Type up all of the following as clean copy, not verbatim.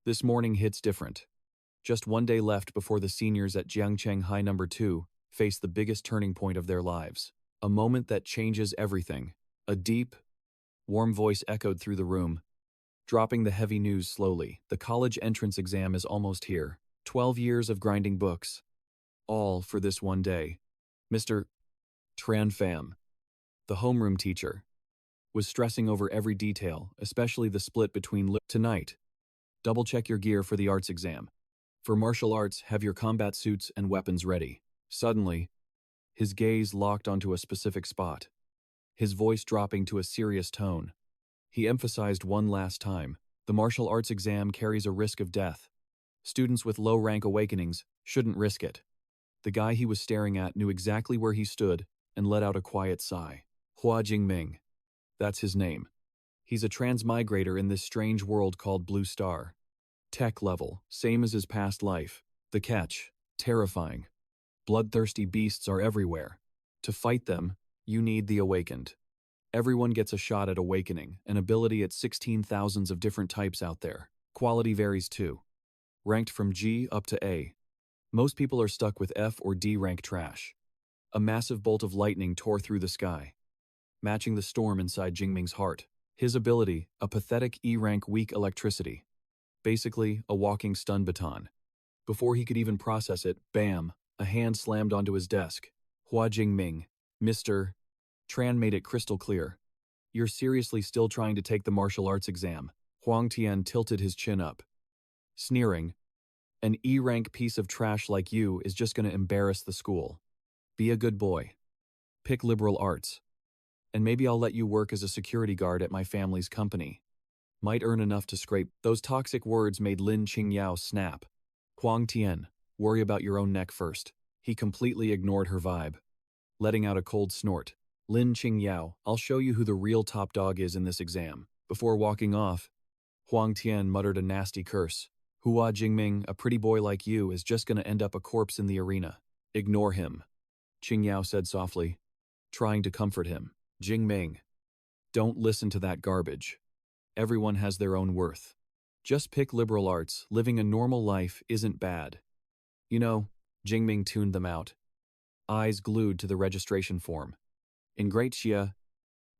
This morning hits different. Just one day left before the seniors at Jiangcheng High No. 2 face the biggest turning point of their lives. A moment that changes everything. A deep, warm voice echoed through the room, dropping the heavy news slowly. The college entrance exam is almost here. 12 years of grinding books. All for this one day. Mr. Tran Pham, the homeroom teacher, was stressing over every detail, especially the split between tonight. Double-check your gear for the arts exam. For martial arts, have your combat suits and weapons ready. Suddenly, his gaze locked onto a specific spot, his voice dropping to a serious tone. He emphasized one last time, the martial arts exam carries a risk of death. Students with low-rank awakenings shouldn't risk it. The guy he was staring at knew exactly where he stood and let out a quiet sigh. Hua Jingming. That's his name. He's a transmigrator in this strange world called Blue Star. Tech level, same as his past life. The catch, terrifying. Bloodthirsty beasts are everywhere. To fight them, you need the awakened. Everyone gets a shot at awakening, an ability at 16,000 of different types out there. Quality varies too. Ranked from G up to A. Most people are stuck with F or D rank trash. A massive bolt of lightning tore through the sky, matching the storm inside Jingming's heart. His ability, a pathetic E-rank weak electricity. Basically, a walking stun baton. Before he could even process it, bam, a hand slammed onto his desk. Hua Jingming, Mr. Tran made it crystal clear. You're seriously still trying to take the martial arts exam. Huang Tian tilted his chin up, sneering. An E-rank piece of trash like you is just going to embarrass the school. Be a good boy. Pick liberal arts. And maybe I'll let you work as a security guard at my family's company. Might earn enough to scrape. Those toxic words made Lin Qingyao snap. Huang Tian, worry about your own neck first. He completely ignored her vibe, letting out a cold snort. Lin Qingyao, I'll show you who the real top dog is in this exam. Before walking off, Huang Tian muttered a nasty curse. Hua Jingming, a pretty boy like you is just going to end up a corpse in the arena. Ignore him, Qingyao said softly, trying to comfort him. Jingming, don't listen to that garbage. Everyone has their own worth. Just pick liberal arts. Living a normal life isn't bad. You know, Jingming tuned them out, eyes glued to the registration form. In Great Xia,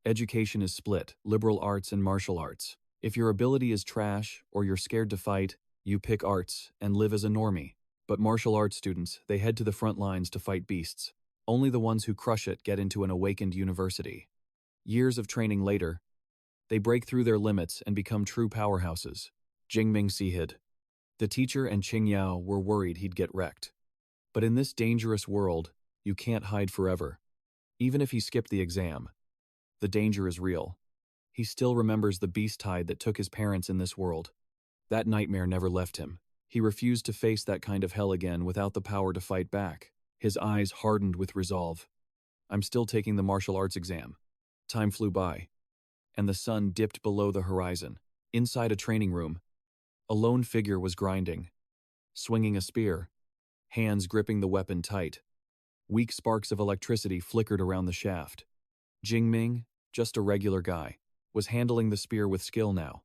education is split, liberal arts and martial arts. If your ability is trash or you're scared to fight, you pick arts and live as a normie. But martial arts students, they head to the front lines to fight beasts. Only the ones who crush it get into an awakened university. Years of training later, they break through their limits and become true powerhouses. Jingming hid. The teacher and Qingyao were worried he'd get wrecked. But in this dangerous world, you can't hide forever. Even if he skipped the exam, the danger is real. He still remembers the beast tide that took his parents in this world. That nightmare never left him. He refused to face that kind of hell again without the power to fight back. His eyes hardened with resolve. I'm still taking the martial arts exam. Time flew by, and the sun dipped below the horizon. Inside a training room, a lone figure was grinding, swinging a spear, hands gripping the weapon tight. Weak sparks of electricity flickered around the shaft. Jingming, just a regular guy, was handling the spear with skill now.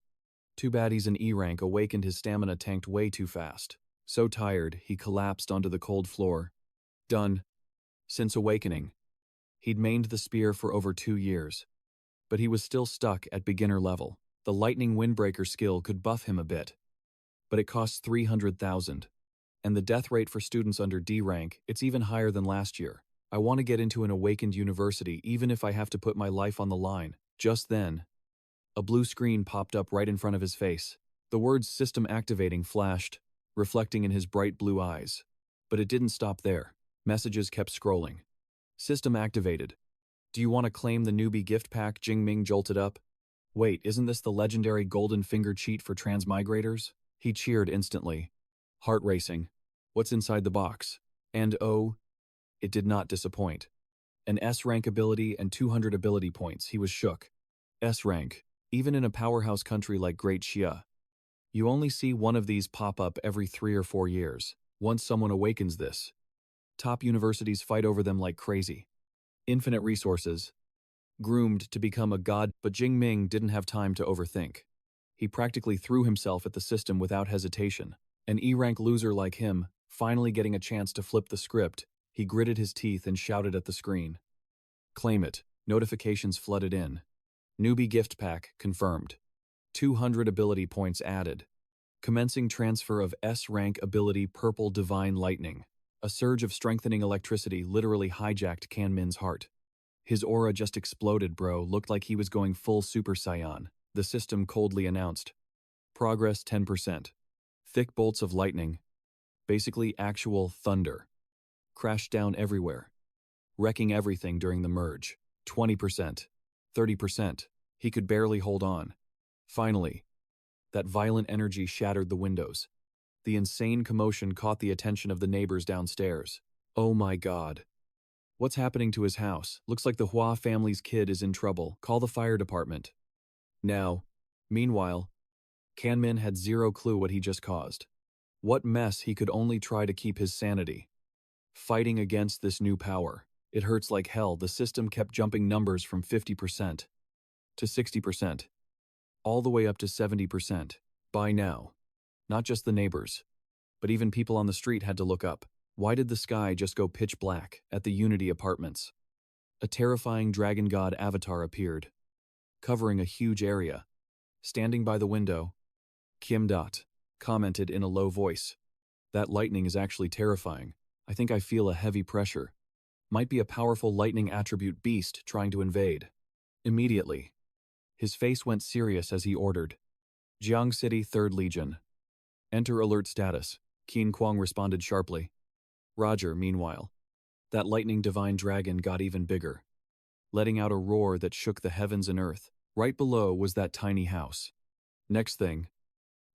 Too bad he's an E-rank awakened his stamina tanked way too fast. So tired, he collapsed onto the cold floor. Done. Since awakening, he'd mained the spear for over 2 years. But he was still stuck at beginner level. The lightning windbreaker skill could buff him a bit, but it costs 300,000. And the death rate for students under D rank, it's even higher than last year. I want to get into an awakened university even if I have to put my life on the line. Just then, a blue screen popped up right in front of his face. The words "system activating" flashed, reflecting in his bright blue eyes. But it didn't stop there. Messages kept scrolling. System activated. Do you want to claim the newbie gift pack? Jingming jolted up. Wait, isn't this the legendary golden finger cheat for transmigrators? He cheered instantly, heart racing. What's inside the box? And oh, it did not disappoint. An S-rank ability and 200 ability points. He was shook. S-rank, even in a powerhouse country like Great Xia. You only see one of these pop up every 3 or 4 years. Once someone awakens this, top universities fight over them like crazy. Infinite resources, groomed to become a god, but Jingming didn't have time to overthink. He practically threw himself at the system without hesitation. An E-rank loser like him, finally getting a chance to flip the script, he gritted his teeth and shouted at the screen. Claim it. Notifications flooded in. Newbie gift pack confirmed. 200 ability points added. Commencing transfer of S-rank ability Purple Divine Lightning. A surge of strengthening electricity literally hijacked Kan Min's heart. His aura just exploded, bro. Looked like he was going full Super Saiyan. The system coldly announced. Progress 10%. Thick bolts of lightning. Basically actual thunder. Crashed down everywhere. Wrecking everything during the merge. 20%. 30%. He could barely hold on. Finally, that violent energy shattered the windows. The insane commotion caught the attention of the neighbors downstairs. Oh my god. What's happening to his house? Looks like the Hua family's kid is in trouble. Call the fire department. Now. Meanwhile, Kan Min had zero clue what he just caused. What mess he could only try to keep his sanity. Fighting against this new power. It hurts like hell. The system kept jumping numbers from 50% to 60%, all the way up to 70%. By now, not just the neighbors, but even people on the street had to look up. Why did the sky just go pitch black at the Unity apartments? A terrifying dragon god avatar appeared, covering a huge area. Standing by the window, Kim Dot commented in a low voice. That lightning is actually terrifying. I think I feel a heavy pressure. Might be a powerful lightning attribute beast trying to invade. Immediately, his face went serious as he ordered. Jiang City 3rd Legion. Enter alert status. Qin Kuang responded sharply. Roger, meanwhile. That lightning divine dragon got even bigger, letting out a roar that shook the heavens and earth. Right below was that tiny house. Next thing,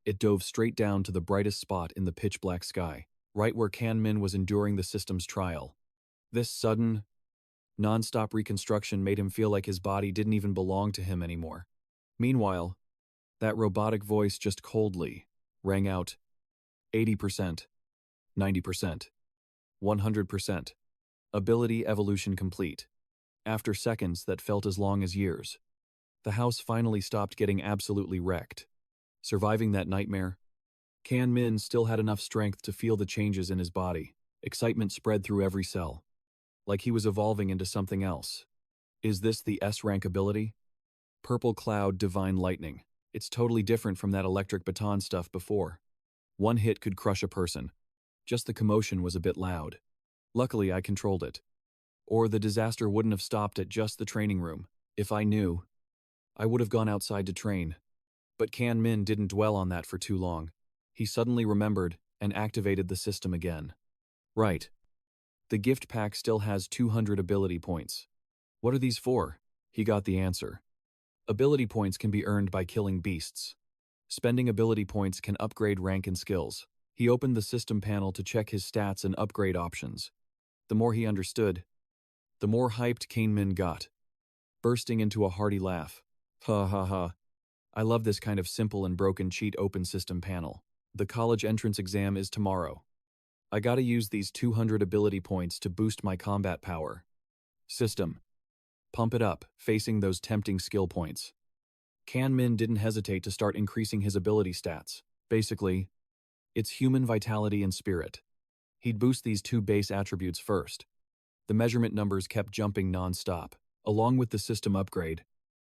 it dove straight down to the brightest spot in the pitch-black sky, right where Kan Min was enduring the system's trial. This sudden, non-stop reconstruction made him feel like his body didn't even belong to him anymore. Meanwhile, that robotic voice just coldly rang out, 80%, 90%, 100%. Ability evolution complete. After seconds that felt as long as years, the house finally stopped getting absolutely wrecked. Surviving that nightmare, Kan Min still had enough strength to feel the changes in his body. Excitement spread through every cell, like he was evolving into something else. Is this the S-rank ability? Purple Cloud Divine Lightning. It's totally different from that electric baton stuff before. One hit could crush a person. Just the commotion was a bit loud. Luckily, I controlled it. Or the disaster wouldn't have stopped at just the training room. If I knew, I would have gone outside to train. But Kan Min didn't dwell on that for too long. He suddenly remembered and activated the system again. Right. The gift pack still has 200 ability points. What are these for? He got the answer. Ability points can be earned by killing beasts. Spending ability points can upgrade rank and skills. He opened the system panel to check his stats and upgrade options. The more he understood, the more hyped Kan Min got, bursting into a hearty laugh. Ha ha ha. I love this kind of simple and broken cheat open system panel. The college entrance exam is tomorrow. I gotta use these 200 ability points to boost my combat power. System. Pump it up, facing those tempting skill points. Kan Min didn't hesitate to start increasing his ability stats. Basically, it's human vitality and spirit. He'd boost these two base attributes first. The measurement numbers kept jumping non-stop. Along with the system upgrade,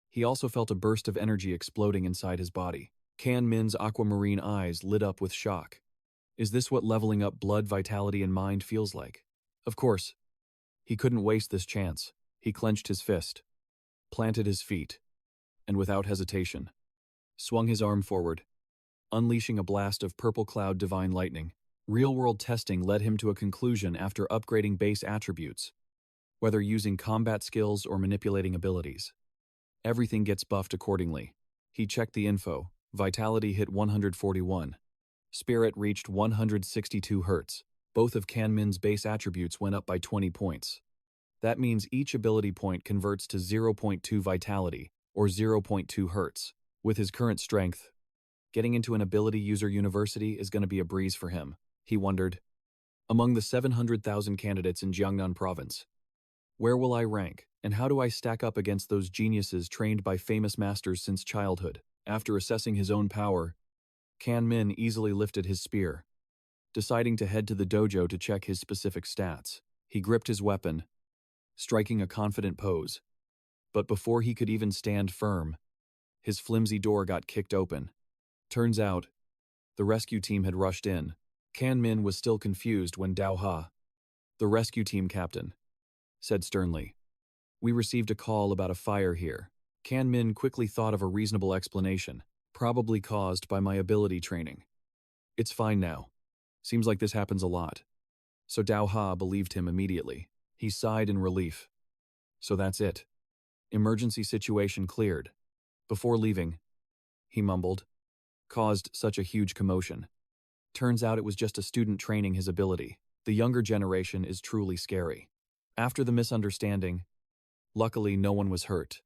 he also felt a burst of energy exploding inside his body. Kan Min's aquamarine eyes lit up with shock. Is this what leveling up blood, vitality, and mind feels like? Of course. He couldn't waste this chance. He clenched his fist, planted his feet, and without hesitation, swung his arm forward, unleashing a blast of purple cloud divine lightning. Real-world testing led him to a conclusion after upgrading base attributes, whether using combat skills or manipulating abilities. Everything gets buffed accordingly. He checked the info. Vitality hit 141. Spirit reached 162 Hz. Both of Kan Min's base attributes went up by 20 points. That means each ability point converts to 0.2 vitality, or 0.2 Hz. With his current strength, getting into an ability user university is going to be a breeze for him, he wondered. Among the 700,000 candidates in Jiangnan province, where will I rank, and how do I stack up against those geniuses trained by famous masters since childhood? After assessing his own power, Kan Min easily lifted his spear, deciding to head to the dojo to check his specific stats. He gripped his weapon, striking a confident pose. But before he could even stand firm, his flimsy door got kicked open. Turns out, the rescue team had rushed in. Kan Min was still confused when Dao Ha, the rescue team captain, said sternly, "We received a call about a fire here." Kan Min quickly thought of a reasonable explanation, probably caused by my ability training. "It's fine now. Seems like this happens a lot." So Dao Ha believed him immediately. He sighed in relief. "So that's it. Emergency situation cleared." Before leaving, he mumbled, "Caused such a huge commotion. Turns out it was just a student training his ability. The younger generation is truly scary." After the misunderstanding, luckily no one was hurt.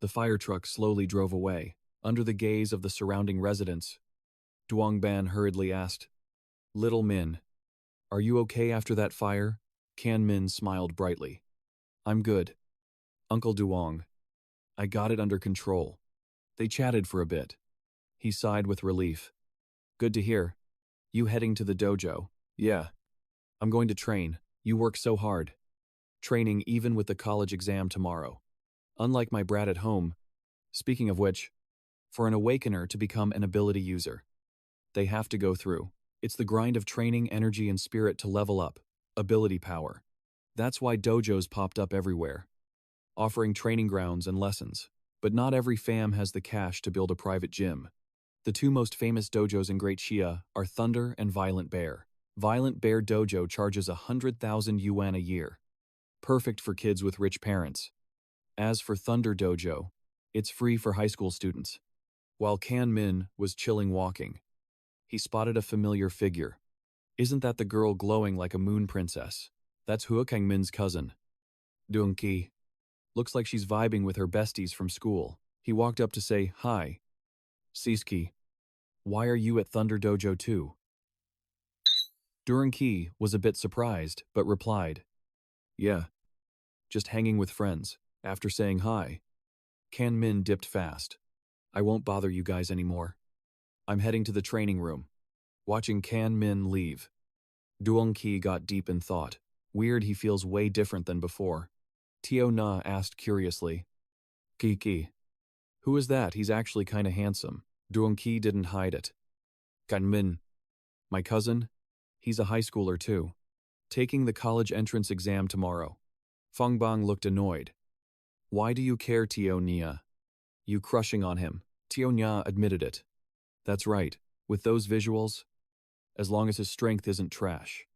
The fire truck slowly drove away. Under the gaze of the surrounding residents, Duong Ban hurriedly asked, "Little Min, are you okay after that fire?" Kan Min smiled brightly. "I'm good, Uncle Duong. I got it under control." They chatted for a bit. He sighed with relief. "Good to hear. You heading to the dojo?" "Yeah. I'm going to train. You work so hard. Training even with the college exam tomorrow. Unlike my brat at home. Speaking of which, for an awakener to become an ability user, they have to go through. It's the grind of training, energy, and spirit to level up. Ability power. That's why dojos popped up everywhere, offering training grounds and lessons. But not every fam has the cash to build a private gym. The two most famous dojos in Great Xia are Thunder and Violent Bear. Violent Bear Dojo charges 100,000 yuan a year. Perfect for kids with rich parents. As for Thunder Dojo, it's free for high school students. While Kan Min was chilling walking, he spotted a familiar figure. Isn't that the girl glowing like a moon princess? That's Hua Jingming's cousin, Duong Ki. Looks like she's vibing with her besties from school. He walked up to say, "Hi, Siski. Why are you at Thunder Dojo too?" Duong Ki was a bit surprised, but replied, "Yeah, just hanging with friends." After saying hi, Kan Min dipped fast. "I won't bother you guys anymore. I'm heading to the training room." Watching Kan Min leave, Duong Ki got deep in thought. Weird, he feels way different than before. Tio Na asked curiously, "Kiki, who is that? He's actually kinda handsome." Duong Ki didn't hide it. "Kan Min, my cousin. He's a high schooler too. Taking the college entrance exam tomorrow." Feng Bang looked annoyed. "Why do you care, Tio Nia? You crushing on him?" Tio Nia admitted it. "That's right. With those visuals, as long as his strength isn't trash.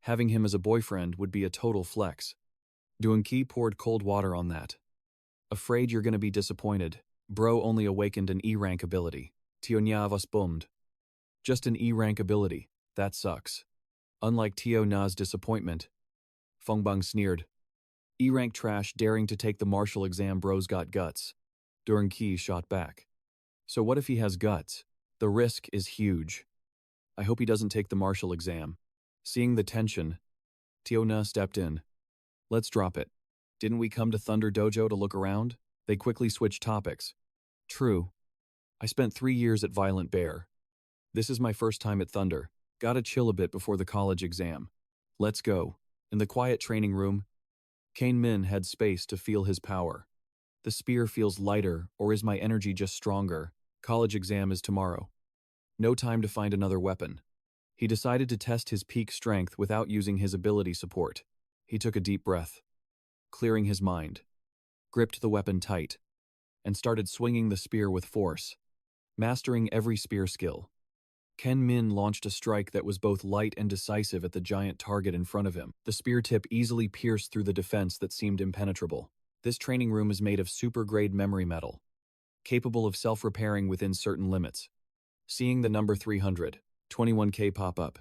Having him as a boyfriend would be a total flex." Duong Ki poured cold water on that. "Afraid you're gonna be disappointed. Bro only awakened an E-rank ability." Tio Nia was bummed. "Just an E-rank ability. That sucks." Unlike Tio Na's disappointment, Feng Bang sneered. "E-rank trash daring to take the martial exam, bro's got guts." Duong Ki shot back. "So what if he has guts? The risk is huge. I hope he doesn't take the martial exam." Seeing the tension, Tio Na stepped in. "Let's drop it. Didn't we come to Thunder Dojo to look around?" They quickly switched topics. "True. I spent 3 years at Violent Bear. This is my first time at Thunder. Gotta chill a bit before the college exam. Let's go." In the quiet training room, Kan Min had space to feel his power. The spear feels lighter, or is my energy just stronger? College exam is tomorrow. No time to find another weapon. He decided to test his peak strength without using his ability support. He took a deep breath, clearing his mind, gripped the weapon tight, and started swinging the spear with force, mastering every spear skill. Kan Min launched a strike that was both light and decisive at the giant target in front of him. The spear tip easily pierced through the defense that seemed impenetrable. This training room is made of super-grade memory metal, capable of self-repairing within certain limits. Seeing the number 321K pop up,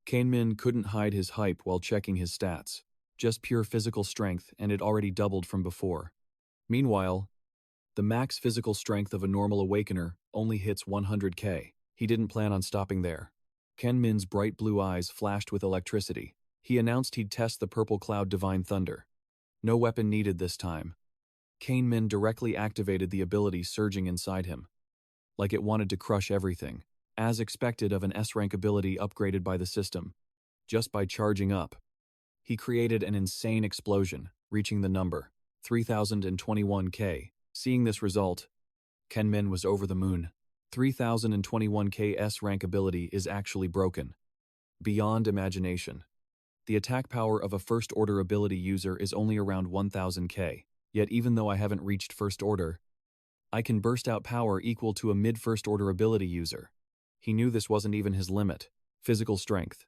Kan Min couldn't hide his hype while checking his stats. Just pure physical strength, and it already doubled from before. Meanwhile, the max physical strength of a normal awakener only hits 100K. He didn't plan on stopping there. Kan Min's bright blue eyes flashed with electricity. He announced he'd test the Purple Cloud Divine Thunder. No weapon needed this time. Kan Min directly activated the ability surging inside him. like it wanted to crush everything, as expected of an S-rank ability upgraded by the system. Just by charging up, he created an insane explosion, reaching the number 3021K. Seeing this result, Kenmin was over the moon. 3021K S-rank ability is actually broken. Beyond imagination. The attack power of a First Order ability user is only around 1000K, yet even though I haven't reached First Order, I can burst out power equal to a mid-First Order ability user. He knew this wasn't even his limit. Physical strength.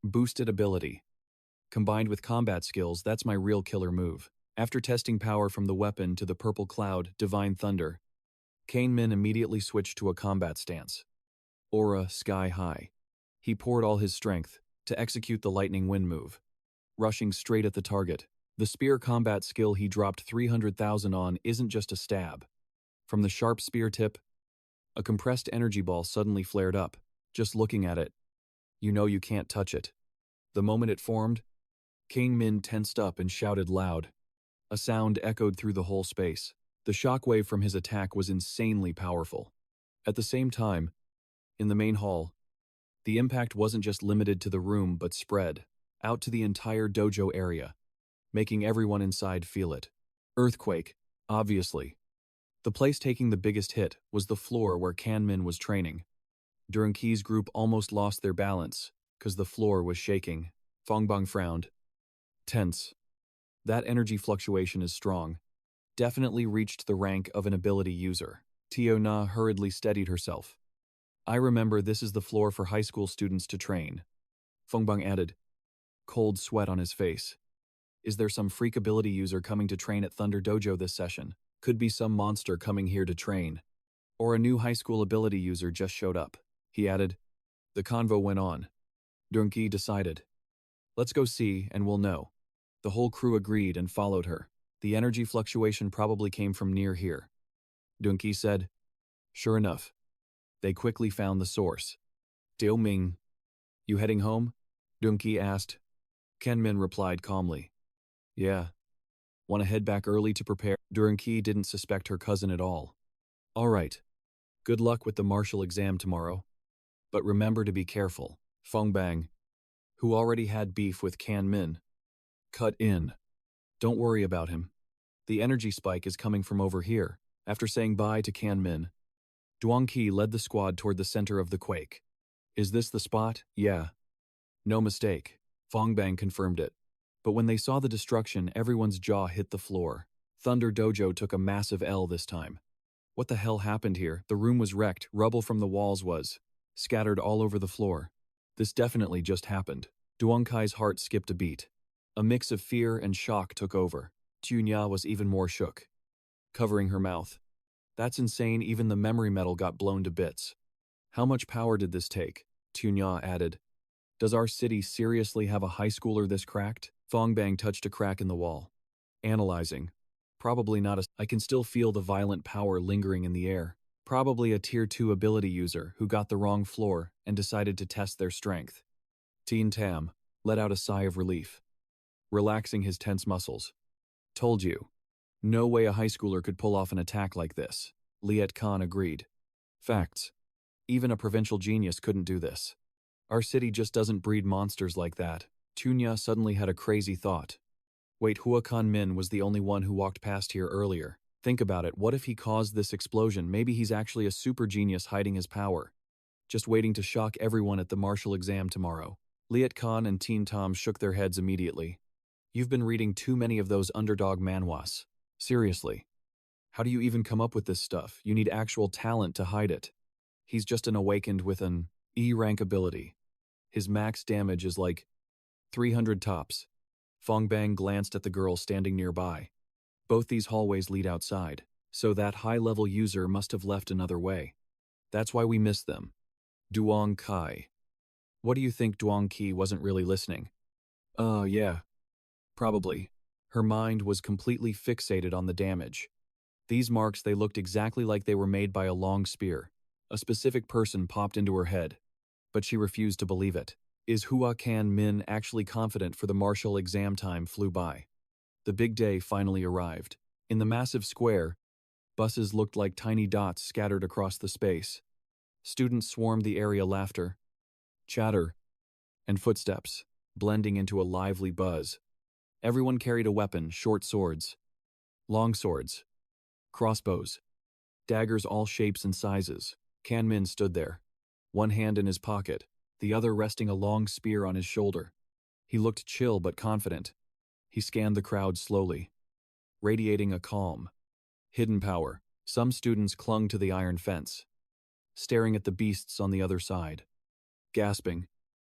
Boosted ability. Combined with combat skills, that's my real killer move. After testing power from the weapon to the Purple Cloud, Divine Thunder, Min immediately switched to a combat stance. Aura sky high. He poured all his strength to execute the Lightning Wind move. Rushing straight at the target, the spear combat skill he dropped 300,000 on isn't just a stab. From the sharp spear tip, a compressed energy ball suddenly flared up. Just looking at it, you know you can't touch it. The moment it formed, Min tensed up and shouted loud. A sound echoed through the whole space. The shockwave from his attack was insanely powerful. At the same time, in the main hall, the impact wasn't just limited to the room but spread out to the entire dojo area, making everyone inside feel it. Earthquake, obviously. The place taking the biggest hit was the floor where Kanmin was training. Durunqi's group almost lost their balance, because the floor was shaking. Fongbang frowned. Tense. That energy fluctuation is strong. Definitely reached the rank of an ability user. Tio Na hurriedly steadied herself. I remember this is the floor for high school students to train. Fongbang added, cold sweat on his face. Is there some freak ability user coming to train at Thunder Dojo this session? Could be some monster coming here to train. Or a new high school ability user just showed up. He added. The convo went on. Durunqi decided. Let's go see and we'll know. The whole crew agreed and followed her. The energy fluctuation probably came from near here. Durunqi said. Sure enough. They quickly found the source. Diao Ming. You heading home? Durunqi asked. Kenmin replied calmly. Yeah. Want to head back early to prepare? Durunqi didn't suspect her cousin at all. All right. Good luck with the martial exam tomorrow. But remember to be careful. Fongbang, who already had beef with Kanmin, cut in. Don't worry about him. The energy spike is coming from over here. After saying bye to Kanmin, Duangqi led the squad toward the center of the quake. Is this the spot? Yeah. No mistake. Fongbang confirmed it. But when they saw the destruction, everyone's jaw hit the floor. Thunder Dojo took a massive L this time. What the hell happened here? The room was wrecked, rubble from the walls was scattered all over the floor. This definitely just happened. Duangqai's heart skipped a beat. A mix of fear and shock took over. Tunya was even more shook, covering her mouth. That's insane, even the memory metal got blown to bits. How much power did this take? Tunya added. Does our city seriously have a high schooler this cracked? Fongbang touched a crack in the wall. Analyzing. Probably not a... I can still feel the violent power lingering in the air. Probably a Tier 2 ability user who got the wrong floor and decided to test their strength. Teen Tam let out a sigh of relief, relaxing his tense muscles. Told you. No way a high schooler could pull off an attack like this. Liet Khan agreed. Facts. Even a provincial genius couldn't do this. Our city just doesn't breed monsters like that. Tunya suddenly had a crazy thought. Wait, Hua Min was the only one who walked past here earlier. Think about it, what if he caused this explosion? Maybe he's actually a super genius hiding his power, just waiting to shock everyone at the martial exam tomorrow. Liet Khan and Teen Tom shook their heads immediately. You've been reading too many of those underdog manhwas. Seriously. How do you even come up with this stuff? You need actual talent to hide it. He's just an awakened with an E-rank ability. His max damage is like 300 tops. Fongbang glanced at the girl standing nearby. Both these hallways lead outside, so that high-level user must have left another way. That's why we missed them. Duang Kai. What do you think? Duangqi wasn't really listening? Yeah. Probably. Her mind was completely fixated on the damage. These marks, they looked exactly like they were made by a long spear. A specific person popped into her head, but she refused to believe it. Is Hua Min actually confident? For the martial exam time flew by. The big day finally arrived. In the massive square, Buses looked like tiny dots scattered across the space. Students swarmed the area, laughter, chatter, and footsteps, blending into a lively buzz. Everyone carried a weapon, short swords, long swords, crossbows, daggers all shapes and sizes. Kan-min stood there, one hand in his pocket, the other resting a long spear on his shoulder. He looked chill but confident. He scanned the crowd slowly, radiating a calm, hidden power. Some students clung to the iron fence, staring at the beasts on the other side, gasping,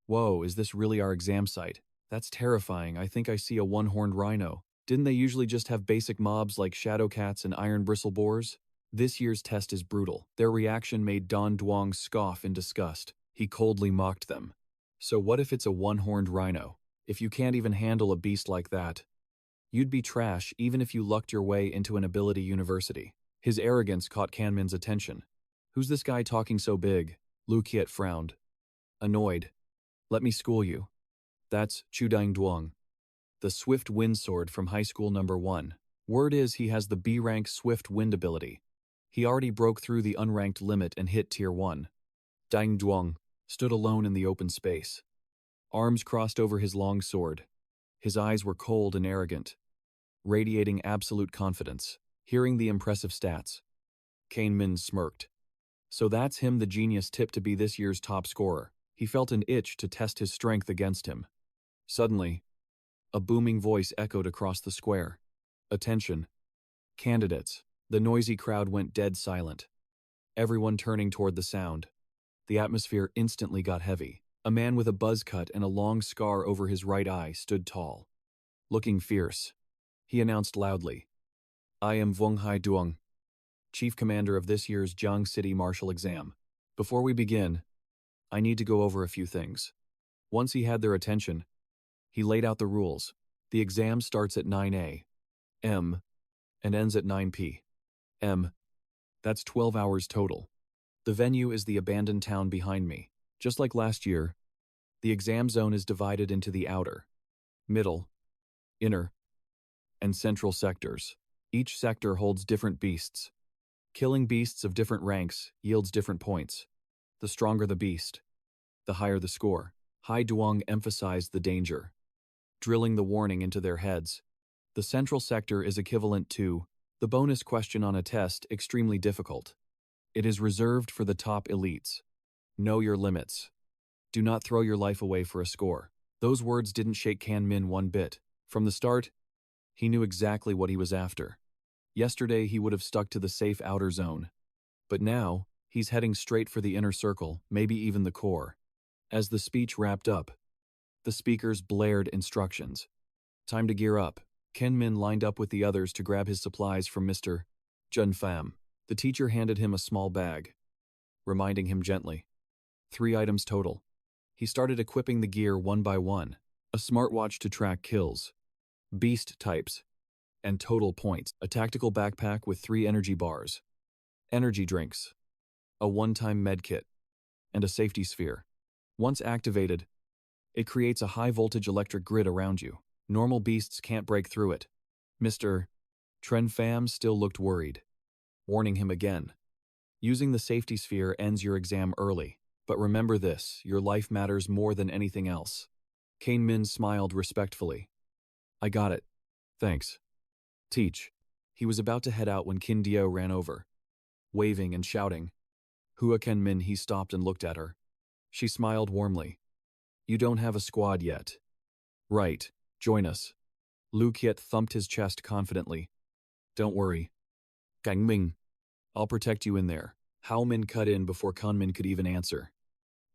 "Whoa, is this really our exam site? That's terrifying. I think I see a one-horned rhino. Didn't they usually just have basic mobs like shadow cats and iron bristle boars? This year's test is brutal." Their reaction made Don Duong scoff in disgust. He coldly mocked them. "So what if it's a one-horned rhino? If you can't even handle a beast like that, you'd be trash even if you lucked your way into an ability university." His arrogance caught Kan-min's attention. "Who's this guy talking so big?" Lu Kiet frowned, annoyed. "Let me school you. That's Chudang Duong, the Swift Wind Sword from High School number 1. Word is he has the B-rank Swift Wind ability. He already broke through the unranked limit and hit Tier 1. Dang Duong stood alone in the open space, arms crossed over his long sword. His eyes were cold and arrogant, radiating absolute confidence. Hearing the impressive stats, Kan-min smirked. So that's him, the genius tipped to be this year's top scorer. He felt an itch to test his strength against him. Suddenly, a booming voice echoed across the square. "Attention, candidates." The noisy crowd went dead silent, everyone turning toward the sound. The atmosphere instantly got heavy. A man with a buzz cut and a long scar over his right eye stood tall, looking fierce. He announced loudly, "I am Vuong Hai Duong, Chief Commander of this year's Jiang City Martial Exam. Before we begin, I need to go over a few things." Once he had their attention, he laid out the rules. The exam starts at 9 a.m. and ends at 9 p.m. That's 12 hours total. The venue is the abandoned town behind me. Just like last year, the exam zone is divided into the outer, middle, inner, and central sectors. Each sector holds different beasts. Killing beasts of different ranks yields different points. The stronger the beast, the higher the score. Hai Duong emphasized the danger, drilling the warning into their heads. The central sector is equivalent to the bonus question on a test, extremely difficult. It is reserved for the top elites. Know your limits. Do not throw your life away for a score. Those words didn't shake Kan-min one bit. From the start, he knew exactly what he was after. Yesterday, he would have stuck to the safe outer zone. But now, he's heading straight for the inner circle, maybe even the core. As the speech wrapped up, the speakers blared instructions. Time to gear up. Kan-min lined up with the others to grab his supplies from Mr. Jun Pham. The teacher handed him a small bag, reminding him gently. 3 items total. He started equipping the gear one by one. A smartwatch to track kills, beast types, and total points. A tactical backpack with 3 energy bars, energy drinks, a one-time medkit, and a safety sphere. Once activated, it creates a high-voltage electric grid around you. Normal beasts can't break through it. Mr. Tren Pham still looked worried, warning him again. Using the safety sphere ends your exam early. But remember this, your life matters more than anything else. Kan-min smiled respectfully. "I got it. Thanks. Teach." He was about to head out when Kin Dio ran over, waving and shouting. "Hua Kan-min," he stopped and looked at her. She smiled warmly. "You don't have a squad yet." "Right. Join us." Lu Kiet thumped his chest confidently. "Don't worry. Gang Ming. I'll protect you in there." Hao Min cut in before Kan-min could even answer.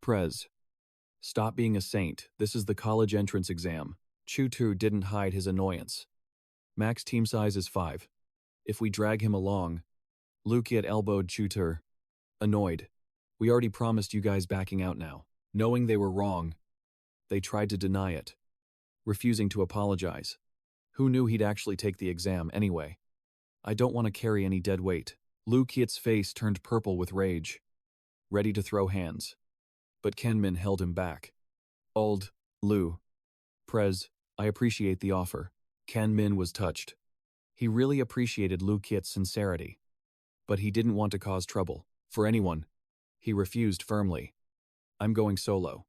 "Prez. Stop being a saint. This is the college entrance exam." Chu Tu didn't hide his annoyance. "Max team size is 5. If we drag him along..." Lu Kiet elbowed Chu Tu, annoyed. "We already promised you guys backing out now." Knowing they were wrong, they tried to deny it, refusing to apologize. Who knew he'd actually take the exam anyway? "I don't want to carry any dead weight." Lu Kiet's face turned purple with rage, ready to throw hands. But Kan-min held him back. "Old, Lu. Prez, I appreciate the offer." Kan-min was touched. He really appreciated Lu Kiet's sincerity. But he didn't want to cause trouble. For anyone. He refused firmly. I'm going solo.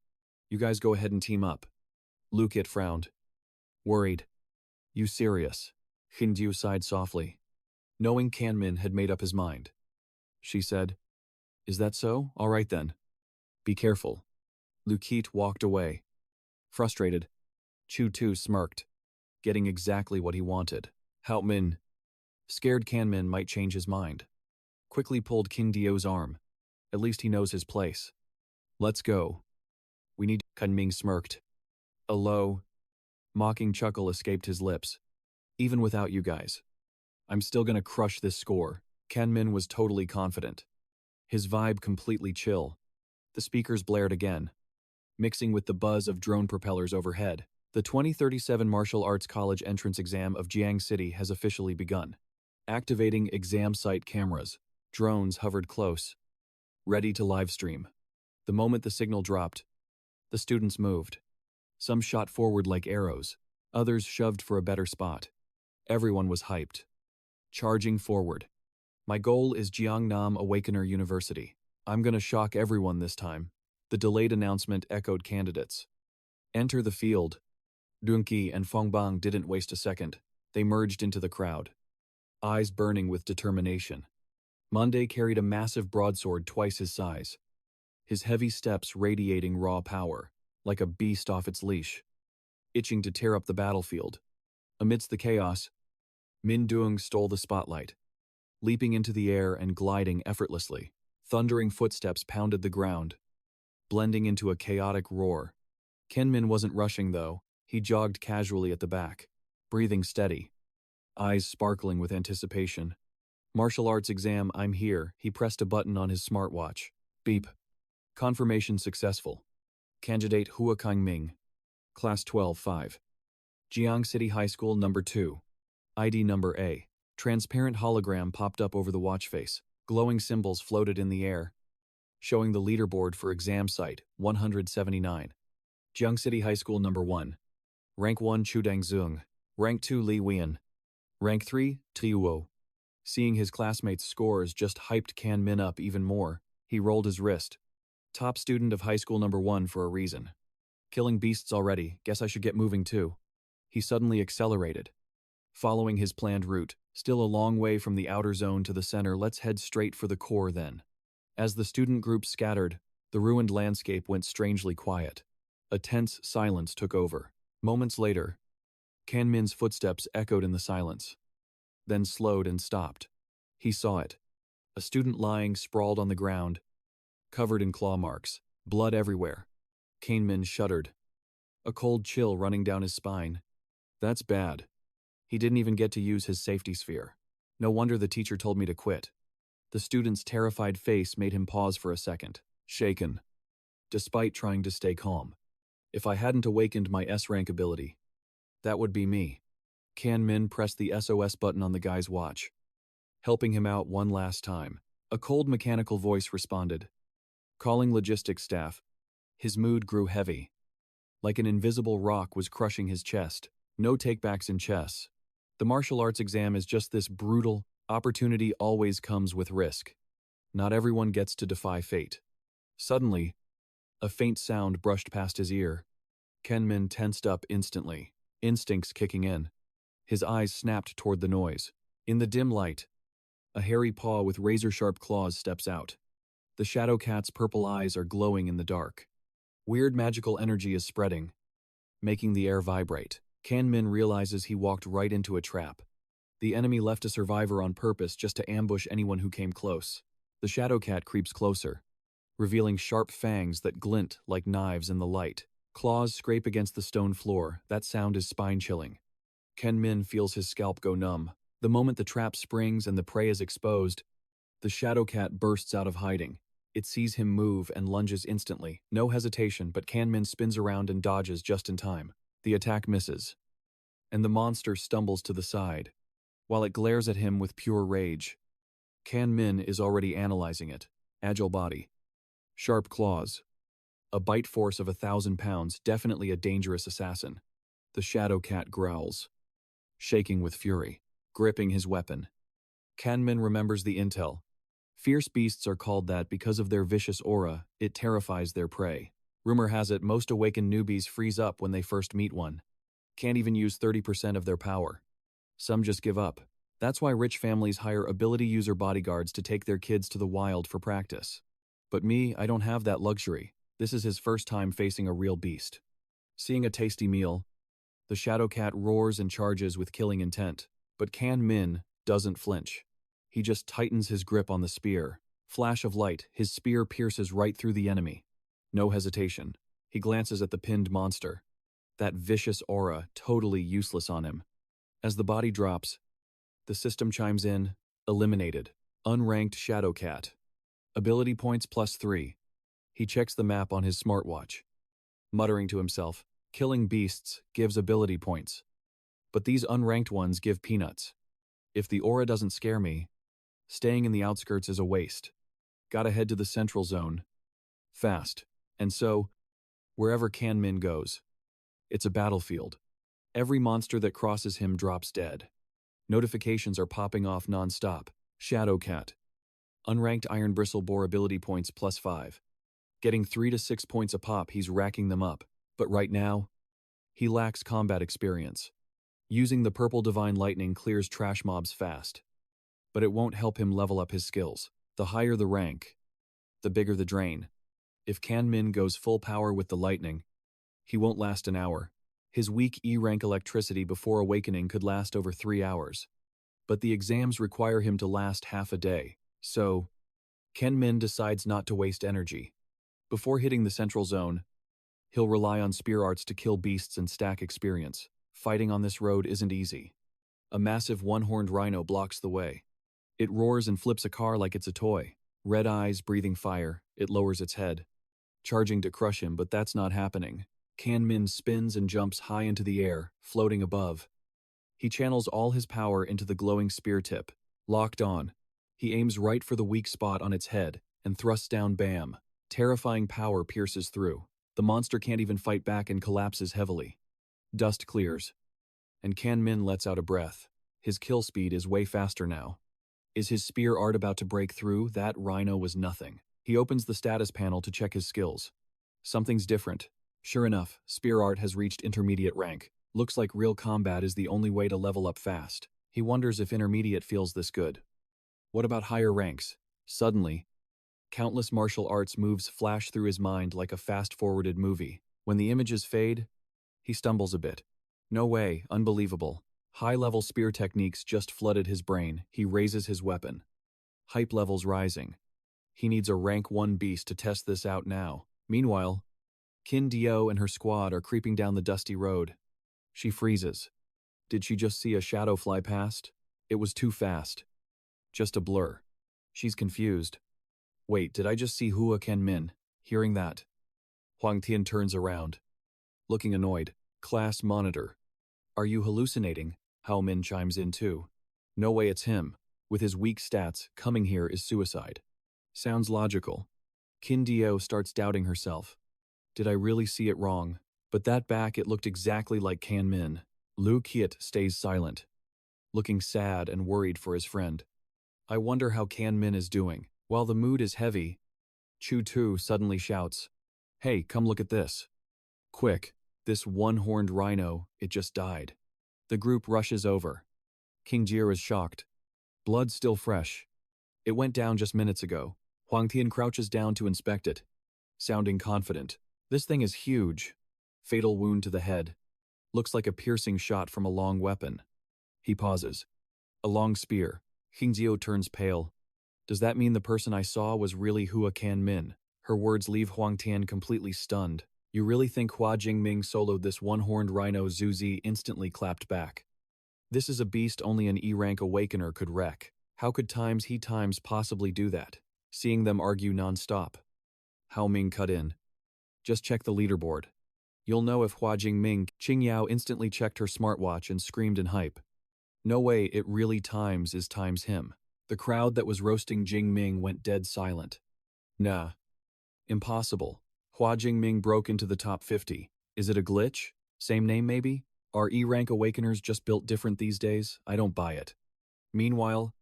You guys go ahead and team up. Lukit frowned. Worried. You serious? Hindyu sighed softly. Knowing Kanmin had made up his mind. She said, Is that so? All right then. Be careful. Lukit walked away. Frustrated. Chu Tu smirked, getting exactly what he wanted. Haomin, scared Kanmin might change his mind, quickly pulled King Dio's arm. At least he knows his place. Let's go. We need. Kunming smirked. A low, mocking chuckle escaped his lips. Even without you guys. I'm still gonna crush this score. Kanmin was totally confident. His vibe completely chill. The speakers blared again, mixing with the buzz of drone propellers overhead. The 2037 Martial Arts College entrance exam of Jiang City has officially begun. Activating exam site cameras, drones hovered close, ready to live stream. The moment the signal dropped, the students moved. Some shot forward like arrows, others shoved for a better spot. Everyone was hyped. Charging forward. My goal is Jiangnam Awakener University. I'm gonna shock everyone this time. The delayed announcement echoed candidates. Enter the field. Dunki and Fongbang didn't waste a second. They merged into the crowd, eyes burning with determination. Monday carried a massive broadsword twice his size, his heavy steps radiating raw power, like a beast off its leash, itching to tear up the battlefield. Amidst the chaos, Min Duong stole the spotlight, leaping into the air and gliding effortlessly. Thundering footsteps pounded the ground, blending into a chaotic roar. Kenmin wasn't rushing, though. He jogged casually at the back, breathing steady, eyes sparkling with anticipation. Martial arts exam, I'm here. He pressed a button on his smartwatch. Beep. Confirmation successful. Candidate Hua Jingming. Class 12-5. Jiang City High School number 2. ID number A. Transparent hologram popped up over the watch face. Glowing symbols floated in the air, showing the leaderboard for exam site 179. Jiang City High School number 1. Rank 1 Chu Dangzung. Rank 2 Li Wian. Rank 3 Tiuo. Seeing his classmates' scores just hyped Kan Min up even more. He rolled his wrist. Top student of high school number 1 for a reason. Killing beasts already, guess I should get moving too. He suddenly accelerated, following his planned route. Still a long way from the outer zone to the center, let's head straight for the core then. As the student group scattered, the ruined landscape went strangely quiet. A tense silence took over. Moments later, Kan Min's footsteps echoed in the silence, then slowed and stopped. He saw it. A student lying sprawled on the ground, covered in claw marks, blood everywhere. Kan Min shuddered, a cold chill running down his spine. That's bad. He didn't even get to use his safety sphere. No wonder the teacher told me to quit. The student's terrified face made him pause for a second, shaken, despite trying to stay calm. If I hadn't awakened my S-rank ability, that would be me. Kan Min pressed the SOS button on the guy's watch, helping him out one last time. A cold mechanical voice responded, calling logistics staff. His mood grew heavy, like an invisible rock was crushing his chest. No takebacks in chess. The martial arts exam is just this brutal. Opportunity always comes with risk. Not everyone gets to defy fate. Suddenly, a faint sound brushed past his ear. Kan Min tensed up instantly, instincts kicking in. His eyes snapped toward the noise. In the dim light, a hairy paw with razor-sharp claws steps out. The shadow cat's purple eyes are glowing in the dark. Weird magical energy is spreading, making the air vibrate. Kan Min realizes he walked right into a trap. The enemy left a survivor on purpose just to ambush anyone who came close. The shadow cat creeps closer, revealing sharp fangs that glint like knives in the light. Claws scrape against the stone floor. That sound is spine-chilling. Kan Min feels his scalp go numb. The moment the trap springs and the prey is exposed, the shadow cat bursts out of hiding. It sees him move and lunges instantly. No hesitation, but Kan Min spins around and dodges just in time. The attack misses, and the monster stumbles to the side, while it glares at him with pure rage. Kan Min is already analyzing it. Agile body, sharp claws, a bite force of 1,000 pounds, definitely a dangerous assassin. The shadow cat growls, shaking with fury, gripping his weapon. Kanmin remembers the intel. Fierce beasts are called that because of their vicious aura, it terrifies their prey. Rumor has it most awakened newbies freeze up when they first meet one. Can't even use 30% of their power. Some just give up. That's why rich families hire ability user bodyguards to take their kids to the wild for practice. But me, I don't have that luxury. This is his first time facing a real beast. Seeing a tasty meal, the shadow cat roars and charges with killing intent. But Kanmin doesn't flinch. He just tightens his grip on the spear. Flash of light, his spear pierces right through the enemy. No hesitation. He glances at the pinned monster. That vicious aura, totally useless on him. As the body drops, the system chimes in, eliminated. Unranked shadow cat. Ability points +3. He checks the map on his smartwatch. Muttering to himself, killing beasts gives ability points. But these unranked ones give peanuts. If the aura doesn't scare me, staying in the outskirts is a waste. Gotta head to the central zone. Fast. And so, wherever Kanmin goes, it's a battlefield. Every monster that crosses him drops dead. Notifications are popping off non-stop. Shadow Cat. Unranked Iron Bristle Boar ability points +5. Getting 3 to 6 points a pop, he's racking them up. But right now, he lacks combat experience. Using the purple divine lightning clears trash mobs fast. But it won't help him level up his skills. The higher the rank, the bigger the drain. If Kanmin goes full power with the lightning, he won't last an hour. His weak E-rank electricity before awakening could last over 3 hours. But the exams require him to last half a day. So, Kanmin decides not to waste energy. Before hitting the central zone, he'll rely on spear arts to kill beasts and stack experience. Fighting on this road isn't easy. A massive one-horned rhino blocks the way. It roars and flips a car like it's a toy. Red eyes, breathing fire, it lowers its head. Charging to crush him, but that's not happening. Kanmin spins and jumps high into the air, floating above. He channels all his power into the glowing spear tip. Locked on, he aims right for the weak spot on its head and thrusts down bam. Terrifying power pierces through. The monster can't even fight back and collapses heavily. Dust clears, and Kanmin lets out a breath. His kill speed is way faster now. Is his spear art about to break through? That rhino was nothing. He opens the status panel to check his skills. Something's different. Sure enough, spear art has reached intermediate rank. Looks like real combat is the only way to level up fast. He wonders if intermediate feels this good. What about higher ranks? Suddenly, countless martial arts moves flash through his mind like a fast-forwarded movie. When the images fade, he stumbles a bit. No way, unbelievable. High-level spear techniques just flooded his brain. He raises his weapon. Hype levels rising. He needs a rank 1 beast to test this out now. Meanwhile, Qin Dio and her squad are creeping down the dusty road. She freezes. Did she just see a shadow fly past? It was too fast. Just a blur. She's confused. Wait, did I just see Hua Jingming? Hearing that, Huang Tian turns around. Looking annoyed. Class monitor. Are you hallucinating? Hao Min chimes in too. No way it's him. With his weak stats, coming here is suicide. Sounds logical. Qin Dio starts doubting herself. Did I really see it wrong? But that back, it looked exactly like Kanmin. Lu Qiat stays silent, looking sad and worried for his friend. I wonder how Kanmin is doing. While the mood is heavy, Chu Tu suddenly shouts, "Hey, come look at this. Quick, this one-horned rhino, it just died." The group rushes over. King Jir is shocked. Blood still fresh. It went down just minutes ago. Huang Tian crouches down to inspect it, sounding confident. This thing is huge. Fatal wound to the head. Looks like a piercing shot from a long weapon. He pauses. A long spear. King Jio turns pale. Does that mean the person I saw was really Hua Jingming? Her words leave Huang Tian completely stunned. You really think Hua Jingming soloed this one-horned rhino? Zhu Zi instantly clapped back. This is a beast only an E-rank awakener could wreck. How could he times possibly do that? Seeing them argue non-stop, Hao Ming cut in. Just check the leaderboard. You'll know if Hua Jingming. Qing Yao instantly checked her smartwatch and screamed in hype. No way, it really times him. The crowd that was roasting Jingming went dead silent. Nah. Impossible. Hua Jingming broke into the top 50. Is it a glitch? Same name maybe? Are E-rank awakeners just built different these days? I don't buy it. Meanwhile,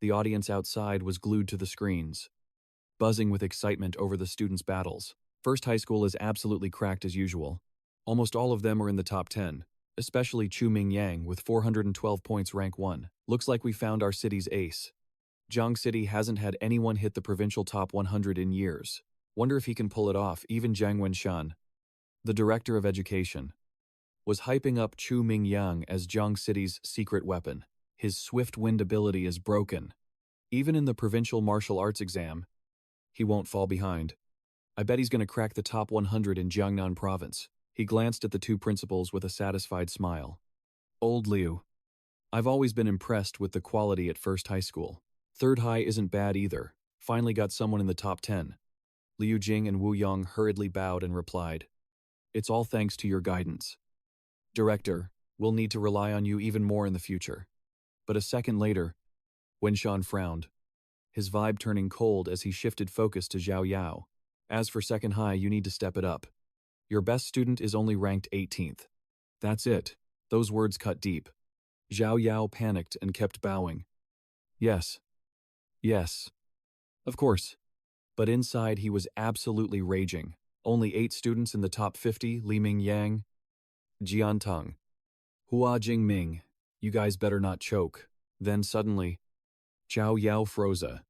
The audience outside was glued to the screens, buzzing with excitement over the students' battles. First High School is absolutely cracked as usual. Almost all of them are in the top 10, especially Chu Ming Yang with 412 points rank 1. Looks like we found our city's ace. Jiang City hasn't had anyone hit the provincial top 100 in years. Wonder if he can pull it off. Even Jiang Wenshan, the director of education, was hyping up Chu Ming Yang as Jiang City's secret weapon. His swift wind ability is broken. Even in the provincial martial arts exam, he won't fall behind. I bet he's going to crack the top 100 in Jiangnan province. He glanced at the two principals with a satisfied smile. Old Liu. I've always been impressed with the quality at First High School. Third High isn't bad either. Finally got someone in the top 10. Liu Jing and Wu Yong hurriedly bowed and replied, "It's all thanks to your guidance. Director, we'll need to rely on you even more in the future." But a second later, Wenshan frowned, his vibe turning cold as he shifted focus to Zhao Yao. "As for Second High, you need to step it up. Your best student is only ranked 18th. That's it." Those words cut deep. Zhao Yao panicked and kept bowing. Yes. Yes. Of course. But inside he was absolutely raging. Only 8 students in the top 50, Li Ming Yang, Jian Teng, Hua Jingming. You guys better not choke. Then suddenly, Zhao Yao froze.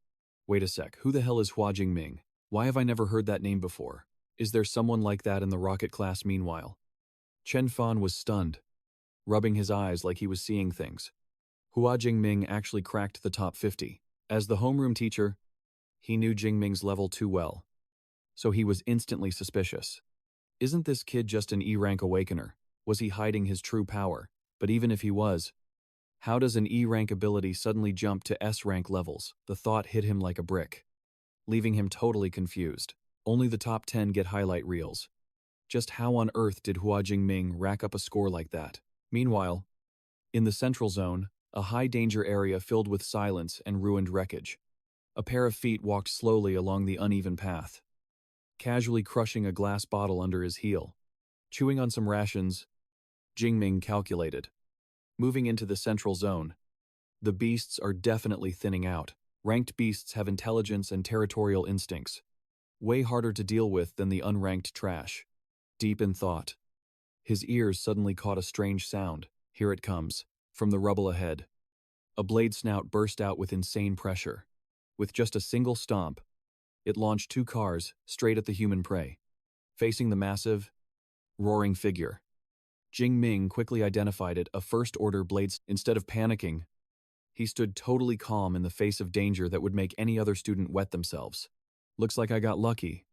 Wait a sec, who the hell is Hua Jingming? Why have I never heard that name before? Is there someone like that in the rocket class meanwhile? Chen Fan was stunned, rubbing his eyes like he was seeing things. Hua Jingming actually cracked the top 50. As the homeroom teacher, he knew Jingming's level too well, so he was instantly suspicious. Isn't this kid just an E-rank awakener? Was he hiding his true power? But even if he was, how does an E-rank ability suddenly jump to S-rank levels? The thought hit him like a brick, leaving him totally confused. Only the top 10 get highlight reels. Just how on earth did Hua Jingming rack up a score like that? Meanwhile, in the central zone, a high-danger area filled with silence and ruined wreckage, a pair of feet walked slowly along the uneven path, casually crushing a glass bottle under his heel. Chewing on some rations, Jingming calculated. Moving into the central zone, the beasts are definitely thinning out. Ranked beasts have intelligence and territorial instincts, way harder to deal with than the unranked trash. Deep in thought, his ears suddenly caught a strange sound. Here it comes, from the rubble ahead. A blade snout burst out with insane pressure. With just a single stomp, it launched 2 cars straight at the human prey. Facing the massive, roaring figure, Jingming quickly identified it, a first-order blade. Instead of panicking, he stood totally calm in the face of danger that would make any other student wet themselves. "Looks like I got lucky,"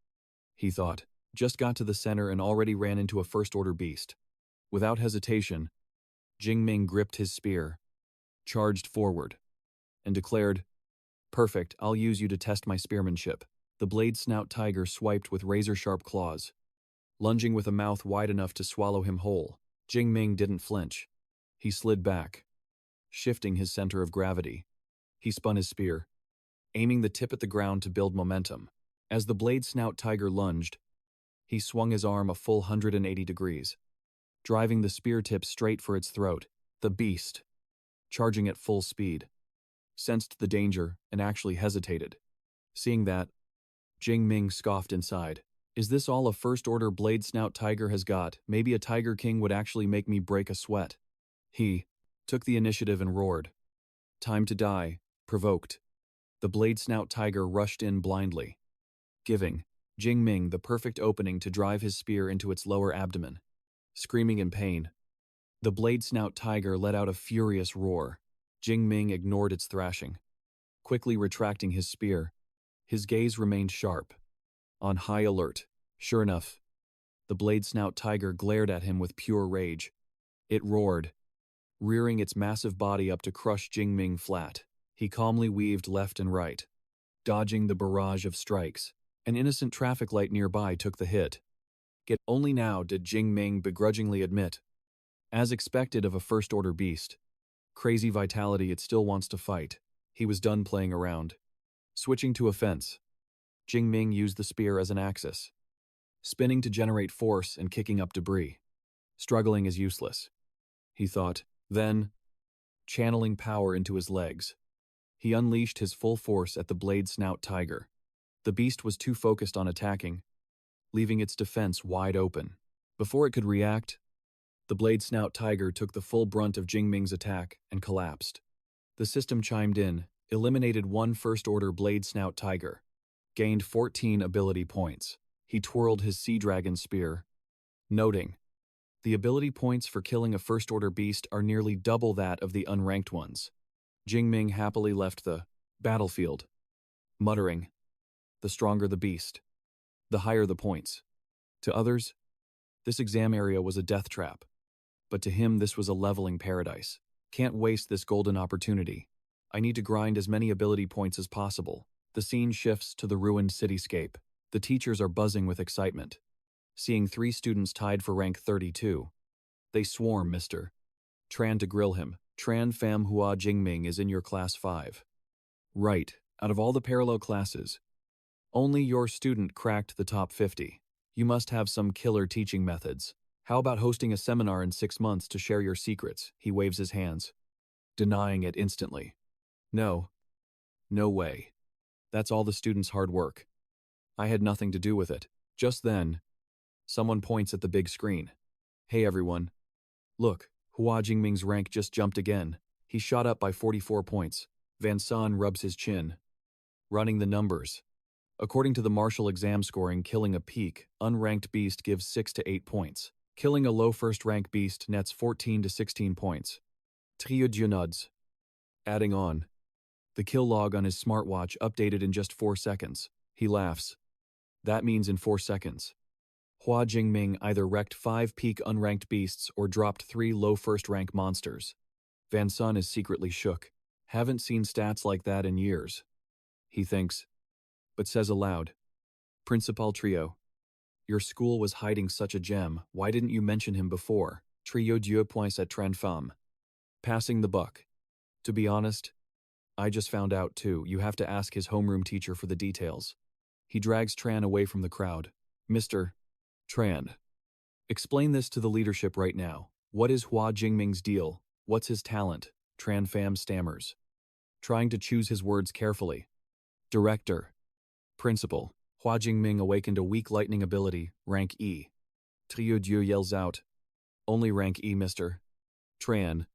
he thought. Just got to the center and already ran into a first-order beast. Without hesitation, Jingming gripped his spear, charged forward, and declared, "Perfect, I'll use you to test my spearmanship." The blade snout tiger swiped with razor-sharp claws, lunging with a mouth wide enough to swallow him whole. Jingming didn't flinch. He slid back, shifting his center of gravity. He spun his spear, aiming the tip at the ground to build momentum. As the blade snout tiger lunged, he swung his arm a full 180 degrees, driving the spear tip straight for its throat. The beast, charging at full speed, sensed the danger and actually hesitated. Seeing that, Jingming scoffed inside. Is this all a first-order blade snout tiger has got? Maybe a tiger king would actually make me break a sweat. He took the initiative and roared. Time to die, provoked. The blade snout tiger rushed in blindly, giving Jingming the perfect opening to drive his spear into its lower abdomen. Screaming in pain, the blade snout tiger let out a furious roar. Jingming ignored its thrashing, quickly retracting his spear. His gaze remained sharp, on high alert. Sure enough, the blade snout tiger glared at him with pure rage. It roared, rearing its massive body up to crush Jingming flat. He calmly weaved left and right, dodging the barrage of strikes. An innocent traffic light nearby took the hit. Yet only now did Jingming begrudgingly admit, as expected of a first-order beast, crazy vitality, it still wants to fight. He was done playing around. Switching to offense, Jingming used the spear as an axis, spinning to generate force and kicking up debris. Struggling is useless, he thought. Then, channeling power into his legs, He unleashed his full force at the blade snout tiger. The beast was too focused on attacking, leaving its defense wide open. Before it could react, the blade snout tiger took the full brunt of Jingming's attack and collapsed. The system chimed in, eliminated one first-order blade snout tiger, gained 14 ability points. He twirled his sea dragon spear, noting, the ability points for killing a first-order beast are nearly double that of the unranked ones. Jingming happily left the battlefield, muttering, the stronger the beast, the higher the points. To others, this exam area was a death trap, but to him this was a leveling paradise. Can't waste this golden opportunity. I need to grind as many ability points as possible. The scene shifts to the ruined cityscape. The teachers are buzzing with excitement, seeing 3 students tied for rank 32. They swarm Mr. Tran to grill him. Tran Pham Hua Jingming is in your class 5. Right, out of all the parallel classes, only your student cracked the top 50. You must have some killer teaching methods. How about hosting a seminar in 6 months to share your secrets? He waves his hands, denying it instantly. No. No way. That's all the students' hard work. I had nothing to do with it. Just then, someone points at the big screen. Hey everyone. Look, Hua Jingming's rank just jumped again. He shot up by 44 points. Van San rubs his chin, running the numbers. According to the martial exam scoring, killing a peak, unranked beast gives 6 to 8 points. Killing a low first rank beast nets 14 to 16 points. Trio nods, adding on. The kill log on his smartwatch updated in just 4 seconds. He laughs. That means in 4 seconds, Hua Jingming either wrecked 5 peak unranked beasts or dropped 3 low first rank monsters. Van San is secretly shook. Haven't seen stats like that in years. He thinks, but says aloud, Principal Trio, your school was hiding such a gem. Why didn't you mention him before? Trio deux points at Tran Pham. Passing the buck. To be honest, I just found out too. You have to ask his homeroom teacher for the details. He drags Tran away from the crowd. Mr. Tran, explain this to the leadership right now. What is Hua Jingming's deal? What's his talent? Tran Pham stammers, trying to choose his words carefully. Director. Principal. Hua Jingming awakened a weak lightning ability, rank E. Trio Dieu yells out, only rank E, Mr. Tran.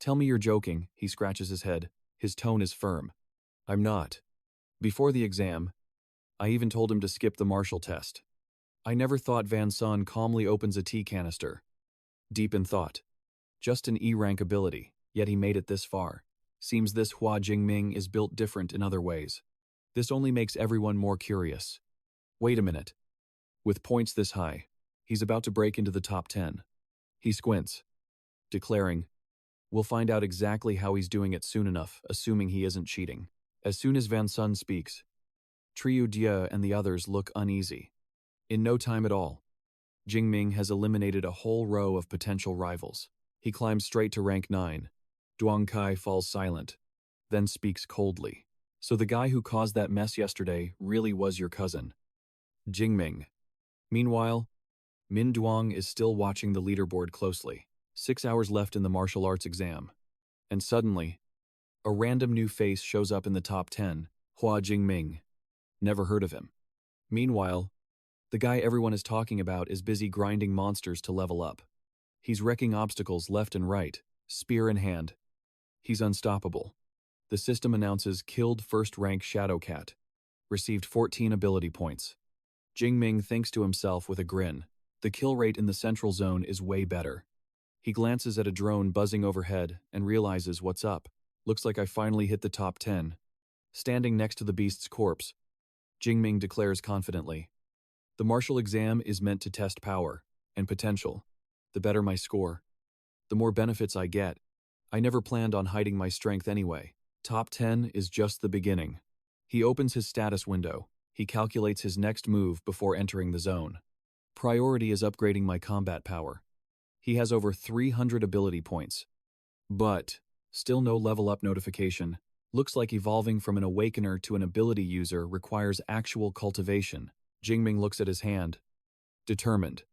Tell me you're joking. He scratches his head. His tone is firm. I'm not. Before the exam, I even told him to skip the martial test. I never thought Van San calmly opens a tea canister. Deep in thought. Just an E-rank ability, yet he made it this far. Seems this Hua Jingming is built different in other ways. This only makes everyone more curious. Wait a minute. With points this high, he's about to break into the top 10. He squints, declaring, we'll find out exactly how he's doing it soon enough, assuming he isn't cheating. As soon as Van San speaks, Triu Dia and the others look uneasy. In no time at all, Jingming has eliminated a whole row of potential rivals. He climbs straight to rank 9. Duang Kai falls silent, then speaks coldly. So the guy who caused that mess yesterday really was your cousin, Jingming. Meanwhile, Min Duang is still watching the leaderboard closely. 6 hours left in the martial arts exam. And suddenly, a random new face shows up in the top 10, Hua Jingming. Never heard of him. Meanwhile, the guy everyone is talking about is busy grinding monsters to level up. He's wrecking obstacles left and right, spear in hand. He's unstoppable. The system announces killed first-rank Shadowcat. Received 14 ability points. Jingming thinks to himself with a grin. The kill rate in the central zone is way better. He glances at a drone buzzing overhead and realizes what's up. Looks like I finally hit the top 10. Standing next to the beast's corpse, Jingming declares confidently, the martial exam is meant to test power and potential. The better my score, the more benefits I get. I never planned on hiding my strength anyway. Top 10 is just the beginning. He opens his status window. He calculates his next move before entering the zone. Priority is upgrading my combat power. He has over 300 ability points. But still no level up notification. Looks like evolving from an awakener to an ability user requires actual cultivation. Jingming looks at his hand, determined.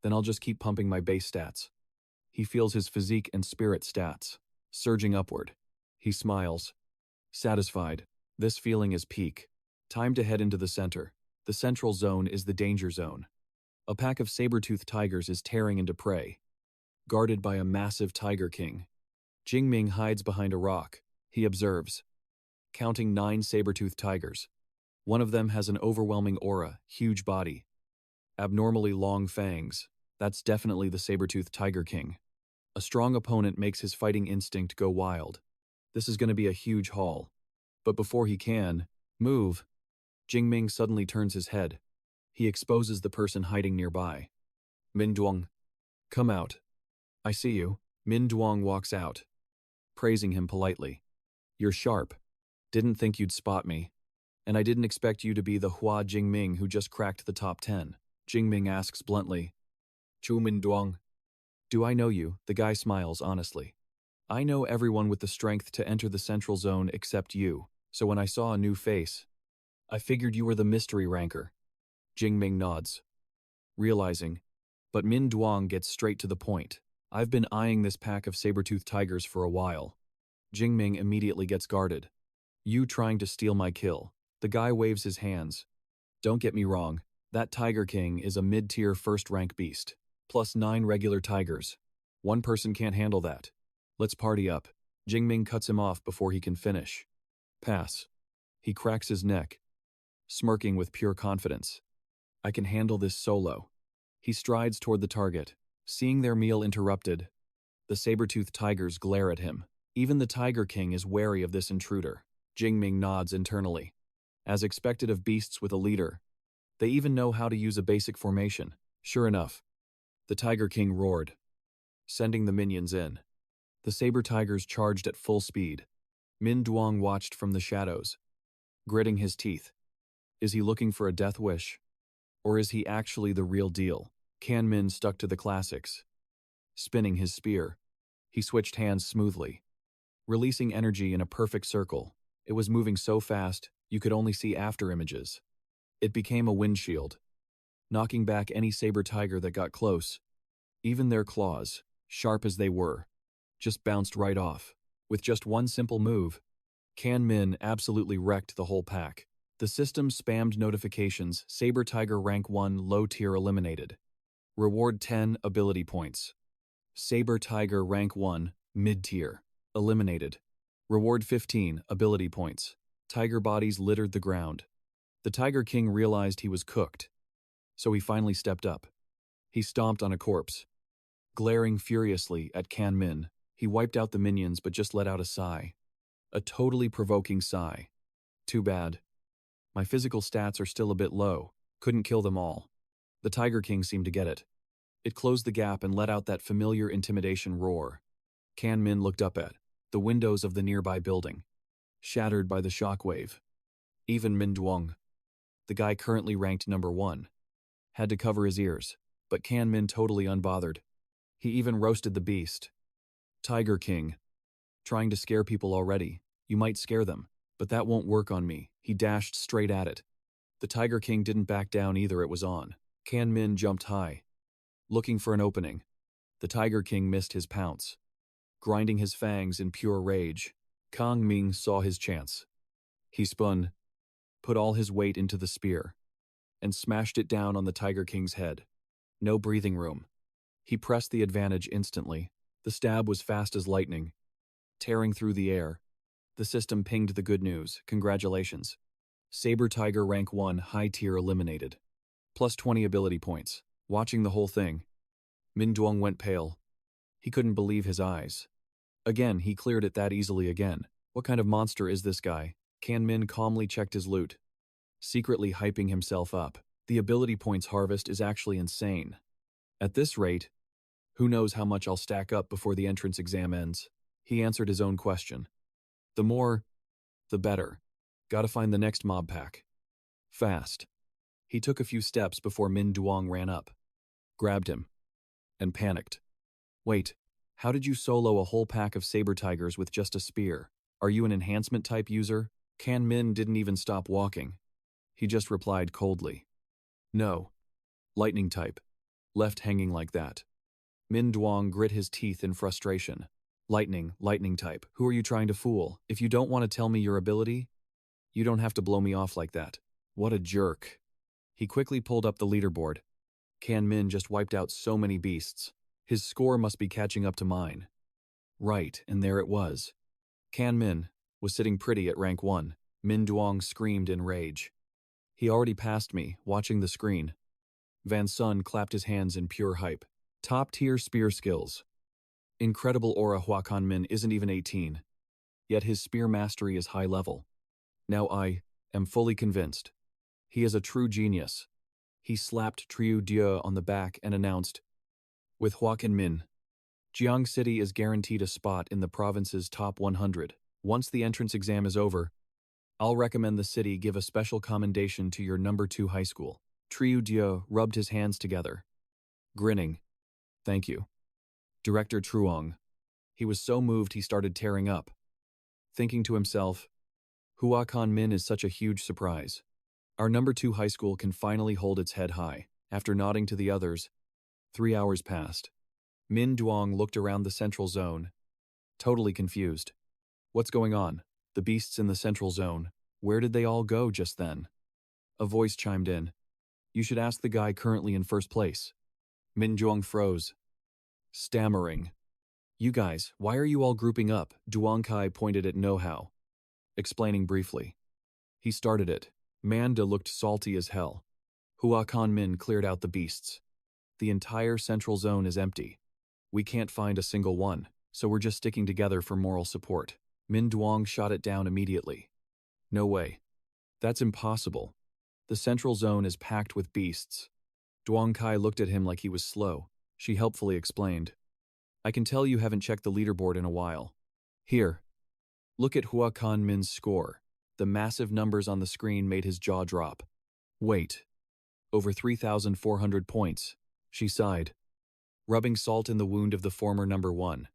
Then I'll just keep pumping my base stats. He feels his physique and spirit stats surging upward. He smiles, Satisfied. This feeling is peak. Time to head into the center. The central zone is the danger zone. A pack of saber-toothed tigers is tearing into prey, guarded by a massive tiger king. Jingming hides behind a rock. He observes, counting 9 saber-toothed tigers. One of them has an overwhelming aura, huge body, abnormally long fangs. That's definitely the saber-toothed tiger king. A strong opponent makes his fighting instinct go wild. This is going to be a huge haul. But before he can move, Jingming suddenly turns his head. He exposes the person hiding nearby. Min Duong. Come out. I see you. Min Duong walks out, praising him politely. You're sharp. Didn't think you'd spot me. And I didn't expect you to be the Hua Jingming who just cracked the top 10. Jingming asks bluntly. Chu Min Duong. Do I know you? The guy smiles honestly. I know everyone with the strength to enter the central zone except you, so when I saw a new face, I figured you were the mystery ranker. Jingming nods, realizing, but Min Duong gets straight to the point. I've been eyeing this pack of saber-toothed tigers for a while. Jingming immediately gets guarded. You trying to steal my kill. The guy waves his hands. Don't get me wrong, that Tiger King is a mid-tier first-rank beast, plus 9 regular tigers. One person can't handle that. Let's party up. Jingming cuts him off before he can finish. Pass. He cracks his neck, smirking with pure confidence. I can handle this solo. He strides toward the target. Seeing their meal interrupted, the saber-toothed tigers glare at him. Even the Tiger King is wary of this intruder. Jingming nods internally. As expected of beasts with a leader, they even know how to use a basic formation. Sure enough, the Tiger King roared, sending the minions in. The saber tigers charged at full speed. Min Duong watched from the shadows, gritting his teeth. Is he looking for a death wish? Or is he actually the real deal? Kan Min stuck to the classics. Spinning his spear, he switched hands smoothly, releasing energy in a perfect circle. It was moving so fast, you could only see after images. It became a windshield, knocking back any saber tiger that got close. Even their claws, sharp as they were, just bounced right off. With just one simple move, Kan Min absolutely wrecked the whole pack. The system spammed notifications. Saber Tiger Rank 1 Low Tier eliminated. Reward 10 ability points. Saber Tiger Rank 1 Mid Tier eliminated. Reward 15 ability points. Tiger bodies littered the ground. The Tiger King realized he was cooked, so he finally stepped up. He stomped on a corpse, glaring furiously at Kan Min. He wiped out the minions but just let out a sigh. A totally provoking sigh. Too bad. My physical stats are still a bit low. Couldn't kill them all. The Tiger King seemed to get it. It closed the gap and let out that familiar intimidation roar. Kan Min looked up at the windows of the nearby building, shattered by the shockwave. Even Min Duong, the guy currently ranked number 1, had to cover his ears, but Kan Min totally unbothered. He even roasted the beast. Tiger King. Trying to scare people already. You might scare them, but that won't work on me. He dashed straight at it. The Tiger King didn't back down either. It was on. Kan Min jumped high, looking for an opening. The Tiger King missed his pounce, grinding his fangs in pure rage. Kang Ming saw his chance. He spun, put all his weight into the spear, and smashed it down on the Tiger King's head. No breathing room. He pressed the advantage instantly. The stab was fast as lightning, tearing through the air. The system pinged the good news. Congratulations. Saber Tiger Rank 1 High Tier eliminated. Plus 20 ability points. Watching the whole thing, Min Duong went pale. He couldn't believe his eyes. Again, he cleared it that easily again. What kind of monster is this guy? Kan Min calmly checked his loot, secretly hyping himself up. The ability points harvest is actually insane. At this rate, who knows how much I'll stack up before the entrance exam ends? He answered his own question. The more, the better. Gotta find the next mob pack. Fast. He took a few steps before Min Duong ran up, grabbed him, and panicked. Wait, how did you solo a whole pack of saber tigers with just a spear? Are you an enhancement type user? Kan Min didn't even stop walking. He just replied coldly. No. Lightning type. Left hanging like that. Min Duong grit his teeth in frustration. Lightning type. Who are you trying to fool? If you don't want to tell me your ability, you don't have to blow me off like that. What a jerk. He quickly pulled up the leaderboard. Kan Min just wiped out so many beasts. His score must be catching up to mine. Right, and there it was. Kan Min was sitting pretty at rank 1. Min Duong screamed in rage. He already passed me, watching the screen. Van Sun clapped his hands in pure hype. Top-tier spear skills. Incredible aura. Hua Min isn't even 18. Yet his spear mastery is high level. Now I am fully convinced. He is a true genius. He slapped Triu Dieu on the back and announced, with Hua Min, Jiang City is guaranteed a spot in the province's top 100. Once the entrance exam is over, I'll recommend the city give a special commendation to your number 2 high school. Triu Dieu rubbed his hands together, grinning. Thank you. Director Truong. He was so moved he started tearing up, thinking to himself, Hua Min is such a huge surprise. Our number 2 high school can finally hold its head high. After nodding to the others, 3 hours passed. Min Duong looked around the central zone, totally confused. What's going on? The beasts in the central zone. Where did they all go just then? A voice chimed in. You should ask the guy currently in first place. Min Duong froze, stammering. You guys, why are you all grouping up? Duong Kai pointed at Know-How, explaining briefly. He started it. Manda looked salty as hell. Hua Min cleared out the beasts. The entire central zone is empty. We can't find a single one, so we're just sticking together for moral support. Min Duong shot it down immediately. No way. That's impossible. The central zone is packed with beasts. Duong Kai looked at him like he was slow. She helpfully explained. I can tell you haven't checked the leaderboard in a while. Here. Look at Hua Min's score. The massive numbers on the screen made his jaw drop. Wait. Over 3,400 points. She sighed, rubbing salt in the wound of the former number 1.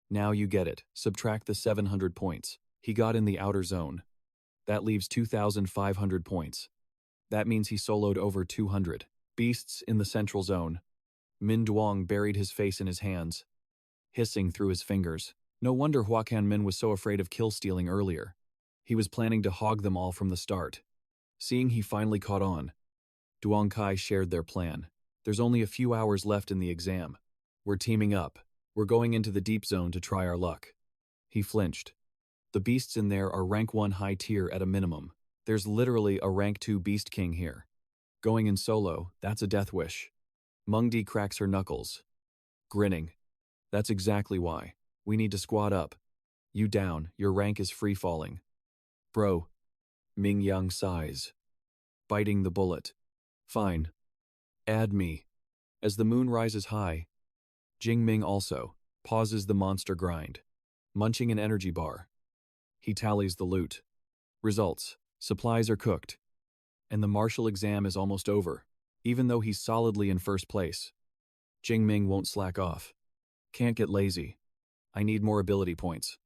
Now you get it. Subtract the 700 points. He got in the outer zone. That leaves 2,500 points. That means he soloed over 200. Beasts in the central zone. Min Duong buried his face in his hands, hissing through his fingers. No wonder Hua Min was so afraid of kill-stealing earlier. He was planning to hog them all from the start. Seeing he finally caught on, Duong Kai shared their plan. There's only a few hours left in the exam. We're teaming up. We're going into the deep zone to try our luck. He flinched. The beasts in there are rank 1 high tier at a minimum. There's literally a rank 2 beast king here. Going in solo, that's a death wish. Mengdi cracks her knuckles, grinning. That's exactly why. We need to squad up. You down, your rank is free falling. Bro. Ming Yang sighs, biting the bullet. Fine. Add me. As the moon rises high, Jingming also pauses the monster grind, munching an energy bar. He tallies the loot. Results. Supplies are cooked. And the martial exam is almost over, even though he's solidly in first place. Jingming won't slack off. Can't get lazy. I need more ability points.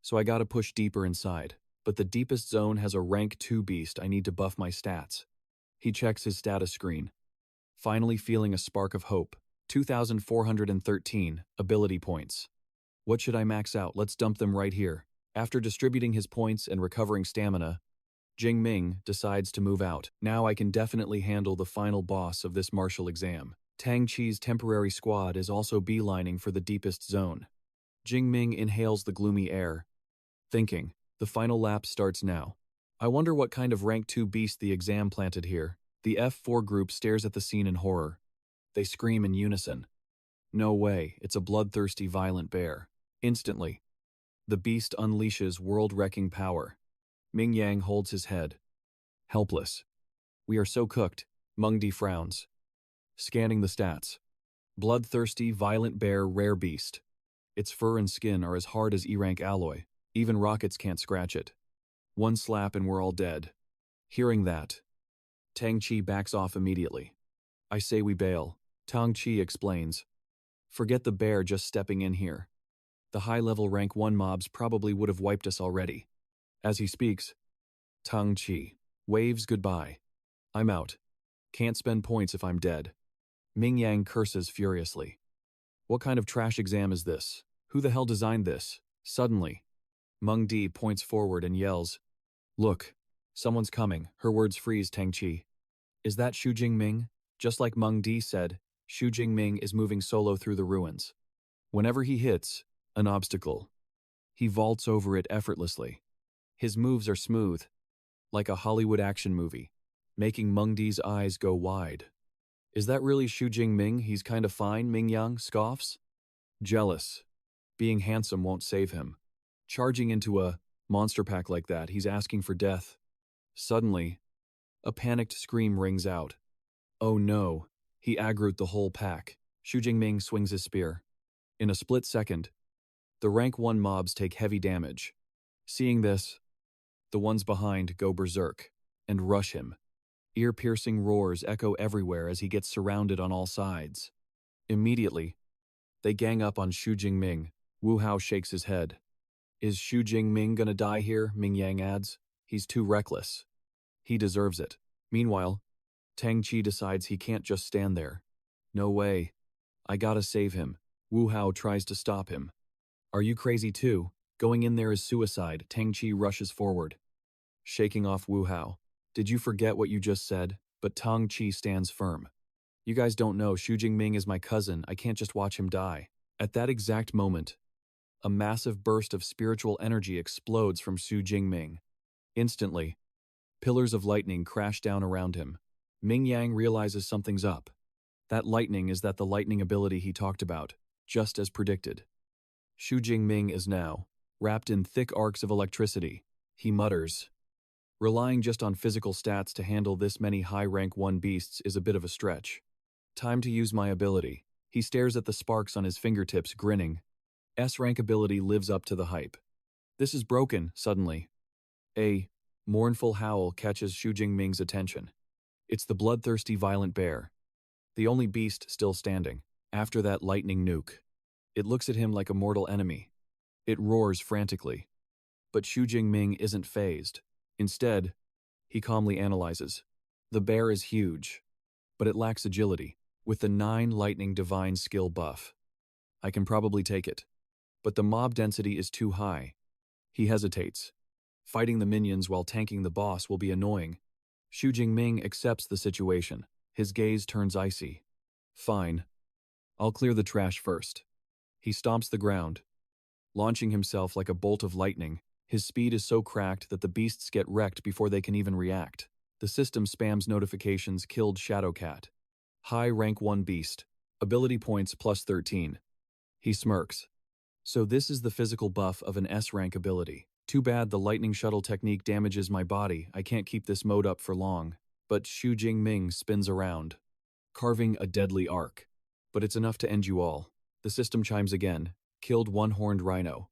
So I gotta push deeper inside. But the deepest zone has a rank 2 beast. I need to buff my stats. He checks his status screen, finally feeling a spark of hope. 2,413 ability points. What should I max out? Let's dump them right here. After distributing his points and recovering stamina, Jingming decides to move out. Now I can definitely handle the final boss of this martial exam. Tang Chi's temporary squad is also beelining for the deepest zone. Jingming inhales the gloomy air, thinking, the final lap starts now. I wonder what kind of rank 2 beast the exam planted here. The F4 group stares at the scene in horror. They scream in unison. No way, it's a bloodthirsty violent bear. Instantly, the beast unleashes world-wrecking power. Ming Yang holds his head, helpless. We are so cooked. Mengdi frowns, scanning the stats. Bloodthirsty, violent bear, rare beast. Its fur and skin are as hard as E-rank alloy. Even rockets can't scratch it. One slap and we're all dead. Hearing that, Tang Chi backs off immediately. I say we bail. Tang Chi explains. Forget the bear just stepping in here. The high-level rank 1 mobs probably would have wiped us already. As he speaks, Tang Chi waves goodbye. I'm out. Can't spend points if I'm dead. Ming Yang curses furiously. What kind of trash exam is this? Who the hell designed this? Suddenly, Meng Di points forward and yells, "Look, someone's coming." Her words freeze Tang Qi. Is that Hua Jingming? Just like Meng Di said, Hua Jingming is moving solo through the ruins. Whenever he hits an obstacle, he vaults over it effortlessly. His moves are smooth, like a Hollywood action movie, making Meng Di's eyes go wide. Is that really Hua Jingming? He's kinda fine, Ming Yang scoffs. Jealous. Being handsome won't save him. Charging into a monster pack like that, he's asking for death. Suddenly, a panicked scream rings out. Oh no, he aggroed the whole pack. Hua Jingming swings his spear. In a split second, the rank 1 mobs take heavy damage. Seeing this, the ones behind go berserk and rush him. Ear-piercing roars echo everywhere as he gets surrounded on all sides. Immediately, they gang up on Hua Jingming. Wu Hao shakes his head. Is Hua Jingming gonna die here? Ming Yang adds. He's too reckless. He deserves it. Meanwhile, Tang Qi decides he can't just stand there. No way. I gotta save him. Wu Hao tries to stop him. Are you crazy too? Going in there is suicide. Tang Qi rushes forward, shaking off Wu Hao. Did you forget what you just said? But Tang Qi stands firm. You guys don't know, Hua Jingming is my cousin. I can't just watch him die. At that exact moment, a massive burst of spiritual energy explodes from Hua Jingming. Instantly, pillars of lightning crash down around him. Ming Yang realizes something's up. That lightning is the lightning ability he talked about, just as predicted. Hua Jingming is now wrapped in thick arcs of electricity. He mutters. Relying just on physical stats to handle this many high rank 1 beasts is a bit of a stretch. Time to use my ability. He stares at the sparks on his fingertips, grinning. S-rank ability lives up to the hype. This is broken, suddenly. A mournful howl catches Hua Jingming's attention. It's the bloodthirsty violent bear, the only beast still standing after that lightning nuke. It looks at him like a mortal enemy. It roars frantically. But Hua Jingming isn't fazed. Instead, he calmly analyzes. The bear is huge, but it lacks agility. With the 9 lightning divine skill buff, I can probably take it. But the mob density is too high. He hesitates. Fighting the minions while tanking the boss will be annoying. Hua Jingming accepts the situation. His gaze turns icy. Fine. I'll clear the trash first. He stomps the ground, launching himself like a bolt of lightning. His speed is so cracked that the beasts get wrecked before they can even react. The system spams notifications. Killed Shadowcat. High rank 1 beast. Ability points plus 13. He smirks. So this is the physical buff of an S-rank ability. Too bad the lightning shuttle technique damages my body. I can't keep this mode up for long. But Hua Jingming spins around, carving a deadly arc. But it's enough to end you all. The system chimes again. Killed 1 horned rhino.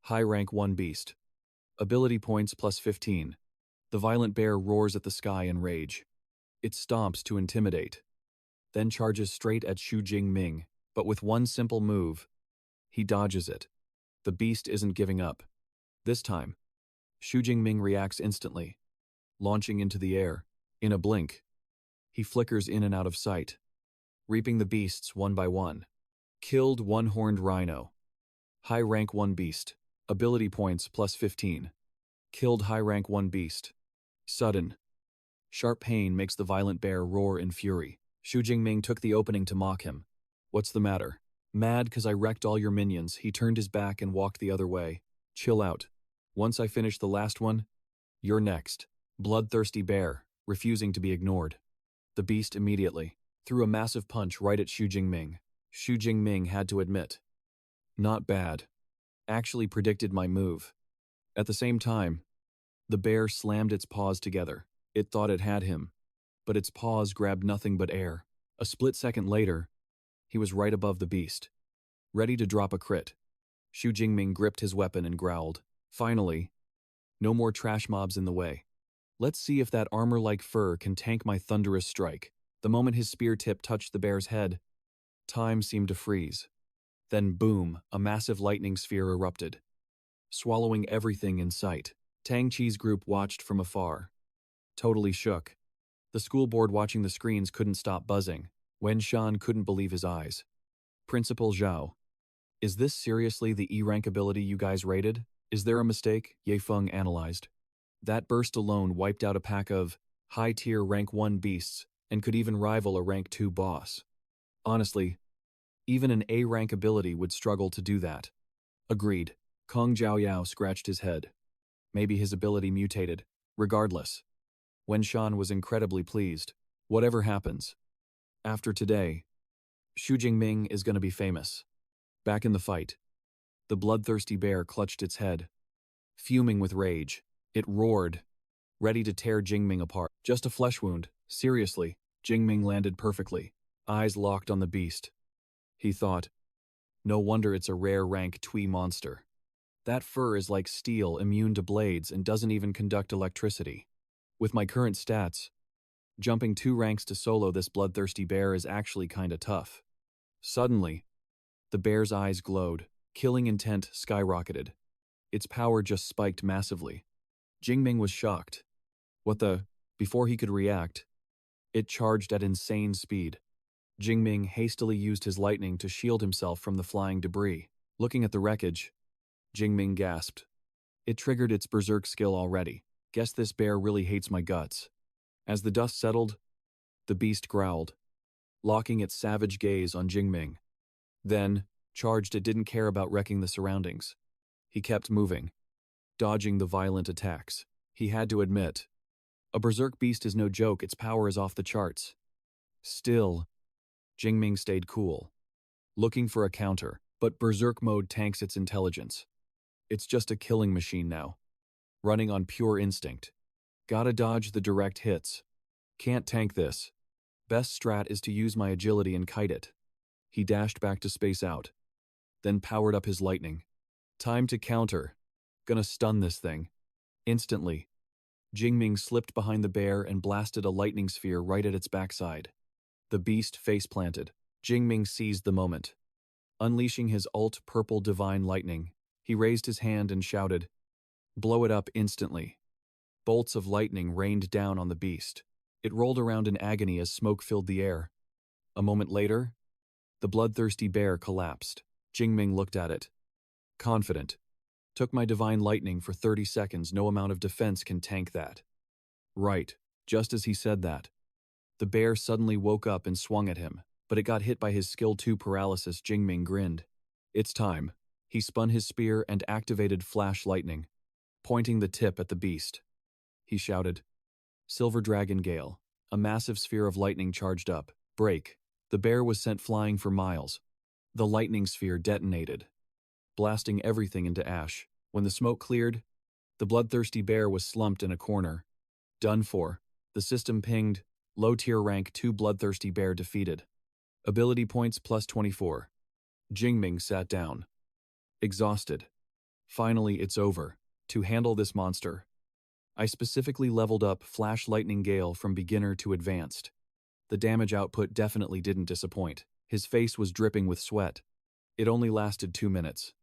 High rank 1 beast. Ability points plus 15. The violent bear roars at the sky in rage. It stomps to intimidate, then charges straight at Hua Jingming. But with one simple move, he dodges it. The beast isn't giving up. This time, Hua Jingming reacts instantly, launching into the air. In a blink, he flickers in and out of sight, reaping the beasts one by one. Killed 1 horned rhino. High rank 1 beast. Ability points plus 15. Killed high rank 1 beast. Sudden, sharp pain makes the violent bear roar in fury. Hua Jingming took the opening to mock him. What's the matter? Mad 'cause I wrecked all your minions. He turned his back and walked the other way. Chill out. Once I finish the last one, you're next. Bloodthirsty bear, refusing to be ignored. The beast immediately threw a massive punch right at Hua Jingming. Hua Jingming had to admit. Not bad. Actually predicted my move. At the same time, the bear slammed its paws together. It thought it had him, but its paws grabbed nothing but air. A split second later, he was right above the beast, ready to drop a crit. Hua Jingming gripped his weapon and growled. Finally, no more trash mobs in the way. Let's see if that armor-like fur can tank my thunderous strike. The moment his spear tip touched the bear's head, time seemed to freeze. Then boom, a massive lightning sphere erupted, swallowing everything in sight. Tang Qi's group watched from afar, totally shook. The school board watching the screens couldn't stop buzzing. Wen Shan couldn't believe his eyes. Principal Zhao. Is this seriously the E-rank ability you guys rated? Is there a mistake? Ye Feng analyzed. That burst alone wiped out a pack of high-tier rank 1 beasts and could even rival a rank 2 boss. Honestly, even an A-rank ability would struggle to do that. Agreed. Kong Jiaoyao scratched his head. Maybe his ability mutated. Regardless, Wen Shan was incredibly pleased. Whatever happens, after today, Hua Jingming is going to be famous. Back in the fight, the bloodthirsty bear clutched its head. Fuming with rage, it roared, ready to tear Jingming apart. Just a flesh wound. Seriously, Jingming landed perfectly, eyes locked on the beast. He thought, no wonder it's a rare rank Tui monster. That fur is like steel, immune to blades, and doesn't even conduct electricity. With my current stats, jumping 2 ranks to solo this bloodthirsty bear is actually kinda tough. Suddenly, the bear's eyes glowed, killing intent skyrocketed. Its power just spiked massively. Jingming was shocked. What the? Before he could react, it charged at insane speed. Jingming hastily used his lightning to shield himself from the flying debris. Looking at the wreckage, Jingming gasped. It triggered its berserk skill already. Guess this bear really hates my guts. As the dust settled, the beast growled, locking its savage gaze on Jingming. Then, charged. It didn't care about wrecking the surroundings. He kept moving, dodging the violent attacks. He had to admit, a berserk beast is no joke. Its power is off the charts. Still, Jingming stayed cool, looking for a counter, but berserk mode tanks its intelligence. It's just a killing machine now, running on pure instinct. Gotta dodge the direct hits. Can't tank this. Best strat is to use my agility and kite it. He dashed back to space out, then powered up his lightning. Time to counter. Gonna stun this thing. Instantly, Jingming slipped behind the bear and blasted a lightning sphere right at its backside. The beast face-planted. Jingming seized the moment. Unleashing his ult purple divine lightning, he raised his hand and shouted, "Blow it up instantly." Bolts of lightning rained down on the beast. It rolled around in agony as smoke filled the air. A moment later, the bloodthirsty bear collapsed. Jingming looked at it, confident. Took my divine lightning for 30 seconds. No amount of defense can tank that. Right, just as he said that, the bear suddenly woke up and swung at him, but it got hit by his skill 2 paralysis. Jingming grinned. It's time. He spun his spear and activated flash lightning, pointing the tip at the beast. He shouted, "Silver Dragon Gale." A massive sphere of lightning charged up. Break. The bear was sent flying for miles. The lightning sphere detonated, blasting everything into ash. When the smoke cleared, the bloodthirsty bear was slumped in a corner. Done for. The system pinged, low-tier rank 2 bloodthirsty bear defeated. Ability points plus 24. Jingming sat down, exhausted. Finally, it's over. To handle this monster, I specifically leveled up Flash Lightning Gale from beginner to advanced. The damage output definitely didn't disappoint. His face was dripping with sweat. It only lasted 2 minutes.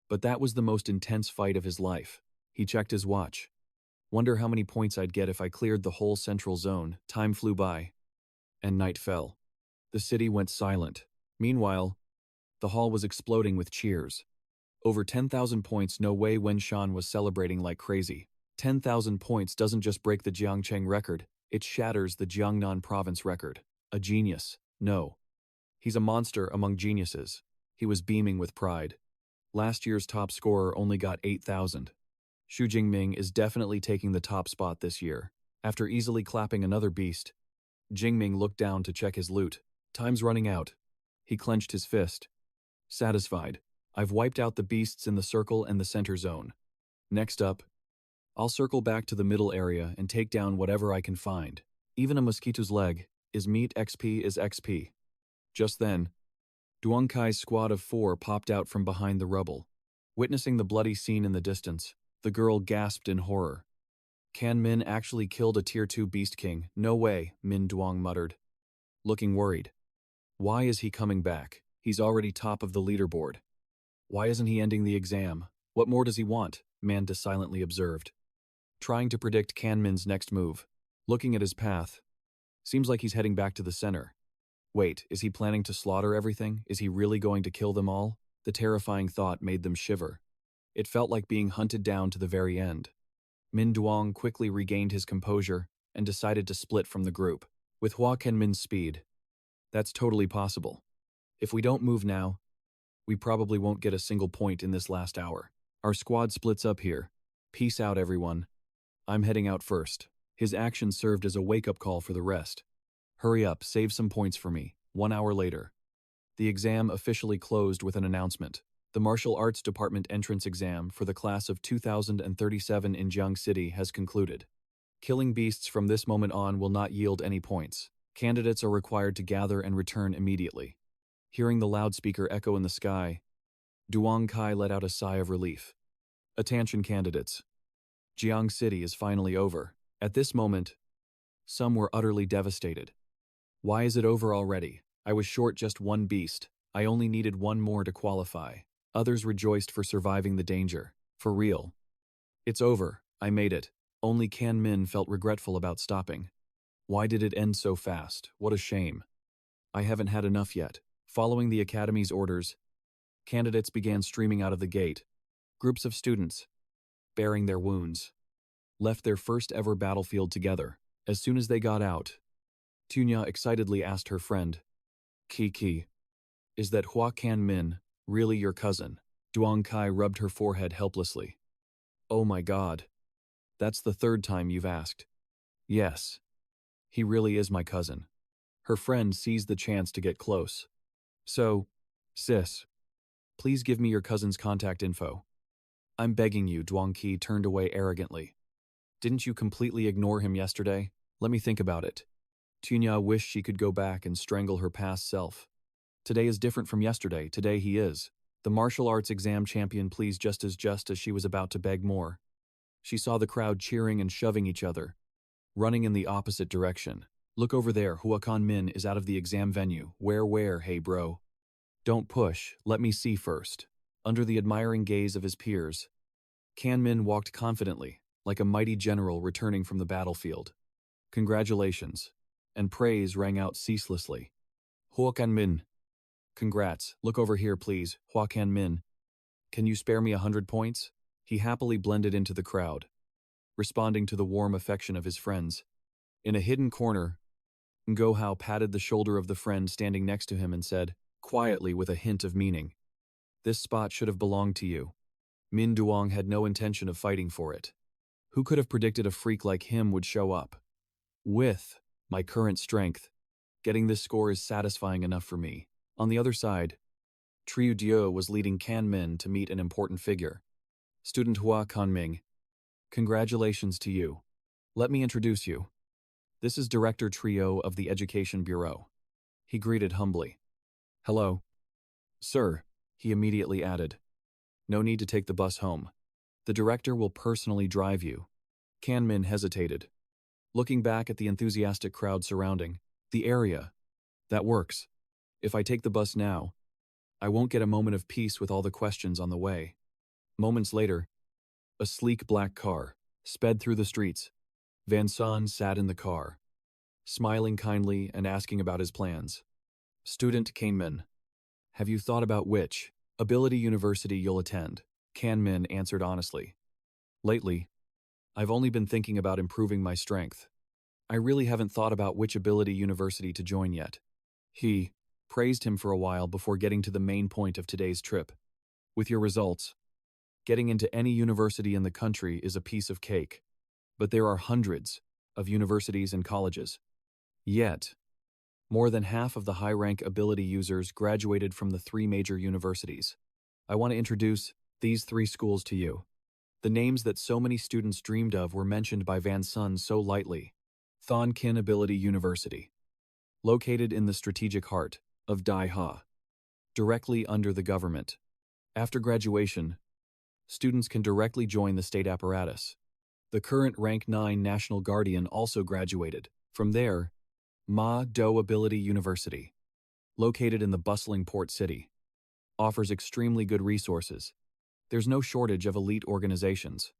But that was the most intense fight of his life. He checked his watch. Wonder how many points I'd get if I cleared the whole central zone. Time flew by, and night fell. The city went silent. Meanwhile, the hall was exploding with cheers. Over 10,000 points. No way. Wen Shan was celebrating like crazy. 10,000 points doesn't just break the Jiangcheng record, it shatters the Jiangnan province record. A genius. No. He's a monster among geniuses. He was beaming with pride. Last year's top scorer only got 8,000. Hua Jingming is definitely taking the top spot this year. After easily clapping another beast, Jingming looked down to check his loot. Time's running out. He clenched his fist. Satisfied. I've wiped out the beasts in the circle and the center zone. Next up, I'll circle back to the middle area and take down whatever I can find. Even a mosquito's leg is meat. XP is XP. Just then, Duang Kai's squad of 4 popped out from behind the rubble. Witnessing the bloody scene in the distance, the girl gasped in horror. Can Min actually killed a tier 2 beast king? No way, Min Duang muttered, looking worried. Why is he coming back? He's already top of the leaderboard. Why isn't he ending the exam? What more does he want? Manda silently observed, trying to predict Can Min's next move. Looking at his path, seems like he's heading back to the center. Wait, is he planning to slaughter everything? Is he really going to kill them all? The terrifying thought made them shiver. It felt like being hunted down to the very end. Min Duong quickly regained his composure and decided to split from the group. With Hua Jingming's speed, that's totally possible. If we don't move now, we probably won't get a single point in this last hour. Our squad splits up here. Peace out, everyone. I'm heading out first. His actions served as a wake-up call for the rest. Hurry up, save some points for me. 1 hour later. The exam officially closed with an announcement. The Martial Arts Department entrance exam for the class of 2037 in Jiangcheng City has concluded. Killing beasts from this moment on will not yield any points. Candidates are required to gather and return immediately. Hearing the loudspeaker echo in the sky, Duong Kai let out a sigh of relief. Attention candidates. Jiangcheng City is finally over. At this moment, some were utterly devastated. Why is it over already? I was short just one beast. I only needed one more to qualify. Others rejoiced for surviving the danger. For real. It's over. I made it. Only Kan Min felt regretful about stopping. Why did it end so fast? What a shame. I haven't had enough yet. Following the academy's orders, candidates began streaming out of the gate. Groups of students, bearing their wounds, left their first ever battlefield together. As soon as they got out, Tunya excitedly asked her friend, Kiki, is that Hua Jingming really your cousin? Duong Kai rubbed her forehead helplessly. Oh my god. That's the third time you've asked. Yes. He really is my cousin. Her friend seized the chance to get close. So, sis, please give me your cousin's contact info. I'm begging you, Duong Ki turned away arrogantly. Didn't you completely ignore him yesterday? Let me think about it. Tunya wished she could go back and strangle her past self. Today is different from yesterday. Today he is. The martial arts exam champion pleased just as she was about to beg more. She saw the crowd cheering and shoving each other, running in the opposite direction. Look over there, Hua Jingming is out of the exam venue. Where, hey bro? Don't push, let me see first. Under the admiring gaze of his peers, Kan Min walked confidently, like a mighty general returning from the battlefield. Congratulations. And praise rang out ceaselessly. Hua Jingming. Congrats, look over here please, Hua Jingming. Can you spare me 100 points? He happily blended into the crowd, responding to the warm affection of his friends. In a hidden corner, Ngo Hao patted the shoulder of the friend standing next to him and said, quietly with a hint of meaning, this spot should have belonged to you. Min Duong had no intention of fighting for it. Who could have predicted a freak like him would show up? With my current strength, getting this score is satisfying enough for me. On the other side, Triu Dio was leading Kan Min to meet an important figure. Student Hua Jingming, congratulations to you. Let me introduce you. This is Director Trio of the Education Bureau. He greeted humbly. Hello. Sir, he immediately added. No need to take the bus home. The director will personally drive you. Kan Min hesitated, looking back at the enthusiastic crowd surrounding the area. That works. If I take the bus now, I won't get a moment of peace with all the questions on the way. Moments later, a sleek black car sped through the streets. Van Son sat in the car, smiling kindly and asking about his plans. Student Kan Min, have you thought about which ability university you'll attend? Kan Min answered honestly. Lately, I've only been thinking about improving my strength. I really haven't thought about which ability university to join yet. He praised him for a while before getting to the main point of today's trip. With your results, getting into any university in the country is a piece of cake. But there are hundreds of universities and colleges. Yet, more than half of the high-rank ability users graduated from the 3 major universities. I want to introduce these 3 schools to you. The names that so many students dreamed of were mentioned by Van Son so lightly. Thon Kin Ability University, located in the strategic heart of Dai Ha, directly under the government. After graduation, students can directly join the state apparatus. The current Rank 9 National Guardian also graduated. From there, Ma Do Ability University, located in the bustling port city, offers extremely good resources. There's no shortage of elite organizations,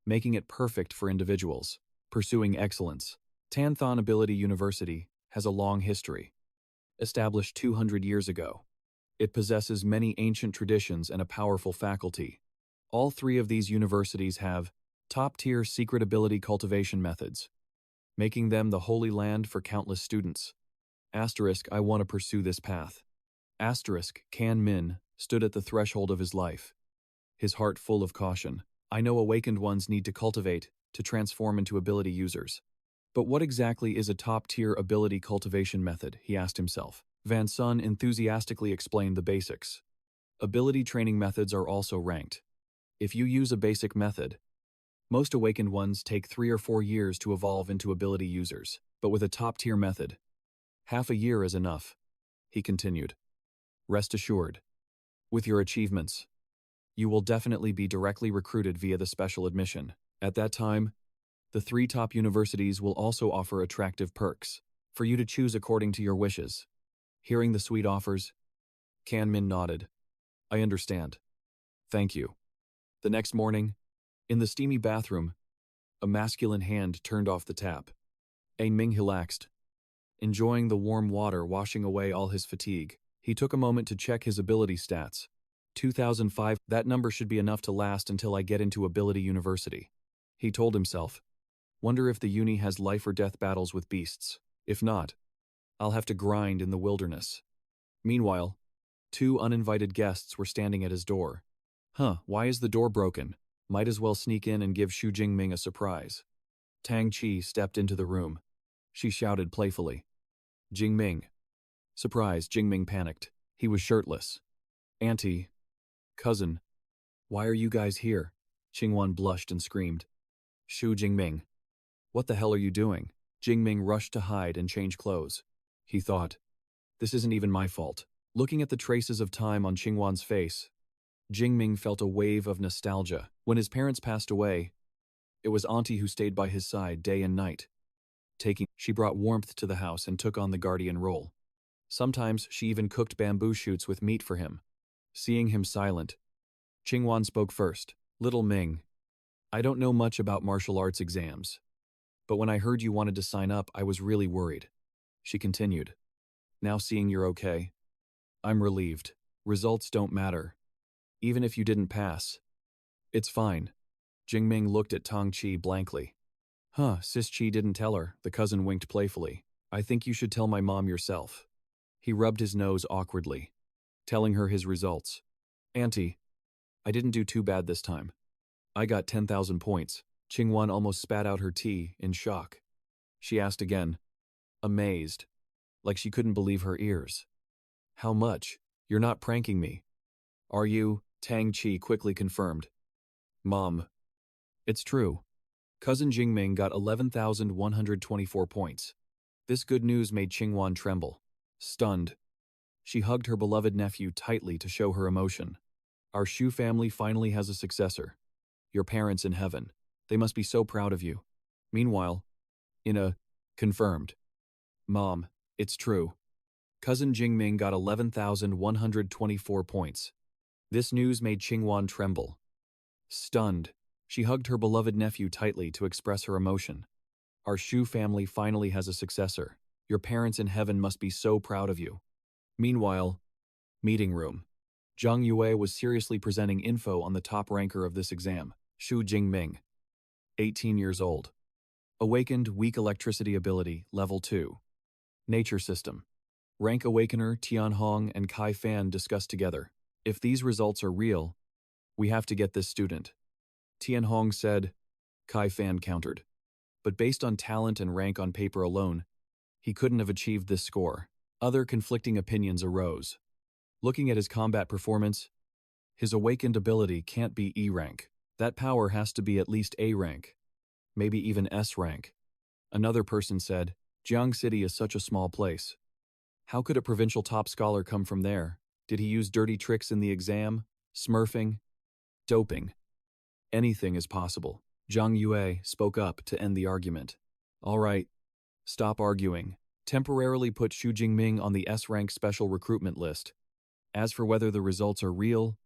making it perfect for individuals pursuing excellence. Tan Thon Ability University has a long history. Established 200 years ago, It possesses many ancient traditions and a powerful faculty. All three of these universities have top-tier secret ability cultivation methods, making them the holy land for countless students. Asterisk, I want to pursue this path. Asterisk, Kan Min stood at the threshold of his life, his heart full of caution. I know awakened ones need to cultivate to transform into ability users. But what exactly is a top-tier ability cultivation method, he asked himself. Van Sun enthusiastically explained the basics. Ability training methods are also ranked. If you use a basic method, most awakened ones take 3 or 4 years to evolve into ability users. But with a top-tier method, half a year is enough, he continued. Rest assured, with your achievements, you will definitely be directly recruited via the special admission. At that time, the 3 top universities will also offer attractive perks for you to choose according to your wishes. Hearing the sweet offers, Kan Min nodded. I understand. Thank you. The next morning, in the steamy bathroom, a masculine hand turned off the tap. An Ming relaxed, enjoying the warm water washing away all his fatigue. He took a moment to check his ability stats. 2005, that number should be enough to last until I get into Ability University. He told himself. Wonder if the uni has life or death battles with beasts. If not, I'll have to grind in the wilderness. Meanwhile, 2 uninvited guests were standing at his door. Why is the door broken? Might as well sneak in and give Hua Jingming a surprise. Tang Qi stepped into the room. She shouted playfully. Jingming. Surprised, Jingming panicked. He was shirtless. Auntie. Cousin. Why are you guys here? Qingwan blushed and screamed. Hua Jingming. What the hell are you doing? Jingming rushed to hide and change clothes. He thought, this isn't even my fault. Looking at the traces of time on Qingwan's face, Jingming felt a wave of nostalgia. When his parents passed away, it was Auntie who stayed by his side day and night. She brought warmth to the house and took on the guardian role. Sometimes she even cooked bamboo shoots with meat for him. Seeing him silent, Qingwan spoke first. Little Ming, I don't know much about martial arts exams, but when I heard you wanted to sign up, I was really worried. She continued. Now seeing you're okay, I'm relieved. Results don't matter. Even if you didn't pass, it's fine. Jingming looked at Tang Qi blankly. Sis Qi didn't tell her, the cousin winked playfully. I think you should tell my mom yourself. He rubbed his nose awkwardly, telling her his results. Auntie, I didn't do too bad this time. I got 10,000 points. Qingwan almost spat out her tea in shock. She asked again, amazed, like she couldn't believe her ears. How much? You're not pranking me. Are you? Tang Qi quickly confirmed. Mom. It's true. Cousin Jingming got 11,124 points. This good news made Qingwan tremble. Stunned, she hugged her beloved nephew tightly to show her emotion. Our Shu family finally has a successor. Your parents in heaven. They must be so proud of you. Meanwhile, confirmed. Mom, it's true. Cousin Jingming got 11,124 points. This news made Qingwan tremble. Stunned, she hugged her beloved nephew tightly to express her emotion. Our Shu family finally has a successor. Your parents in heaven must be so proud of you. Meanwhile, meeting room. Zhang Yue was seriously presenting info on the top ranker of this exam, Hua Jingming. 18 years old. Awakened weak electricity ability, level 2. Nature system. Rank Awakener Tianhong and Kai Fan discussed together. If these results are real, we have to get this student. Tianhong said, Kai Fan countered. But based on talent and rank on paper alone, he couldn't have achieved this score. Other conflicting opinions arose. Looking at his combat performance, his awakened ability can't be E rank. That power has to be at least A rank, maybe even S rank. Another person said, Jiang City is such a small place. How could a provincial top scholar come from there? Did he use dirty tricks in the exam? Smurfing? Doping? Anything is possible. Zhang Yue spoke up to end the argument. All right, stop arguing. Temporarily put Hua Jingming on the S-rank special recruitment list. As for whether the results are real,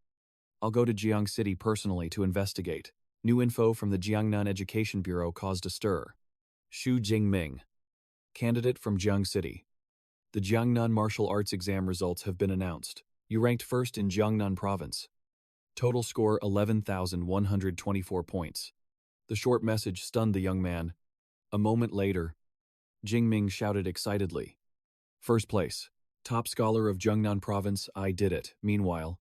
I'll go to Jiang City personally to investigate. New info from the Jiangnan Education Bureau caused a stir. Hua Jingming, candidate from Jiang City. The Jiangnan martial arts exam results have been announced. You ranked first in Jiangnan province. Total score 11,124 points. The short message stunned the young man. A moment later, Jingming shouted excitedly. First place. Top scholar of Jiangnan province, I did it. Meanwhile,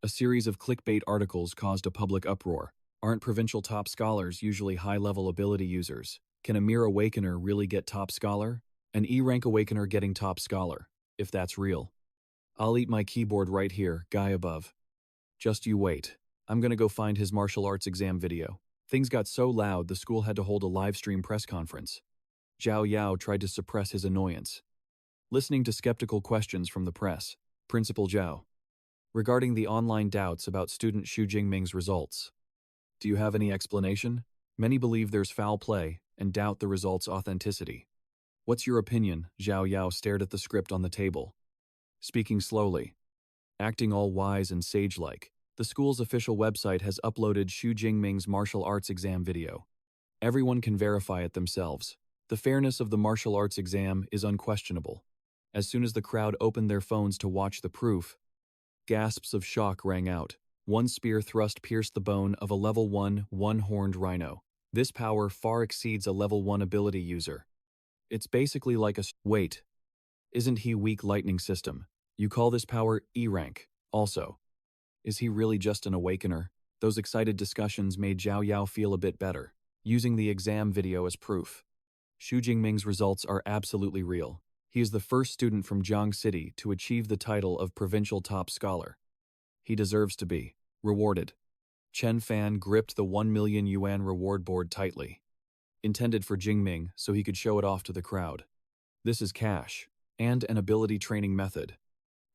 a series of clickbait articles caused a public uproar. Aren't provincial top scholars usually high-level ability users? Can a mere awakener really get top scholar? An E-rank awakener getting top scholar, if that's real. I'll eat my keyboard right here, guy above. Just you wait. I'm gonna go find his martial arts exam video. Things got so loud the school had to hold a live-stream press conference. Zhao Yao tried to suppress his annoyance. Listening to skeptical questions from the press, Principal Zhao. Regarding the online doubts about student Xu Jingming's results. Do you have any explanation? Many believe there's foul play and doubt the results' authenticity. What's your opinion? Zhao Yao stared at the script on the table. Speaking slowly, acting all wise and sage-like, the school's official website has uploaded Xu Jingming's martial arts exam video. Everyone can verify it themselves. The fairness of the martial arts exam is unquestionable. As soon as the crowd opened their phones to watch the proof, gasps of shock rang out. One spear thrust pierced the bone of a level 1 one-horned rhino. This power far exceeds a level 1 ability user. It's basically like a... Wait. Isn't he weak lightning system? You call this power E-rank. Also, is he really just an awakener? Those excited discussions made Zhao Yao feel a bit better, using the exam video as proof. Xu Jingming's results are absolutely real. He is the first student from Jiang City to achieve the title of provincial top scholar. He deserves to be rewarded. Chen Fan gripped the 1 million yuan reward board tightly, intended for Jingming so he could show it off to the crowd. This is cash, and an ability training method.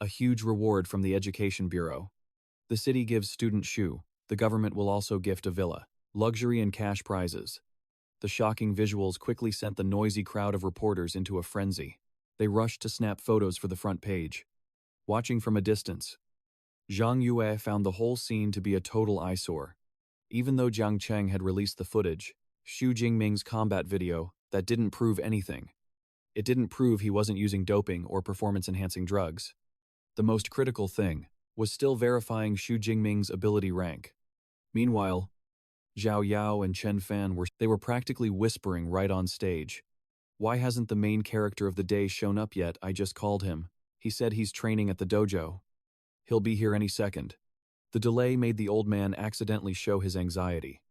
A huge reward from the Education Bureau. The city gives student Xu. The government will also gift a villa, luxury and cash prizes. The shocking visuals quickly sent the noisy crowd of reporters into a frenzy. They rushed to snap photos for the front page. Watching from a distance, Zhang Yue found the whole scene to be a total eyesore. Even though Jiangcheng had released the footage, Xu Jingming's combat video, that didn't prove anything. It didn't prove he wasn't using doping or performance-enhancing drugs. The most critical thing was still verifying Xu Jingming's ability rank. Meanwhile, Zhao Yao and Chen Fan were practically whispering right on stage. Why hasn't the main character of the day shown up yet? I just called him. He said he's training at the dojo. He'll be here any second. The delay made the old man accidentally show his anxiety.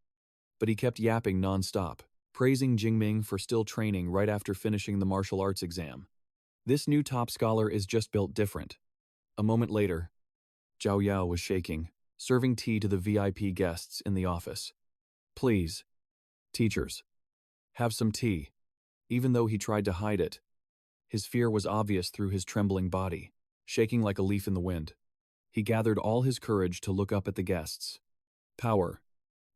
But he kept yapping non-stop, praising Jingming for still training right after finishing the martial arts exam. This new top scholar is just built different. A moment later, Zhao Yao was shaking, serving tea to the VIP guests in the office. Please, teachers, have some tea. Even though he tried to hide it, his fear was obvious through his trembling body, shaking like a leaf in the wind. He gathered all his courage to look up at the guests. Power,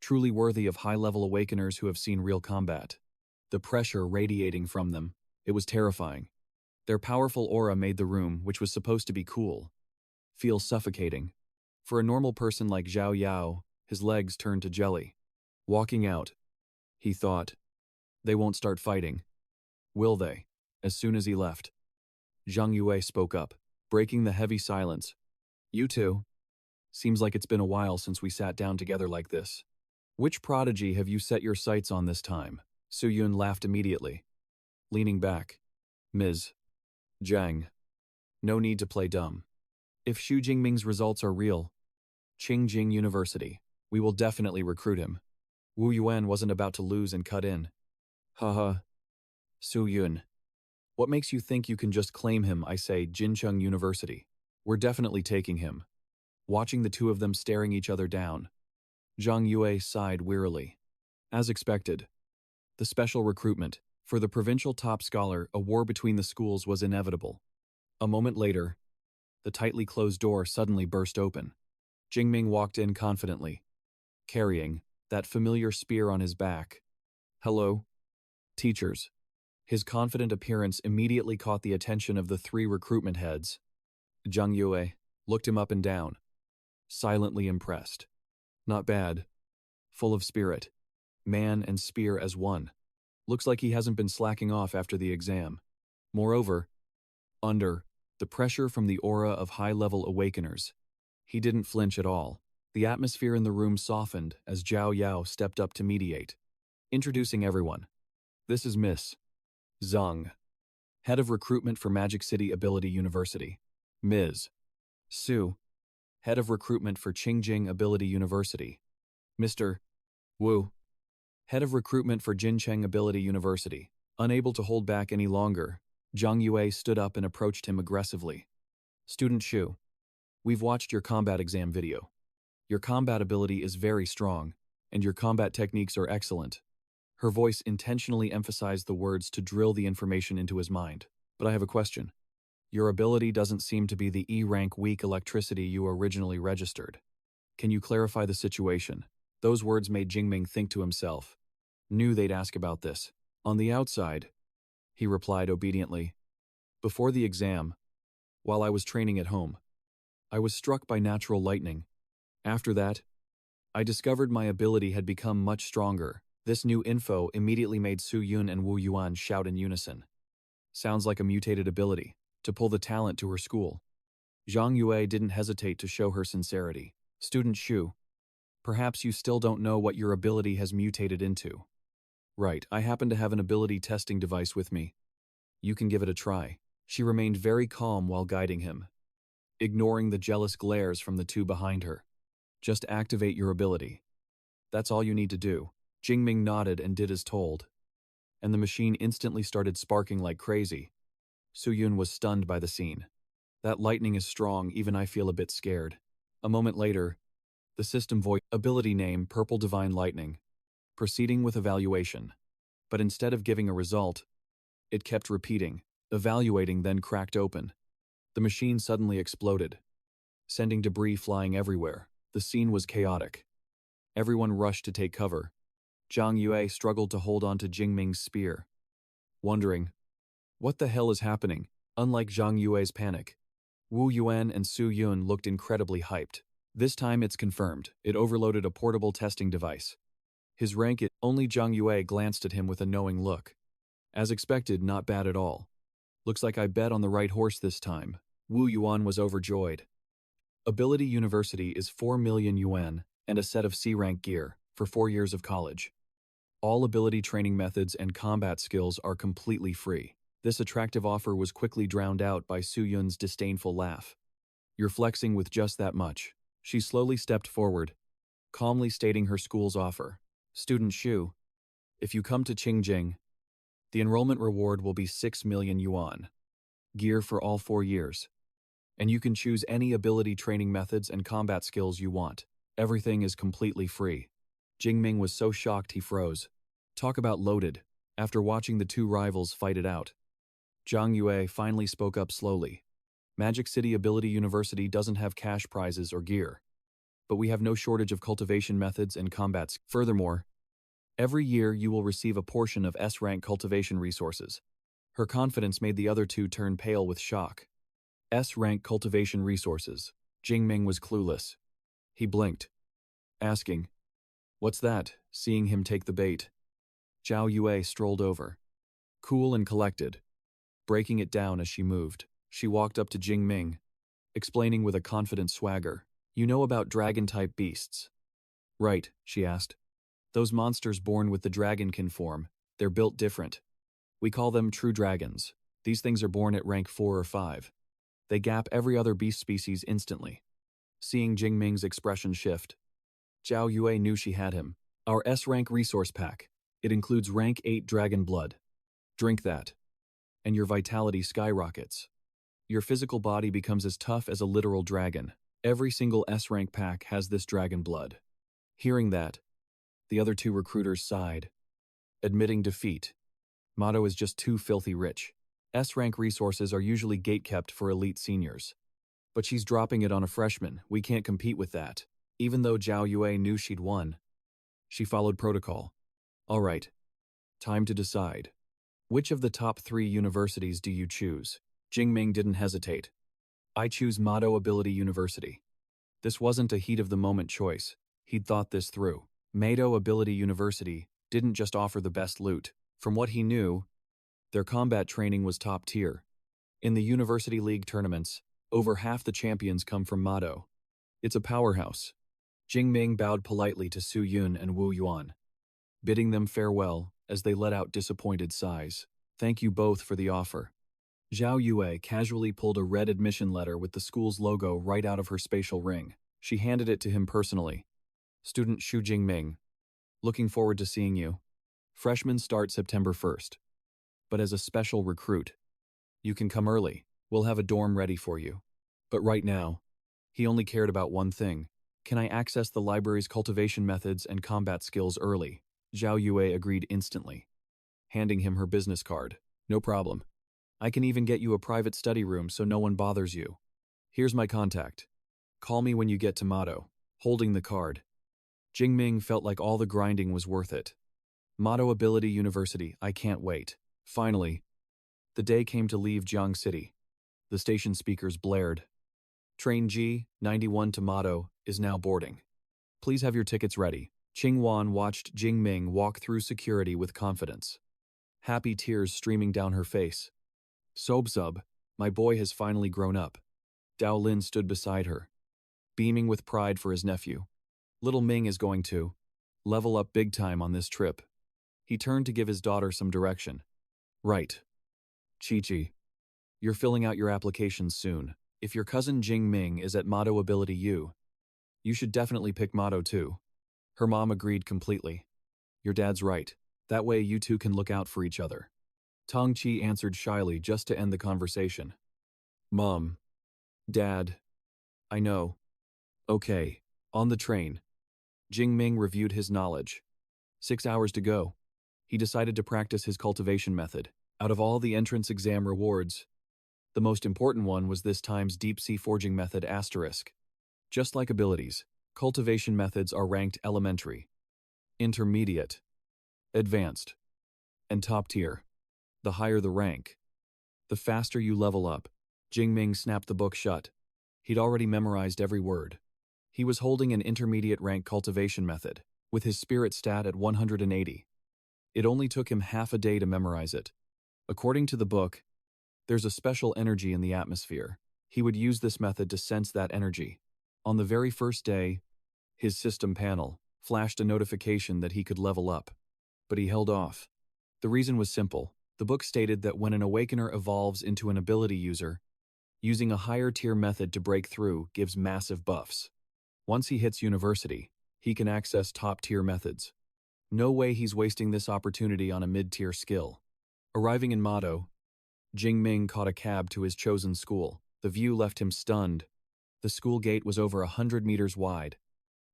truly worthy of high-level awakeners who have seen real combat. The pressure radiating from them, it was terrifying. Their powerful aura made the room, which was supposed to be cool, feel suffocating. For a normal person like Zhao Yao, his legs turned to jelly. Walking out, he thought, they won't start fighting. Will they? As soon as he left, Zhang Yue spoke up, breaking the heavy silence. You two. Seems like it's been a while since we sat down together like this. Which prodigy have you set your sights on this time? Su Yun laughed immediately. Leaning back. Ms. Zhang. No need to play dumb. If Xu Jingming's results are real, Qingjing University, we will definitely recruit him. Wu Yuan wasn't about to lose and cut in. Haha. Su Yun. What makes you think you can just claim him? I say Jiangcheng University. We're definitely taking him. Watching the two of them staring each other down, Zhang Yue sighed wearily. As expected, the special recruitment for the provincial top scholar, a war between the schools was inevitable. A moment later, the tightly closed door suddenly burst open. Jingming walked in confidently, carrying that familiar spear on his back. Hello, teachers. His confident appearance immediately caught the attention of the three recruitment heads. Zhang Yue looked him up and down, silently impressed. Not bad. Full of spirit. Man and spear as one. Looks like he hasn't been slacking off after the exam. Moreover, under the pressure from the aura of high-level awakeners. He didn't flinch at all. The atmosphere in the room softened as Zhao Yao stepped up to mediate, introducing everyone. This is Miss Zhang, Head of Recruitment for Magic City Ability University. Ms. Su, Head of Recruitment for Qingjing Ability University. Mr. Wu, Head of Recruitment for Jiangcheng Ability University. Unable to hold back any longer, Zhang Yue stood up and approached him aggressively. Student Shu, we've watched your combat exam video. Your combat ability is very strong, and your combat techniques are excellent. Her voice intentionally emphasized the words to drill the information into his mind. But I have a question. Your ability doesn't seem to be the E-rank weak electricity you originally registered. Can you clarify the situation? Those words made Jingming think to himself. Knew they'd ask about this. On the outside, he replied obediently. Before the exam, while I was training at home, I was struck by natural lightning. After that, I discovered my ability had become much stronger. This new info immediately made Su Yun and Wu Yuan shout in unison. Sounds like a mutated ability, to pull the talent to her school. Zhang Yue didn't hesitate to show her sincerity. Student Shu, perhaps you still don't know what your ability has mutated into. Right, I happen to have an ability testing device with me. You can give it a try. She remained very calm while guiding him, ignoring the jealous glares from the two behind her. Just activate your ability. That's all you need to do. Jingming nodded and did as told, and the machine instantly started sparking like crazy. Su Yun was stunned by the scene. That lightning is strong, even I feel a bit scared. A moment later, the system voiced ability name Purple Divine Lightning, proceeding with evaluation. But instead of giving a result, it kept repeating. Evaluating then cracked open. The machine suddenly exploded, sending debris flying everywhere. The scene was chaotic. Everyone rushed to take cover. Zhang Yue struggled to hold on to Jingming's spear, wondering, what the hell is happening? Unlike Zhang Yue's panic, Wu Yuan and Su Yun looked incredibly hyped. This time it's confirmed. It overloaded a portable testing device. His rank only Zhang Yue glanced at him with a knowing look. As expected, not bad at all. Looks like I bet on the right horse this time. Wu Yuan was overjoyed. Ability University is 4 million yuan and a set of C-rank gear for 4 years of college. All ability training methods and combat skills are completely free. This attractive offer was quickly drowned out by Su Yun's disdainful laugh. You're flexing with just that much. She slowly stepped forward, calmly stating her school's offer. Student Shu, if you come to Qingjing, the enrollment reward will be 6 million yuan. Gear for all 4 years. And you can choose any ability training methods and combat skills you want. Everything is completely free. Jingming was so shocked he froze. Talk about loaded. After watching the two rivals fight it out, Zhang Yue finally spoke up slowly. Magic City Ability University doesn't have cash prizes or gear, but we have no shortage of cultivation methods and combats. Furthermore, every year you will receive a portion of S-rank cultivation resources. Her confidence made the other two turn pale with shock. S-rank cultivation resources. Jingming was clueless. He blinked, asking, "What's that?" Seeing him take the bait, Zhao Yue strolled over, cool and collected, breaking it down as she moved. She walked up to Jingming, explaining with a confident swagger, "You know about dragon-type beasts?" "Right," she asked. "Those monsters born with the dragonkin form, they're built different. We call them true dragons. These things are born at rank 4 or 5. They gap every other beast species instantly." Seeing Jingming's expression shift, Zhao Yue knew she had him. "Our S-rank resource pack. It includes rank 8 dragon blood. Drink that, and your vitality skyrockets. Your physical body becomes as tough as a literal dragon. Every single S-rank pack has this dragon blood." Hearing that, the other two recruiters sighed, admitting defeat. Motto is just too filthy rich. S-rank resources are usually gatekept for elite seniors. But she's dropping it on a freshman. We can't compete with that. Even though Zhao Yue knew she'd won, she followed protocol. All right, time to decide. Which of the top 3 universities do you choose? Jingming didn't hesitate. I choose Motto Ability University. This wasn't a heat-of-the-moment choice. He'd thought this through. Mado Ability University didn't just offer the best loot. From what he knew, their combat training was top tier. In the University League tournaments, over half the champions come from Mado. It's a powerhouse. Jingming bowed politely to Su Yun and Wu Yuan, bidding them farewell as they let out disappointed sighs. Thank you both for the offer. Zhao Yue casually pulled a red admission letter with the school's logo right out of her spatial ring. She handed it to him personally. Student Xu Jingming, looking forward to seeing you. Freshmen start September 1st. But as a special recruit, you can come early. We'll have a dorm ready for you. But right now, he only cared about one thing. Can I access the library's cultivation methods and combat skills early? Zhao Yue agreed instantly, handing him her business card. No problem. I can even get you a private study room so no one bothers you. Here's my contact. Call me when you get to Mado. Holding the card, Jingming felt like all the grinding was worth it. Mado Ability University, I can't wait. Finally, the day came to leave Jiang City. The station speakers blared. Train G91 to Mado is now boarding. Please have your tickets ready. Qingwan watched Jingming walk through security with confidence, happy tears streaming down her face. Sobsub, my boy has finally grown up. Dao Lin stood beside her, beaming with pride for his nephew. Little Ming is going to level up big time on this trip. He turned to give his daughter some direction. Right. Chi-Chi, you're filling out your applications soon. If your cousin Jingming is at Mado Ability U, you should definitely pick Mado too. Her mom agreed completely. Your dad's right. That way you two can look out for each other. Tong Chi answered shyly just to end the conversation. Mom. Dad. I know. Okay. On the train. Jingming reviewed his knowledge. 6 hours to go. He decided to practice his cultivation method. Out of all the entrance exam rewards, the most important one was this time's deep-sea forging method asterisk. Just like abilities, cultivation methods are ranked elementary, intermediate, advanced, and top tier. The higher the rank, the faster you level up. Jingming snapped the book shut. He'd already memorized every word. He was holding an intermediate rank cultivation method, with his spirit stat at 180. It only took him half a day to memorize it. According to the book, there's a special energy in the atmosphere. He would use this method to sense that energy. On the very first day, his system panel flashed a notification that he could level up. But he held off. The reason was simple. The book stated that when an awakener evolves into an ability user, using a higher tier method to break through gives massive buffs. Once he hits university, he can access top tier methods. No way he's wasting this opportunity on a mid-tier skill. Arriving in Mado, Jingming caught a cab to his chosen school. The view left him stunned. The school gate was over 100 meters wide.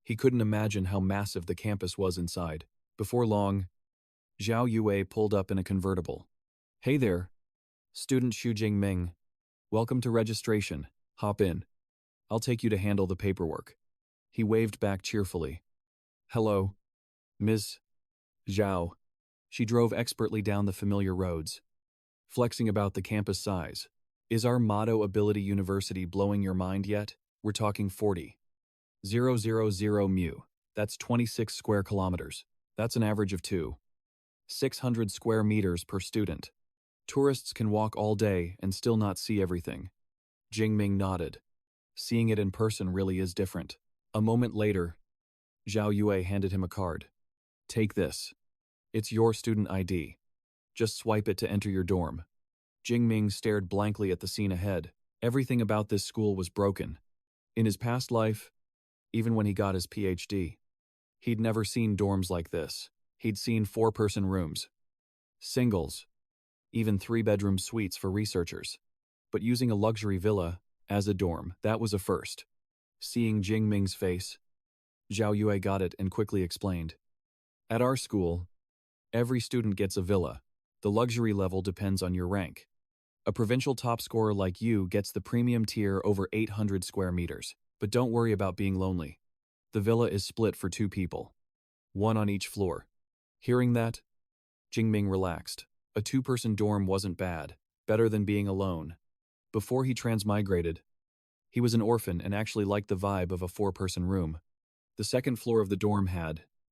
He couldn't imagine how massive the campus was inside. Before long, Zhao Yue pulled up in a convertible. Hey there, student Xu Jingming. Welcome to registration. Hop in. I'll take you to handle the paperwork. He waved back cheerfully. Hello, Ms. Zhao. She drove expertly down the familiar roads, flexing about the campus size. Is our Mado Ability University blowing your mind yet? We're talking 40,000 mu. That's 26 square kilometers. That's an average of 600 square meters per student. Tourists can walk all day and still not see everything. Jingming nodded. Seeing it in person really is different. A moment later, Zhao Yue handed him a card. Take this. It's your student ID. Just swipe it to enter your dorm. Jingming stared blankly at the scene ahead. Everything about this school was broken. In his past life, even when he got his PhD, he'd never seen dorms like this. He'd seen 4-person rooms, singles, even 3-bedroom suites for researchers. But using a luxury villa as a dorm, that was a first. Seeing Jingming's face, Zhao Yue got it and quickly explained. At our school, every student gets a villa. The luxury level depends on your rank. A provincial top scorer like you gets the premium tier over 800 square meters. But don't worry about being lonely. The villa is split for 2 people, 1 on each floor. Hearing that, Jingming relaxed. A 2-person dorm wasn't bad, better than being alone. Before he transmigrated, he was an orphan and actually liked the vibe of a 4-person room. The second floor of the dorm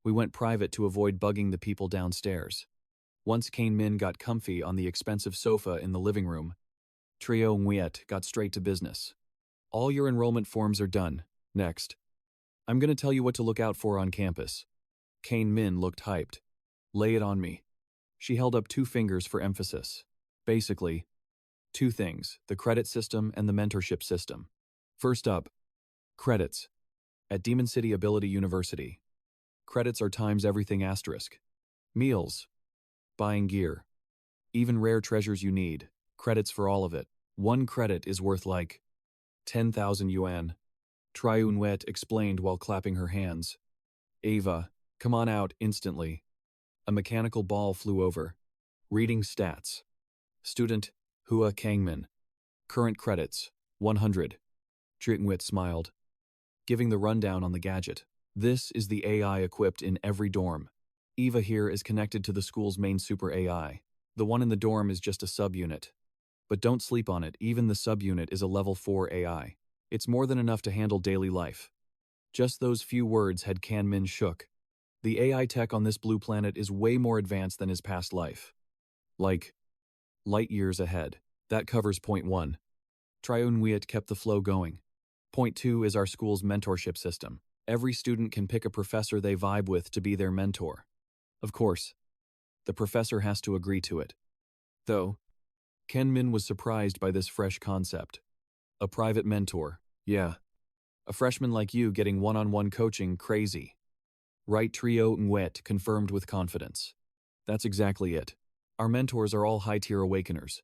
we went private to avoid bugging the people downstairs. Once Kane Min got comfy on the expensive sofa in the living room, Trio Nguyet got straight to business. All your enrollment forms are done. Next. I'm gonna tell you what to look out for on campus. Kane Min looked hyped. Lay it on me. She held up 2 fingers for emphasis. Basically, 2 things, the credit system and the mentorship system. First up, credits. At Demon City Ability University, credits are times everything asterisk. Meals, buying gear, even rare treasures you need, credits for all of it. 1 credit is worth like 10,000 yuan. Triun Wet explained while clapping her hands. Ava, come on out instantly. A mechanical ball flew over. Reading stats. Student, Hua Kangmin. Current credits, 100. Triunwit smiled, giving the rundown on the gadget. This is the AI equipped in every dorm. Eva here is connected to the school's main super AI. The one in the dorm is just a subunit. But don't sleep on it, even the subunit is a level 4 AI. It's more than enough to handle daily life. Just those few words had Kan Min shook. The AI tech on this blue planet is way more advanced than his past life. Like, light years ahead. That covers point 1. Triun Wiet kept the flow going. Point 2 is our school's mentorship system. Every student can pick a professor they vibe with to be their mentor. Of course, the professor has to agree to it. Though, Ken Min was surprised by this fresh concept. A private mentor, yeah. A freshman like you getting one-on-one coaching, crazy. Right, Trio Nwet confirmed with confidence. That's exactly it. Our mentors are all high-tier awakeners.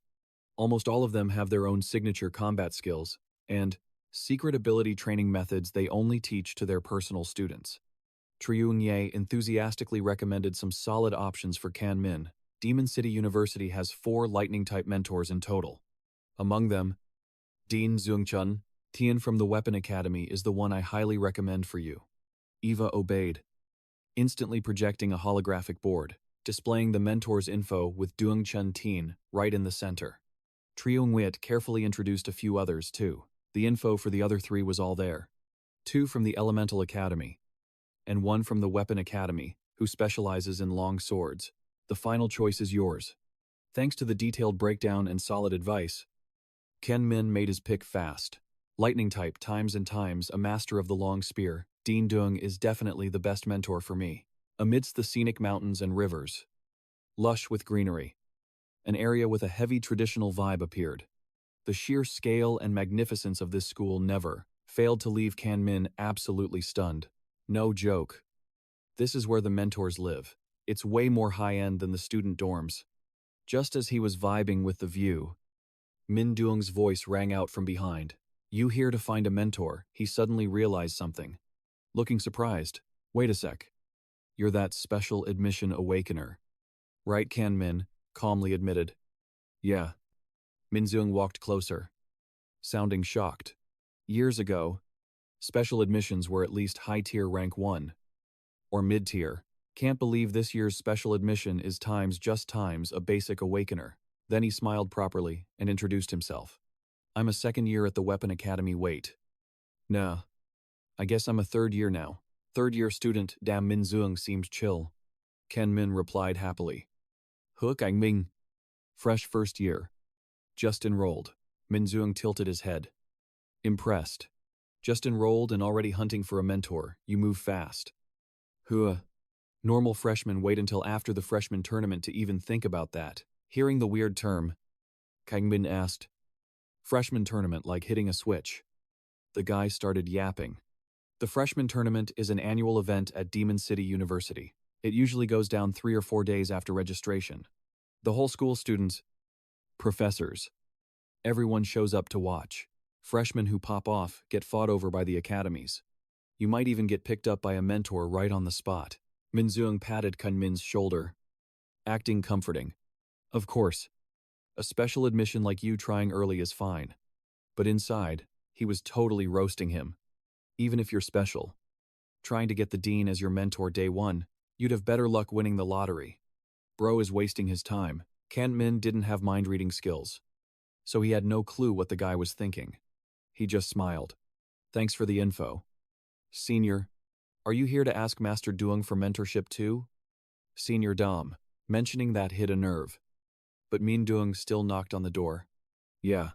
Almost all of them have their own signature combat skills and secret ability training methods they only teach to their personal students. Trio Nye enthusiastically recommended some solid options for Kan Min. Demon City University has 4 lightning-type mentors in total. Among them, Dean Zhongchun, Tian from the Weapon Academy is the one I highly recommend for you. Eva obeyed, instantly projecting a holographic board, displaying the mentor's info with Duongchun Tian right in the center. Trio Nguyet carefully introduced a few others, too. The info for the other 3 was all there. 2 from the Elemental Academy, and 1 from the Weapon Academy, who specializes in long swords. The final choice is yours. Thanks to the detailed breakdown and solid advice, Ken Min made his pick fast. Lightning type times and times, a master of the long spear, Dean Dung is definitely the best mentor for me. Amidst the scenic mountains and rivers, lush with greenery, an area with a heavy traditional vibe appeared. The sheer scale and magnificence of this school never failed to leave Kan Min absolutely stunned. No joke. This is where the mentors live. It's way more high-end than the student dorms. Just as he was vibing with the view, Min Duong's voice rang out from behind. You here to find a mentor? He suddenly realized something. Looking surprised. Wait a sec. You're that special admission awakener. Right, Kan Min calmly admitted. Yeah. Min Duong walked closer, sounding shocked. Years ago, special admissions were at least high-tier rank 1. Or mid-tier. Can't believe this year's special admission is just times a basic awakener. Then he smiled properly and introduced himself. I'm a 2nd year at the Weapon Academy. Wait. Nah. I guess I'm a 3rd year now. 3rd year student. Damn, Min Duong seemed chill. Ken Min replied happily. Hua Jingming. Fresh 1st year. Just enrolled. Min Duong tilted his head. Impressed. Just enrolled and already hunting for a mentor. You move fast. Hua. Normal freshmen wait until after the freshman tournament to even think about that. Hearing the weird term, Kangbin asked, freshman tournament, like hitting a switch. The guy started yapping. The freshman tournament is an annual event at Demon City University. It usually goes down 3 or 4 days after registration. The whole school, students, professors, everyone shows up to watch. Freshmen who pop off get fought over by the academies. You might even get picked up by a mentor right on the spot. Min Duong patted Kun Min's shoulder, acting comforting. Of course, a special admission like you trying early is fine. But inside, he was totally roasting him. Even if you're special, trying to get the dean as your mentor day 1, you'd have better luck winning the lottery. Bro is wasting his time. Kan Min didn't have mind-reading skills, so he had no clue what the guy was thinking. He just smiled. Thanks for the info. Senior, are you here to ask Master Duong for mentorship too? Senior Dom, mentioning that hit a nerve. But Min Duong still knocked on the door. Yeah,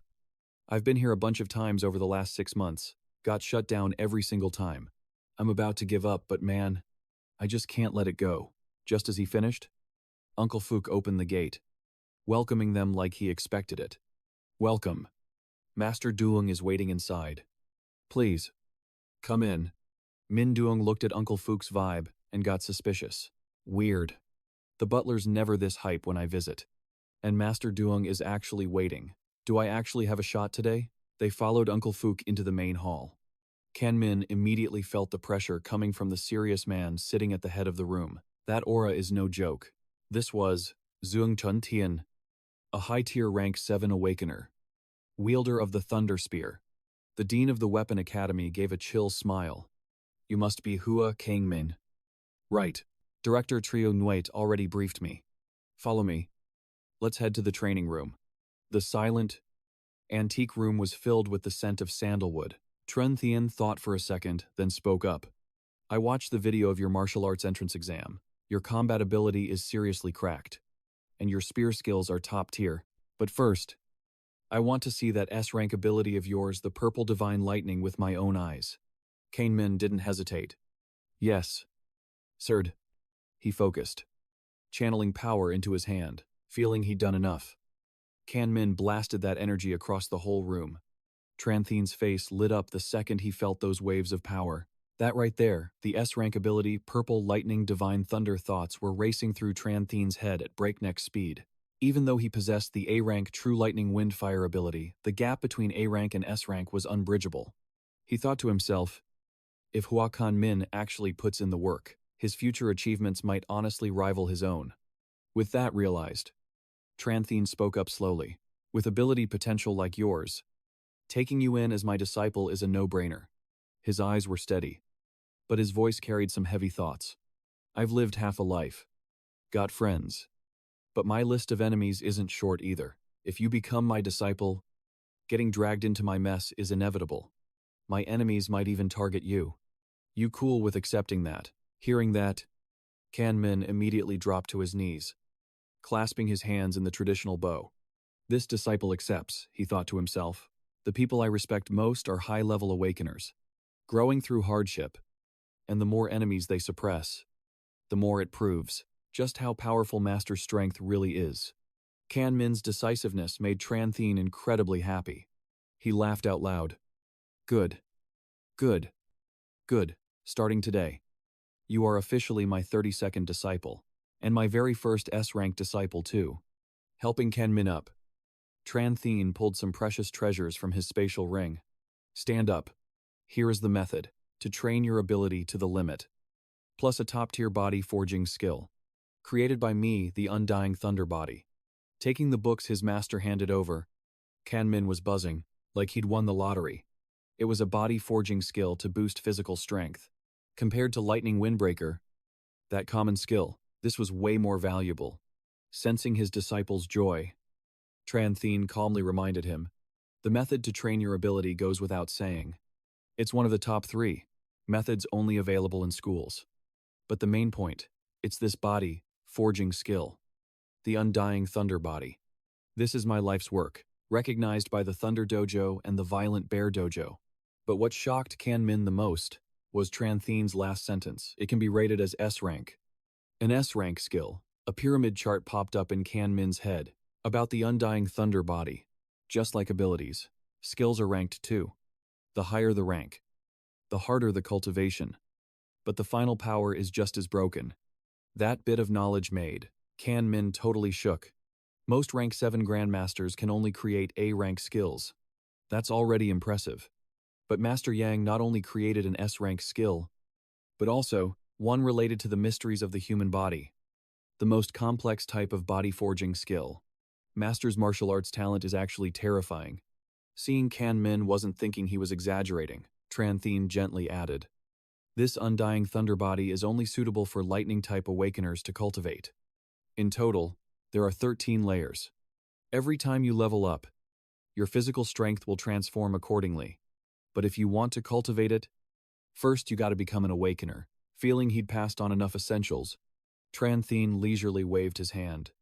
I've been here a bunch of times over the last 6 months, got shut down every single time. I'm about to give up, but man, I just can't let it go. Just as he finished, Uncle Fook opened the gate, welcoming them like he expected it. Welcome. Master Duong is waiting inside. Please, come in. Min Duong looked at Uncle Fook's vibe and got suspicious. Weird. The butler's never this hype when I visit. And Master Duong is actually waiting. Do I actually have a shot today? They followed Uncle Fook into the main hall. Kan Min immediately felt the pressure coming from the serious man sitting at the head of the room. That aura is no joke. This was Huang Tian, a high-tier rank 7 awakener, wielder of the Thunder Spear. The dean of the Weapon Academy gave a chill smile. You must be Hua Jingming. Right. Director Trio Nuet already briefed me. Follow me. Let's head to the training room. The silent, antique room was filled with the scent of sandalwood. Trun Thien thought for a second, then spoke up. I watched the video of your martial arts entrance exam. Your combat ability is seriously cracked, and your spear skills are top tier. But first, I want to see that S-rank ability of yours, the Purple Divine Lightning, with my own eyes. Kan Min didn't hesitate. Yes, sir. He focused, channeling power into his hand, feeling he'd done enough. Kan Min blasted that energy across the whole room. Tran Thien's face lit up the second he felt those waves of power. That right there, the S-rank ability, Purple Lightning Divine Thunder thoughts were racing through Tran Thien's head at breakneck speed. Even though he possessed the A-rank True Lightning Windfire ability, the gap between A-rank and S-rank was unbridgeable. He thought to himself, if Hua Min actually puts in the work, his future achievements might honestly rival his own. With that realized, Tran Thien spoke up slowly. With ability potential like yours, taking you in as my disciple is a no-brainer. His eyes were steady, but his voice carried some heavy thoughts. I've lived half a life, got friends, but my list of enemies isn't short either. If you become my disciple, getting dragged into my mess is inevitable. My enemies might even target you. You cool with accepting that? Hearing that, Kan Min immediately dropped to his knees, clasping his hands in the traditional bow. This disciple accepts, he thought to himself. The people I respect most are high-level awakeners, growing through hardship, and the more enemies they suppress, the more it proves just how powerful master strength really is. Kan Min's decisiveness made Tran Thien incredibly happy. He laughed out loud. Good. Good. Good. Starting today, you are officially my 32nd disciple, and my very first S-rank disciple too. Helping Kan Min up, Tran Thien pulled some precious treasures from his spatial ring. Stand up. Here is the method to train your ability to the limit, plus a top-tier body forging skill, created by me, the Undying Thunder Body. Taking the books his master handed over, Kan Min was buzzing, like he'd won the lottery. It was a body forging skill to boost physical strength. Compared to Lightning Windbreaker, that common skill, this was way more valuable. Sensing his disciple's joy, Tran Thien calmly reminded him, the method to train your ability goes without saying. It's one of the top 3 methods only available in schools. But the main point, it's this body forging skill, the Undying Thunder Body. This is my life's work, recognized by the Thunder Dojo and the Violent Bear Dojo. But what shocked Kan Min the most was Tran Thien's last sentence. It can be rated as S-rank. An S-rank skill. A pyramid chart popped up in Kan Min's head about the Undying Thunder Body. Just like abilities, skills are ranked too. The higher the rank, the harder the cultivation. But the final power is just as broken. That bit of knowledge made Kan Min totally shook. Most rank 7 grandmasters can only create A-rank skills. That's already impressive. But Master Yang not only created an S-rank skill, but also one related to the mysteries of the human body, the most complex type of body forging skill. Master's martial arts talent is actually terrifying. Seeing Kan Min wasn't thinking he was exaggerating, Tran Thien gently added. This Undying Thunder Body is only suitable for lightning-type awakeners to cultivate. In total, there are 13 layers. Every time you level up, your physical strength will transform accordingly. But if you want to cultivate it, first you gotta become an awakener. Feeling he'd passed on enough essentials, Tran Thien leisurely waved his hand.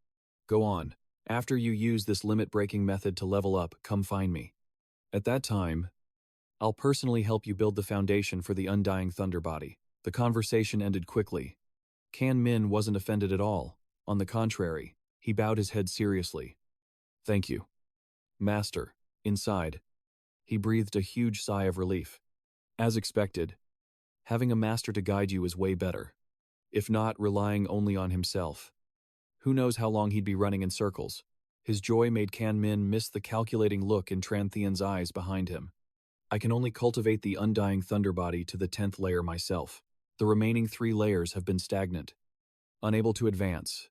Go on. After you use this limit-breaking method to level up, come find me. At that time, I'll personally help you build the foundation for the undying thunder body. The conversation ended quickly. Kan Min wasn't offended at all. On the contrary, he bowed his head seriously. Thank you, Master. Inside, he breathed a huge sigh of relief. As expected, having a master to guide you is way better. If not, relying only on himself. Who knows how long he'd be running in circles. His joy made Kan Min miss the calculating look in Tran Thien's eyes behind him. I can only cultivate the undying thunder body to the 10th layer myself. The remaining 3 layers have been stagnant, unable to advance.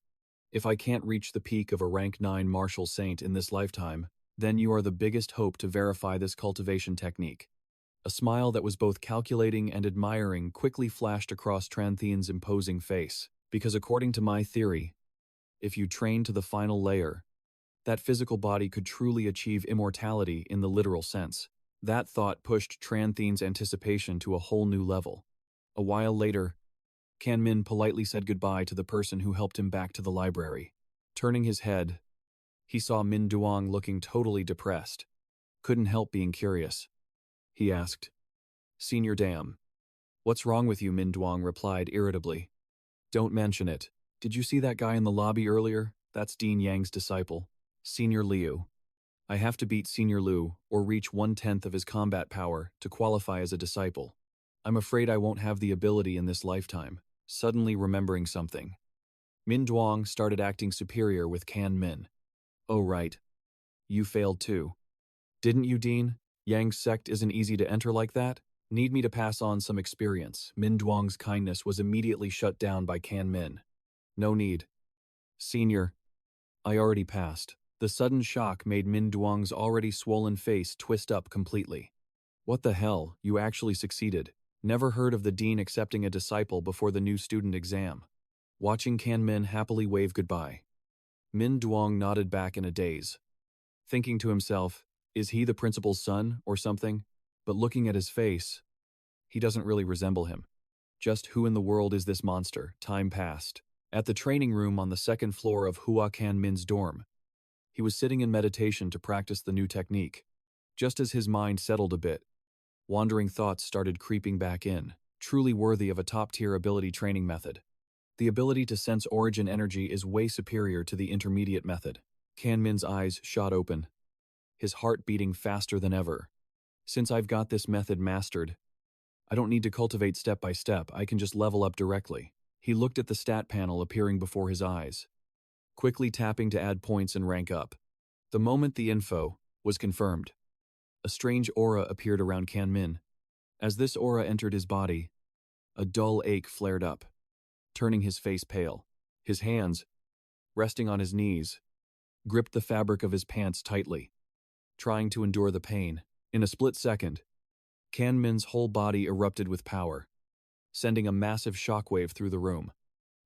If I can't reach the peak of a rank 9 martial saint in this lifetime, then you are the biggest hope to verify this cultivation technique. A smile that was both calculating and admiring quickly flashed across Tran Thien's imposing face, because according to my theory, if you train to the final layer, that physical body could truly achieve immortality in the literal sense. That thought pushed Tran Thien's anticipation to a whole new level. A while later, Kan Min politely said goodbye to the person who helped him back to the library. Turning his head, he saw Min Duong looking totally depressed. Couldn't help being curious. He asked, "Senior Dam, what's wrong with you?" Min Duong replied irritably. "Don't mention it. Did you see that guy in the lobby earlier? That's Dean Yang's disciple, Senior Liu. I have to beat Senior Liu or reach 1/10 of his combat power to qualify as a disciple. I'm afraid I won't have the ability in this lifetime." Suddenly remembering something, Min Duong started acting superior with Kan Min. "Oh right. You failed too. Didn't you, Dean? Yang's sect isn't easy to enter like that. Need me to pass on some experience?" Min Duong's kindness was immediately shut down by Kan Min. "No need. Senior, I already passed." The sudden shock made Min Duong's already swollen face twist up completely. "What the hell, you actually succeeded. Never heard of the dean accepting a disciple before the new student exam." Watching Kan Min happily wave goodbye, Min Duong nodded back in a daze, thinking to himself, is he the principal's son or something? But looking at his face, he doesn't really resemble him. Just who in the world is this monster? Time passed. At the training room on the 2nd floor of Hua Kan Min's dorm, he was sitting in meditation to practice the new technique. Just as his mind settled a bit, wandering thoughts started creeping back in, truly worthy of a top-tier ability training method. The ability to sense origin energy is way superior to the intermediate method. Kan Min's eyes shot open, his heart beating faster than ever. Since I've got this method mastered, I don't need to cultivate step by step, I can just level up directly. He looked at the stat panel appearing before his eyes, quickly tapping to add points and rank up. The moment the info was confirmed, a strange aura appeared around Kan Min. As this aura entered his body, a dull ache flared up, turning his face pale. His hands, resting on his knees, gripped the fabric of his pants tightly, trying to endure the pain. In a split second, Kan Min's whole body erupted with power, sending a massive shockwave through the room.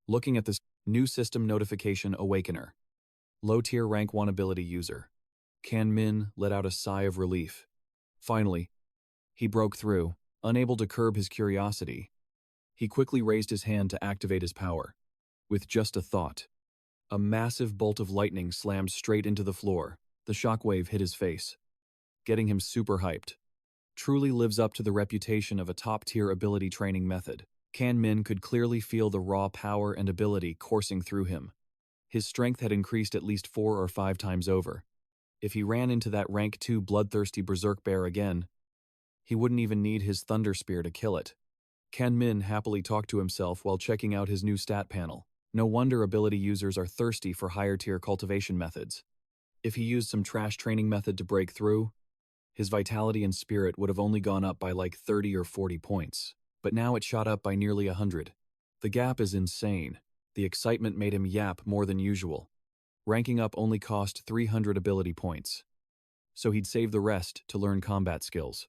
Looking at this new system notification awakener, low-tier rank 1 ability user, Kan Min let out a sigh of relief. Finally, he broke through. Unable to curb his curiosity, he quickly raised his hand to activate his power. With just a thought, a massive bolt of lightning slammed straight into the floor. The shockwave hit his face, getting him super hyped. Truly lives up to the reputation of a top-tier ability training method. Kan Min could clearly feel the raw power and ability coursing through him. His strength had increased at least 4 or 5 times over. If he ran into that rank 2 bloodthirsty berserk bear again, he wouldn't even need his thunder spear to kill it. Kan Min happily talked to himself while checking out his new stat panel. No wonder ability users are thirsty for higher-tier cultivation methods. If he used some trash training method to break through, his vitality and spirit would have only gone up by like 30 or 40 points. But now it shot up by nearly 100. The gap is insane. The excitement made him yap more than usual. Ranking up only cost 300 ability points, so he'd save the rest to learn combat skills.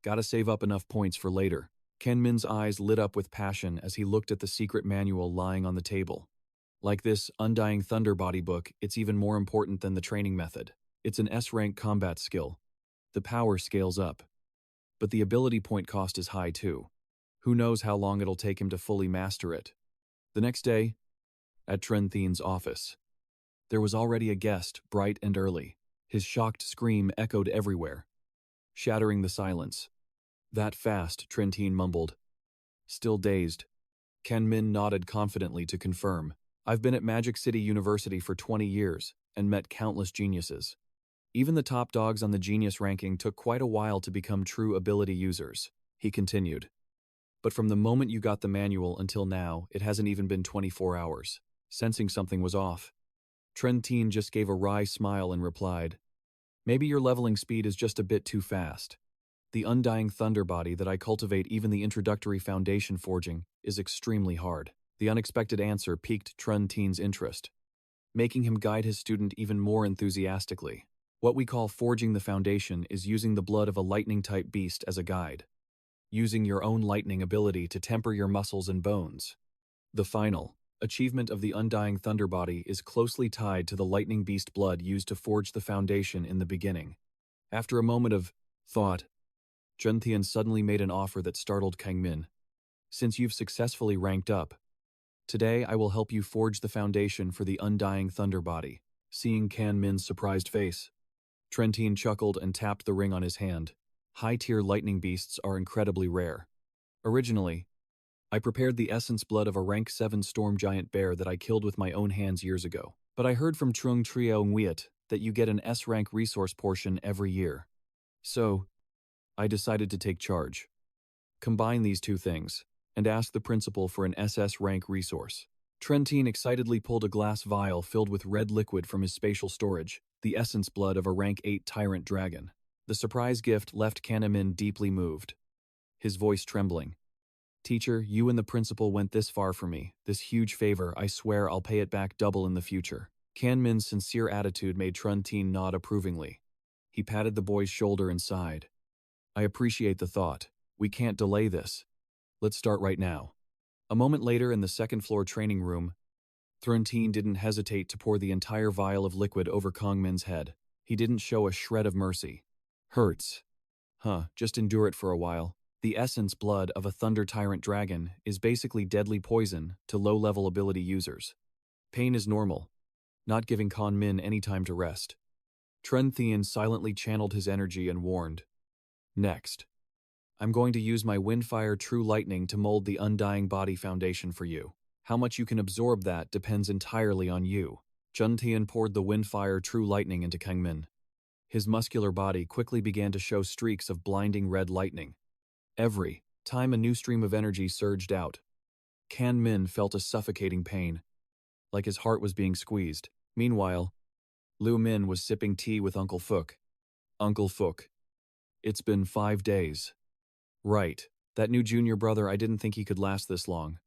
Gotta save up enough points for later. Kan Min's eyes lit up with passion as he looked at the secret manual lying on the table. Like this Undying Thunder body book, it's even more important than the training method. It's an S-rank combat skill. The power scales up, but the ability point cost is high too. Who knows how long it'll take him to fully master it. The next day, at Tran Thien's office, there was already a guest, bright and early. His shocked scream echoed everywhere. shattering the silence. That fast, Trentin mumbled. Still dazed. Kan Min nodded confidently to confirm. I've been at Magic City University for 20 years and met countless geniuses. Even the top dogs on the genius ranking took quite a while to become true ability users, he continued. But from the moment you got the manual until now, it hasn't even been 24 hours. Sensing something was off. Trentin just gave a wry smile and replied, maybe your leveling speed is just a bit too fast. The undying thunder body that I cultivate, even the introductory foundation forging, is extremely hard. The unexpected answer piqued Trentin's interest, making him guide his student even more enthusiastically. What we call forging the foundation is using the blood of a lightning-type beast as a guide, using your own lightning ability to temper your muscles and bones. The final achievement of the undying thunder body is closely tied to the lightning beast blood used to forge the foundation in the beginning. After a moment of thought, Zhentian suddenly made an offer that startled Kan Min. Since you've successfully ranked up, today I will help you forge the foundation for the undying thunder body. Seeing Kan Min's surprised face, Trentin chuckled and tapped the ring on his hand. High-tier lightning beasts are incredibly rare. Originally, I prepared the essence blood of a rank 7 storm giant bear that I killed with my own hands years ago. But I heard from Trung Trio Nguyet that you get an S-rank resource portion every year. So, I decided to take charge. Combine these two things, and ask the principal for an SS rank resource. Trentin excitedly pulled a glass vial filled with red liquid from his spatial storage, the essence blood of a rank 8 tyrant dragon. The surprise gift left Kan Min deeply moved, his voice trembling. Teacher, you and the principal went this far for me. This huge favor, I swear I'll pay it back double in the future. Kan Min's sincere attitude made Trentin nod approvingly. He patted the boy's shoulder and sighed. I appreciate the thought. We can't delay this. Let's start right now. A moment later in the second-floor training room, Trentin didn't hesitate to pour the entire vial of liquid over Kan Min's head. He didn't show a shred of mercy. Hurts. Just endure it for a while. The essence blood of a thunder tyrant dragon is basically deadly poison to low-level ability users. Pain is normal, not giving Kan Min any time to rest. Trentin silently channeled his energy and warned. Next, I'm going to use my Windfire True Lightning to mold the undying body foundation for you. How much you can absorb that depends entirely on you. Zhentian poured the Windfire True Lightning into Kan Min. His muscular body quickly began to show streaks of blinding red lightning. Every time a new stream of energy surged out, Kan Min felt a suffocating pain, like his heart was being squeezed. Meanwhile, Liu Min was sipping tea with Uncle Phuc. Uncle Phuc. It's been 5 days. Right, that new junior brother, I didn't think he could last this long.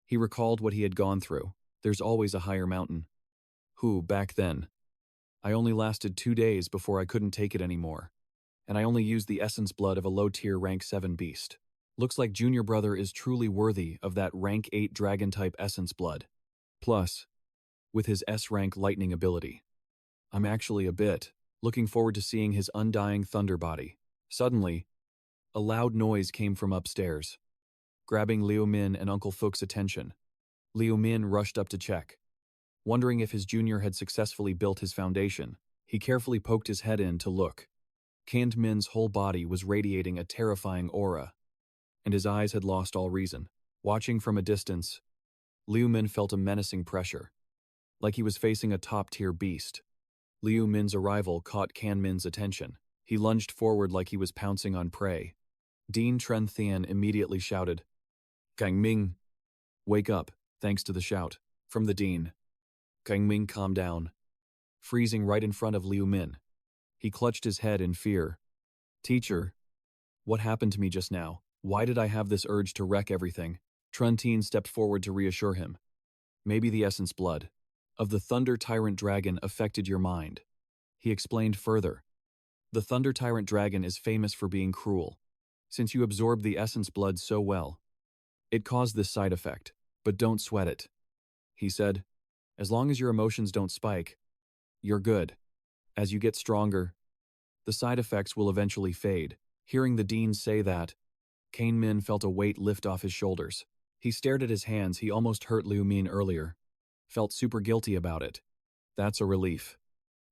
He recalled what he had gone through. There's always a higher mountain. Back then. I only lasted 2 days before I couldn't take it anymore. And I only used the essence blood of a low-tier rank 7 beast. Looks like junior brother is truly worthy of that rank 8 dragon-type essence blood. Plus, with his S-rank lightning ability. I'm actually a bit looking forward to seeing his undying thunder body. Suddenly, a loud noise came from upstairs, grabbing Liu Min and Uncle Phuc's attention. Liu Min rushed up to check. Wondering if his junior had successfully built his foundation, he carefully poked his head in to look. Kan Min's whole body was radiating a terrifying aura, and his eyes had lost all reason. Watching from a distance, Liu Min felt a menacing pressure, like he was facing a top-tier beast. Liu Min's arrival caught Kan Min's attention. He lunged forward like he was pouncing on prey. Dean Trentin immediately shouted, Kan Min, wake up, thanks to the shout from the dean. Kan Min calmed down, freezing right in front of Liu Min. He clutched his head in fear. Teacher, what happened to me just now? Why did I have this urge to wreck everything? Trentin stepped forward to reassure him. Maybe the essence blood of the Thunder Tyrant Dragon affected your mind. He explained further. The Thunder Tyrant Dragon is famous for being cruel. Since you absorbed the essence blood so well, it caused this side effect. But don't sweat it. He said, as long as your emotions don't spike, you're good. As you get stronger, the side effects will eventually fade. Hearing the dean say that, Kan Min felt a weight lift off his shoulders. He stared at his hands. He almost hurt Liu Min earlier. Felt super guilty about it. That's a relief.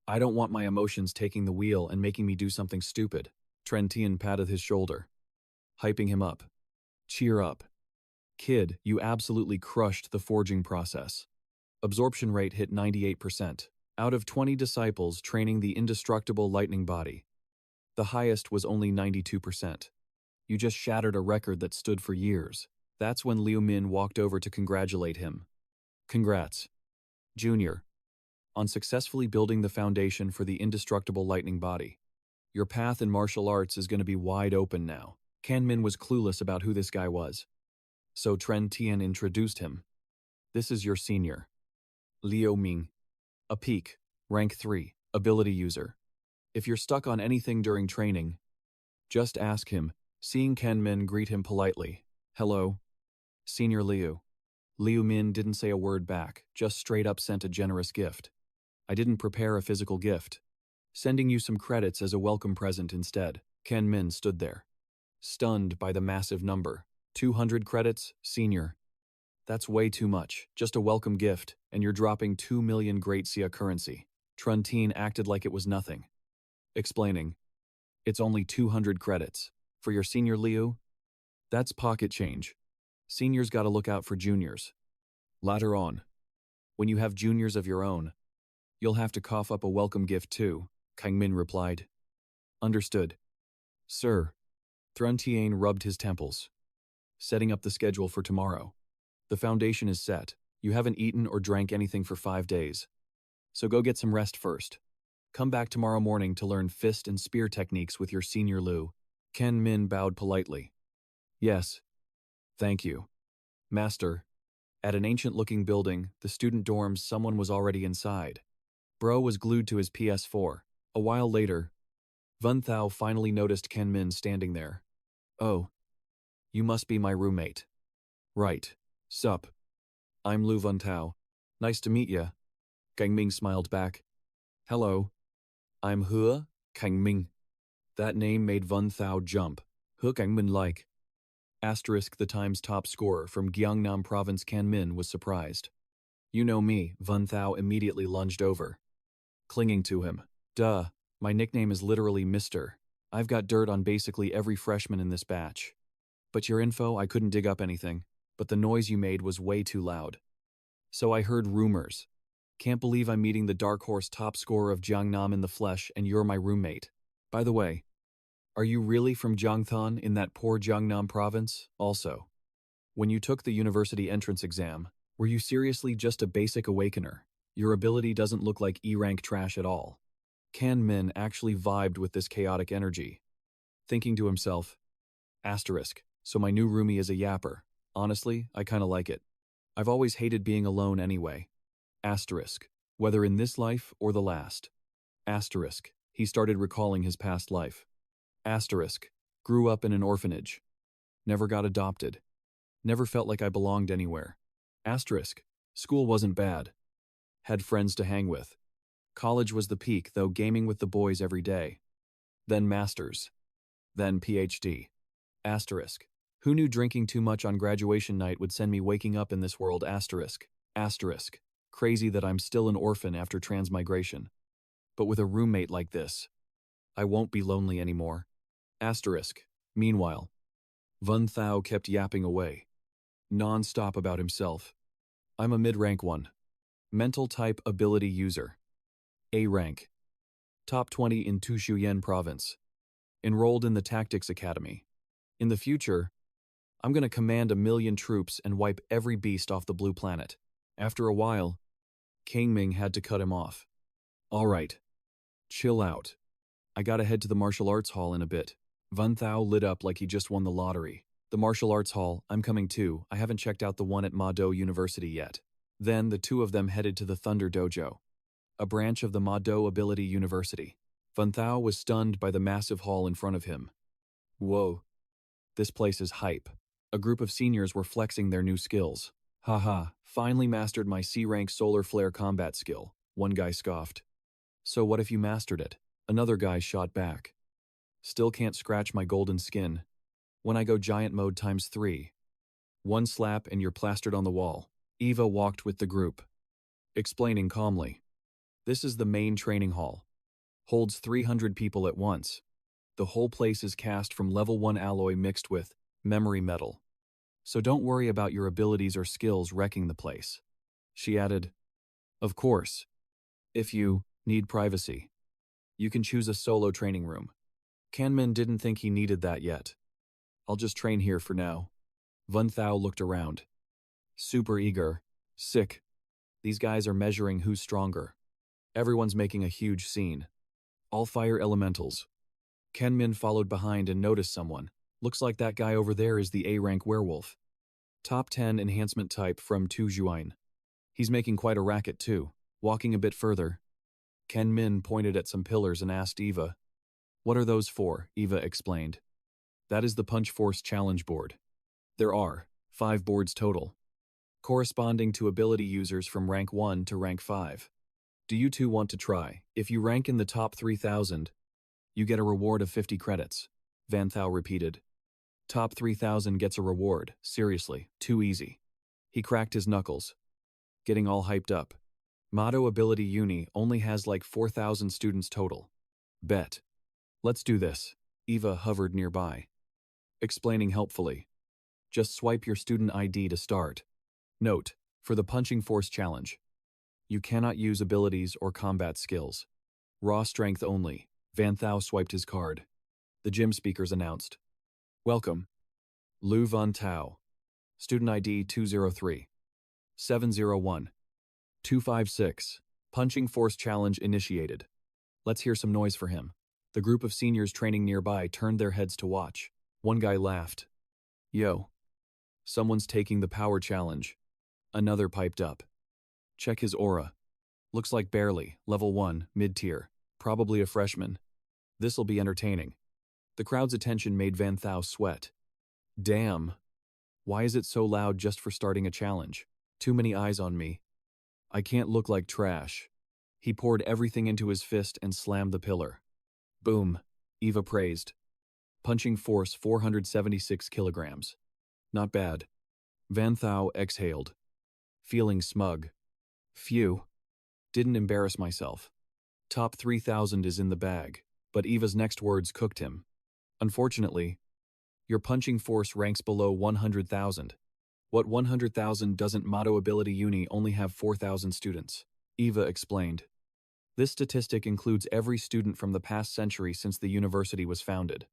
I don't want my emotions taking the wheel and making me do something stupid. Tian patted his shoulder, hyping him up. Cheer up. Kid, you absolutely crushed the forging process. Absorption rate hit 98%. Out of 20 disciples training the indestructible lightning body, the highest was only 92%. You just shattered a record that stood for years. That's when Liu Min walked over to congratulate him. Congrats, Junior, on successfully building the foundation for the indestructible lightning body. Your path in martial arts is going to be wide open now. Kan Min was clueless about who this guy was. So Tian introduced him. This is your senior, Liu Ming. A peak, rank 3, ability user. If you're stuck on anything during training, just ask him. Seeing Kan Min greet him politely. Hello, Senior Liu. Liu Min didn't say a word back, just straight up sent a generous gift. I didn't prepare a physical gift. Sending you some credits as a welcome present instead. Kan Min stood there, stunned by the massive number. 200 credits, Senior. That's way too much. Just a welcome gift, and you're dropping 2 million Great Xia currency. Tian acted like it was nothing, explaining, it's only 200 credits. For your senior Liu? That's pocket change. Seniors gotta look out for juniors. Later on, when you have juniors of your own, you'll have to cough up a welcome gift too, Kang Min replied. Understood. Sir. Tian rubbed his temples, setting up the schedule for tomorrow. The foundation is set. You haven't eaten or drank anything for 5 days. So go get some rest first. Come back tomorrow morning to learn fist and spear techniques with your senior Liu. Kan Min bowed politely. Yes. Thank you. Master. At an ancient-looking building, the student dorms, someone was already inside. Bro was glued to his PS4. A while later, Wen Thao finally noticed Kan Min standing there. Oh. You must be my roommate. Right. Sup. I'm Lu Wen Thao. Nice to meet ya. Kang Ming smiled back. Hello. I'm Hua, Kang Ming. That name made Wen Thao jump. Hua Kang Min like. Asterisk the Times top scorer from Gyeongnam Province Kan Min was surprised. You know me, Wen Thao immediately lunged over, clinging to him. Duh, my nickname is literally Mr. I've got dirt on basically every freshman in this batch. But your info, I couldn't dig up anything, but the noise you made was way too loud. So I heard rumors. Can't believe I'm meeting the dark horse top scorer of Jiangnam in the flesh and you're my roommate. By the way, are you really from Jiangtan in that poor Jiangnam province? Also, when you took the university entrance exam, were you seriously just a basic awakener? Your ability doesn't look like E-rank trash at all. Kan Min actually vibed with this chaotic energy, thinking to himself, asterisk, so my new roomie is a yapper. Honestly, I kinda like it. I've always hated being alone anyway. Asterisk, whether in this life or the last. Asterisk, he started recalling his past life. Asterisk, grew up in an orphanage. Never got adopted. Never felt like I belonged anywhere. Asterisk, school wasn't bad. Had friends to hang with. College was the peak, though, gaming with the boys every day. Then masters. Then PhD. Asterisk, who knew drinking too much on graduation night would send me waking up in this world? Asterisk. Asterisk, crazy that I'm still an orphan after transmigration. But with a roommate like this, I won't be lonely anymore. Asterisk. Meanwhile, Wen Thao kept yapping away, non-stop about himself. I'm a mid-rank 1. Mental type ability user. A rank. Top 20 in Tushuyan province. Enrolled in the Tactics Academy. In the future, I'm gonna command 1 million troops and wipe every beast off the blue planet. After a while, Kang Ming had to cut him off. Alright. Chill out. I gotta head to the martial arts hall in a bit. Wen Thao lit up like he just won the lottery. The martial arts hall, I'm coming too. I haven't checked out the one at Ma Do University yet. Then the two of them headed to the Thunder Dojo, a branch of the Ma Do Ability University. Wen Thao was stunned by the massive hall in front of him. Whoa. This place is hype. A group of seniors were flexing their new skills. Haha, finally mastered my C-rank solar flare combat skill, one guy scoffed. So what if you mastered it? Another guy shot back. Still can't scratch my golden skin. When I go giant mode ×3. One slap and you're plastered on the wall. Eva walked with the group, explaining calmly. This is the main training hall. Holds 300 people at once. The whole place is cast from level 1 alloy mixed with memory metal. So don't worry about your abilities or skills wrecking the place. She added, of course, if you need privacy, you can choose a solo training room. Kanmin didn't think he needed that yet. I'll just train here for now. Van Thao looked around. Super eager. Sick. These guys are measuring who's stronger. Everyone's making a huge scene. All fire elementals. Kanmin followed behind and noticed someone. Looks like that guy over there is the A-rank werewolf. Top 10 enhancement type from Tu Zhuain. He's making quite a racket too. Walking a bit further, Kanmin pointed at some pillars and asked Eva, "What are those for?" Eva explained. "That is the Punch Force Challenge board. There are 5 boards total, corresponding to ability users from rank 1 to rank 5. Do you two want to try? If you rank in the top 3,000, you get a reward of 50 credits. Van Thao repeated. Top 3,000 gets a reward. Seriously, too easy. He cracked his knuckles, getting all hyped up. Motto Ability Uni only has like 4,000 students total. Bet. Let's do this. Eva hovered nearby, explaining helpfully. Just swipe your student ID to start. Note, for the Punching Force Challenge, you cannot use abilities or combat skills. Raw strength only. Van Thao swiped his card. The gym speakers announced. Welcome. Lu Van Thao. Student ID 203. 701. 256. Punching Force Challenge initiated. Let's hear some noise for him. The group of seniors training nearby turned their heads to watch. One guy laughed. Yo. Someone's taking the power challenge. Another piped up. Check his aura. Looks like barely, level 1, mid-tier. Probably a freshman. This'll be entertaining. The crowd's attention made Van Thao sweat. Damn. Why is it so loud just for starting a challenge? Too many eyes on me. I can't look like trash. He poured everything into his fist and slammed the pillar. Boom. Eva praised. Punching force 476 kilograms. Not bad. Van Thao exhaled, feeling smug. Phew. Didn't embarrass myself. Top 3,000 is in the bag, but Eva's next words cooked him. Unfortunately, your punching force ranks below 100,000. What 100,000 doesn't Motto Ability Uni only have 4,000 students? Eva explained. This statistic includes every student from the past century since the university was founded.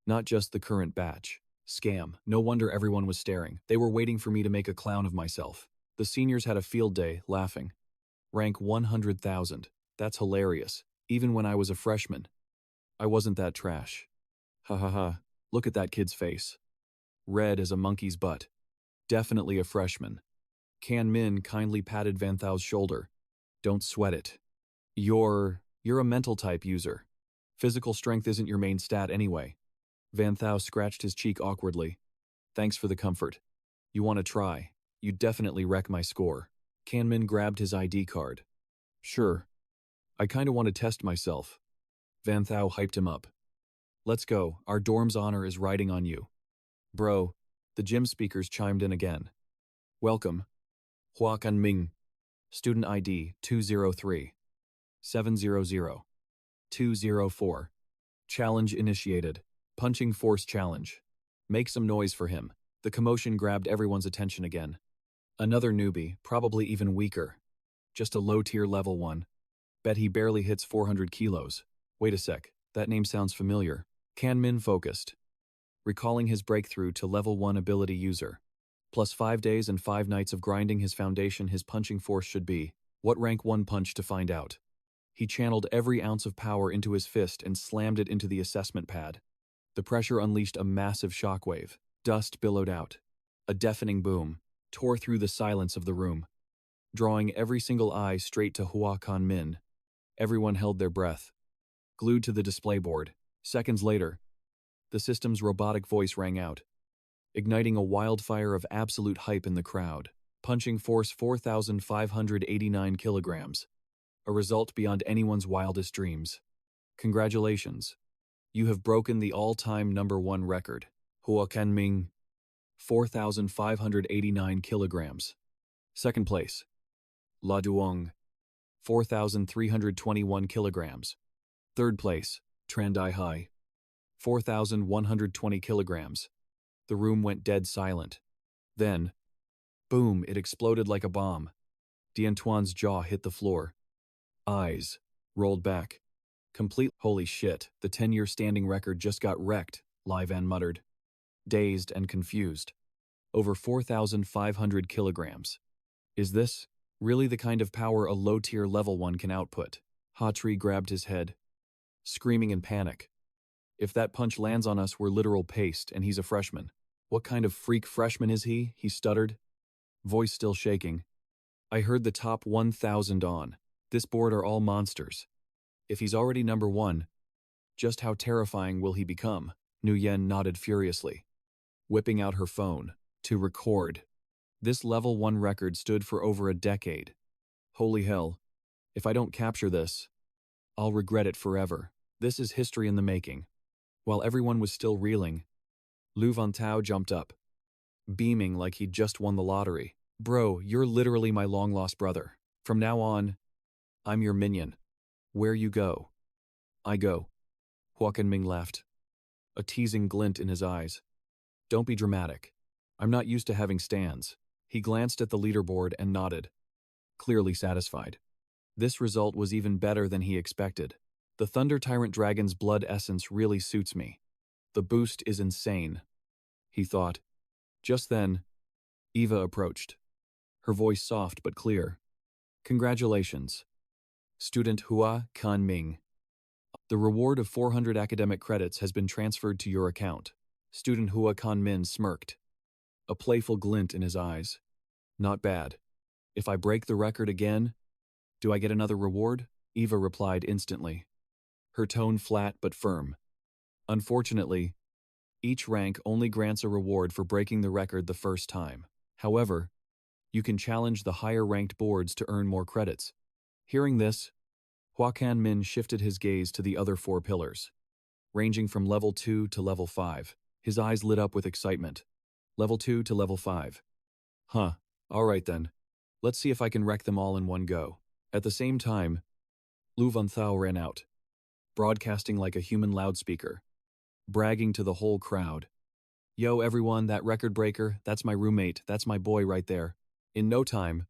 Not just the current batch. Scam. No wonder everyone was staring. They were waiting for me to make a clown of myself. The seniors had a field day, laughing. Rank 100,000. That's hilarious. Even when I was a freshman, I wasn't that trash. Ha ha ha. Look at that kid's face. Red as a monkey's butt. Definitely a freshman. Kanmin kindly patted Van Thao's shoulder. Don't sweat it. You're a mental type user. Physical strength isn't your main stat anyway. Van Thao scratched his cheek awkwardly. Thanks for the comfort. You want to try? You'd definitely wreck my score. Kanmin grabbed his ID card. Sure. I kinda want to test myself. Van Thao hyped him up. Let's go, our dorm's honor is riding on you. Bro, the gym speakers chimed in again. Welcome. Hua Jingming. Student ID 203. 700. 204. Challenge initiated. Punching Force Challenge. Make some noise for him. The commotion grabbed everyone's attention again. Another newbie, probably even weaker. Just a low-tier level 1. Bet he barely hits 400 kilos. Wait a sec, that name sounds familiar. Kanmin focused, recalling his breakthrough to level 1 ability user. Plus 5 days and 5 nights of grinding his foundation his punching force should be. What rank 1 punch to find out? He channeled every ounce of power into his fist and slammed it into the assessment pad. The pressure unleashed a massive shockwave. Dust billowed out. A deafening boom tore through the silence of the room, drawing every single eye straight to Hua Jingming. Everyone held their breath, glued to the display board. Seconds later, the system's robotic voice rang out, igniting a wildfire of absolute hype in the crowd. Punching force 4,589 kilograms. A result beyond anyone's wildest dreams. Congratulations. You have broken the all-time number 1 record. Hua Jingming, 4,589 kilograms. Second place. La Duong, 4,321 kilograms. Third place, Trandai High, 4,120 kilograms. The room went dead silent. Then, boom, it exploded like a bomb. D'Antoine's jaw hit the floor. Eyes rolled back. Complete holy shit, the 10-year standing record just got wrecked, Lai Van muttered. Dazed and confused. Over 4,500 kilograms. Is this really the kind of power a low-tier level 1 can output? Hatri grabbed his head, screaming in panic. If that punch lands on us, we're literal paste, and he's a freshman. What kind of freak freshman is he? He stuttered, voice still shaking. I heard the top 1,000 on. This board are all monsters. If he's already number 1, just how terrifying will he become? Nguyen nodded furiously, whipping out her phone to record. This level 1 record stood for over a decade. Holy hell. If I don't capture this, I'll regret it forever. This is history in the making. While everyone was still reeling, Lu Vantao jumped up, beaming like he'd just won the lottery. Bro, you're literally my long-lost brother. From now on, I'm your minion. Where you go, I go. Hua Jingming laughed, a teasing glint in his eyes. Don't be dramatic. I'm not used to having stands. He glanced at the leaderboard and nodded, clearly satisfied. This result was even better than he expected. The Thunder Tyrant Dragon's blood essence really suits me. The boost is insane, he thought. Just then, Eva approached, her voice soft but clear. Congratulations, student Hua Jingming. The reward of 400 academic credits has been transferred to your account. Student Hua Jingming smirked, a playful glint in his eyes. Not bad. If I break the record again, do I get another reward? Eva replied instantly, her tone flat but firm. Unfortunately, each rank only grants a reward for breaking the record the first time. However, you can challenge the higher-ranked boards to earn more credits. Hearing this, Hua Jingming shifted his gaze to the other 4 pillars, ranging from level 2 to level 5. His eyes lit up with excitement. Level 2 to level 5. Huh, all right then. Let's see if I can wreck them all in one go. At the same time, Lu Vantao ran out, broadcasting like a human loudspeaker, bragging to the whole crowd. Yo everyone, that record breaker, that's my roommate, that's my boy right there. In no time,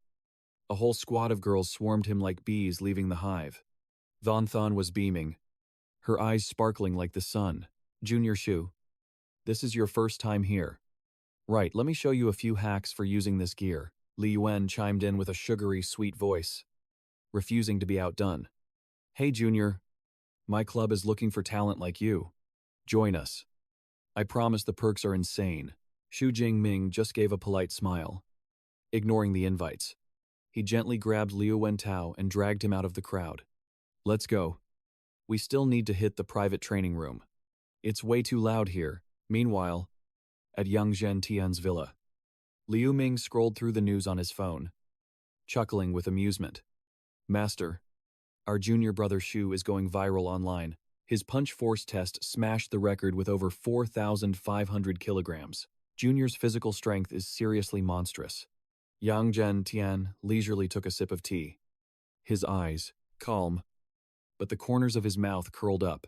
a whole squad of girls swarmed him like bees leaving the hive. Vanthan was beaming, her eyes sparkling like the sun. Junior Shu, this is your first time here. Right, let me show you a few hacks for using this gear. Li Yuan chimed in with a sugary, sweet voice, refusing to be outdone. Hey Junior, my club is looking for talent like you. Join us. I promise the perks are insane. Hua Jingming just gave a polite smile, ignoring the invites. He gently grabbed Liu Wentao and dragged him out of the crowd. Let's go. We still need to hit the private training room. It's way too loud here. Meanwhile, at Yang Zhentian's villa, Liu Ming scrolled through the news on his phone, chuckling with amusement. Master, our junior brother Shu is going viral online. His punch force test smashed the record with over 4,500 kilograms. Junior's physical strength is seriously monstrous. Yang Zhentian leisurely took a sip of tea, his eyes calm, but the corners of his mouth curled up,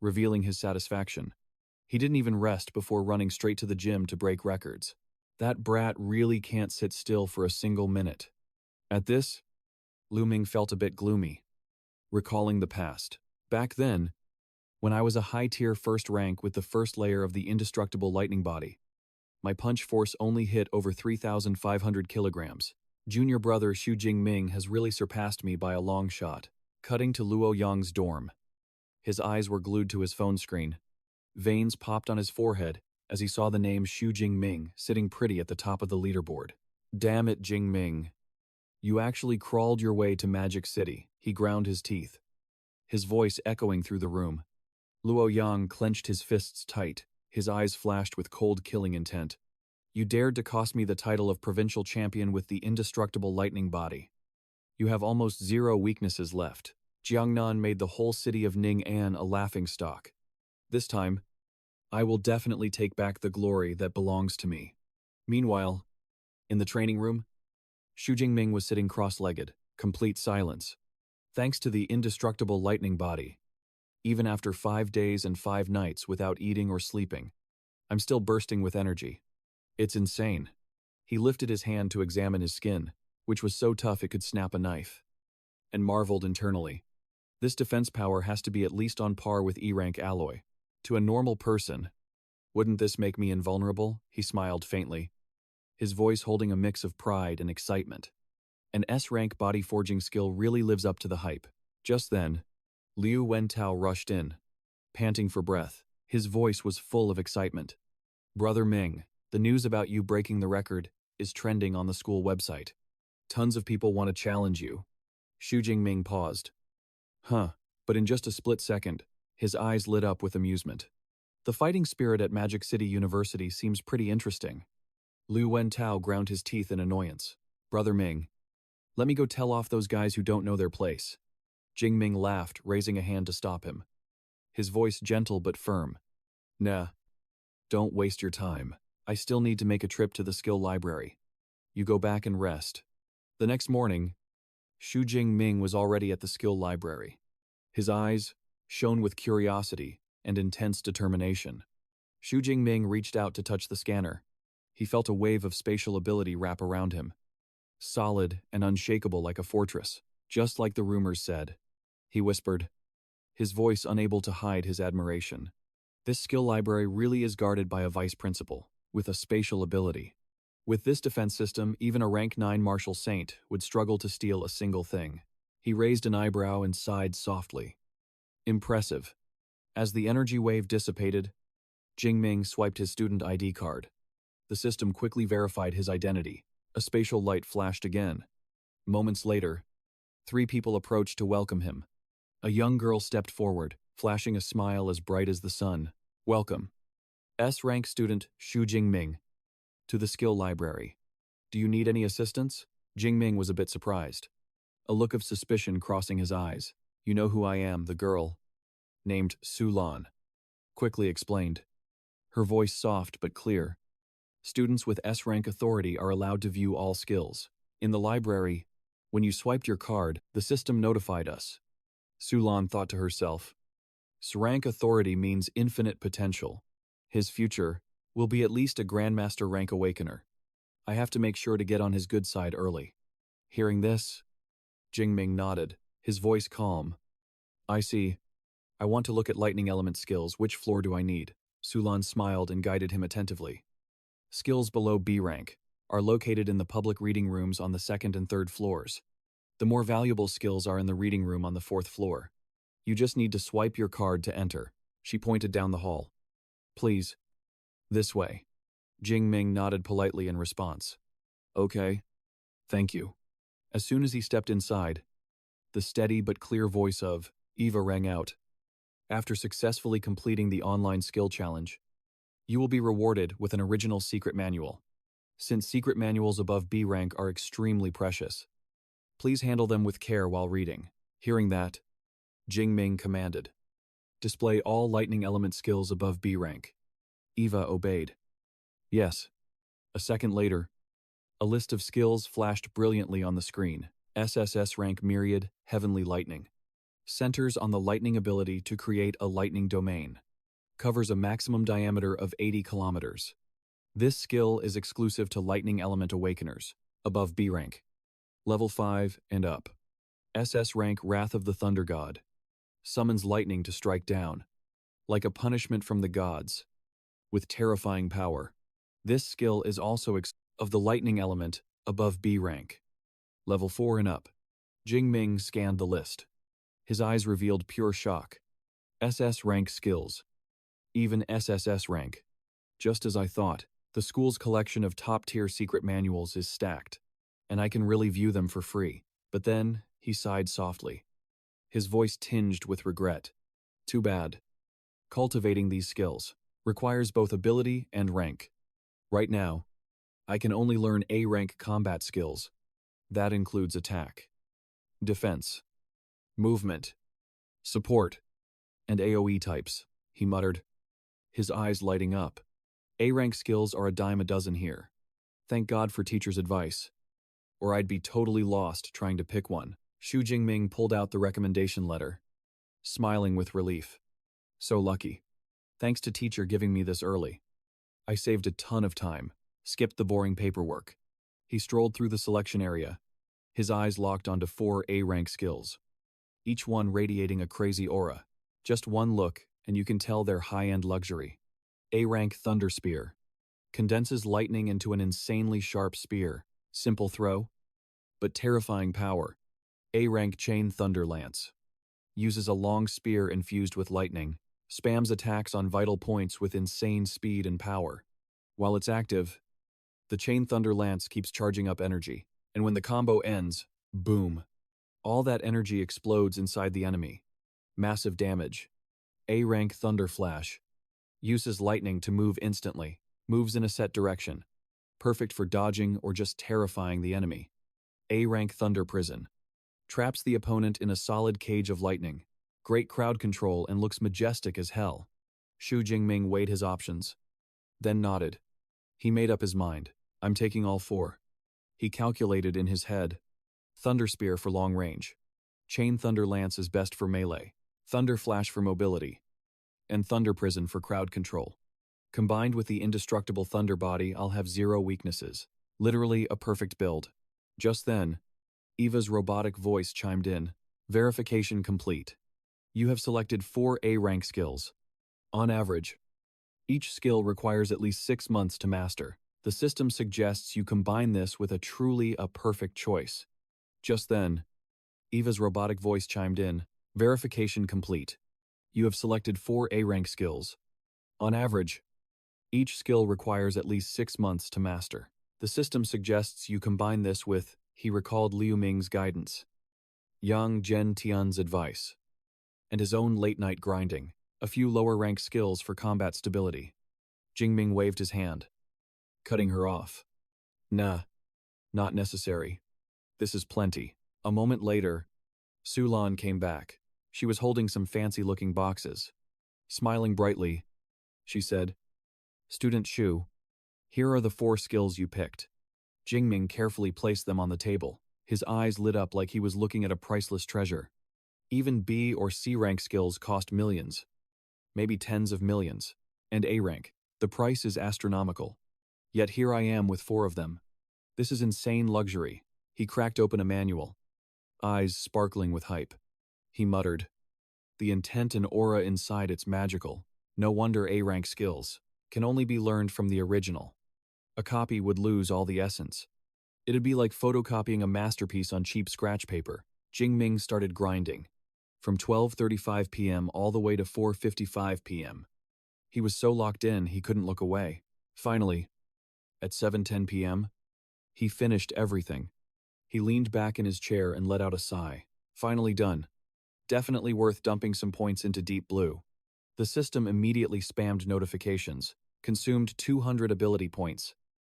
revealing his satisfaction. He didn't even rest before running straight to the gym to break records. That brat really can't sit still for a single minute. At this, Lu Ming felt a bit gloomy, recalling the past. Back then, when I was a high-tier first rank with the first layer of the indestructible lightning body, my punch force only hit over 3,500 kilograms. Junior brother Hua Jingming has really surpassed me by a long shot. Cutting to Luo Yang's dorm, his eyes were glued to his phone screen. Veins popped on his forehead as he saw the name Hua Jingming sitting pretty at the top of the leaderboard. Damn it, Jingming. You actually crawled your way to Magic City. He ground his teeth, his voice echoing through the room. Luo Yang clenched his fists tight, his eyes flashed with cold killing intent. You dared to cost me the title of provincial champion with the indestructible lightning body. You have almost zero weaknesses left. Jiangnan made the whole city of Ning'an a laughingstock. This time, I will definitely take back the glory that belongs to me. Meanwhile, in the training room, Hua Jingming was sitting cross-legged, complete silence. Thanks to the indestructible lightning body, Even after 5 days and 5 nights without eating or sleeping, I'm still bursting with energy. It's insane. He lifted his hand to examine his skin, which was so tough it could snap a knife, and marveled internally. This defense power has to be at least on par with E-rank alloy. To a normal person, wouldn't this make me invulnerable? He smiled faintly, his voice holding a mix of pride and excitement. An S-rank body forging skill really lives up to the hype. Just then, Liu Wentao rushed in, panting for breath. His voice was full of excitement. Brother Ming, the news about you breaking the record is trending on the school website. Tons of people want to challenge you. Hua Jingming paused. But in just a split second, his eyes lit up with amusement. The fighting spirit at Magic City University seems pretty interesting. Liu Wentao ground his teeth in annoyance. Brother Ming, let me go tell off those guys who don't know their place. Jingming laughed, raising a hand to stop him. His voice gentle but firm. Nah. Don't waste your time. I still need to make a trip to the skill library. You go back and rest. The next morning, Hua Jingming was already at the skill library. His eyes shone with curiosity and intense determination. Hua Jingming reached out to touch the scanner. He felt a wave of spatial ability wrap around him. Solid and unshakable like a fortress, just like the rumors said. He whispered, his voice unable to hide his admiration. This skill library really is guarded by a vice principal, with a spatial ability. With this defense system, even a rank 9 martial saint would struggle to steal a single thing. He raised an eyebrow and sighed softly. Impressive. As the energy wave dissipated, Jingming swiped his student ID card. The system quickly verified his identity. A spatial light flashed again. Moments later, 3 people approached to welcome him. A young girl stepped forward, flashing a smile as bright as the sun. Welcome, S-rank student Hua Jingming, to the skill library. Do you need any assistance? Jingming was a bit surprised, a look of suspicion crossing his eyes. You know who I am, the girl, named Sulan, quickly explained, her voice soft but clear. Students with S-rank authority are allowed to view all skills. In the library, when you swiped your card, the system notified us. Sulan thought to herself. S-rank authority means infinite potential. His future will be at least a Grandmaster rank awakener. I have to make sure to get on his good side early. Hearing this, Jingming nodded, his voice calm. I see. I want to look at lightning element skills. Which floor do I need? Sulan smiled and guided him attentively. Skills below B rank are located in the public reading rooms on the 2nd and 3rd floors. The more valuable skills are in the reading room on the 4th floor. You just need to swipe your card to enter. She pointed down the hall. Please. This way. Jingming nodded politely in response. Okay. Thank you. As soon as he stepped inside, the steady but clear voice of Eva rang out. After successfully completing the online skill challenge, you will be rewarded with an original secret manual. Since secret manuals above B rank are extremely precious, please handle them with care while reading. Hearing that, Jingming commanded. Display all lightning element skills above B rank. Eva obeyed. Yes. A second later, a list of skills flashed brilliantly on the screen. SSS-Ranked Myriad Heavenly Lightning. Centers on the lightning ability to create a lightning domain. Covers a maximum diameter of 80 kilometers. This skill is exclusive to lightning element awakeners, above B rank. Level 5 and up. SS rank Wrath of the Thunder God. Summons lightning to strike down, like a punishment from the gods, with terrifying power. This skill is also of the lightning element above B rank. Level 4 and up. Jingming scanned the list. His eyes revealed pure shock. SS rank skills. Even SSS rank. Just as I thought, the school's collection of top-tier secret manuals is stacked, and I can really view them for free. But then, he sighed softly, his voice tinged with regret. Too bad. Cultivating these skills requires both ability and rank. Right now, I can only learn A-rank combat skills. That includes attack, defense, movement, support, and AoE types, he muttered, his eyes lighting up. A-rank skills are a dime a dozen here. Thank God for teacher's advice, or I'd be totally lost trying to pick one. Hua Jingming pulled out the recommendation letter. smiling with relief. So lucky. Thanks to teacher giving me this early. I saved a ton of time, skipped the boring paperwork. He strolled through the selection area, his eyes locked onto 4 A-rank skills, each one radiating a crazy aura. Just one look, and you can tell they're high-end luxury. A-rank Thunder Spear. Condenses lightning into an insanely sharp spear. Simple throw, but terrifying power. A-rank Chain Thunder Lance. Uses a long spear infused with lightning. Spams attacks on vital points with insane speed and power. While it's active, the Chain Thunder Lance keeps charging up energy, and when the combo ends, boom. All that energy explodes inside the enemy. Massive damage. A-rank Thunder Flash. Uses lightning to move instantly. Moves in a set direction. Perfect for dodging or just terrifying the enemy. A-rank Thunder Prison. Traps the opponent in a solid cage of lightning. Great crowd control and looks majestic as hell. Hua Jingming weighed his options, then nodded. He made up his mind. I'm taking all 4. He calculated in his head. Thunder Spear for long range. Chain Thunder Lance is best for melee. Thunder Flash for mobility. And Thunder Prison for crowd control. Combined with the indestructible Thunder Body, I'll have 0 weaknesses. Literally a perfect build. Just then, Eva's robotic voice chimed in. Verification complete. You have selected 4 A-rank skills. On average, each skill requires at least 6 months to master. The system suggests you combine this with a perfect choice. Just then, Eva's robotic voice chimed in. Verification complete. You have selected 4 A-rank skills. On average, each skill requires at least 6 months to master. The system suggests you combine this with, he recalled Liu Ming's guidance, Yang Tian's advice, and his own late-night grinding, a few lower-rank skills for combat stability. Jingming waved his hand, cutting her off. Nah, not necessary. This is plenty. A moment later, Sulan came back. She was holding some fancy-looking boxes. Smiling brightly, she said, Student Shu, here are the 4 skills you picked. Jingming carefully placed them on the table. His eyes lit up like he was looking at a priceless treasure. Even B or C rank skills cost millions, maybe tens of millions. And A rank, the price is astronomical. Yet here I am with 4 of them. This is insane luxury. He cracked open a manual, eyes sparkling with hype. He muttered, the intent and aura inside it's magical. No wonder A rank skills can only be learned from the original. A copy would lose all the essence. It'd be like photocopying a masterpiece on cheap scratch paper. Jingming started grinding. From 12:35 p.m. all the way to 4:55 p.m. He was so locked in he couldn't look away. Finally, at 7:10 p.m., he finished everything. He leaned back in his chair and let out a sigh. Finally done. Definitely worth dumping some points into Deep Blue. The system immediately spammed notifications. Consumed 200 ability points.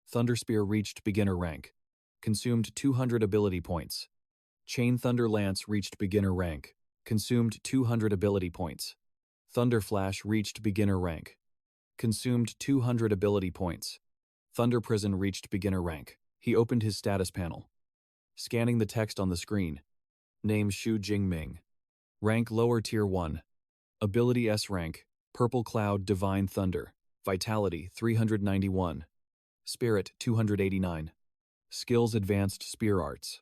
Thunder Spear reached beginner rank. Consumed 200 ability points. Chain Thunder Lance reached beginner rank. Consumed 200 ability points. Thunder Flash reached beginner rank. Consumed 200 ability points. Thunder Prison reached beginner rank. He opened his status panel. Scanning the text on the screen. Name Hua Jingming. Rank lower tier 1. Ability S rank. Purple Cloud Divine Thunder. Vitality 391. Spirit 289. Skills Advanced Spear Arts.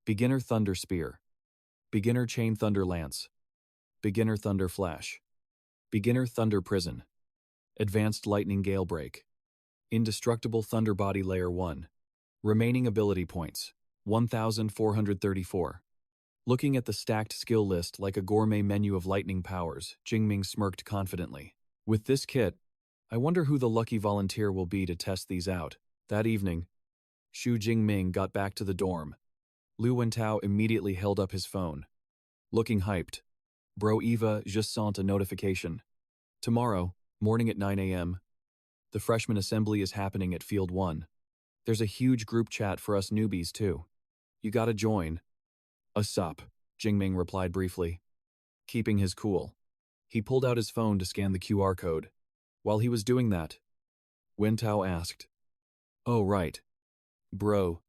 Beginner Thunder Spear. Beginner Chain Thunder Lance. Beginner Thunder Flash. Beginner Thunder Prison. Advanced Lightning Gale Break. Indestructible Thunder Body Layer 1. Remaining ability points 1,434. Looking at the stacked skill list like a gourmet menu of lightning powers, Jingming smirked confidently. With this kit, I wonder who the lucky volunteer will be to test these out. That evening, Hua Jingming got back to the dorm. Lu Wentao immediately held up his phone. Looking hyped. Bro Eva just sent a notification. Tomorrow, morning at 9 a.m., the freshman assembly is happening at Field 1. There's a huge group chat for us newbies too. You gotta join. Sup, Jingming replied briefly. Keeping his cool. He pulled out his phone to scan the QR code. While he was doing that, Wentao asked, Oh right. Bro,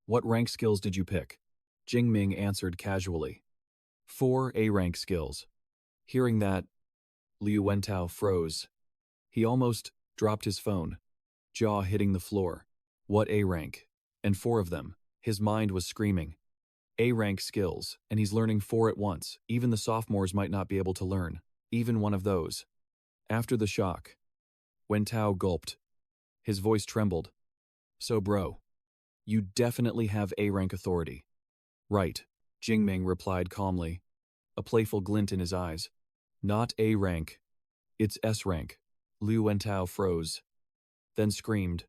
what rank skills did you pick? Jingming answered casually. 4 A-rank skills. Hearing that, Liu Wentao froze. He almost dropped his phone, jaw hitting the floor. What A rank? And 4 of them. His mind was screaming. A rank skills, and he's learning 4 at once. Even the sophomores might not be able to learn. Even one of those. After the shock, Wentao gulped. His voice trembled. So bro, you definitely have A rank authority. Right, Jingming replied calmly, a playful glint in his eyes. Not A rank. It's S rank. Liu Wentao froze, then screamed.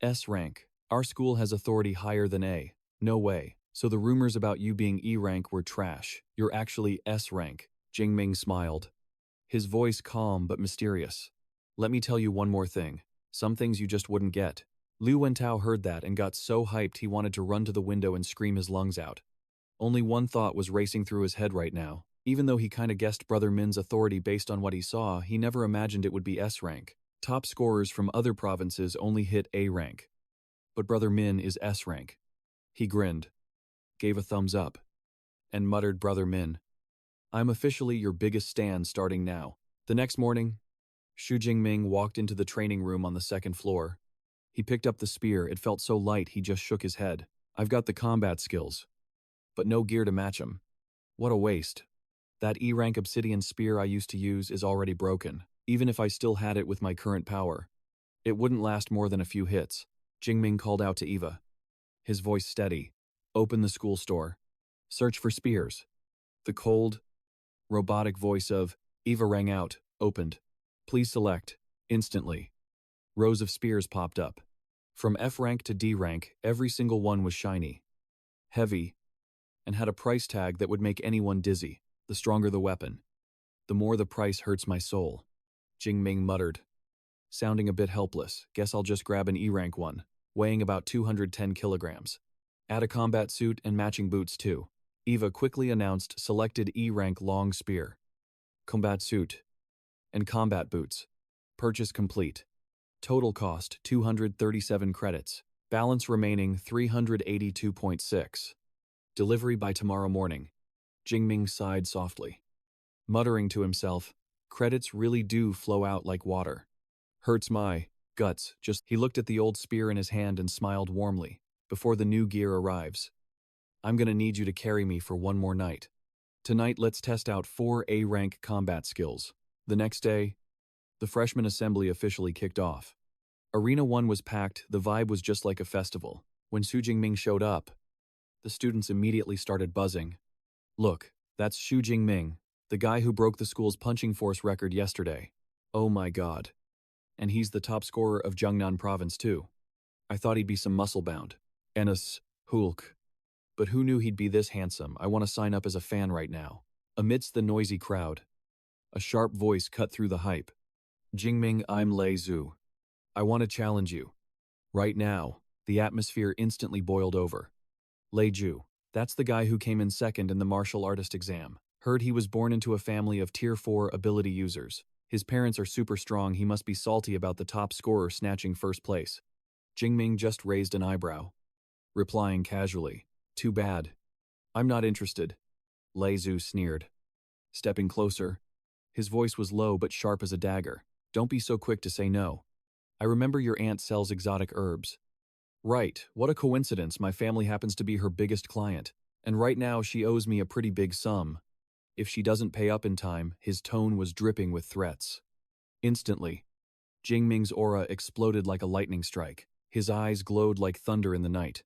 S rank. Our school has authority higher than A. No way. So the rumors about you being E rank were trash. You're actually S rank. Jingming smiled, his voice calm but mysterious. Let me tell you one more thing. Some things you just wouldn't get. Liu Wentao heard that and got so hyped he wanted to run to the window and scream his lungs out. Only one thought was racing through his head right now. Even though he kinda guessed Brother Min's authority based on what he saw, he never imagined it would be S rank. Top scorers from other provinces only hit A rank. But Brother Min is S rank. He grinned, gave a thumbs up, and muttered, Brother Min, I'm officially your biggest stan starting now. The next morning, Hua Jingming walked into the training room on the 2nd floor. He picked up the spear. It felt so light he just shook his head. I've got the combat skills, but no gear to match them. What a waste. That E-rank obsidian spear I used to use is already broken. Even if I still had it with my current power, it wouldn't last more than a few hits. Jingming called out to Eva, his voice steady. Open the school store. Search for spears. The cold, robotic voice of Eva rang out. Opened. Please select. Instantly. Rows of spears popped up. From F rank to D rank, every single one was shiny, heavy, and had a price tag that would make anyone dizzy. The stronger the weapon, the more the price hurts my soul. Jingming muttered, sounding a bit helpless. Guess I'll just grab an E-rank one, weighing about 210 kilograms. Add a combat suit and matching boots too. Eva quickly announced selected E-rank long spear, combat suit, and combat boots. Purchase complete. Total cost 237 credits. Balance remaining 382.6. Delivery by tomorrow morning. Jingming sighed softly, muttering to himself, credits really do flow out like water. Hurts my guts. He looked at the old spear in his hand and smiled warmly. Before the new gear arrives, I'm gonna need you to carry me for one more night. Tonight let's test out 4 A-rank combat skills. The next day, the freshman assembly officially kicked off. Arena 1 was packed. The vibe was just like a festival. When Hua Jingming showed up, the students immediately started buzzing. Look, that's Hua Jingming, the guy who broke the school's punching force record yesterday. Oh my god. And he's the top scorer of Jiangnan province too. I thought he'd be some muscle-bound. Enes, Hulk. But who knew he'd be this handsome? I want to sign up as a fan right now. Amidst the noisy crowd, a sharp voice cut through the hype. Jingming, I'm Lei Zhu. I want to challenge you. Right now, the atmosphere instantly boiled over. Lei Zhu. That's the guy who came in second in the martial artist exam. Heard he was born into a family of tier 4 ability users. His parents are super strong. He must be salty about the top scorer snatching first place. Jingming just raised an eyebrow, replying casually, too bad. I'm not interested. Lei Zhu sneered, stepping closer. His voice was low but sharp as a dagger. Don't be so quick to say no. I remember your aunt sells exotic herbs. Right, what a coincidence. My family happens to be her biggest client, and right now she owes me a pretty big sum. If she doesn't pay up in time, his tone was dripping with threats. Instantly, Jingming's aura exploded like a lightning strike. His eyes glowed like thunder in the night.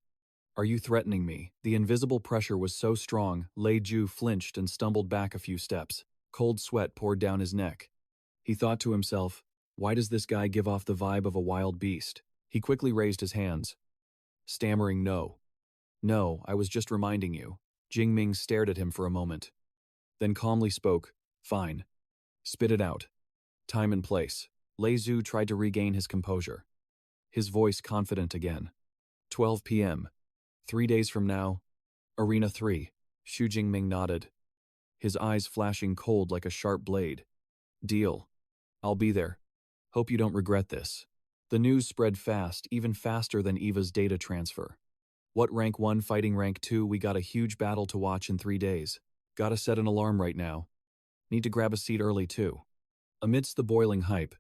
Are you threatening me? The invisible pressure was so strong, Lei Zhu flinched and stumbled back a few steps. Cold sweat poured down his neck. He thought to himself, why does this guy give off the vibe of a wild beast? He quickly raised his hands, stammering no. No, I was just reminding you. Jingming stared at him for a moment, then calmly spoke, fine. Spit it out. Time and place. Lei Zhu tried to regain his composure, his voice confident again. 12 p.m. 3 days from now, Arena 3. Hua Jingming nodded, his eyes flashing cold like a sharp blade. Deal. I'll be there. Hope you don't regret this. The news spread fast, even faster than Eva's data transfer. What rank 1 fighting rank 2? We got a huge battle to watch in 3 days. Gotta set an alarm right now. Need to grab a seat early too. Amidst the boiling hype,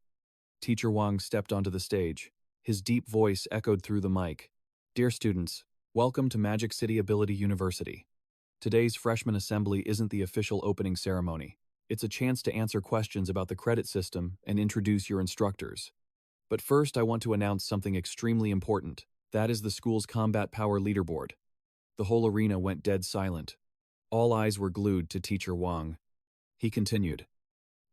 Teacher Wang stepped onto the stage. His deep voice echoed through the mic. Dear students, welcome to Magic City Ability University. Today's freshman assembly isn't the official opening ceremony. It's a chance to answer questions about the credit system and introduce your instructors. But first, I want to announce something extremely important. That is the school's combat power leaderboard. The whole arena went dead silent. All eyes were glued to Teacher Wang. He continued,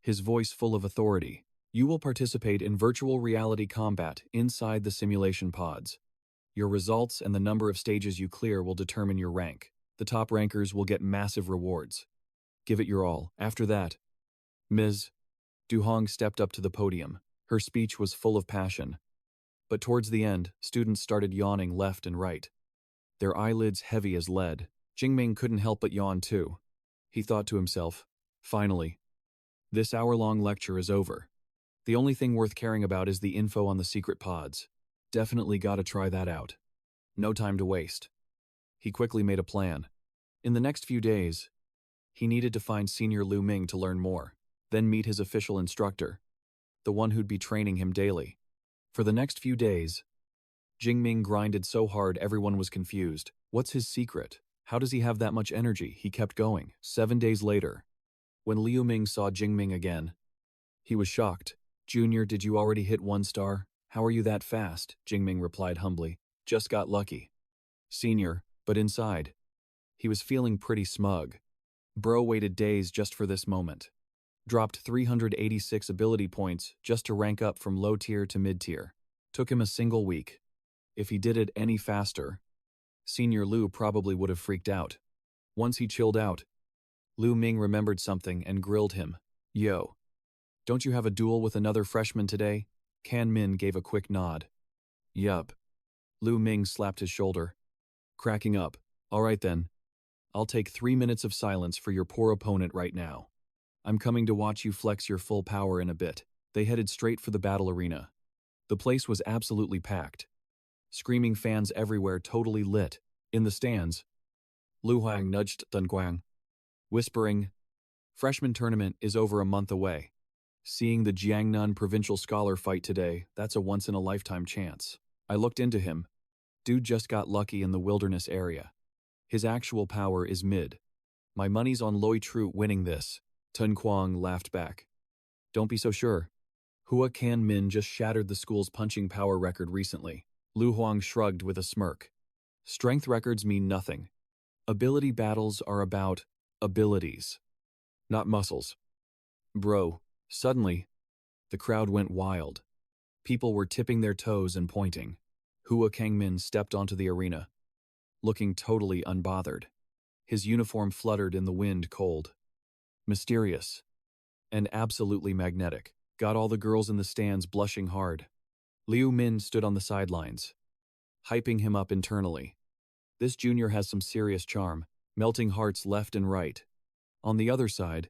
his voice full of authority. You will participate in virtual reality combat inside the simulation pods. Your results and the number of stages you clear will determine your rank. The top rankers will get massive rewards. Give it your all. After that, Ms. Duhong stepped up to the podium. Her speech was full of passion. But towards the end, students started yawning left and right. Their eyelids heavy as lead. Jingming couldn't help but yawn too. He thought to himself, finally, this hour-long lecture is over. The only thing worth caring about is the info on the secret pods. Definitely gotta try that out. No time to waste. He quickly made a plan. In the next few days, he needed to find Senior Lu Ming to learn more, then meet his official instructor, the one who'd be training him daily. For the next few days, Jingming grinded so hard everyone was confused. What's his secret? How does he have that much energy? He kept going. 7 days later, when Liu Ming saw Jingming again, he was shocked. Junior, did you already hit 1 star? How are you that fast? Jingming replied humbly. Just got lucky. Senior, but inside, he was feeling pretty smug. Bro waited days just for this moment. Dropped 386 ability points just to rank up from low tier to mid tier. Took him a single week. If he did it any faster, Senior Lu probably would have freaked out. Once he chilled out, Liu Ming remembered something and grilled him. Yo, don't you have a duel with another freshman today? Kan Min gave a quick nod. Yup. Liu Ming slapped his shoulder, cracking up. All right then. I'll take 3 minutes of silence for your poor opponent right now. I'm coming to watch you flex your full power in a bit. They headed straight for the battle arena. The place was absolutely packed. Screaming fans everywhere, totally lit. In the stands, Lu Huang nudged Dun Guang, whispering, freshman tournament is over a month away. Seeing the Jiangnan provincial scholar fight today, that's a once-in-a-lifetime chance. I looked into him. Dude just got lucky in the wilderness area. His actual power is mid. My money's on Loi Tru winning this. Tun Quang laughed back. Don't be so sure. Hua Kan Min just shattered the school's punching power record recently. Lu Huang shrugged with a smirk. Strength records mean nothing. Ability battles are about abilities, not muscles. Bro, suddenly, the crowd went wild. People were tipping their toes and pointing. Hua Kangmin stepped onto the arena, looking totally unbothered. His uniform fluttered in the wind cold. Mysterious and absolutely magnetic. Got all the girls in the stands blushing hard. Liu Min stood on the sidelines, hyping him up internally. This junior has some serious charm, melting hearts left and right. On the other side,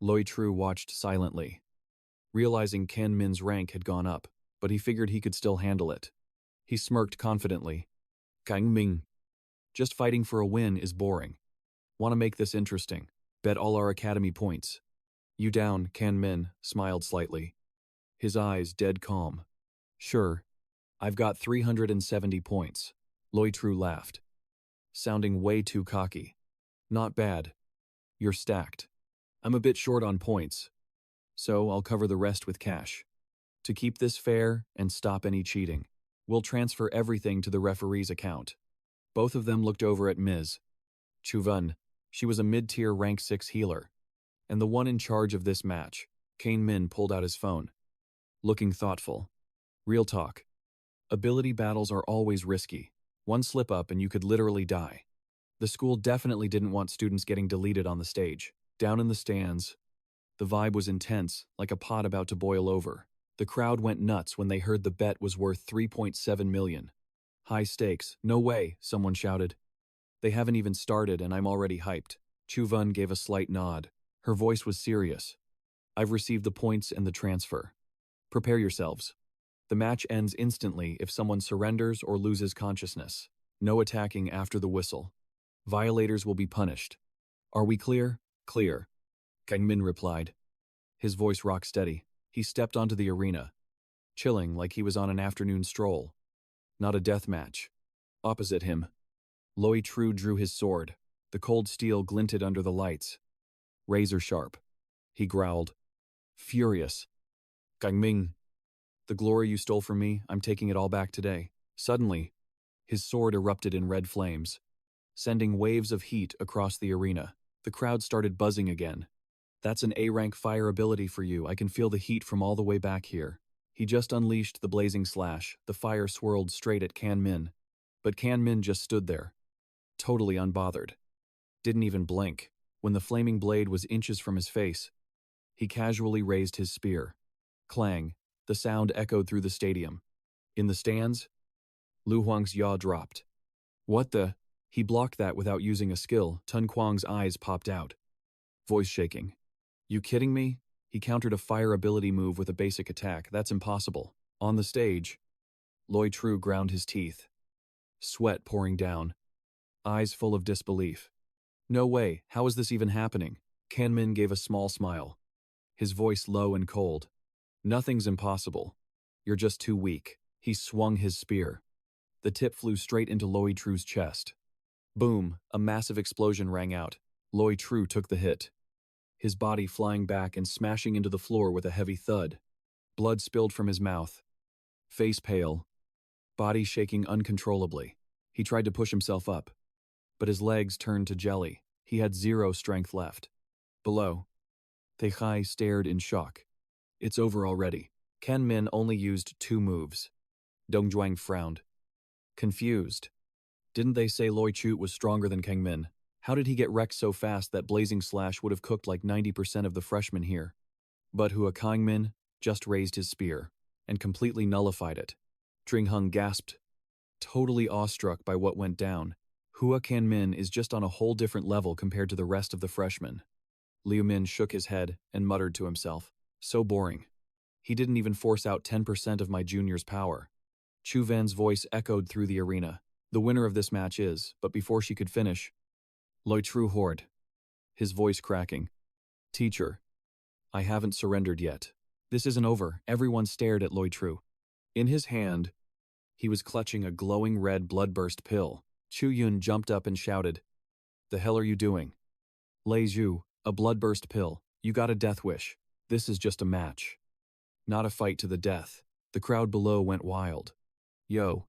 Loi Tru watched silently, realizing Kan Min's rank had gone up, but he figured he could still handle it. He smirked confidently. Kang Ming, just fighting for a win is boring. Want to make this interesting. Bet all our academy points. You down, Kan Min smiled slightly, his eyes dead calm. Sure, I've got 370 points. Loi Tru laughed, sounding way too cocky. Not bad. You're stacked. I'm a bit short on points, so I'll cover the rest with cash. To keep this fair and stop any cheating, we'll transfer everything to the referee's account. Both of them looked over at Ms. Chuvan. She was a mid-tier rank 6 healer, and the one in charge of this match. Kan Min pulled out his phone, looking thoughtful. Real talk. Ability battles are always risky. One slip up and you could literally die. The school definitely didn't want students getting deleted on the stage. Down in the stands, the vibe was intense, like a pot about to boil over. The crowd went nuts when they heard the bet was worth 3.7 million. High stakes. No way, someone shouted. They haven't even started and I'm already hyped. Chuvan gave a slight nod. Her voice was serious. I've received the points and the transfer. Prepare yourselves. The match ends instantly if someone surrenders or loses consciousness. No attacking after the whistle. Violators will be punished. Are we clear? Clear. Kang Min replied. His voice rock steady. He stepped onto the arena, chilling like he was on an afternoon stroll. Not a death match. Opposite him, Loi Tru drew his sword. The cold steel glinted under the lights. Razor sharp. He growled. Furious. Kang Ming, the glory you stole from me, I'm taking it all back today. Suddenly, his sword erupted in red flames, sending waves of heat across the arena. The crowd started buzzing again. That's an A-rank fire ability for you. I can feel the heat from all the way back here. He just unleashed the blazing slash. The fire swirled straight at Kan Min. But Kan Min just stood there, totally unbothered. Didn't even blink. When the flaming blade was inches from his face, he casually raised his spear. Clang. The sound echoed through the stadium. In the stands, Lu Huang's yaw dropped. What the? He blocked that without using a skill. Tun Quang's eyes popped out. Voice shaking. You kidding me? He countered a fire ability move with a basic attack. That's impossible. On the stage, Loi Tru ground his teeth. Sweat pouring down. Eyes full of disbelief. No way, how is this even happening? Kan Min gave a small smile. His voice low and cold. Nothing's impossible. You're just too weak. He swung his spear. The tip flew straight into Loi Tru's chest. Boom, a massive explosion rang out. Loi Tru took the hit, his body flying back and smashing into the floor with a heavy thud. Blood spilled from his mouth. Face pale, body shaking uncontrollably. He tried to push himself up, but his legs turned to jelly. He had zero strength left. Below, Teichai stared in shock. It's over already. Kan Min only used 2 moves. Dongjuang frowned. Confused. Didn't they say Loi Tru was stronger than Kang Min? How did he get wrecked so fast that blazing slash would have cooked like 90% of the freshmen here? But Hua Jingming just raised his spear and completely nullified it. Tringhung gasped, totally awestruck by what went down. Hua Jingming is just on a whole different level compared to the rest of the freshmen. Liu Min shook his head and muttered to himself. So boring. He didn't even force out 10% of my junior's power. Chu Van's voice echoed through the arena. The winner of this match is, but before she could finish, Loi Tru roared, his voice cracking. Teacher, I haven't surrendered yet. This isn't over. Everyone stared at Loi Tru. In his hand, he was clutching a glowing red bloodburst pill. Chu Yun jumped up and shouted, The hell are you doing? Lei Zhu, a bloodburst pill. You got a death wish. This is just a match. Not a fight to the death. The crowd below went wild. Yo.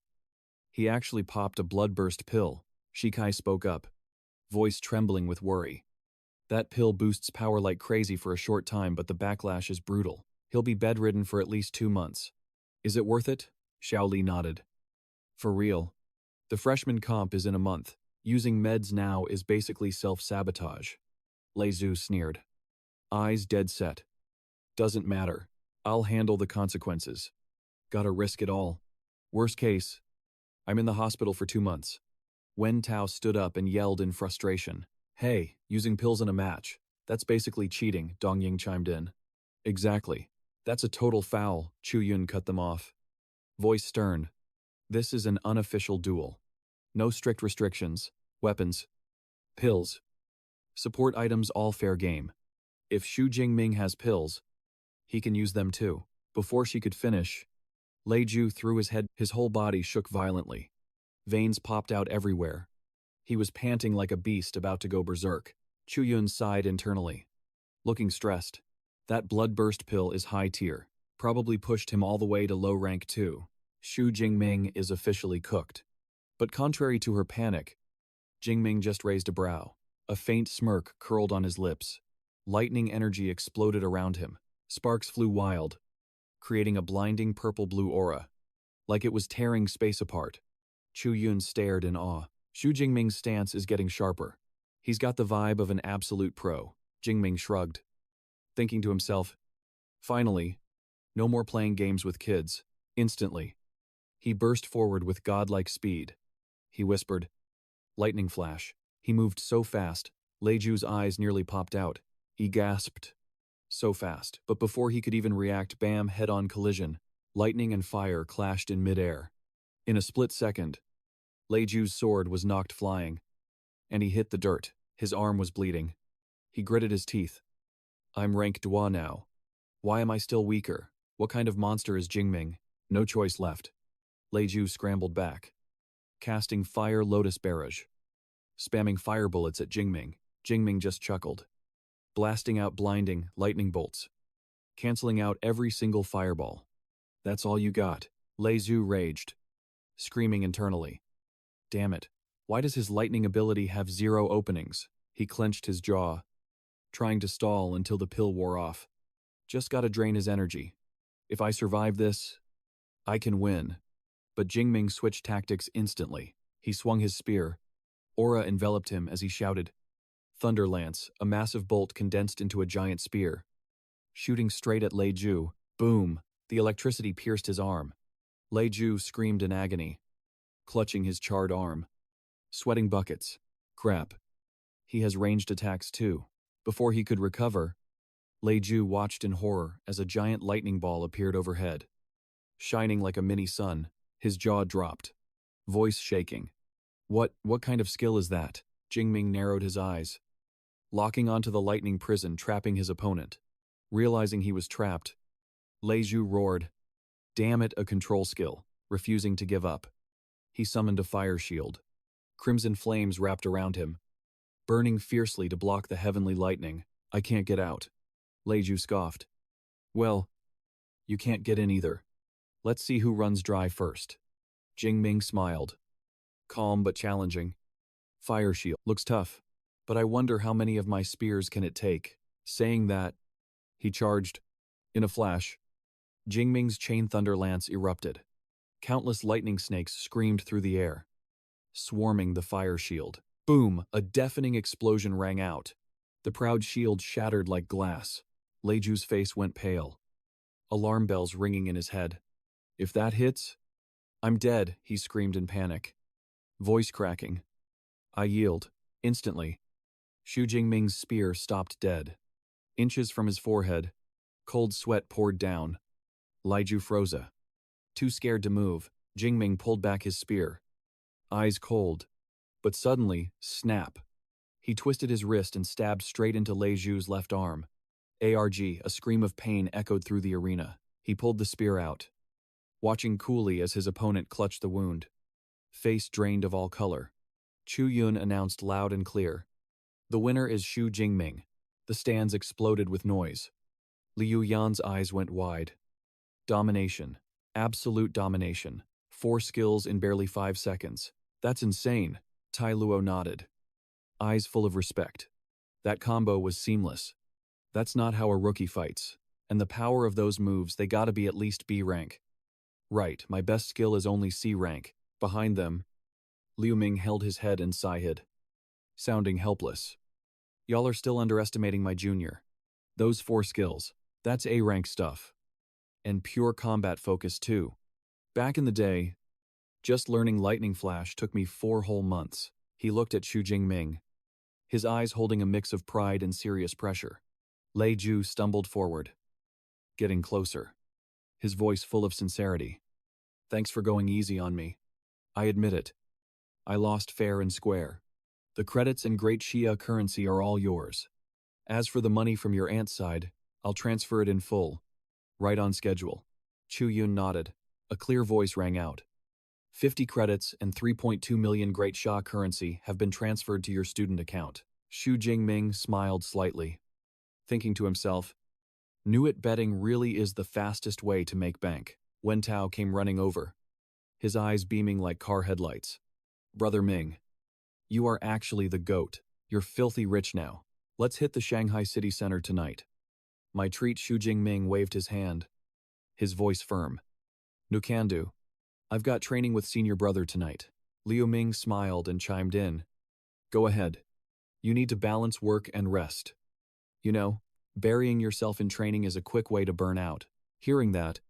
He actually popped a bloodburst pill. Shikai spoke up, voice trembling with worry. That pill boosts power like crazy for a short time, but the backlash is brutal. He'll be bedridden for at least 2 months. Is it worth it? Xiaoli nodded. For real. The freshman comp is in a month. Using meds now is basically self-sabotage. Lei Zhu sneered. Eyes dead set. Doesn't matter. I'll handle the consequences. Gotta risk it all. Worst case, I'm in the hospital for 2 months. Wen Tao stood up and yelled in frustration. Hey, using pills in a match. That's basically cheating, Dong Ying chimed in. Exactly. That's a total foul, Chu Yun cut them off. Voice stern. This is an unofficial duel. No strict restrictions, weapons, pills. Support items all fair game. If Hua Jingming has pills, he can use them too. Before she could finish, Lei Zhu threw his head, his whole body shook violently. Veins popped out everywhere. He was panting like a beast about to go berserk. Chu Yun sighed internally, looking stressed. That bloodburst pill is high tier. Probably pushed him all the way to low rank too. Hua Jingming is officially cooked. But contrary to her panic, Jingming just raised a brow. A faint smirk curled on his lips. Lightning energy exploded around him. Sparks flew wild, creating a blinding purple-blue aura, like it was tearing space apart. Chu Yun stared in awe. Hua Jingming's stance is getting sharper. He's got the vibe of an absolute pro. Jingming shrugged, thinking to himself, finally, no more playing games with kids. Instantly, he burst forward with godlike speed. He whispered, lightning flash. He moved so fast, Lei Zhu's eyes nearly popped out. He gasped. So fast, but before he could even react, bam, head-on collision. Lightning and fire clashed in midair. In a split second, Lei Zhu's sword was knocked flying, and he hit the dirt. His arm was bleeding. He gritted his teeth. I'm rank Dua now. Why am I still weaker? What kind of monster is Jingming? No choice left. Lei Ju scrambled back, casting Fire Lotus Barrage, spamming fire bullets at Jingming. Jingming just chuckled, blasting out blinding lightning bolts, canceling out every single fireball. That's all you got. Lei Ju raged, screaming internally. Damn it. Why does his lightning ability have 0 openings? He clenched his jaw, trying to stall until the pill wore off. Just gotta drain his energy. If I survive this, I can win. But Jingming switched tactics instantly. He swung his spear. Aura enveloped him as he shouted, Thunder Lance, a massive bolt condensed into a giant spear. Shooting straight at Lei Ju, boom, the electricity pierced his arm. Lei Ju screamed in agony, clutching his charred arm. Sweating buckets. Crap. He has ranged attacks too. Before he could recover, Lei Ju watched in horror as a giant lightning ball appeared overhead. Shining like a mini sun, his jaw dropped, voice shaking. What kind of skill is that? Jingming narrowed his eyes, locking onto the lightning prison trapping his opponent. Realizing he was trapped, Lei Ju roared, Damn it, a control skill, refusing to give up. He summoned a fire shield. Crimson flames wrapped around him, burning fiercely to block the heavenly lightning. I can't get out. Lei Ju scoffed. Well, you can't get in either. Let's see who runs dry first. Jingming smiled, calm but challenging. Fire shield looks tough, but I wonder how many of my spears can it take. Saying that, he charged. In a flash, Jingming's chain thunder lance erupted. Countless lightning snakes screamed through the air, swarming the fire shield. Boom! A deafening explosion rang out. The proud shield shattered like glass. Lei Ju's face went pale, alarm bells ringing in his head. If that hits, I'm dead, he screamed in panic, voice cracking. I yield. Instantly, Xu Jingming's spear stopped dead. Inches from his forehead, cold sweat poured down. Lei Ju froze. Too scared to move, Jingming pulled back his spear, eyes cold. But suddenly, snap. He twisted his wrist and stabbed straight into Lei Ju's left arm. ARG, a scream of pain echoed through the arena. He pulled the spear out, watching coolly as his opponent clutched the wound, face drained of all color. Chu Yun announced loud and clear, The winner is Xu Jingming. The stands exploded with noise. Liu Yan's eyes went wide. Domination. Absolute domination. 4 skills in barely 5 seconds. That's insane. Tai Luo nodded, eyes full of respect. That combo was seamless. That's not how a rookie fights. And the power of those moves, they gotta be at least B rank. Right, my best skill is only C rank. Behind them, Liu Ming held his head and sighed, sounding helpless. Y'all are still underestimating my junior. Those 4 skills, that's A rank stuff. And pure combat focus too. Back in the day, just learning Lightning Flash took me 4 whole months. He looked at Xu Jingming, his eyes holding a mix of pride and serious pressure. Lei Ju stumbled forward, getting closer, his voice full of sincerity. Thanks for going easy on me. I admit it. I lost fair and square. The credits and Great Xia currency are all yours. As for the money from your aunt's side, I'll transfer it in full, right on schedule. Chu Yun nodded. A clear voice rang out. 50 credits and 3.2 million Great Xia currency have been transferred to your student account. Xu Jingming smiled slightly, thinking to himself, knew it, betting really is the fastest way to make bank. Wen Tao came running over, his eyes beaming like car headlights. Brother Ming, you are actually the GOAT. You're filthy rich now. Let's hit the Shanghai city center tonight. My treat. Xu Jingming waved his hand, his voice firm. No can do. I've got training with senior brother tonight. Liu Ming smiled and chimed in. Go ahead. You need to balance work and rest. You know, burying yourself in training is a quick way to burn out. Hearing that,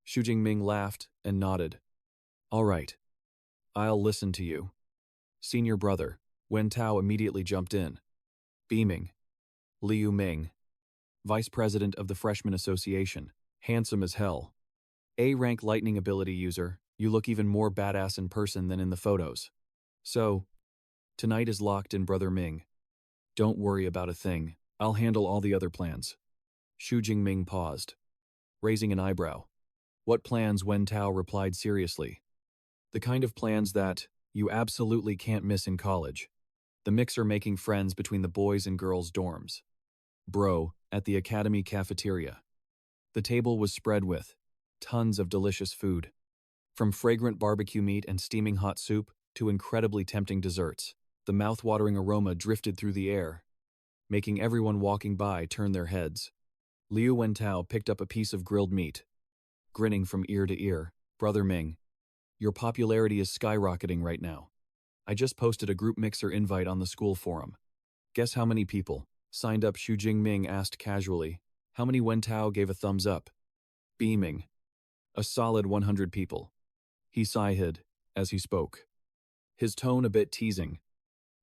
Xu Jingming laughed and nodded. All right. I'll listen to you. Senior brother. Wen Tao immediately jumped in, beaming. Liu Ming, Vice President of the Freshman Association, handsome as hell. A-rank lightning ability user, you look even more badass in person than in the photos. So, tonight is locked in, Brother Ming. Don't worry about a thing. I'll handle all the other plans. Xu Jingming paused, raising an eyebrow. What plans? Wen Tao replied seriously. The kind of plans that you absolutely can't miss in college. The mixer making friends between the boys and girls' dorms. Bro, at the academy cafeteria. The table was spread with tons of delicious food. From fragrant barbecue meat and steaming hot soup to incredibly tempting desserts. The mouth-watering aroma drifted through the air, making everyone walking by turn their heads. Liu Wentao picked up a piece of grilled meat, grinning from ear to ear. Brother Ming, your popularity is skyrocketing right now. I just posted a group mixer invite on the school forum. Guess how many people signed up? Xu Jingming asked casually. How many? Wentao gave a thumbs up, beaming. A solid 100 people. He sighed as he spoke, his tone a bit teasing.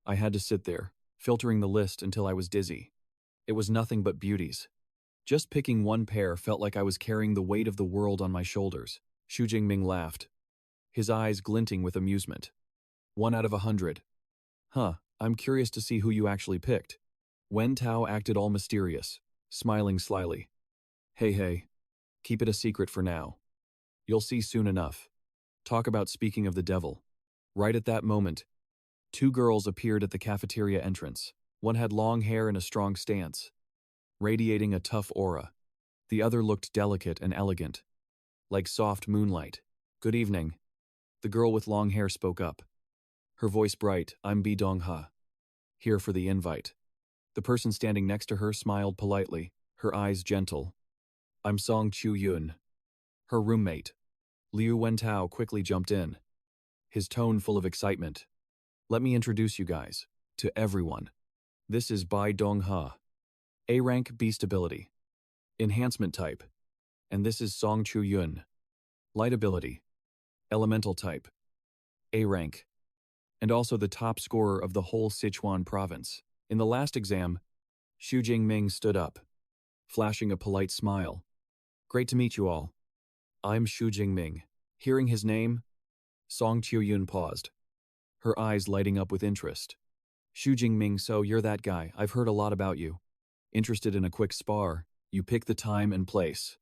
I had to sit there, filtering the list until I was dizzy. It was nothing but beauties. Just picking one pair felt like I was carrying the weight of the world on my shoulders. Xu Jingming laughed, his eyes glinting with amusement. 1 out of 100. Huh, I'm curious to see who you actually picked. Wen Tao acted all mysterious, smiling slyly. Hey, keep it a secret for now. You'll see soon enough. Talk about speaking of the devil. Right at that moment, 2 girls appeared at the cafeteria entrance. One had long hair and a strong stance, radiating a tough aura. The other looked delicate and elegant, like soft moonlight. Good evening. The girl with long hair spoke up, her voice bright. I'm Bi Dongha, here for the invite. The person standing next to her smiled politely, her eyes gentle. I'm Song Chu Yun, her roommate. Liu Wentao quickly jumped in, his tone full of excitement. Let me introduce you guys to everyone. This is Bai Dongha, A rank, B stability, enhancement type, and this is Song Chu Yun, light ability, elemental type, A rank, and also the top scorer of the whole Sichuan province. In the last exam, Xu Jingming stood up, flashing a polite smile. Great to meet you all. I'm Xu Jingming. Hearing his name, Song Chu Yun paused, her eyes lighting up with interest. Xu Jingming, so you're that guy. I've heard a lot about you. Interested in a quick spar, you pick the time and place.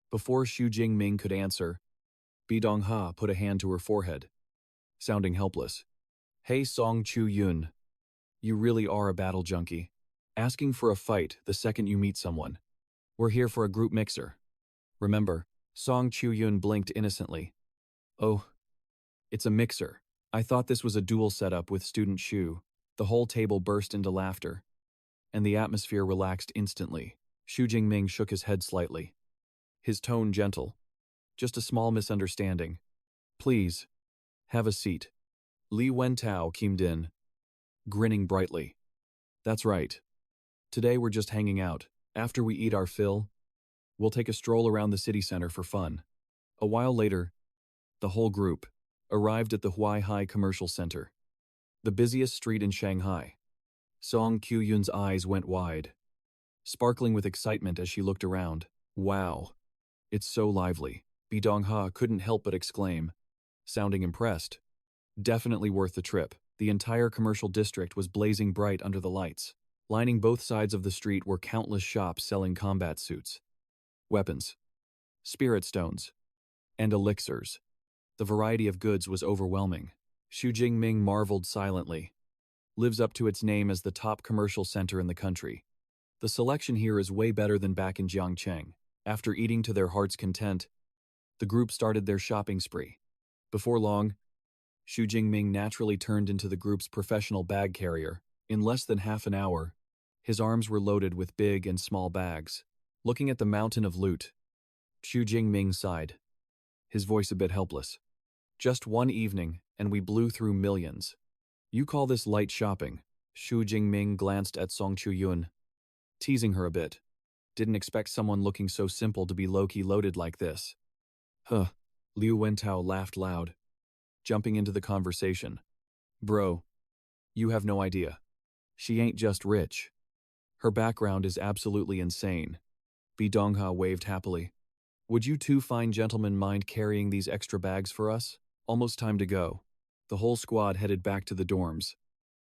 Before Xu Jingming could answer, Bi Dongha put a hand to her forehead, sounding helpless. Hey Song Chu Yun, you really are a battle junkie. Asking for a fight the second you meet someone. We're here for a group mixer. Remember, Song Chu Yun blinked innocently. Oh, it's a mixer. I thought this was a duel setup with student Xu. The whole table burst into laughter, and the atmosphere relaxed instantly. Xu Jingming shook his head slightly, his tone gentle. Just a small misunderstanding. Please, have a seat. Li Wentao chimed in, grinning brightly. That's right. Today we're just hanging out. After we eat our fill, we'll take a stroll around the city center for fun. A while later, the whole group arrived at the Hua High Commercial Center, the busiest street in Shanghai. Song Q Yun's eyes went wide, sparkling with excitement as she looked around. Wow, it's so lively. Bi Dongha couldn't help but exclaim, sounding impressed. Definitely worth the trip. The entire commercial district was blazing bright under the lights. Lining both sides of the street were countless shops selling combat suits, weapons, spirit stones, and elixirs. The variety of goods was overwhelming. Xu Jingming marveled silently. Lives up to its name as the top commercial center in the country. The selection here is way better than back in Jiangcheng. After eating to their heart's content, the group started their shopping spree. Before long, Xu Jingming naturally turned into the group's professional bag carrier. In less than half an hour, his arms were loaded with big and small bags. Looking at the mountain of loot, Xu Jingming sighed, his voice a bit helpless. Just one evening, and we blew through millions. You call this light shopping? Xu Jingming glanced at Song Chu Yun, teasing her a bit. Didn't expect someone looking so simple to be low-key loaded like this. Huh. Liu Wentao laughed loud, jumping into the conversation. Bro, you have no idea. She ain't just rich. Her background is absolutely insane. Bi Dongha waved happily. Would you two fine gentlemen mind carrying these extra bags for us? Almost time to go. The whole squad headed back to the dorms.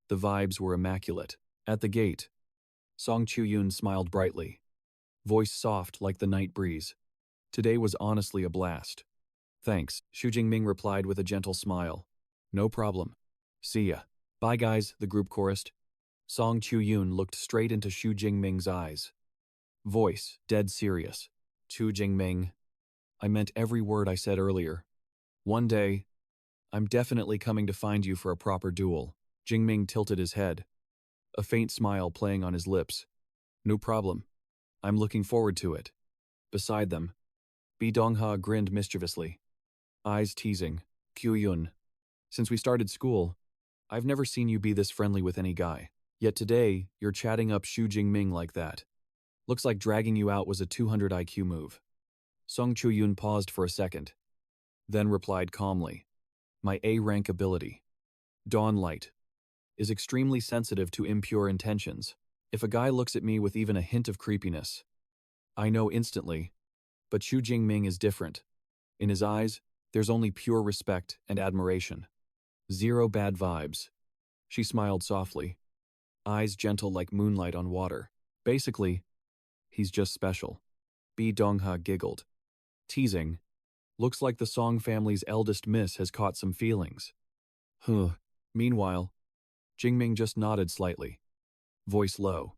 The vibes were immaculate. At the gate, Song Chu Yun smiled brightly, voice soft like the night breeze. Today was honestly a blast. Thanks, Hua Jingming replied with a gentle smile. No problem. See ya. Bye guys, the group chorused. Song Chu-yun looked straight into Hua Jingming's eyes. Voice, dead serious. Hua Jingming. I meant every word I said earlier. One day, I'm definitely coming to find you for a proper duel. Jingming tilted his head, a faint smile playing on his lips. No problem. I'm looking forward to it. Beside them, Bi Donghua grinned mischievously, eyes teasing. Kyu-yun. Since we started school, I've never seen you be this friendly with any guy. Yet today, you're chatting up Hua Jingming like that. Looks like dragging you out was a 200 IQ move. Song Chu-yun paused for a second, then replied calmly. My A-rank ability, Dawn Light, is extremely sensitive to impure intentions. If a guy looks at me with even a hint of creepiness, I know instantly. But Hua Jingming is different. In his eyes, there's only pure respect and admiration. Zero bad vibes. She smiled softly, eyes gentle like moonlight on water. Basically, he's just special. Bi Donghua giggled, teasing. Looks like the Song family's eldest miss has caught some feelings. Huh. Meanwhile, Jingming just nodded slightly, voice low.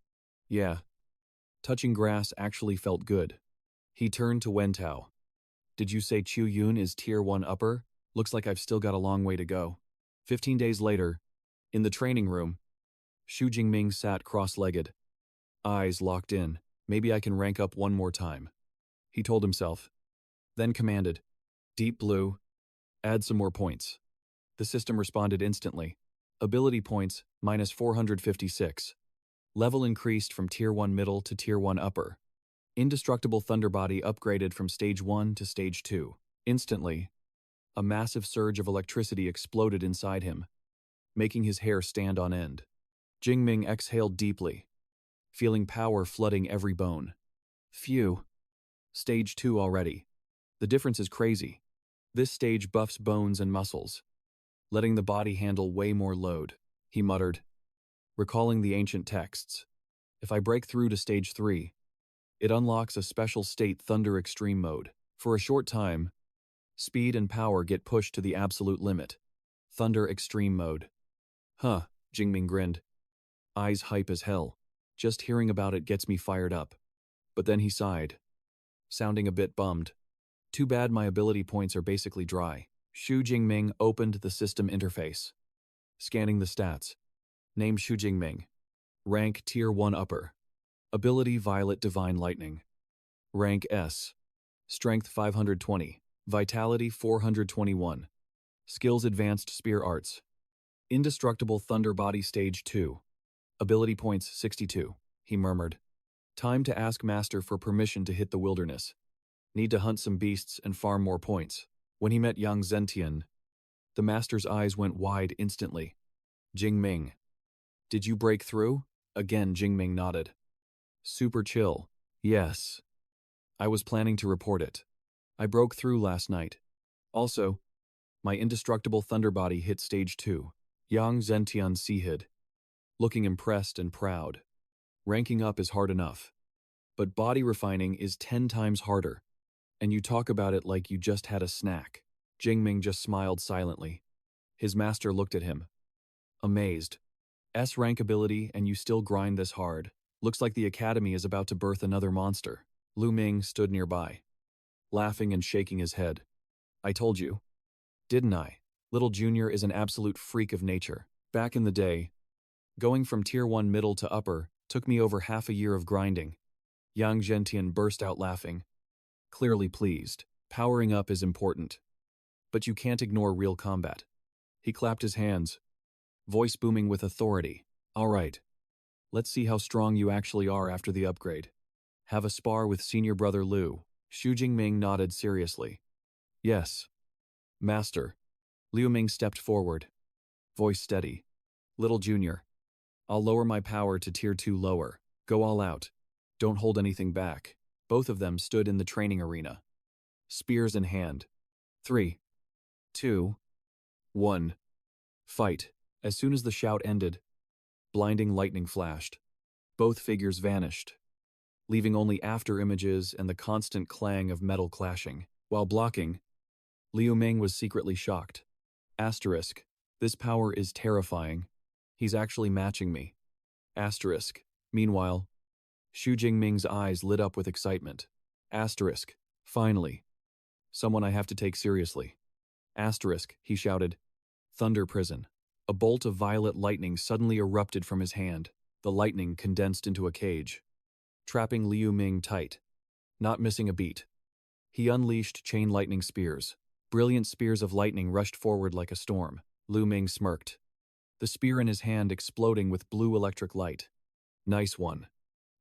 Yeah. Touching grass actually felt good. He turned to Wentao. Did you say Chu-yun is Tier 1 upper? Looks like I've still got a long way to go. 15 days later, in the training room, Hua Jingming sat cross-legged, eyes locked in. Maybe I can rank up one more time, he told himself. Then commanded, Deep Blue, add some more points. The system responded instantly. Ability points, minus 456. Level increased from Tier 1 middle to Tier 1 upper. Indestructible Thunder Body upgraded from Stage 1 to Stage 2. Instantly, a massive surge of electricity exploded inside him, making his hair stand on end. Jingming exhaled deeply, feeling power flooding every bone. Phew. Stage 2 already. The difference is crazy. This stage buffs bones and muscles, letting the body handle way more load, he muttered, recalling the ancient texts. If I break through to Stage 3, it unlocks a special state Thunder Extreme mode. For a short time, speed and power get pushed to the absolute limit. Thunder Extreme mode. Huh, Jingming grinned, eyes hype as hell. Just hearing about it gets me fired up. But then he sighed, sounding a bit bummed. Too bad my ability points are basically dry. Hua Jingming opened the system interface, scanning the stats. Name Hua Jingming. Rank Tier 1 upper. Ability Violet Divine Lightning. Rank S. Strength 520. Vitality 421. Skills Advanced Spear Arts. Indestructible Thunder Body Stage 2. Ability points 62, he murmured. Time to ask Master for permission to hit the wilderness. Need to hunt some beasts and farm more points. When he met Yang Zentian, the Master's eyes went wide instantly. Jingming. Did you break through? Again, Jingming nodded. Super chill. Yes. I was planning to report it. I broke through last night. Also, my indestructible Thunder Body hit Stage 2. Yang Zentian hid, looking impressed and proud. Ranking up is hard enough, but body refining is 10 times harder. And you talk about it like you just had a snack. Jingming just smiled silently. His master looked at him, amazed. S-rank ability and you still grind this hard. Looks like the academy is about to birth another monster. Lu Ming stood nearby, laughing and shaking his head. I told you. Didn't I? Little Junior is an absolute freak of nature. Back in the day, going from Tier 1 middle to upper took me over half a year of grinding. Yang Zhentian burst out laughing, clearly pleased. Powering up is important, but you can't ignore real combat. He clapped his hands, voice booming with authority. All right, let's see how strong you actually are after the upgrade. Have a spar with senior brother Liu. Hua Jingming nodded seriously. Yes, Master. Liu Ming stepped forward, voice steady. Little Junior, I'll lower my power to Tier 2 lower. Go all out. Don't hold anything back. Both of them stood in the training arena, spears in hand. 3, 2, 1. Fight. As soon as the shout ended, blinding lightning flashed. Both figures vanished, leaving only after images and the constant clang of metal clashing. While blocking, Liu Ming was secretly shocked. Asterisk. This power is terrifying. He's actually matching me. Asterisk. Meanwhile, Hua Jingming's eyes lit up with excitement. Asterisk. Finally. Someone I have to take seriously. Asterisk, he shouted. Thunder prison. A bolt of violet lightning suddenly erupted from his hand. The lightning condensed into a cage, trapping Liu Ming tight. Not missing a beat, he unleashed chain lightning spears. Brilliant spears of lightning rushed forward like a storm. Liu Ming smirked, the spear in his hand exploding with blue electric light. Nice one.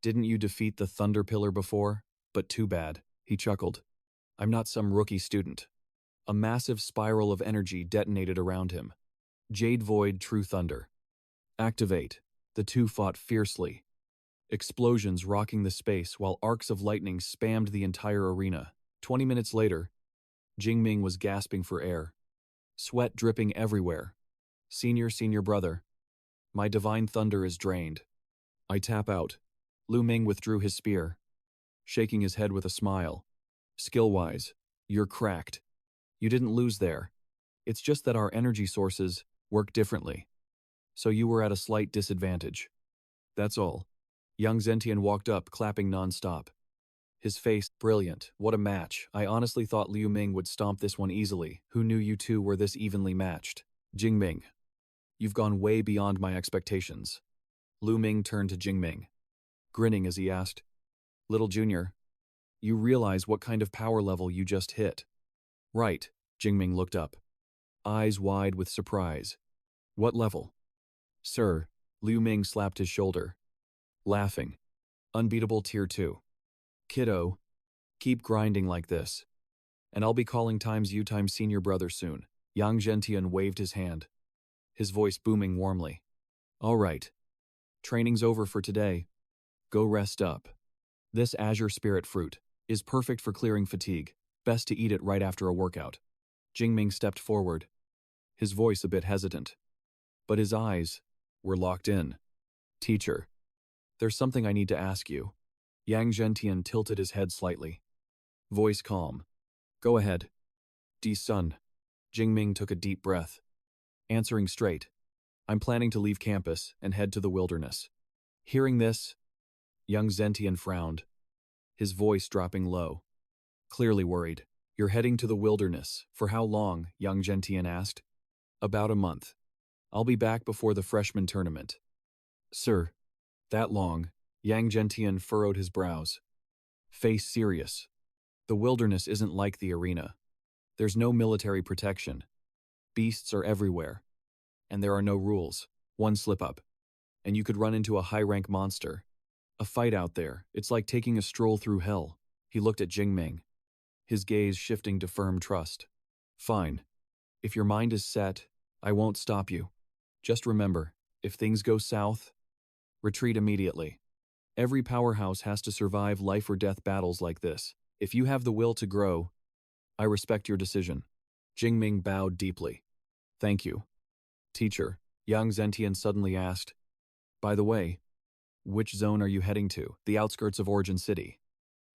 Didn't you defeat the Thunder Pillar before? But too bad, he chuckled. I'm not some rookie student. A massive spiral of energy detonated around him. Jade Void True Thunder. Activate. The two fought fiercely. Explosions rocking the space while arcs of lightning spammed the entire arena. 20 minutes later, Jingming was gasping for air. Sweat dripping everywhere. Senior brother. My divine thunder is drained. I tap out. Liu Ming withdrew his spear, shaking his head with a smile. Skill-wise, you're cracked. You didn't lose there. It's just that our energy sources work differently. So you were at a slight disadvantage. That's all. Young Zentian walked up, clapping non-stop. His face, brilliant. What a match. I honestly thought Liu Ming would stomp this one easily. Who knew you two were this evenly matched? Jingming. You've gone way beyond my expectations. Liu Ming turned to Jingming, grinning as he asked, Little Junior, you realize what kind of power level you just hit? Right, Jingming looked up, eyes wide with surprise. What level? Sir, Liu Ming slapped his shoulder, laughing. Unbeatable Tier 2. Kiddo, keep grinding like this. And I'll be calling times you times senior brother soon. Yang Zhentian waved his hand, his voice booming warmly. All right. Training's over for today. Go rest up. This Azure Spirit Fruit is perfect for clearing fatigue. Best to eat it right after a workout. Jingming stepped forward, his voice a bit hesitant, but his eyes were locked in. Teacher, there's something I need to ask you. Yang Zhentian tilted his head slightly, voice calm. Go ahead. Son. Jingming took a deep breath, answering straight. I'm planning to leave campus and head to the wilderness. Hearing this, young Zentian frowned, his voice dropping low. Clearly worried. You're heading to the wilderness. For how long? Young Zentian asked. About a month. I'll be back before the freshman tournament. Sir, that long? Yang Zhentian furrowed his brows, face serious. The wilderness isn't like the arena. There's no military protection. Beasts are everywhere. And there are no rules. One slip-up, and you could run into a high-rank monster. A fight out there, it's like taking a stroll through hell. He looked at Jingming, his gaze shifting to firm trust. Fine. If your mind is set, I won't stop you. Just remember, if things go south, retreat immediately. Every powerhouse has to survive life-or-death battles like this. If you have the will to grow, I respect your decision. Jingming bowed deeply. Thank you. Teacher, Yang Zhentian suddenly asked, by the way, which zone are you heading to? The outskirts of Origin City.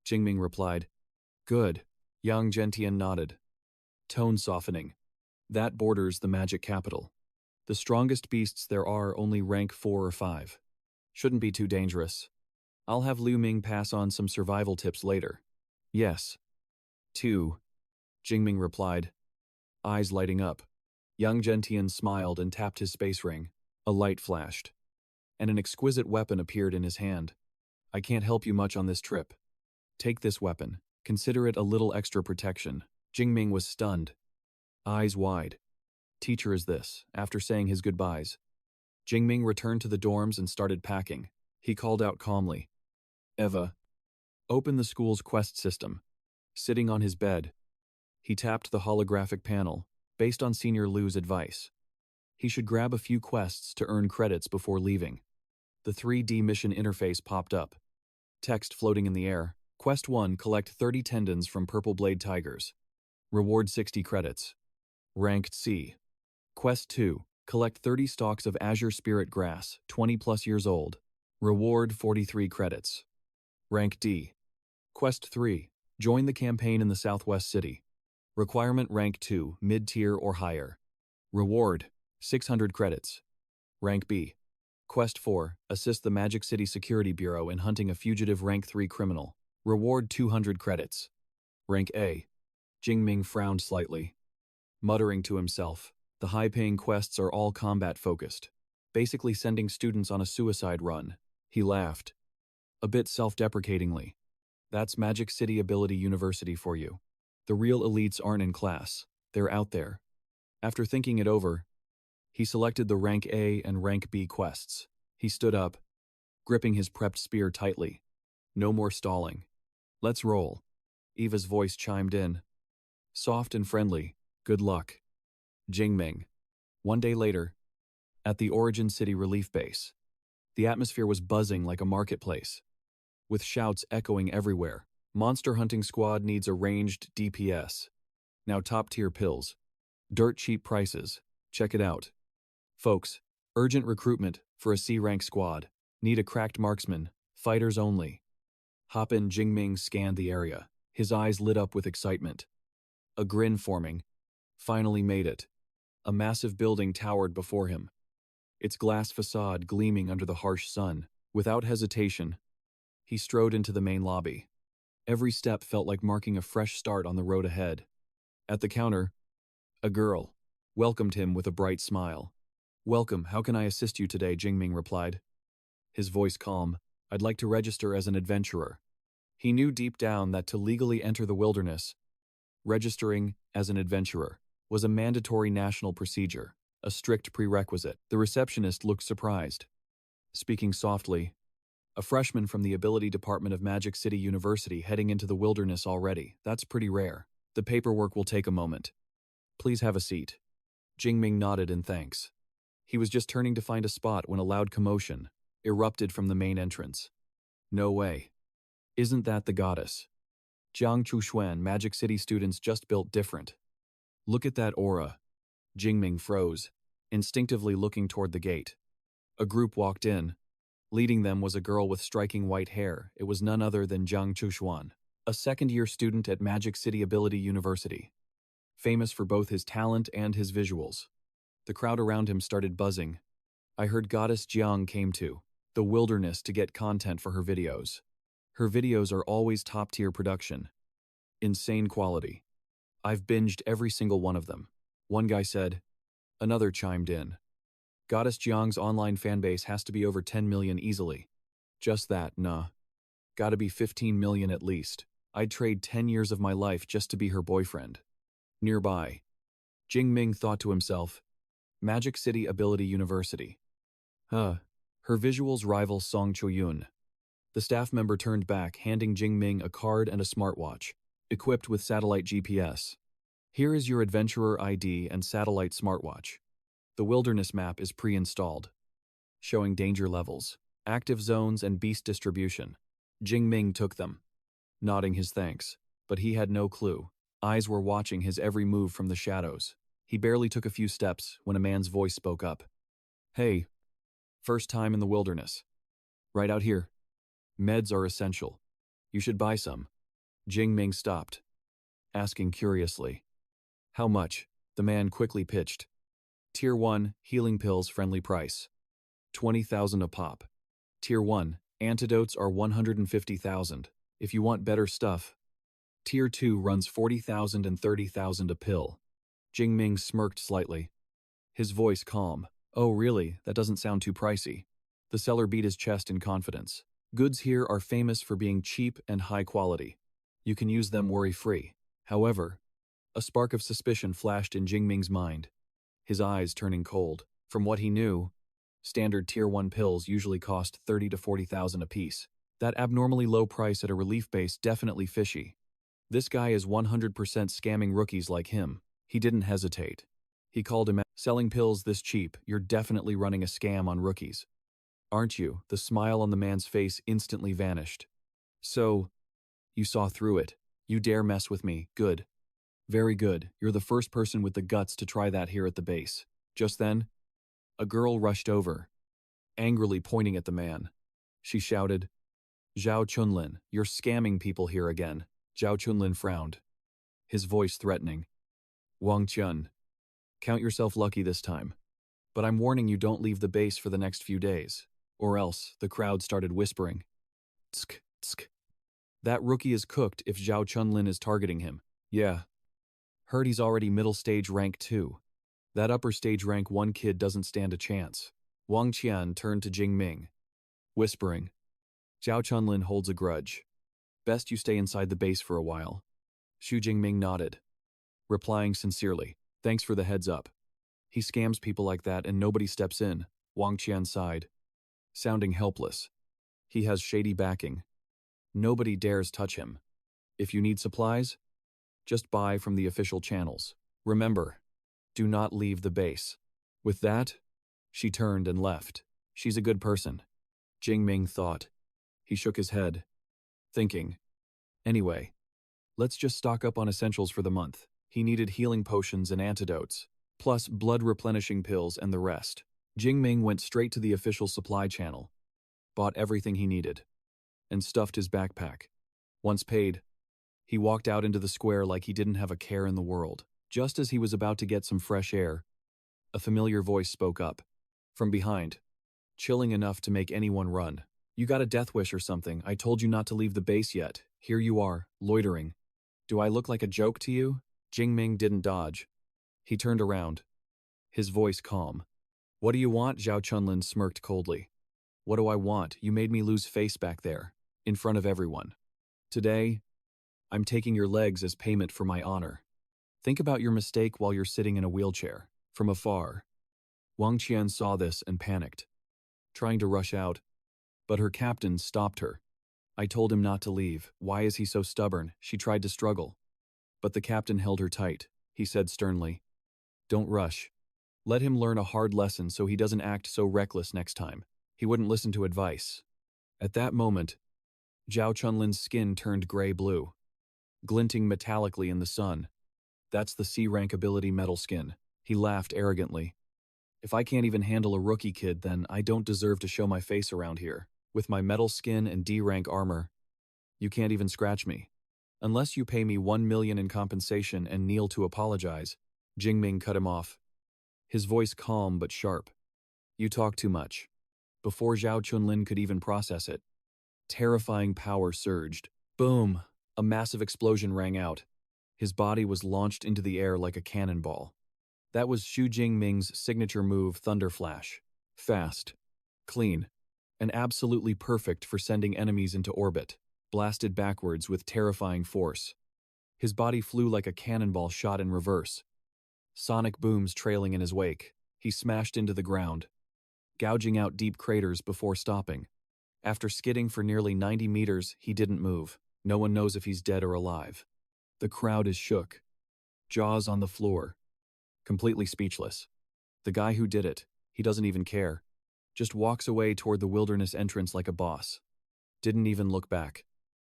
Jingming replied. Good. Yang Zhentian nodded, tone softening. That borders the magic capital. The strongest beasts there are only rank 4 or 5. Shouldn't be too dangerous. I'll have Liu Ming pass on some survival tips later. Yes. 2. Jingming replied, eyes lighting up. Young Zhentian smiled and tapped his space ring. A light flashed, and an exquisite weapon appeared in his hand. I can't help you much on this trip. Take this weapon. Consider it a little extra protection. Jingming was stunned, eyes wide. Teacher is this, after saying his goodbyes. Jingming returned to the dorms and started packing. He called out calmly. Eva, open the school's quest system. Sitting on his bed, he tapped the holographic panel, based on Senior Liu's advice. He should grab a few quests to earn credits before leaving. The 3D mission interface popped up. Text floating in the air. Quest 1, collect 30 tendons from purple blade tigers. Reward 60 credits. Ranked C. Quest 2, collect 30 stalks of Azure Spirit Grass, 20+ years old. Reward 43 credits. Rank D. Quest 3. Join the campaign in the Southwest City. Requirement Rank 2, mid-tier or higher. Reward, 600 credits. Rank B. Quest 4. Assist the Magic City Security Bureau in hunting a fugitive Rank 3 criminal. Reward 200 credits. Rank A. Jingming frowned slightly, muttering to himself. The high-paying quests are all combat-focused, basically sending students on a suicide run. He laughed, a bit self-deprecatingly. That's Magic City Ability University for you. The real elites aren't in class. They're out there. After thinking it over, he selected the Rank A and Rank B quests. He stood up, gripping his prepped spear tightly. No more stalling. Let's roll. Eva's voice chimed in. Soft and friendly. Good luck. Jingming. 1 day later, at the Origin City Relief Base. The atmosphere was buzzing like a marketplace, with shouts echoing everywhere. Monster Hunting Squad needs a ranged DPS. Now top-tier pills. Dirt cheap prices. Check it out. Folks, urgent recruitment for a C-rank squad. Need a cracked marksman. Fighters only. Hop in. Jingming scanned the area. His eyes lit up with excitement. A grin forming. Finally made it. A massive building towered before him, its glass facade gleaming under the harsh sun. Without hesitation, he strode into the main lobby. Every step felt like marking a fresh start on the road ahead. At the counter, a girl welcomed him with a bright smile. Welcome, how can I assist you today? Jingming replied, his voice calm. I'd like to register as an adventurer. He knew deep down that to legally enter the wilderness, registering as an adventurer was a mandatory national procedure, a strict prerequisite. The receptionist looked surprised. Speaking softly, a freshman from the Ability Department of Magic City University heading into the wilderness already. That's pretty rare. The paperwork will take a moment. Please have a seat. Jingming nodded in thanks. He was just turning to find a spot when a loud commotion erupted from the main entrance. No way. Isn't that the goddess? Jiangcheng Magic City students just built different. Look at that aura. Jingming froze, instinctively looking toward the gate. A group walked in. Leading them was a girl with striking white hair. It was none other than Jiang Chuxuan, a second-year student at Magic City Ability University, famous for both his talent and his visuals. The crowd around him started buzzing. I heard Goddess Jiang came to the wilderness to get content for her videos. Her videos are always top-tier production. Insane quality. I've binged every single one of them. One guy said. Another chimed in. Goddess Jiang's online fanbase has to be over 10 million easily. Just that, nah. Gotta be 15 million at least. I'd trade 10 years of my life just to be her boyfriend. Nearby, Jingming thought to himself, Magic City Ability University. Her visuals rival Song Choyun. The staff member turned back, handing Jingming a card and a smartwatch, equipped with satellite GPS. Here is your Adventurer ID and satellite smartwatch. The wilderness map is pre-installed, showing danger levels, active zones, and beast distribution. Jingming took them, nodding his thanks, but he had no clue. Eyes were watching his every move from the shadows. He barely took a few steps when a man's voice spoke up. Hey, first time in the wilderness. Right out here. Meds are essential. You should buy some. Jingming stopped, asking curiously. How much? The man quickly pitched. Tier 1, healing pills friendly price. 20,000 a pop. Tier 1, antidotes are 150,000. If you want better stuff. Tier 2 runs 40,000 and 30,000 a pill. Jingming smirked slightly, his voice calm. Oh really, that doesn't sound too pricey. The seller beat his chest in confidence. Goods here are famous for being cheap and high quality. You can use them worry-free. However, a spark of suspicion flashed in Jingming's mind, his eyes turning cold. From what he knew, standard Tier 1 pills usually cost 30 to 40,000 apiece. That abnormally low price at a relief base definitely fishy. This guy is 100% scamming rookies like him. He didn't hesitate. He called him out. Selling pills this cheap, you're definitely running a scam on rookies. Aren't you? The smile on the man's face instantly vanished. So, you saw through it. You dare mess with me. Good. Very good. You're the first person with the guts to try that here at the base. Just then, a girl rushed over, angrily pointing at the man. She shouted, Zhao Chunlin, you're scamming people here again. Zhao Chunlin frowned, his voice threatening. Huang Tian, count yourself lucky this time. But I'm warning you, don't leave the base for the next few days. Or else, the crowd started whispering. Tsk, tsk. That rookie is cooked if Zhao Chunlin is targeting him. Yeah. Heard he's already middle stage rank 2. That upper stage rank 1 kid doesn't stand a chance. Huang Tian turned to Jingming, whispering. Zhao Chunlin holds a grudge. Best you stay inside the base for a while. Xu Jingming nodded, replying sincerely. Thanks for the heads up. He scams people like that and nobody steps in. Huang Tian sighed, sounding helpless. He has shady backing. Nobody dares touch him. If you need supplies, just buy from the official channels. Remember, do not leave the base. With that, she turned and left. She's a good person, Jingming thought. He shook his head, thinking. Anyway, let's just stock up on essentials for the month. He needed healing potions and antidotes, plus blood-replenishing pills and the rest. Jingming went straight to the official supply channel, bought everything he needed, and stuffed his backpack. Once paid, he walked out into the square like he didn't have a care in the world. Just as he was about to get some fresh air, a familiar voice spoke up from behind, chilling enough to make anyone run. You got a death wish or something? I told you not to leave the base yet. Here you are, loitering. Do I look like a joke to you? Jingming didn't dodge. He turned around, his voice calm. What do you want? Zhao Chunlin smirked coldly. What do I want? You made me lose face back there, in front of everyone. Today, I'm taking your legs as payment for my honor. Think about your mistake while you're sitting in a wheelchair. From afar, Huang Tian saw this and panicked, trying to rush out, but her captain stopped her. I told him not to leave. Why is he so stubborn? She tried to struggle, but the captain held her tight. He said sternly, don't rush. Let him learn a hard lesson so he doesn't act so reckless next time. He wouldn't listen to advice. At that moment, Zhao Chunlin's skin turned gray-blue, glinting metallically in the sun. That's the C-rank ability metal skin. He laughed arrogantly. If I can't even handle a rookie kid, then I don't deserve to show my face around here. With my metal skin and D-rank armor, you can't even scratch me. Unless you pay me 1 million in compensation and kneel to apologize. Jingming cut him off, his voice calm but sharp. You talk too much. Before Zhao Chunlin could even process it, terrifying power surged. Boom! A massive explosion rang out. His body was launched into the air like a cannonball. That was Xu Jingming's signature move, Thunder Flash. Fast, clean, and absolutely perfect for sending enemies into orbit, blasted backwards with terrifying force. His body flew like a cannonball shot in reverse, sonic booms trailing in his wake. He smashed into the ground, gouging out deep craters before stopping. After skidding for nearly 90 meters, he didn't move. No one knows if he's dead or alive. The crowd is shook, jaws on the floor, completely speechless. The guy who did it, he doesn't even care. Just walks away toward the wilderness entrance like a boss. Didn't even look back.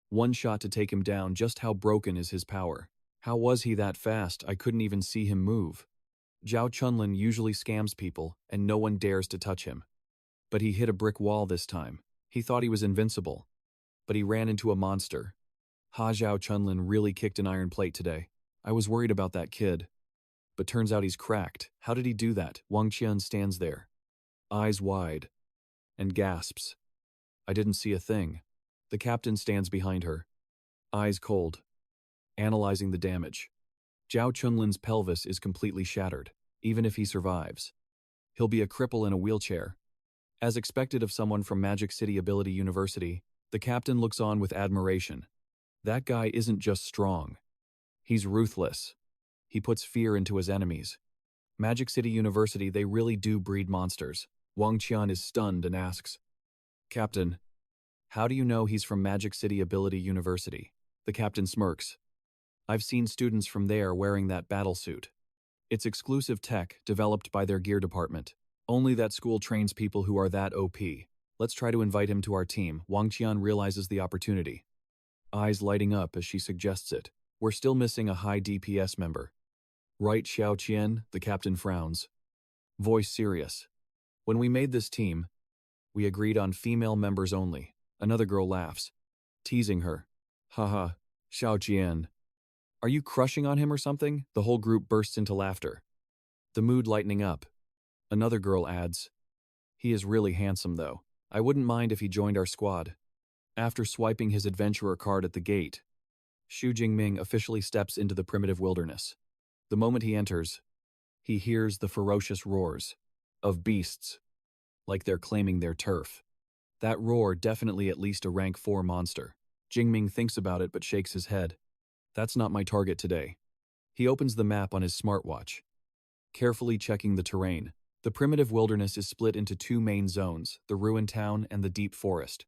One shot to take him down. Just how broken is his power? How was he that fast? I couldn't even see him move. Zhao Chunlin usually scams people, and no one dares to touch him. But he hit a brick wall this time. He thought he was invincible, but he ran into a monster. Zhao Chunlin really kicked an iron plate today. I was worried about that kid, but turns out he's cracked. How did he do that? Huang Tian stands there, eyes wide, and gasps. I didn't see a thing. The captain stands behind her, eyes cold, analyzing the damage. Zhao Chunlin's pelvis is completely shattered. Even if he survives, he'll be a cripple in a wheelchair. As expected of someone from Magic City Ability University, the captain looks on with admiration. That guy isn't just strong. He's ruthless. He puts fear into his enemies. Magic City University, they really do breed monsters. Huang Tian is stunned and asks, Captain, how do you know he's from Magic City Ability University? The captain smirks. I've seen students from there wearing that battlesuit. It's exclusive tech developed by their gear department. Only that school trains people who are that OP. Let's try to invite him to our team. Huang Tian realizes the opportunity, eyes lighting up as she suggests it. We're still missing a high DPS member. Right, Xiao Qian? The captain frowns, voice serious. When we made this team, we agreed on female members only. Another girl laughs, teasing her. Haha, Xiao Jian. Are you crushing on him or something? The whole group bursts into laughter, the mood lightening up. Another girl adds, he is really handsome though. I wouldn't mind if he joined our squad. After swiping his adventurer card at the gate, Hua Jingming officially steps into the primitive wilderness. The moment he enters, he hears the ferocious roars of beasts, like they're claiming their turf. That roar definitely at least a rank 4 monster. Jingming thinks about it but shakes his head. That's not my target today. He opens the map on his smartwatch, carefully checking the terrain. The primitive wilderness is split into 2 main zones, the ruined town and the deep forest.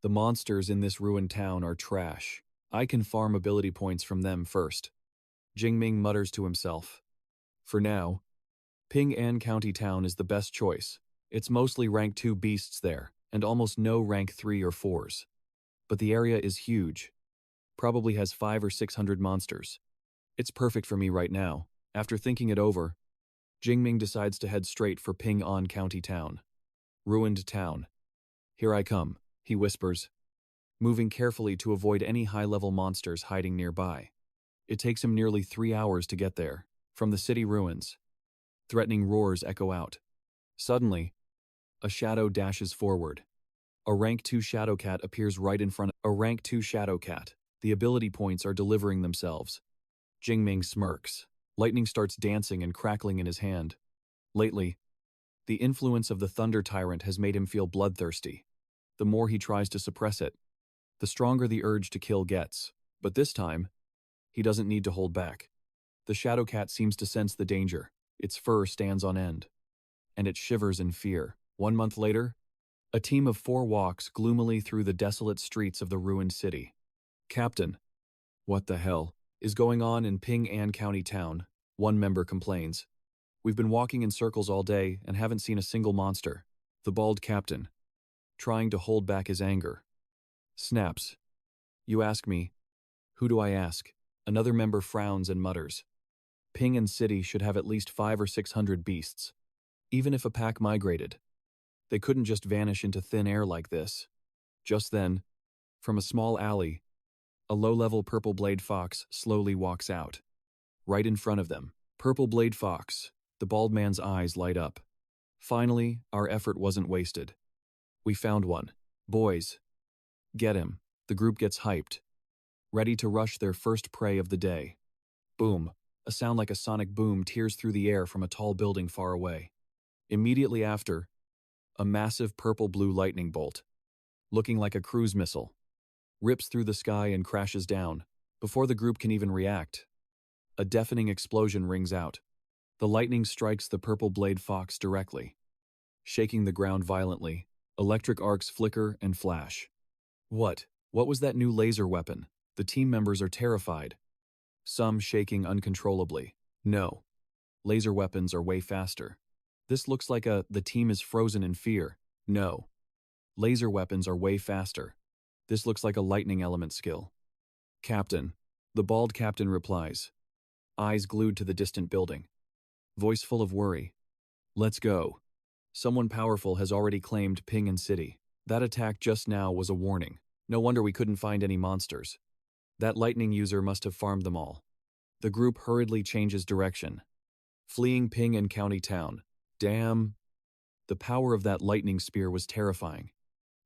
The monsters in this ruined town are trash. I can farm ability points from them first. Jingming mutters to himself. For now, Ping An County Town is the best choice. It's mostly rank 2 beasts there, and almost no rank 3 or 4s. But the area is huge. Probably has 500 or 600 monsters. It's perfect for me right now. After thinking it over, Jingming decides to head straight for Ping An County Town. Ruined town. Here I come, he whispers, moving carefully to avoid any high-level monsters hiding nearby. It takes him nearly 3 hours to get there, from the city ruins. Threatening roars echo out. Suddenly, a shadow dashes forward. A rank 2 shadow cat appears right in front of a rank 2 shadow cat. The ability points are delivering themselves. Jingming smirks. Lightning starts dancing and crackling in his hand. Lately, the influence of the Thunder Tyrant has made him feel bloodthirsty. The more he tries to suppress it, the stronger the urge to kill gets. But this time, he doesn't need to hold back. The shadow cat seems to sense the danger. Its fur stands on end, and it shivers in fear. 1 month later, a team of 4 walks gloomily through the desolate streets of the ruined city. Captain, what the hell is going on in Ping An County Town? One member complains. We've been walking in circles all day and haven't seen a single monster. The bald captain, trying to hold back his anger, snaps. You ask me. Who do I ask? Another member frowns and mutters. Ping An City should have at least 500 or 600 beasts. Even if a pack migrated, they couldn't just vanish into thin air like this. Just then, from a small alley, a low-level purple blade fox slowly walks out. Right in front of them, purple blade fox. The bald man's eyes light up. Finally, our effort wasn't wasted. We found one. Boys, get him. The group gets hyped, ready to rush their first prey of the day. Boom. A sound like a sonic boom tears through the air from a tall building far away. Immediately after, a massive purple-blue lightning bolt, looking like a cruise missile, rips through the sky and crashes down. Before the group can even react, a deafening explosion rings out. The lightning strikes the purple blade fox directly, shaking the ground violently. Electric arcs flicker and flash. What was that new laser weapon? The team members are terrified, some shaking uncontrollably. No, laser weapons are way faster. This looks like the team is frozen in fear. No, laser weapons are way faster. This looks like a lightning element skill. Captain, the bald captain replies, eyes glued to the distant building, voice full of worry. Let's go. Someone powerful has already claimed Ping An City. That attack just now was a warning. No wonder we couldn't find any monsters. That lightning user must have farmed them all. The group hurriedly changes direction, fleeing Ping An County Town. Damn. The power of that lightning spear was terrifying.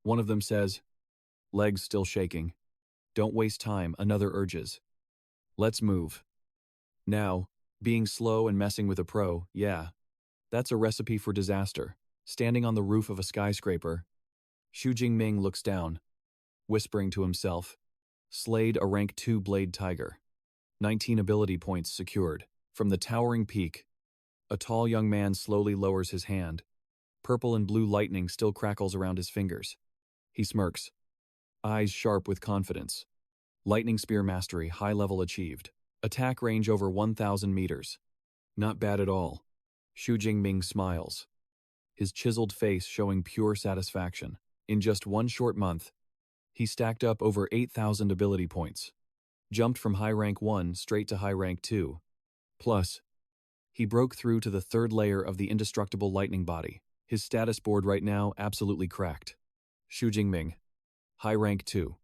One of them says, legs still shaking. Don't waste time, another urges. Let's move. Now, being slow and messing with a pro, yeah. That's a recipe for disaster. Standing on the roof of a skyscraper, Hua Jingming looks down, whispering to himself, slayed a rank 2 blade tiger. 19 ability points secured. From the towering peak, a tall young man slowly lowers his hand. Purple and blue lightning still crackles around his fingers. He smirks, eyes sharp with confidence. Lightning spear mastery, high level achieved. Attack range over 1,000 meters. Not bad at all. Hua Jingming smiles, his chiseled face showing pure satisfaction. In just 1 short month, he stacked up over 8,000 ability points. Jumped from high rank 1 straight to high rank 2. Plus, he broke through to the 3rd layer of the indestructible lightning body. His status board right now absolutely cracked. Hua Jingming, High rank 2.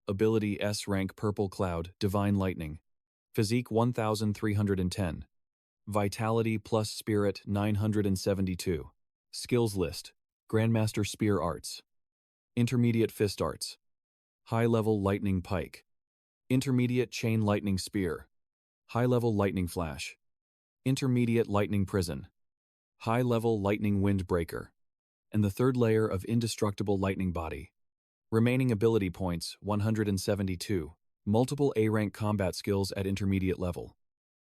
Ability S rank Purple Cloud, Divine Lightning. Physique 1310. Vitality plus Spirit 972. Skills list. Grandmaster Spear Arts. Intermediate Fist Arts. High-level Lightning Pike. Intermediate Chain Lightning Spear. High-level Lightning Flash. Intermediate Lightning Prison. High-level Lightning Windbreaker. And the third layer of Indestructible Lightning Body. Remaining ability points 172. Multiple A-rank combat skills at intermediate level.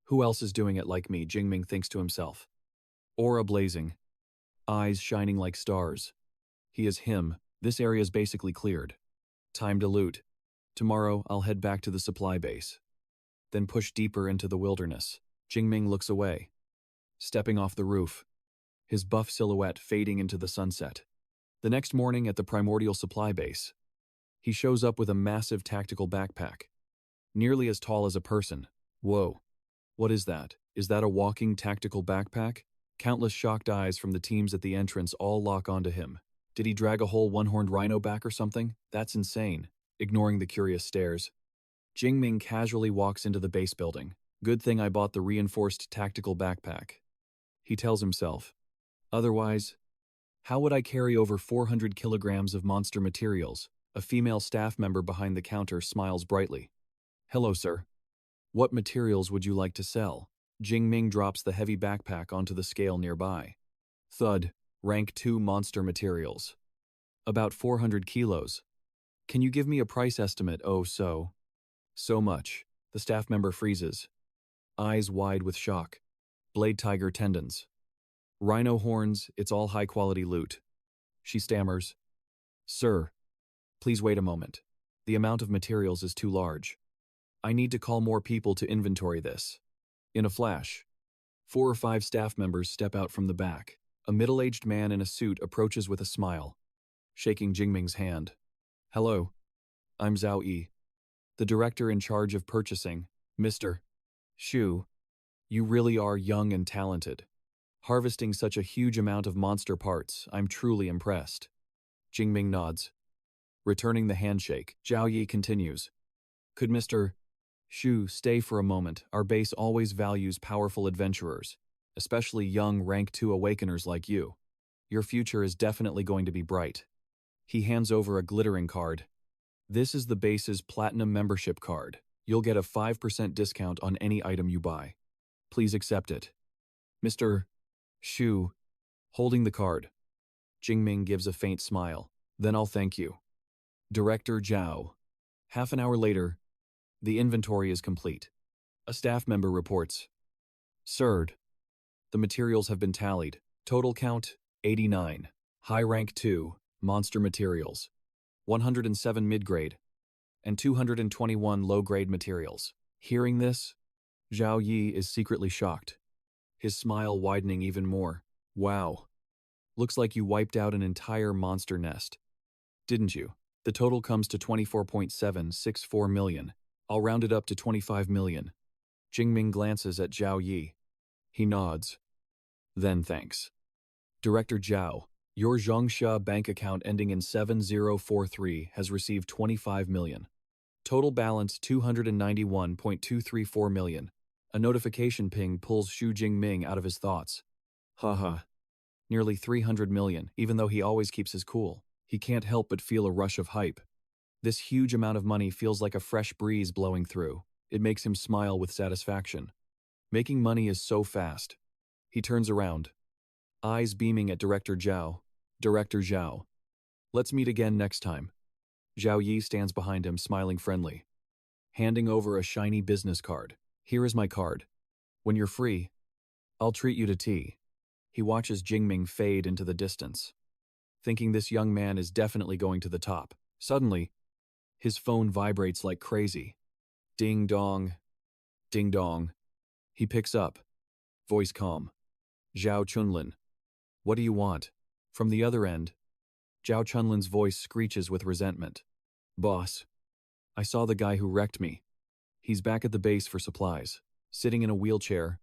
Who else is doing it like me, Jingming thinks to himself. Aura blazing. Eyes shining like stars. He is him. This area's basically cleared. Time to loot. Tomorrow, I'll head back to the supply base. Then push deeper into the wilderness. Jingming looks away. Stepping off the roof. His buff silhouette fading into the sunset. The next morning at the primordial supply base, he shows up with a massive tactical backpack. Nearly as tall as a person. Whoa. What is that? Is that a walking tactical backpack? Countless shocked eyes from the teams at the entrance all lock onto him. Did he drag a whole one-horned rhino back or something? That's insane. Ignoring the curious stares, Jingming casually walks into the base building. Good thing I bought the reinforced tactical backpack. He tells himself. Otherwise, how would I carry over 400 kilograms of monster materials? A female staff member behind the counter smiles brightly. Hello, sir. What materials would you like to sell? Jingming drops the heavy backpack onto the scale nearby. Thud. Rank 2 monster materials. About 400 kilos. Can you give me a price estimate? Oh, so much. The staff member freezes. Eyes wide with shock. Blade tiger tendons. Rhino horns, it's all high-quality loot. She stammers. Sir, please wait a moment. The amount of materials is too large. I need to call more people to inventory this. In a flash, 4 or 5 staff members step out from the back. A middle-aged man in a suit approaches with a smile, shaking Jingming's hand. Hello, I'm Zhao Yi, the director in charge of purchasing. Mr. Shu, you really are young and talented. Harvesting such a huge amount of monster parts, I'm truly impressed. Jingming nods. Returning the handshake, Zhao Yi continues. Could Mr. Shu stay for a moment? Our base always values powerful adventurers, especially young rank 2 awakeners like you. Your future is definitely going to be bright. He hands over a glittering card. This is the base's platinum membership card. You'll get a 5% discount on any item you buy. Please accept it. Mr. Shu, holding the card. Jingming gives a faint smile. Then I'll thank you. Director Zhao. Half an hour later, the inventory is complete. A staff member reports. Sir, the materials have been tallied. Total count, 89. High rank 2, monster materials. 107 mid-grade. And 221 low-grade materials. Hearing this, Zhao Yi is secretly shocked. His smile widening even more. Wow. Looks like you wiped out an entire monster nest. Didn't you? The total comes to 24.764 million. I'll round it up to 25 million. Jingming glances at Zhao Yi. He nods. Then thanks. Director Zhao, your Zhongsha bank account ending in 7043 has received 25 million. Total balance 291.234 million. A notification ping pulls Xu Jingming out of his thoughts. Haha. Nearly 300 million, even though he always keeps his cool. He can't help but feel a rush of hype. This huge amount of money feels like a fresh breeze blowing through. It makes him smile with satisfaction. Making money is so fast. He turns around. Eyes beaming at Director Zhao. Director Zhao. Let's meet again next time. Zhao Yi stands behind him, smiling friendly. Handing over a shiny business card. Here is my card. When you're free, I'll treat you to tea. He watches Jingming fade into the distance, thinking this young man is definitely going to the top. Suddenly, his phone vibrates like crazy. Ding dong. Ding dong. He picks up. Voice calm. Zhao Chunlin. What do you want? From the other end, Zhao Chunlin's voice screeches with resentment. Boss, I saw the guy who wrecked me. He's back at the base for supplies. Sitting in a wheelchair,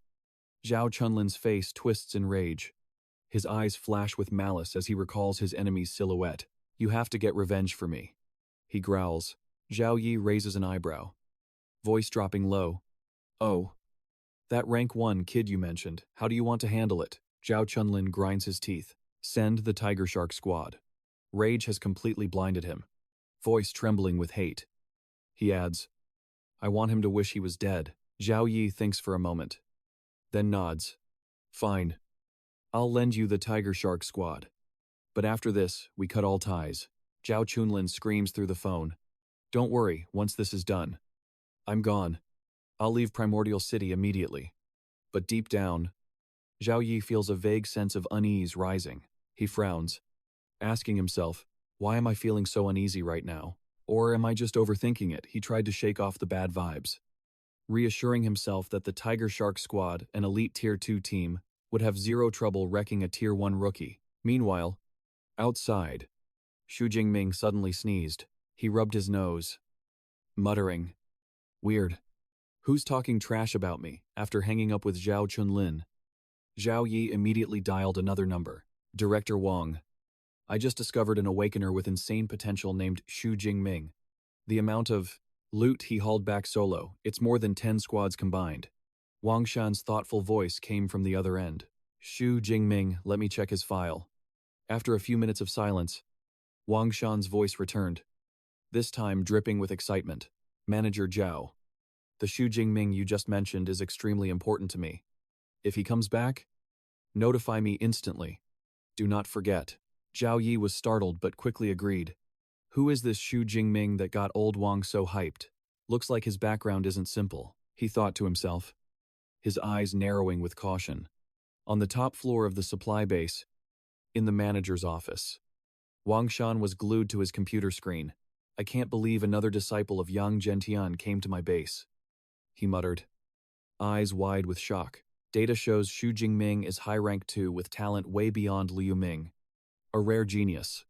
Zhao Chunlin's face twists in rage. His eyes flash with malice as he recalls his enemy's silhouette. You have to get revenge for me. he growls. Zhao Yi raises an eyebrow, voice dropping low. Oh, that rank 1 kid you mentioned, how do you want to handle it? Zhao Chunlin grinds his teeth. Send the Tiger Shark squad. Rage has completely blinded him, voice trembling with hate. He adds, I want him to wish he was dead. Zhao Yi thinks for a moment, then nods. Fine. I'll lend you the Tiger Shark squad. But after this, we cut all ties. Zhao Chunlin screams through the phone. Don't worry, once this is done, I'm gone. I'll leave Primordial City immediately. But deep down, Zhao Yi feels a vague sense of unease rising. He frowns, asking himself, why am I feeling so uneasy right now? Or am I just overthinking it? He tried to shake off the bad vibes, reassuring himself that the Tiger Shark squad, an elite Tier 2 team, would have zero trouble wrecking a Tier 1 rookie. Meanwhile, outside, Hua Jingming suddenly sneezed. He rubbed his nose, muttering, weird. Who's talking trash about me? After hanging up with Zhao Chunlin, Zhao Yi immediately dialed another number. Director Wang. I just discovered an awakener with insane potential named Hua Jingming. The amount of loot he hauled back solo, it's more than 10 squads combined. Wang Shan's thoughtful voice came from the other end. Hua Jingming, let me check his file. After a few minutes of silence, Wang Shan's voice returned, this time dripping with excitement. Manager Zhao. The Hua Jingming you just mentioned is extremely important to me. If he comes back, notify me instantly. Do not forget. Zhao Yi was startled but quickly agreed. Who is this Hua Jingming that got old Wang so hyped? Looks like his background isn't simple, he thought to himself, his eyes narrowing with caution. On the top floor of the supply base, in the manager's office, Wang Shan was glued to his computer screen. I can't believe another disciple of Yang Zhentian came to my base, he muttered, eyes wide with shock. Data shows Hua Jingming is high rank 2 with talent way beyond Liu Ming. A rare genius.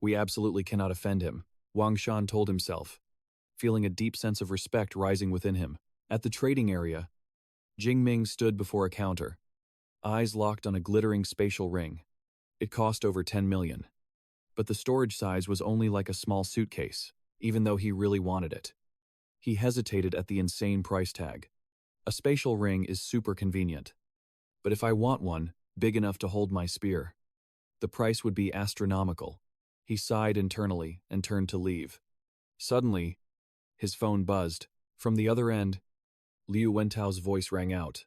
We absolutely cannot offend him, Wang Shan told himself, feeling a deep sense of respect rising within him. At the trading area, Jingming stood before a counter, eyes locked on a glittering spatial ring. It cost over 10 million. But the storage size was only like a small suitcase, even though he really wanted it. He hesitated at the insane price tag. A spatial ring is super convenient. But if I want one, big enough to hold my spear, the price would be astronomical. He sighed internally and turned to leave. Suddenly, his phone buzzed. From the other end, Liu Wentao's voice rang out.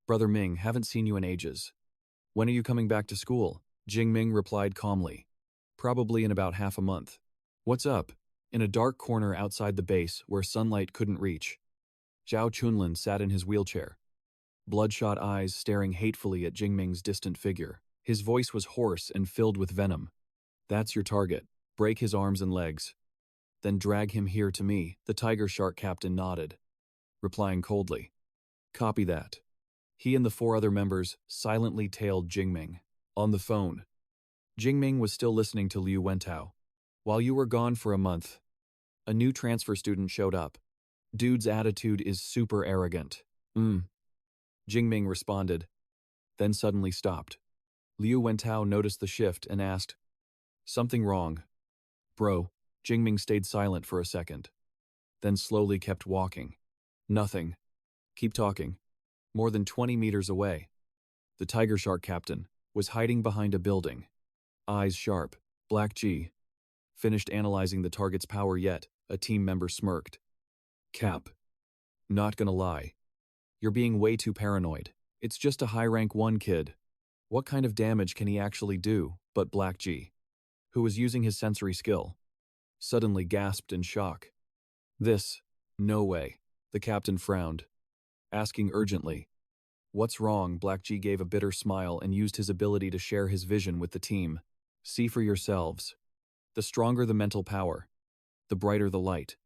Brother Ming, haven't seen you in ages. When are you coming back to school? Jingming replied calmly. Probably in about half a month. What's up? In a dark corner outside the base where sunlight couldn't reach, Zhao Chunlin sat in his wheelchair, bloodshot eyes staring hatefully at Jingming's distant figure. His voice was hoarse and filled with venom. That's your target. Break his arms and legs. Then drag him here to me. The Tiger Shark captain nodded, replying coldly. Copy that. He and the 4 other members silently tailed Jingming. On the phone, Jingming was still listening to Liu Wentao. While you were gone for a month, a new transfer student showed up. Dude's attitude is super arrogant. Jingming responded, then suddenly stopped. Liu Wentao noticed the shift and asked, something wrong? Bro. Jingming stayed silent for a second, then slowly kept walking. Nothing. Keep talking. More than 20 meters away, the Tiger Shark captain was hiding behind a building. Eyes sharp. Black G. Finished analyzing the target's power yet, a team member smirked. Cap. Not gonna lie. You're being way too paranoid. It's just a high rank 1 kid. What kind of damage can he actually do? But Black G, who was using his sensory skill, suddenly gasped in shock. No way. The captain frowned, asking urgently, what's wrong? Black G gave a bitter smile and used his ability to share his vision with the team. See for yourselves. The stronger the mental power, the brighter the light.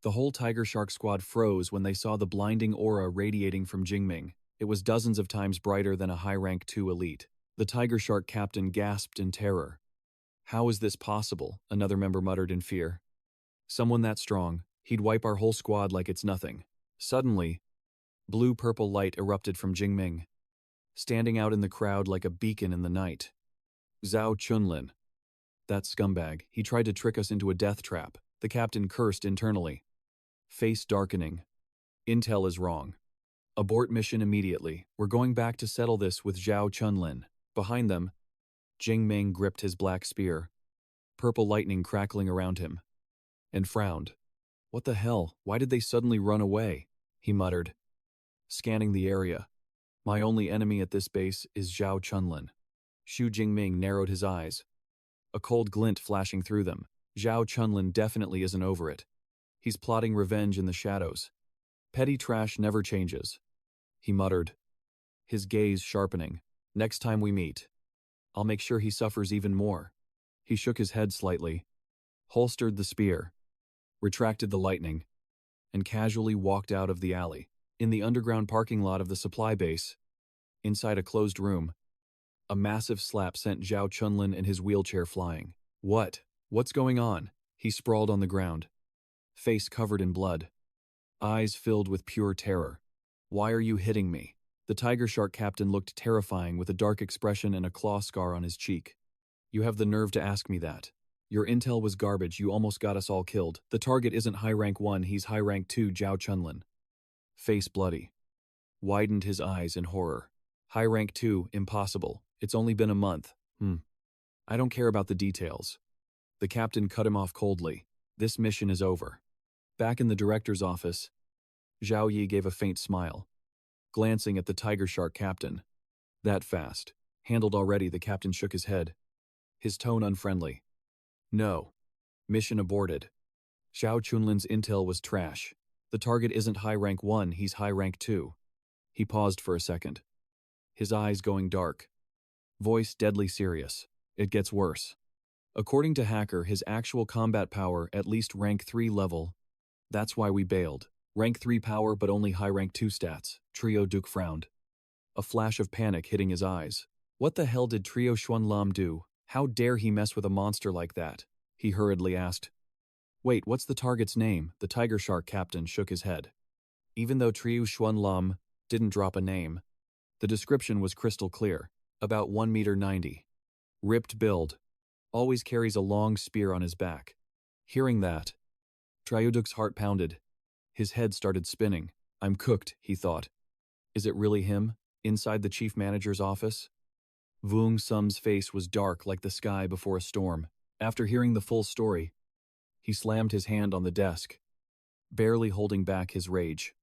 The whole Tiger Shark squad froze when they saw the blinding aura radiating from Jingming. It was dozens of times brighter than a high rank 2 elite. The Tiger Shark captain gasped in terror. How is this possible? Another member muttered in fear. Someone that strong, he'd wipe our whole squad like it's nothing. Suddenly, blue-purple light erupted from Jingming, standing out in the crowd like a beacon in the night. Zhao Chunlin. That scumbag, he tried to trick us into a death trap. The captain cursed internally. Face darkening. Intel is wrong. Abort mission immediately. We're going back to settle this with Zhao Chunlin. Behind them, Jingming gripped his black spear, purple lightning crackling around him, and frowned. What the hell? Why did they suddenly run away? He muttered, scanning the area. My only enemy at this base is Zhao Chunlin. Xu Jingming narrowed his eyes, a cold glint flashing through them. Zhao Chunlin definitely isn't over it. He's plotting revenge in the shadows. Petty trash never changes, he muttered, his gaze sharpening. Next time we meet, I'll make sure he suffers even more. He shook his head slightly, holstered the spear, retracted the lightning, and casually walked out of the alley. In the underground parking lot of the supply base, inside a closed room, a massive slap sent Zhao Chunlin and his wheelchair flying. What's going on? He sprawled on the ground, face covered in blood, eyes filled with pure terror. Why are you hitting me? The tiger shark captain looked terrifying with a dark expression and a claw scar on his cheek. You have the nerve to ask me that. Your intel was garbage, you almost got us all killed. The target isn't high rank 1, he's high rank 2, Zhao Chunlin. Face bloody. Widened his eyes in horror. High rank 2, impossible. It's only been a month. I don't care about the details. The captain cut him off coldly. This mission is over. Back in the director's office, Zhao Yi gave a faint smile, glancing at the tiger shark captain. That fast. Handled already, the captain shook his head, his tone unfriendly. No. Mission aborted. Zhao Chunlin's intel was trash. The target isn't high rank 1, he's high rank 2. He paused for a second, his eyes going dark. Voice deadly serious. It gets worse. According to Hacker, his actual combat power at least rank 3 level. That's why we bailed. Rank 3 power but only high rank 2 stats. Trio Duke frowned, a flash of panic hitting his eyes. What the hell did Trio Xuan Lam do? How dare he mess with a monster like that? He hurriedly asked. Wait, what's the target's name? The tiger shark captain shook his head. Even though Trio Xuan Lam didn't drop a name, the description was crystal clear. About 1 meter 90. Ripped build. Always carries a long spear on his back. Hearing that, Trioduk's heart pounded. His head started spinning. I'm cooked, he thought. Is it really him? Inside the chief manager's office? Vuong Sum's face was dark like the sky before a storm. After hearing the full story, he slammed his hand on the desk, barely holding back his rage.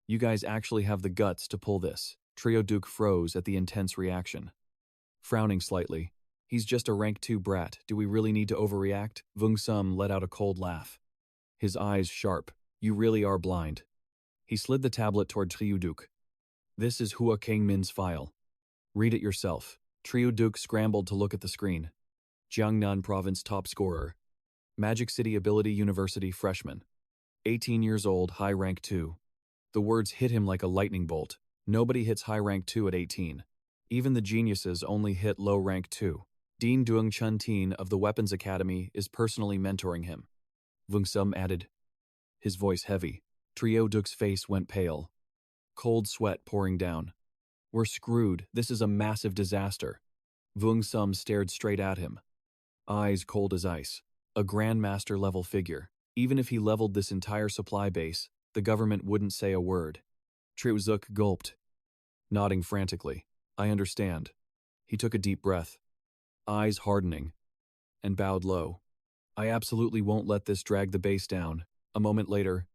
You guys actually have the guts to pull this. Trioduk froze at the intense reaction. Frowning slightly, he's just a rank 2 brat. Do we really need to overreact? Vuong Sum let out a cold laugh, his eyes sharp. You really are blind. He slid the tablet toward Trioduk. This is Hua Jingming's file. Read it yourself. Trioduk scrambled to look at the screen. Jiangnan Province top scorer. Magic City Ability University freshman. 18 years old, high rank 2. The words hit him like a lightning bolt. Nobody hits high rank 2 at 18. Even the geniuses only hit low rank 2. Dean Duong Chun Tin of the Weapons Academy is personally mentoring him. Vuong Sum added, his voice heavy. Trioduk's face went pale, cold sweat pouring down. We're screwed. This is a massive disaster. Vuong Sum stared straight at him, eyes cold as ice. A Grandmaster level figure. Even if he leveled this entire supply base, the government wouldn't say a word. Trioduk gulped, nodding frantically. I understand. He took a deep breath, eyes hardening, and bowed low. I absolutely won't let this drag the base down. A moment later,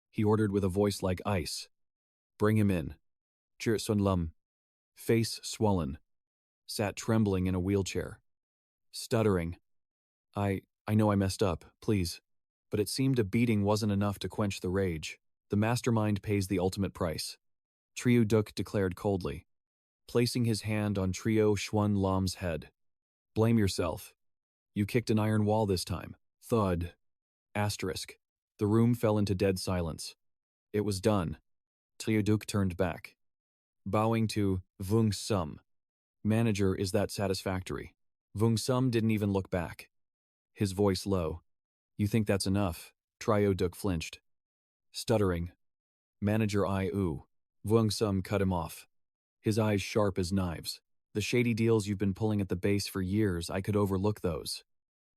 he ordered with a voice like ice. Bring him in. Chir Sun Lum, face swollen, sat trembling in a wheelchair, stuttering. I know I messed up, please. But it seemed a beating wasn't enough to quench the rage. The mastermind pays the ultimate price. Trioduk declared coldly, placing his hand on Trio Xuan Lam's head. Blame yourself. You kicked an iron wall this time. Thud. Asterisk. The room fell into dead silence. It was done. Trioduk turned back, bowing to Vuong Sum. Manager, is that satisfactory? Vuong Sum didn't even look back, his voice low. You think that's enough? Trioduk flinched, stuttering. Manager ooh. Vuong Sum cut him off, his eyes sharp as knives. The shady deals you've been pulling at the base for years, I could overlook those.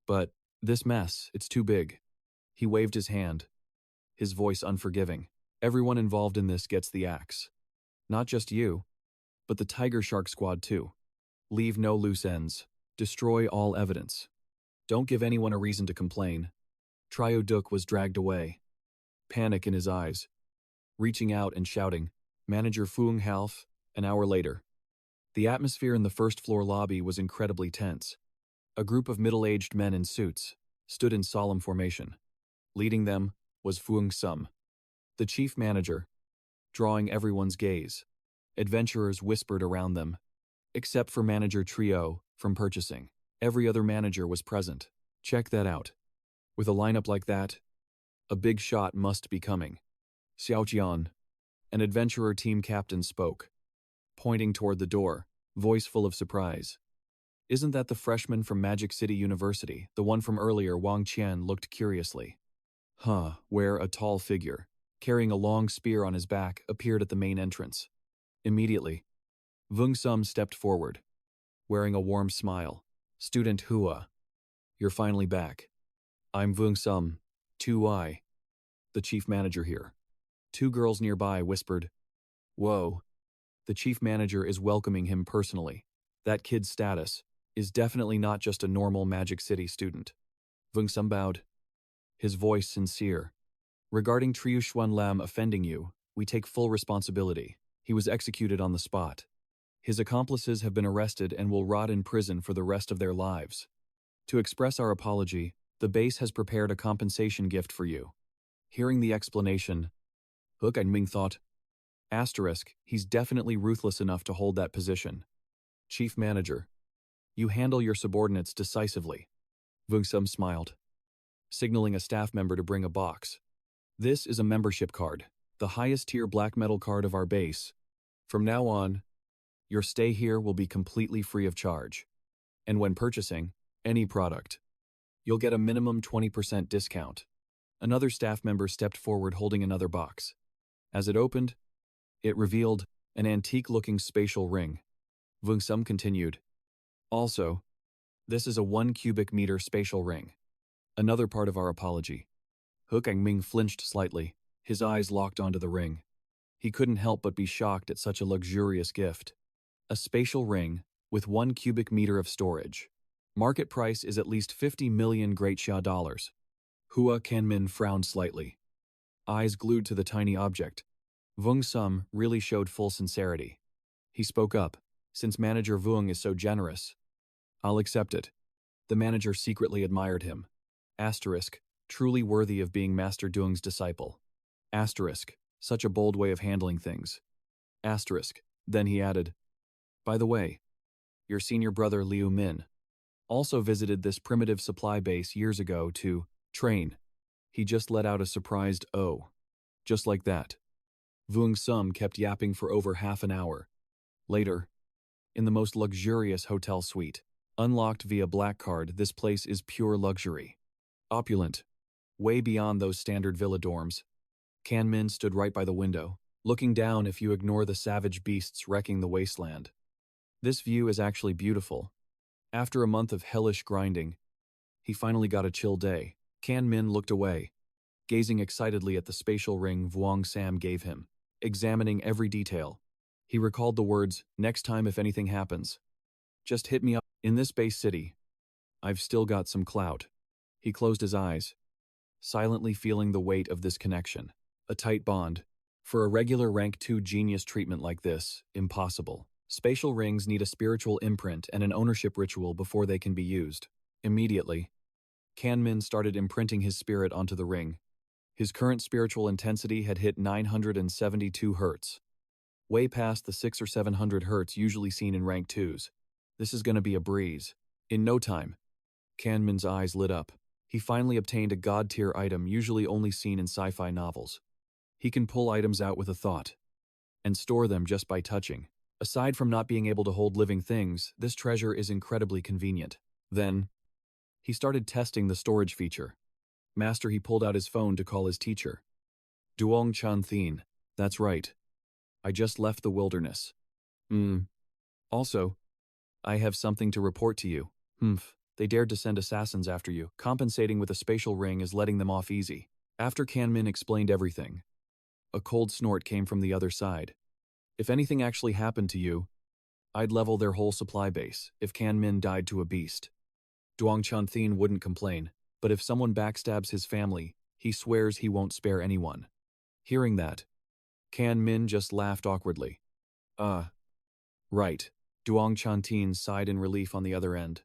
But this mess, it's too big. He waved his hand, his voice unforgiving. Everyone involved in this gets the axe. Not just you, but the Tiger Shark Squad too. Leave no loose ends. Destroy all evidence. Don't give anyone a reason to complain. Trio Duk was dragged away, panic in his eyes, reaching out and shouting, Manager Fuang Half, an hour later. The atmosphere in the first-floor lobby was incredibly tense. A group of middle-aged men in suits stood in solemn formation. Leading them was Fuang Sum, the chief manager, drawing everyone's gaze. Adventurers whispered around them, except for Manager Trio from purchasing. Every other manager was present. Check that out. With a lineup like that, a big shot must be coming. Xiaoqian, an adventurer team captain, spoke, pointing toward the door, voice full of surprise. Isn't that the freshman from Magic City University? The one from earlier. Huang Tian looked curiously. Where a tall figure, carrying a long spear on his back, appeared at the main entrance. Immediately, Vung Sum stepped forward, wearing a warm smile. Student Hua, you're finally back. I'm Vung Sum, 2Y, the chief manager here. Two girls nearby whispered, Whoa, the chief manager is welcoming him personally. That kid's status is definitely not just a normal Magic City student. Vung Sum bowed, his voice sincere. Regarding Triu Xuan Lam offending you, we take full responsibility. He was executed on the spot. His accomplices have been arrested and will rot in prison for the rest of their lives. To express our apology, the base has prepared a compensation gift for you. Hearing the explanation, Hua Jingming thought, he's definitely ruthless enough to hold that position. Chief Manager, you handle your subordinates decisively. Vung Sum smiled, signaling a staff member to bring a box. This is a membership card, the highest tier black metal card of our base. From now on, your stay here will be completely free of charge. And when purchasing any product, you'll get a minimum 20% discount. Another staff member stepped forward holding another box. As it opened, it revealed an antique-looking spatial ring. Vung Sum continued, Also, this is a 1 cubic meter spatial ring. Another part of our apology. Hua Jingming flinched slightly, his eyes locked onto the ring. He couldn't help but be shocked at such a luxurious gift. A spatial ring with 1 cubic meter of storage. Market price is at least 50 million Great Xia dollars. Hua Jingming frowned slightly, eyes glued to the tiny object. Vung Sum really showed full sincerity. He spoke up, Since Manager Vung is so generous, I'll accept it. The manager secretly admired him. Truly worthy of being Master Dung's disciple. Such a bold way of handling things. Then he added, By the way, your senior brother Liu Min also visited this primitive supply base years ago to train. He just let out a surprised "oh." Just like that. Vung Sum kept yapping for over half an hour. Later, in the most luxurious hotel suite, unlocked via black card, this place is pure luxury. Opulent. Way beyond those standard villa dorms. Kan Min stood right by the window, looking down if you ignore the savage beasts wrecking the wasteland. This view is actually beautiful. After a month of hellish grinding, he finally got a chill day. Kan Min looked away, gazing excitedly at the spatial ring Vuong Sam gave him, examining every detail. He recalled the words, next time if anything happens, just hit me up. In this base city, I've still got some clout. He closed his eyes, silently feeling the weight of this connection. A tight bond. For a regular rank 2 genius treatment like this, impossible. Spatial rings need a spiritual imprint and an ownership ritual before they can be used. Immediately, Kan Min started imprinting his spirit onto the ring. His current spiritual intensity had hit 972 Hz. Way past the 600 or 700 Hz usually seen in rank 2s. This is gonna be a breeze. In no time, Kan Min's eyes lit up. He finally obtained a god-tier item usually only seen in sci-fi novels. He can pull items out with a thought and store them just by touching. Aside from not being able to hold living things, this treasure is incredibly convenient. Then, he started testing the storage feature. Master, he pulled out his phone to call his teacher. Duong Chan Thien. That's right. I just left the wilderness. Also, I have something to report to you. They dared to send assassins after you, compensating with a spatial ring as letting them off easy. After Kan Min explained everything, a cold snort came from the other side. If anything actually happened to you, I'd level their whole supply base if Kan Min died to a beast. Huang Tian wouldn't complain, but if someone backstabs his family, he swears he won't spare anyone. Hearing that, Kan Min just laughed awkwardly. Right. Huang Tian sighed in relief on the other end,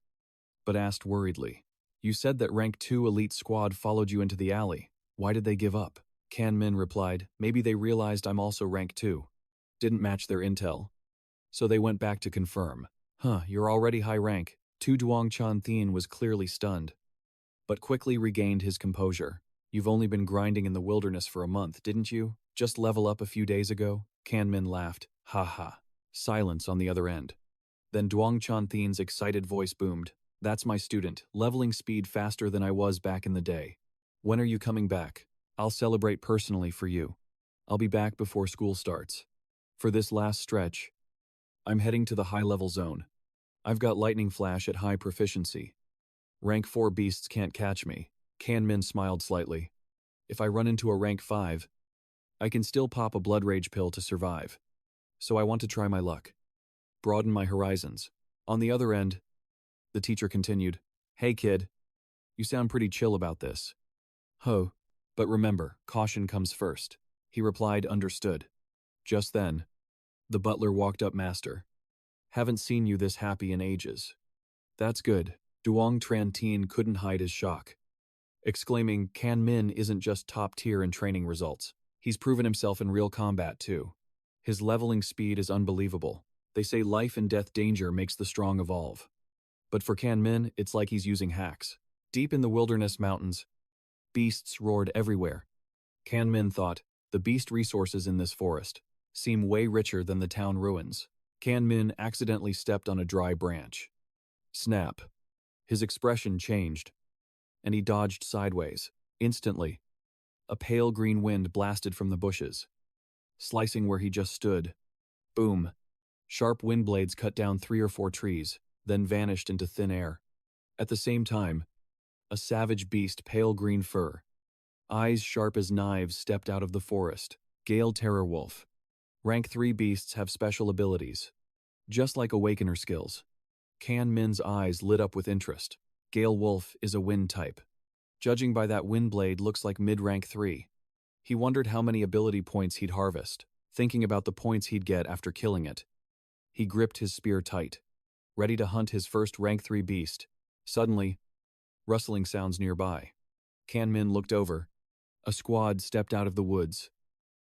but asked worriedly. You said that Rank 2 elite squad followed you into the alley. Why did they give up? Kan Min replied, maybe they realized I'm also Rank 2. Didn't match their intel. So they went back to confirm. You're already high rank. Huang Tian was clearly stunned, but quickly regained his composure. You've only been grinding in the wilderness for a month, didn't you? Just level up a few days ago? Kan Min laughed. Ha ha. Silence on the other end. Then Huang Tian's excited voice boomed. That's my student, leveling speed faster than I was back in the day. When are you coming back? I'll celebrate personally for you. I'll be back before school starts. For this last stretch, I'm heading to the high-level zone. I've got lightning flash at high proficiency. Rank 4 beasts can't catch me. Kan Min smiled slightly. If I run into a rank 5, I can still pop a blood rage pill to survive. So I want to try my luck. Broaden my horizons. On the other end, the teacher continued, Hey kid, you sound pretty chill about this. But remember, caution comes first. He replied, understood. Just then, the butler walked up. Master, haven't seen you this happy in ages. That's good. Huang Tian couldn't hide his shock, exclaiming, Kan Min isn't just top tier in training results. He's proven himself in real combat too. His leveling speed is unbelievable. They say life and death danger makes the strong evolve. But for Kan Min, it's like he's using hacks. Deep in the wilderness mountains, beasts roared everywhere. Kan Min thought, the beast resources in this forest seem way richer than the town ruins. Kan Min accidentally stepped on a dry branch. Snap. His expression changed, and he dodged sideways. Instantly, a pale green wind blasted from the bushes, slicing where he just stood. Boom. Sharp wind blades cut down 3 or 4 trees, then vanished into thin air. At the same time, a savage beast, pale green fur, eyes sharp as knives, stepped out of the forest. Gale Terror Wolf. Rank 3 beasts have special abilities, just like Awakener skills. Kan Min's eyes lit up with interest. Gale Wolf is a wind type. Judging by that wind blade, looks like mid-rank 3. He wondered how many ability points he'd harvest, thinking about the points he'd get after killing it. He gripped his spear tight, ready to hunt his first rank 3 beast. Suddenly, rustling sounds nearby. Kan Min looked over. A squad stepped out of the woods.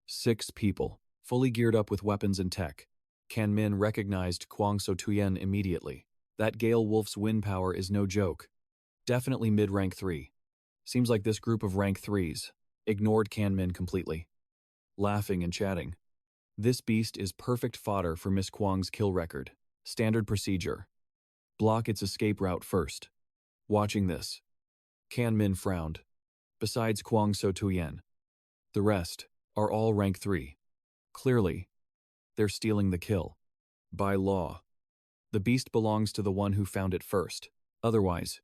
6 people, fully geared up with weapons and tech. Kan Min recognized Huang Tian immediately. That Gale Wolf's wind power is no joke. Definitely mid-rank 3. Seems like this group of rank 3s ignored Kan Min completely, laughing and chatting. This beast is perfect fodder for Miss Huang's kill record. Standard procedure. Block its escape route first. Watching this, Kan Min frowned. Besides Huang Tian, the rest are all rank 3. Clearly, they're stealing the kill. By law, the beast belongs to the one who found it first. Otherwise,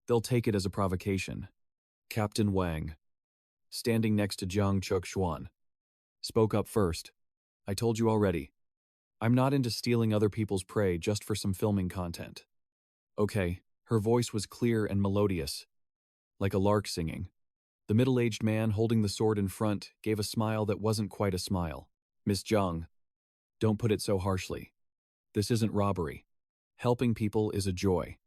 they'll take it as a provocation. Captain Wang, standing next to Jiang Xuan, spoke up first. I told you already. I'm not into stealing other people's prey just for some filming content. Okay, her voice was clear and melodious, like a lark singing. The middle-aged man holding the sword in front gave a smile that wasn't quite a smile. Miss Jiang, don't put it so harshly. This isn't robbery. Helping people is a joy.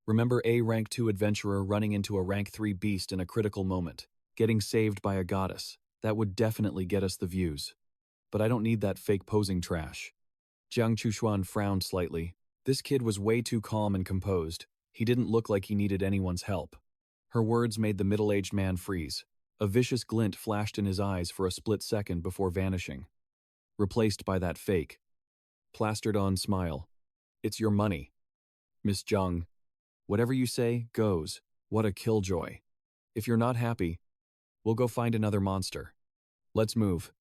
Remember a rank 2 adventurer running into a rank 3 beast in a critical moment, getting saved by a goddess. That would definitely get us the views. But I don't need that fake posing trash. Jiang Xuan frowned slightly. This kid was way too calm and composed. He didn't look like he needed anyone's help. Her words made the middle-aged man freeze. A vicious glint flashed in his eyes for a split second before vanishing, replaced by that fake, plastered-on smile. It's your money. Miss Jiang, whatever you say, goes. What a killjoy. If you're not happy, we'll go find another monster. Let's move.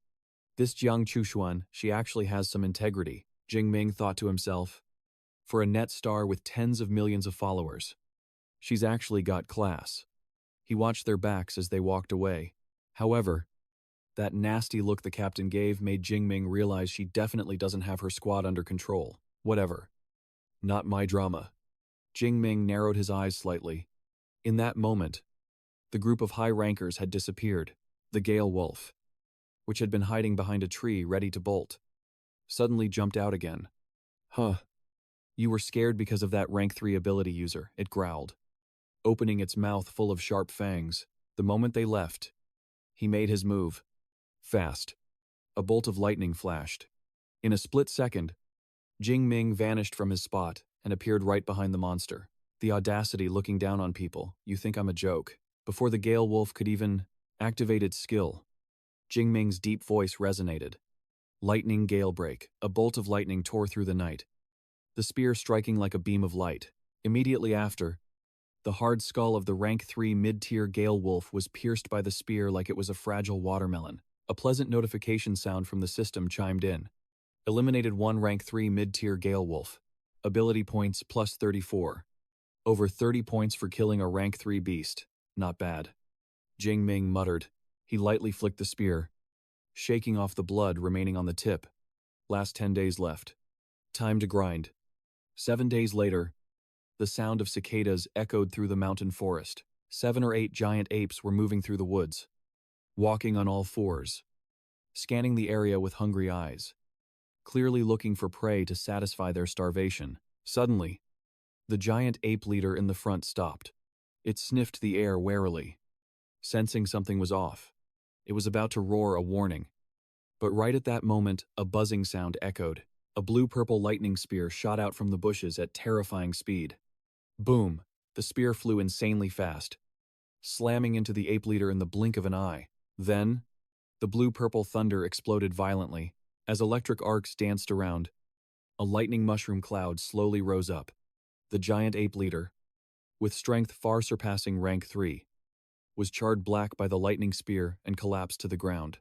This Jiang Xuan, she actually has some integrity, Jingming thought to himself. For a net star with tens of millions of followers, She's actually got class. He watched their backs as they walked away. However, that nasty look the captain gave made Jingming realize she definitely doesn't have her squad under control. Whatever. Not my drama. Jingming narrowed his eyes slightly. In that moment, the group of high rankers had disappeared. The Gale Wolf, which had been hiding behind a tree ready to bolt, suddenly jumped out again. Huh. You were scared because of that rank 3 ability user, it growled, opening its mouth full of sharp fangs. The moment they left, he made his move. Fast. A bolt of lightning flashed. In a split second, Jingming vanished from his spot and appeared right behind the monster. The audacity looking down on people. You think I'm a joke? Before the Gale Wolf could even activate its skill, Jingming's deep voice resonated. Lightning gale break. A bolt of lightning tore through the night, the spear striking like a beam of light. Immediately after, the hard skull of the rank 3 mid-tier Gale Wolf was pierced by the spear like it was a fragile watermelon. A pleasant notification sound from the system chimed in. Eliminated 1 rank 3 mid-tier Gale Wolf. Ability points plus 34. Over 30 points for killing a rank 3 beast. Not bad. Jingming muttered. He lightly flicked the spear, shaking off the blood remaining on the tip. Last 10 days left. Time to grind. 7 days later, the sound of cicadas echoed through the mountain forest. 7 or 8 giant apes were moving through the woods, walking on all fours, scanning the area with hungry eyes, clearly looking for prey to satisfy their starvation. Suddenly, the giant ape leader in the front stopped. It sniffed the air warily, sensing something was off. It was about to roar a warning. But right at that moment, a buzzing sound echoed. A blue-purple lightning spear shot out from the bushes at terrifying speed. Boom! The spear flew insanely fast, slamming into the ape leader in the blink of an eye. Then, the blue-purple thunder exploded violently. As electric arcs danced around, a lightning mushroom cloud slowly rose up. The giant ape leader, with strength far surpassing rank 3, was charred black by the lightning spear and collapsed to the ground.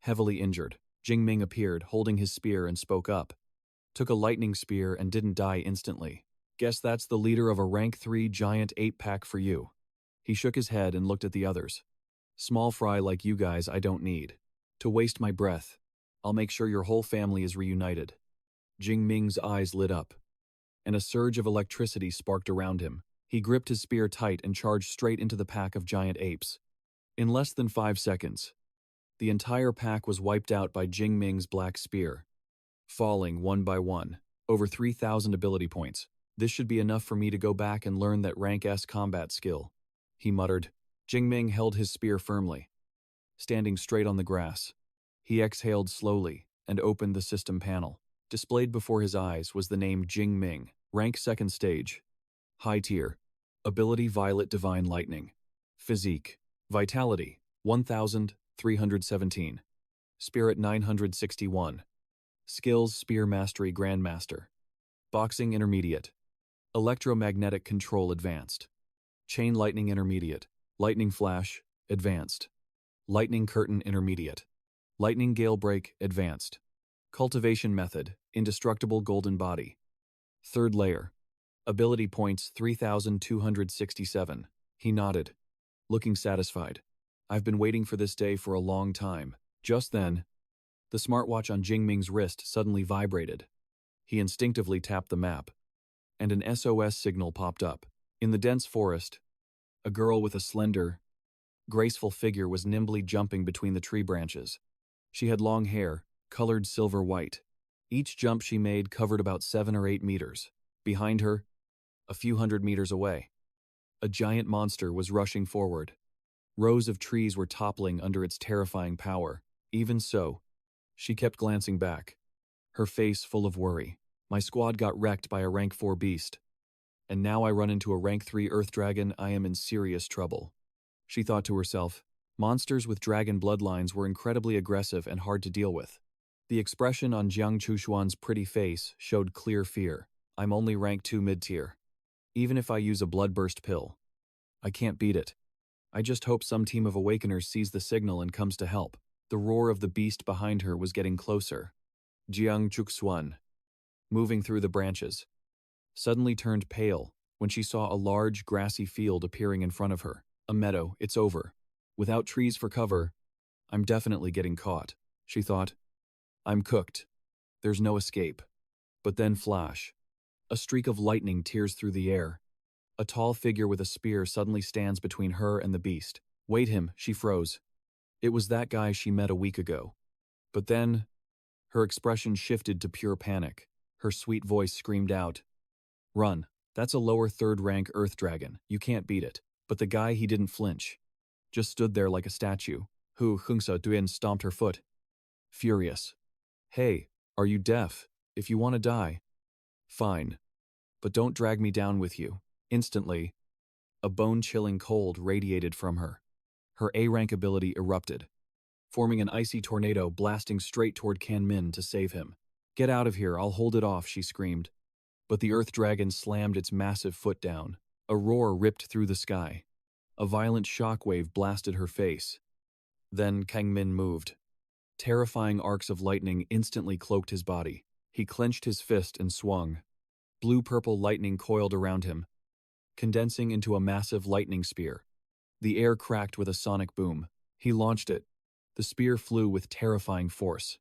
Heavily injured, Jingming appeared, holding his spear, and spoke up. Took a lightning spear and didn't die instantly. Guess that's the leader of a rank 3 giant ape pack for you. He shook his head and looked at the others. Small fry like you guys I don't need. To waste my breath, I'll make sure your whole family is reunited. Jingming's eyes lit up, and a surge of electricity sparked around him. He gripped his spear tight and charged straight into the pack of giant apes. In less than 5 seconds, the entire pack was wiped out by Jingming's black spear, falling one by one. Over 3,000 ability points. This should be enough for me to go back and learn that rank S combat skill, he muttered. Jingming held his spear firmly, standing straight on the grass. He exhaled slowly and opened the system panel. Displayed before his eyes was the name Jingming, rank 2nd stage, high tier, ability Violet Divine Lightning, physique, vitality 1,317, spirit 961, skills Spear Mastery Grandmaster, boxing intermediate, electromagnetic control advanced, chain lightning intermediate, lightning flash advanced, lightning curtain intermediate, lightning gale break advanced, cultivation method indestructible golden body, 3rd layer, ability points 3,267. He nodded, looking satisfied. I've been waiting for this day for a long time. Just then, the smartwatch on Jingming's wrist suddenly vibrated. He instinctively tapped the map, and an SOS signal popped up. In the dense forest, a girl with a slender, graceful figure was nimbly jumping between the tree branches. She had long hair, colored silver-white. Each jump she made covered about 7 or 8 meters. Behind her, a few hundred meters away, a giant monster was rushing forward. Rows of trees were toppling under its terrifying power. Even so, she kept glancing back, her face full of worry. My squad got wrecked by a rank 4 beast, and now I run into a rank 3 earth dragon. I am in serious trouble. She thought to herself. Monsters with dragon bloodlines were incredibly aggressive and hard to deal with. The expression on Jiang Chushuan's pretty face showed clear fear. I'm only rank 2 mid-tier. Even if I use a bloodburst pill, I can't beat it. I just hope some team of awakeners sees the signal and comes to help. The roar of the beast behind her was getting closer. Jiang Chushuan, moving through the branches, suddenly turned pale when she saw a large, grassy field appearing in front of her. A meadow, it's over. Without trees for cover, I'm definitely getting caught, she thought. I'm cooked. There's no escape. But then flash. A streak of lightning tears through the air. A tall figure with a spear suddenly stands between her and the beast. Wait him, she froze. It was that guy she met a week ago. But then, her expression shifted to pure panic. Her sweet voice screamed out, "Run. That's a lower third-rank Earth Dragon. You can't beat it." But the guy, he didn't flinch. Just stood there like a statue. Huang Tian stomped her foot. Furious. Hey, are you deaf? If you want to die, fine. But don't drag me down with you. Instantly, a bone-chilling cold radiated from her. Her A-rank ability erupted, forming an icy tornado blasting straight toward Kan Min to save him. Get out of here, I'll hold it off, she screamed. But the Earth Dragon slammed its massive foot down. A roar ripped through the sky. A violent shockwave blasted her face. Then Kan Min moved. Terrifying arcs of lightning instantly cloaked his body. He clenched his fist and swung. Blue-purple lightning coiled around him, condensing into a massive lightning spear. The air cracked with a sonic boom. He launched it. The spear flew with terrifying force,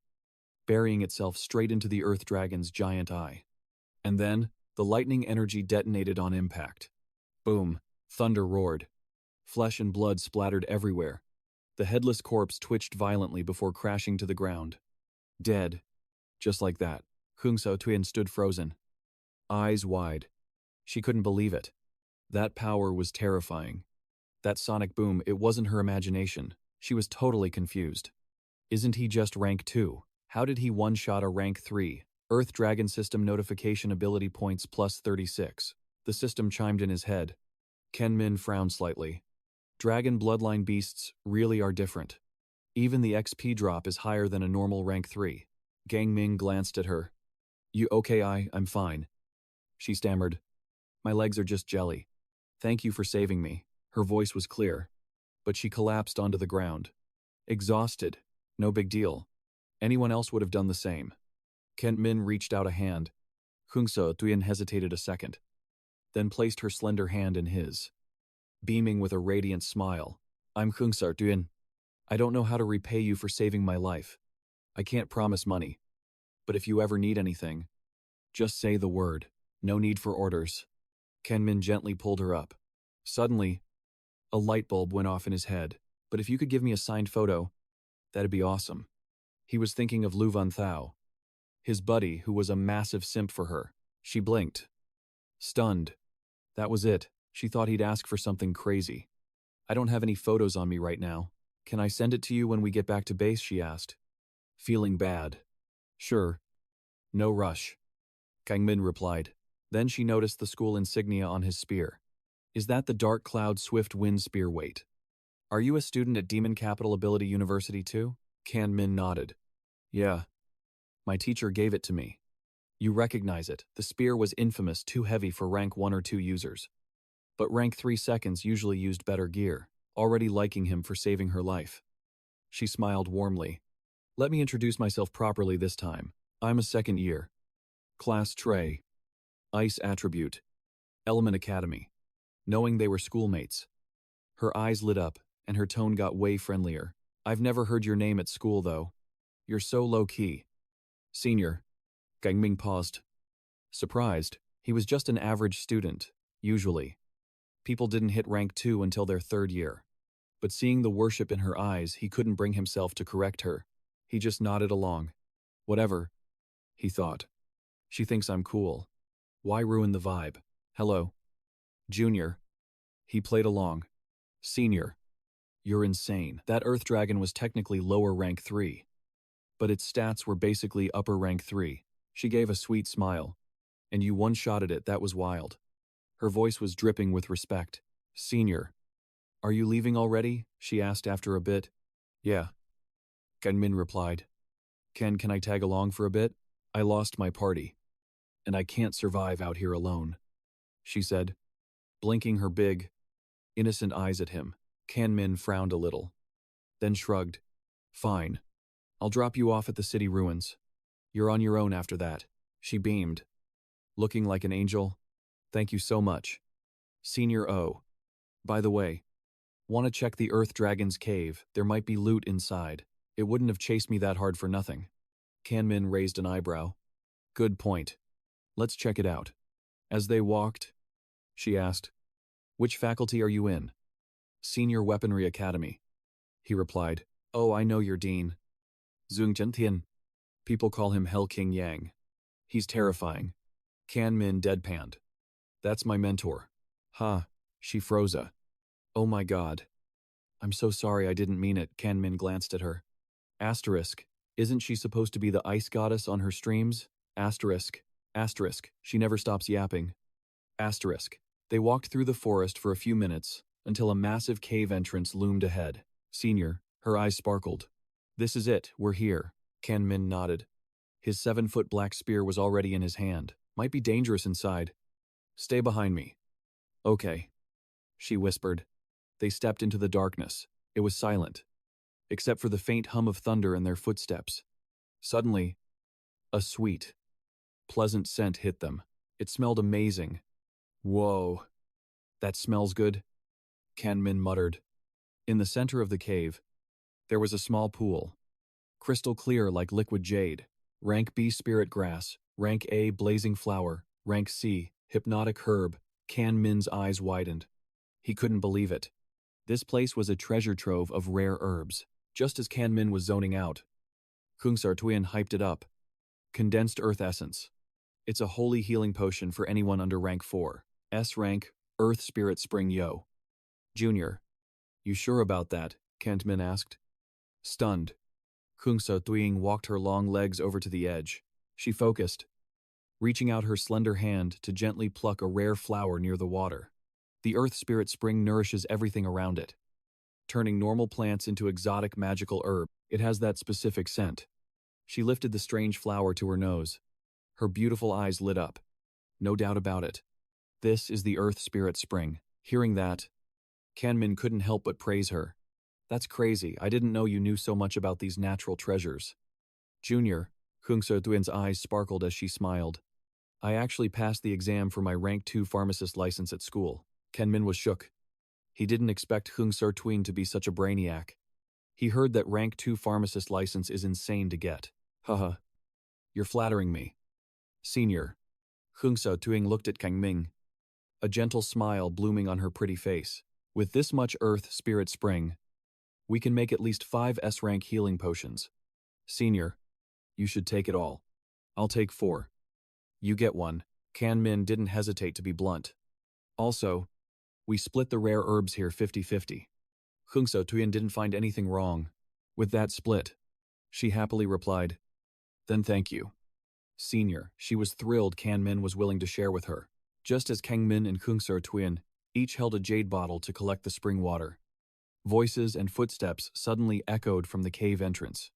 burying itself straight into the Earth Dragon's giant eye. And then, the lightning energy detonated on impact. Boom! Thunder roared. Flesh and blood splattered everywhere. The headless corpse twitched violently before crashing to the ground. Dead. Just like that. Huang Tian stood frozen, eyes wide. She couldn't believe it. That power was terrifying. That sonic boom, it wasn't her imagination. She was totally confused. Isn't he just rank 2? How did he one-shot a rank 3? Earth Dragon System Notification Ability Points plus 36. The system chimed in his head. Kan Min frowned slightly. Dragon bloodline beasts really are different. Even the XP drop is higher than a normal rank 3. Gang Ming glanced at her. You okay? I'm fine. She stammered. My legs are just jelly. Thank you for saving me. Her voice was clear, but she collapsed onto the ground. Exhausted. No big deal. Anyone else would have done the same. Kan Min reached out a hand. Huang Tian hesitated a second, then placed her slender hand in his, beaming with a radiant smile. I'm Huang Tian. I don't know how to repay you for saving my life. I can't promise money. But if you ever need anything, just say the word. No need for orders. Kan Min gently pulled her up. Suddenly, a light bulb went off in his head. But if you could give me a signed photo, that'd be awesome. He was thinking of Lu Van Thao, his buddy who was a massive simp for her. She blinked. Stunned. That was it. She thought he'd ask for something crazy. I don't have any photos on me right now. Can I send it to you when we get back to base? She asked, feeling bad. Sure. No rush. Kan Min replied. Then she noticed the school insignia on his spear. Is that the Dark Cloud Swift Wind Spear weight? Are you a student at Demon Capital Ability University too? Kan Min nodded. Yeah. My teacher gave it to me. You recognize it. The spear was infamous, too heavy for rank 1 or 2 users. But rank 3 seconds usually used better gear, already liking him for saving her life. She smiled warmly. Let me introduce myself properly this time. I'm a second year. Class Trey. Ice Attribute. Element Academy. Knowing they were schoolmates, her eyes lit up and her tone got way friendlier. I've never heard your name at school though. You're so low-key. Senior. Kan Min paused. Surprised, he was just an average student, usually. People didn't hit rank 2 until their 3rd year. But seeing the worship in her eyes, he couldn't bring himself to correct her. He just nodded along. Whatever, he thought. She thinks I'm cool. Why ruin the vibe? Hello. Junior. He played along. Senior. You're insane. That Earth Dragon was technically lower rank 3. But its stats were basically upper rank 3. She gave a sweet smile. And you one-shotted it, that was wild. Her voice was dripping with respect. Senior. Are you leaving already? She asked after a bit. Yeah. Kan Min replied. Can I tag along for a bit? I lost my party. And I can't survive out here alone. She said, blinking her big, innocent eyes at him. Kan Min frowned a little, then shrugged. Fine. I'll drop you off at the city ruins. You're on your own after that. She beamed. Looking like an angel. Thank you so much. Senior O. By the way, want to check the Earth Dragon's cave? There might be loot inside. It wouldn't have chased me that hard for nothing. Kanmin raised an eyebrow. Good point. Let's check it out. As they walked, she asked, Which faculty are you in? Senior Weaponry Academy. He replied, Oh, I know your dean. Zheng Tian. People call him Hell King Yang. He's terrifying. Kanmin deadpanned. That's my mentor. Ha, she froze. Oh my god. I'm so sorry, I didn't mean it. Kanmin glanced at her. Asterisk. Isn't she supposed to be the ice goddess on her streams? Asterisk. Asterisk. She never stops yapping. Asterisk. They walked through the forest for a few minutes until a massive cave entrance loomed ahead. Senior, her eyes sparkled. This is it, we're here. Kanmin nodded. His 7-foot black spear was already in his hand. Might be dangerous inside. Stay behind me. Okay, she whispered. They stepped into the darkness. It was silent, except for the faint hum of thunder and their footsteps. Suddenly, a sweet, pleasant scent hit them. It smelled amazing. Whoa, that smells good, Kanmin muttered. In the center of the cave, there was a small pool, crystal clear like liquid jade. Rank B spirit grass, rank A blazing flower, rank C hypnotic herb. Kanmin's eyes widened. He couldn't believe it. This place was a treasure trove of rare herbs. Just as Kanmin was zoning out, Huang Tian hyped it up. Condensed earth essence. It's a holy healing potion for anyone under rank 4. S rank, Earth Spirit Spring Yo. Junior. You sure about that? Kanmin asked. Stunned, Huang Tian walked her long legs over to the edge. She focused, reaching out her slender hand to gently pluck a rare flower near the water. The Earth Spirit Spring nourishes everything around it, turning normal plants into exotic magical herb. It has that specific scent. She lifted the strange flower to her nose. Her beautiful eyes lit up. No doubt about it. This is the Earth Spirit Spring. Hearing that, Kanmin couldn't help but praise her. That's crazy. I didn't know you knew so much about these natural treasures. Junior, Huang Tian's eyes sparkled as she smiled. I actually passed the exam for my rank 2 pharmacist license at school. Kanmin was shook. He didn't expect Huang Tian to be such a brainiac. He heard that rank 2 pharmacist license is insane to get. Haha. You're flattering me. Senior. Huang Tian looked at Kanmin, a gentle smile blooming on her pretty face. With this much Earth Spirit Spring, we can make at least 5 S-rank healing potions. Senior, you should take it all. I'll take 4. You get 1. Kanmin didn't hesitate to be blunt. Also, we split the rare herbs here 50-50. Huang Tian didn't find anything wrong with that split. She happily replied, Then thank you. Senior, she was thrilled Kanmin was willing to share with her. Just as Kanmin and Huang Tian each held a jade bottle to collect the spring water, voices and footsteps suddenly echoed from the cave entrance.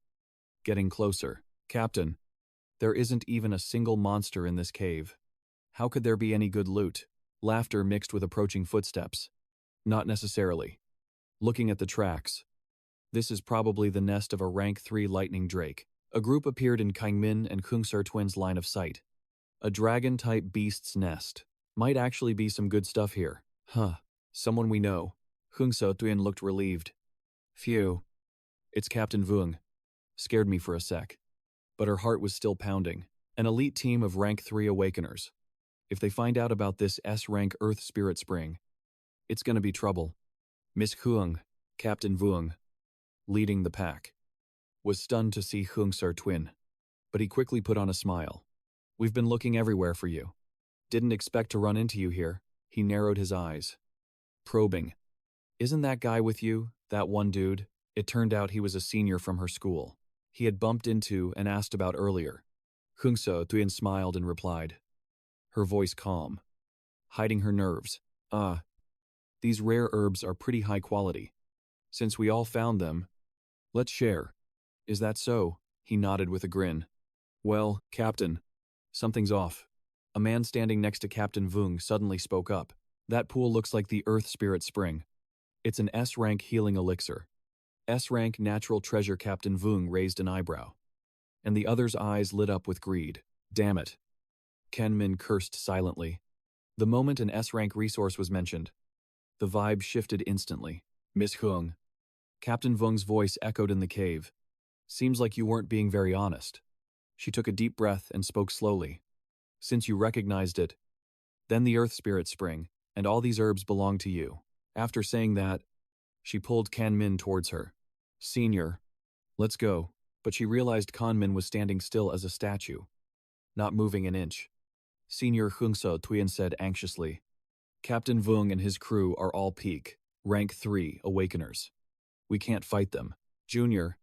Getting closer. Captain, there isn't even a single monster in this cave. How could there be any good loot? Laughter mixed with approaching footsteps. Not necessarily. Looking at the tracks, this is probably the nest of a rank 3 lightning drake. A group appeared in Kanmin and Huang Tian's line of sight. A dragon-type beast's nest. Might actually be some good stuff here. Huh. Someone we know. Huang Tian looked relieved. Phew. It's Captain Vuong. Scared me for a sec. But her heart was still pounding. An elite team of rank 3 awakeners. If they find out about this S-rank Earth Spirit Spring, it's gonna be trouble. Miss Huang, Captain Vuong, leading the pack, was stunned to see Huang Tian. But he quickly put on a smile. We've been looking everywhere for you. Didn't expect to run into you here. He narrowed his eyes. Probing. Isn't that guy with you, that one dude? It turned out he was a senior from her school. He had bumped into and asked about earlier. Huang Tian smiled and replied, her voice calm, hiding her nerves. These rare herbs are pretty high quality. Since we all found them, let's share. Is that so? He nodded with a grin. Well, Captain, something's off. A man standing next to Captain Vuong suddenly spoke up. That pool looks like the Earth Spirit Spring. It's an S-rank healing elixir. S-rank natural treasure. Captain Vuong raised an eyebrow, and the other's eyes lit up with greed. Damn it. Kanmin cursed silently. The moment an S-rank resource was mentioned, the vibe shifted instantly. Miss Huang. Captain Vung's voice echoed in the cave. Seems like you weren't being very honest. She took a deep breath and spoke slowly. Since you recognized it, then the Earth Spirit Spring, and all these herbs belong to you. After saying that, she pulled Kan Min towards her. Senior, let's go. But she realized Kan Min was standing still as a statue, not moving an inch. Senior Hung So Tuyen said anxiously. Captain Vung and his crew are all peak, rank 3 awakeners. We can't fight them. Junior,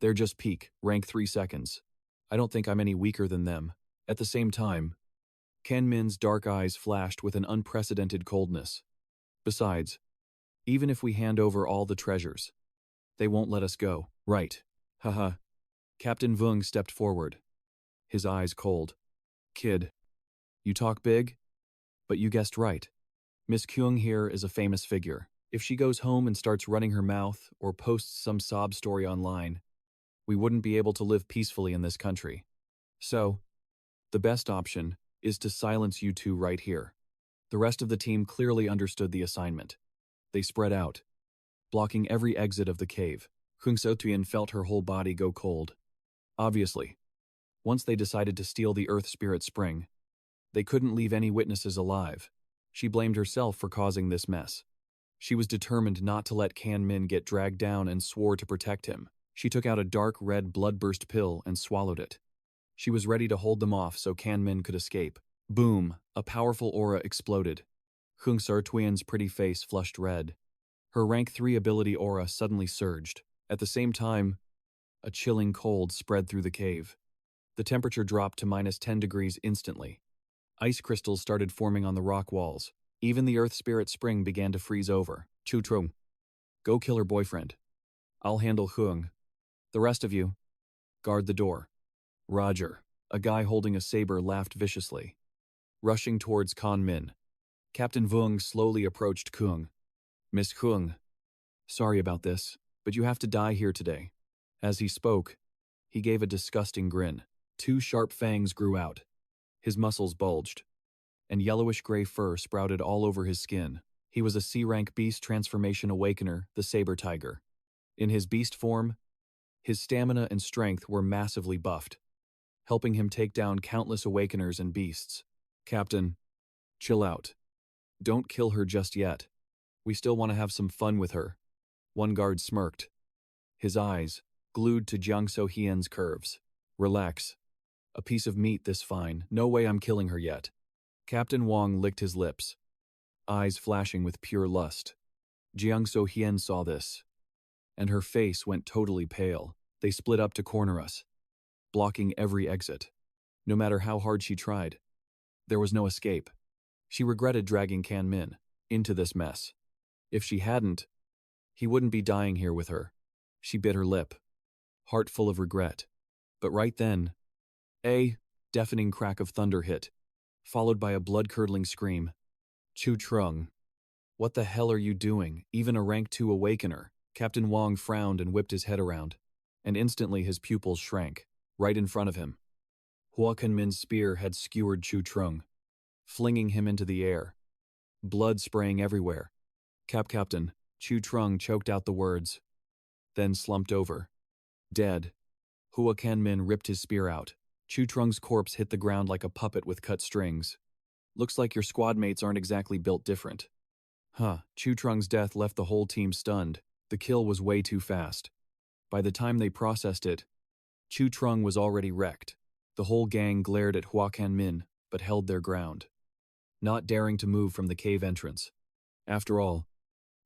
they're just peak, rank 3 seconds. I don't think I'm any weaker than them. At the same time, Kan Min's dark eyes flashed with an unprecedented coldness. Besides, even if we hand over all the treasures, they won't let us go. Right. Haha. Captain Vung stepped forward, his eyes cold. Kid, you talk big, but you guessed right. Miss Kyung here is a famous figure. If she goes home and starts running her mouth or posts some sob story online, we wouldn't be able to live peacefully in this country. So, the best option is to silence you two right here. The rest of the team clearly understood the assignment. They spread out, blocking every exit of the cave. Hung So-Tuyen felt her whole body go cold. Obviously, once they decided to steal the Earth Spirit Spring, they couldn't leave any witnesses alive. She blamed herself for causing this mess. She was determined not to let Kan Min get dragged down and swore to protect him. She took out a dark red bloodburst pill and swallowed it. She was ready to hold them off so Kan Min could escape. Boom! A powerful aura exploded. Hung So-Tuyen's pretty face flushed red. Her rank 3 ability aura suddenly surged. At the same time, a chilling cold spread through the cave. The temperature dropped to -10 degrees instantly. Ice crystals started forming on the rock walls. Even the Earth Spirit Spring began to freeze over. Chu Trung, go kill her boyfriend. I'll handle Huang. The rest of you, guard the door. Roger. A guy holding a saber laughed viciously. Rushing towards Kan Min, Captain Vung slowly approached Kuang. Miss Huang, sorry about this, but you have to die here today. As he spoke, he gave a disgusting grin. 2 sharp fangs grew out. His muscles bulged, and yellowish-gray fur sprouted all over his skin. He was a C-rank beast transformation awakener, the Saber Tiger. In his beast form, his stamina and strength were massively buffed, helping him take down countless awakeners and beasts. Captain, chill out. Don't kill her just yet. We still want to have some fun with her. One guard smirked, his eyes glued to Jiang So-Hien's curves. Relax. A piece of meat this fine. No way I'm killing her yet. Captain Wang licked his lips, eyes flashing with pure lust. Jiang So-Hien saw this, and her face went totally pale. They split up to corner us, blocking every exit. No matter how hard she tried, there was no escape. She regretted dragging Kan Min into this mess. If she hadn't, he wouldn't be dying here with her. She bit her lip, heart full of regret. But right then, a deafening crack of thunder hit, followed by a blood-curdling scream. Chu Trung. What the hell are you doing? Even a rank 2 awakener. Captain Wang frowned and whipped his head around, and instantly his pupils shrank. Right in front of him, Hua Jingming's spear had skewered Chu Trung, flinging him into the air, blood spraying everywhere. Captain, Chu Trung choked out the words, then slumped over. Dead. Hua Jingming ripped his spear out. Chu Trung's corpse hit the ground like a puppet with cut strings. Looks like your squad mates aren't exactly built different. Chu Trung's death left the whole team stunned. The kill was way too fast. By the time they processed it, Chu Trung was already wrecked. The whole gang glared at Hua Jingming, but held their ground, not daring to move from the cave entrance. After all,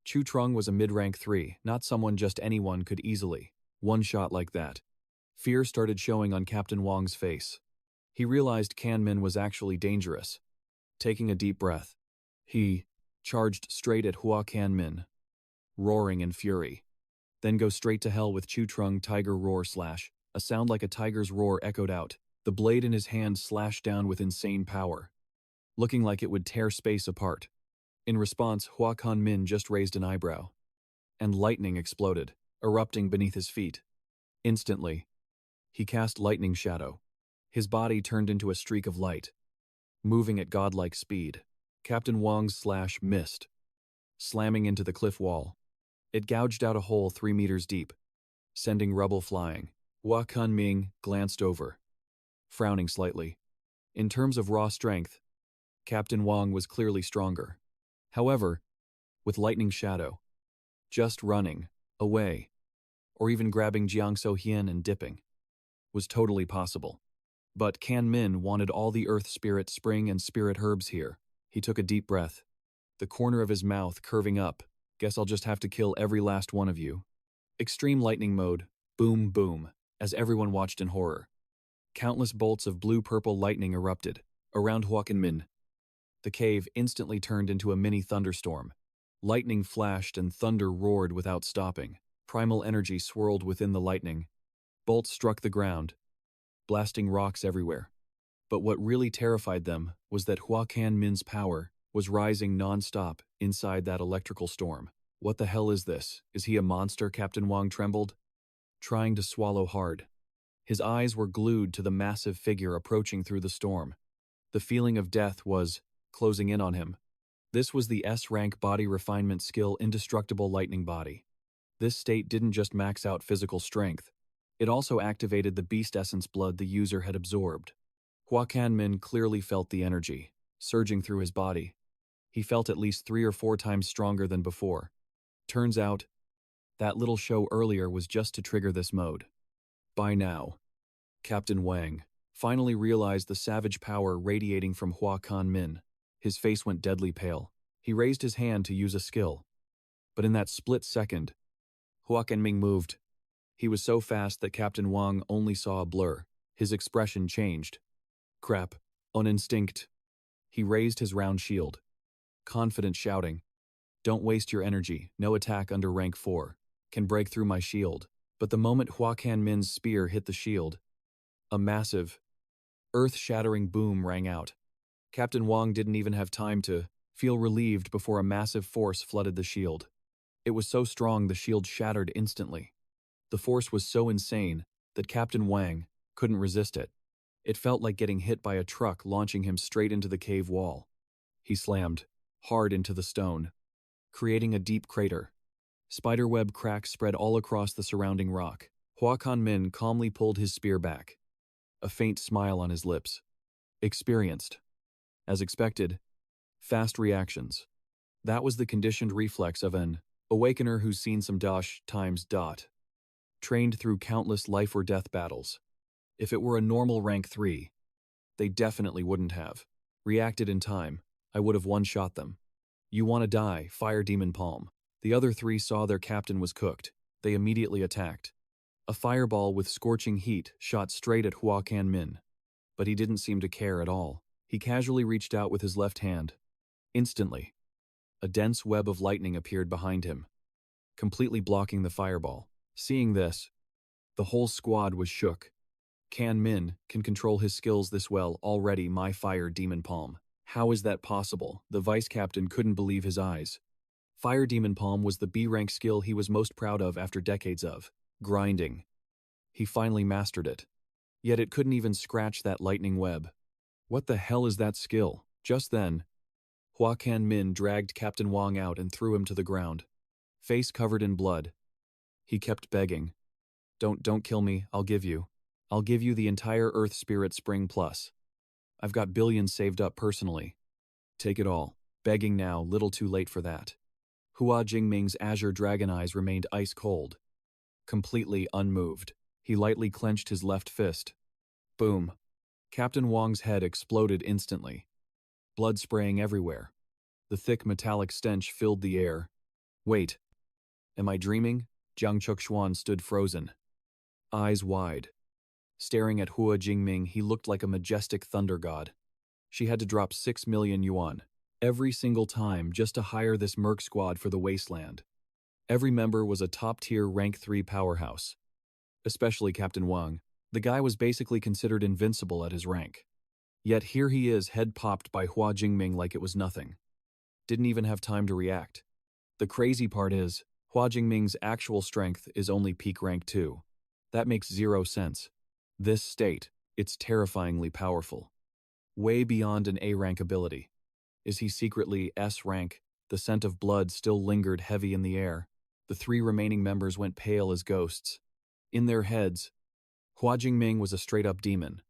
Chu Trung was a mid-rank 3, not someone just anyone could easily one-shot like that. Fear started showing on Captain Wang's face. He realized Kan Min was actually dangerous. Taking a deep breath, he charged straight at Hua Jingming, roaring in fury. Then go straight to hell with Chu Trung tiger roar slash. A sound like a tiger's roar echoed out. The blade in his hand slashed down with insane power, looking like it would tear space apart. In response, Hua Jingming just raised an eyebrow, and lightning exploded, erupting beneath his feet. Instantly, he cast lightning shadow. His body turned into a streak of light, moving at godlike speed. Captain Wang's slash missed, slamming into the cliff wall. It gouged out a hole 3 meters deep, sending rubble flying. Hua Jingming glanced over, frowning slightly. In terms of raw strength, Captain Wang was clearly stronger. However, with lightning shadow, just running away, or even grabbing Jiangcheng High and dipping, was totally possible. But Can Min wanted all the earth spirit spring and spirit herbs here. He took a deep breath, the corner of his mouth curving up. Guess I'll just have to kill every last one of you. Extreme lightning mode, boom boom, as everyone watched in horror. Countless bolts of blue-purple lightning erupted around Hua Jingming. The cave instantly turned into a mini thunderstorm. Lightning flashed and thunder roared without stopping. Primal energy swirled within the lightning. Bolts struck the ground, blasting rocks everywhere. But what really terrified them was that Hua Jingming's power was rising non-stop inside that electrical storm. What the hell is this? Is he a monster? Captain Wang trembled, trying to swallow hard. His eyes were glued to the massive figure approaching through the storm. The feeling of death was closing in on him. This was the S-rank body refinement skill Indestructible Lightning Body. This state didn't just max out physical strength, it also activated the beast essence blood the user had absorbed. Hua Jingming clearly felt the energy surging through his body. He felt at least 3 or 4 times stronger than before. Turns out, that little show earlier was just to trigger this mode. By now, Captain Wang finally realized the savage power radiating from Hua Jingming. His face went deadly pale. He raised his hand to use a skill. But in that split second, Hua Jingming moved. He was so fast that Captain Wang only saw a blur. His expression changed. Crap. On instinct. He raised his round shield, confident, shouting, "Don't waste your energy. No attack under rank 4 can break through my shield." But the moment Hua Jingming's spear hit the shield, a massive, earth-shattering boom rang out. Captain Wang didn't even have time to feel relieved before a massive force flooded the shield. It was so strong the shield shattered instantly. The force was so insane that Captain Wang couldn't resist it. It felt like getting hit by a truck launching him straight into the cave wall. He slammed hard into the stone, creating a deep crater. Spiderweb cracks spread all across the surrounding rock. Hua Jingming calmly pulled his spear back, a faint smile on his lips. Experienced. As expected, fast reactions. That was the conditioned reflex of an awakener who's seen some times. Trained through countless life or death battles. If it were a normal rank 3, they definitely wouldn't have reacted in time. I would have one-shot them. You want to die, Fire Demon Palm. The other 3 saw their captain was cooked. They immediately attacked. A fireball with scorching heat shot straight at Hua Jingming. But he didn't seem to care at all. He casually reached out with his left hand. Instantly, a dense web of lightning appeared behind him, completely blocking the fireball. Seeing this, the whole squad was shook. Can Min can control his skills this well already, my Fire Demon Palm. How is that possible? The vice captain couldn't believe his eyes. Fire Demon Palm was the B-rank skill he was most proud of after decades of grinding. He finally mastered it. Yet it couldn't even scratch that lightning web. What the hell is that skill? Just then, Hua Jingming dragged Captain Wang out and threw him to the ground. Face covered in blood. He kept begging. Don't kill me, I'll give you the entire Earth Spirit Spring Plus. I've got billions saved up personally. Take it all. Begging now, little too late for that. Hua Jingming's azure dragon eyes remained ice cold. Completely unmoved. He lightly clenched his left fist. Boom. Captain Wang's head exploded instantly. Blood spraying everywhere. The thick metallic stench filled the air. Wait. Am I dreaming? Jiangcheng High stood frozen, eyes wide. Staring at Hua Jingming, he looked like a majestic thunder god. She had to drop 6 million yuan every single time just to hire this merc squad for the wasteland. Every member was a top-tier rank 3 powerhouse. Especially Captain Wang. The guy was basically considered invincible at his rank. Yet here he is, head popped by Hua Jingming like it was nothing. Didn't even have time to react. The crazy part is, Hua Jingming's actual strength is only peak rank 2. That makes 0 sense. This state, it's terrifyingly powerful. Way beyond an A-rank ability. Is he secretly S-rank? The scent of blood still lingered heavy in the air. The 3 remaining members went pale as ghosts. In their heads, Hua Jingming was a straight-up demon.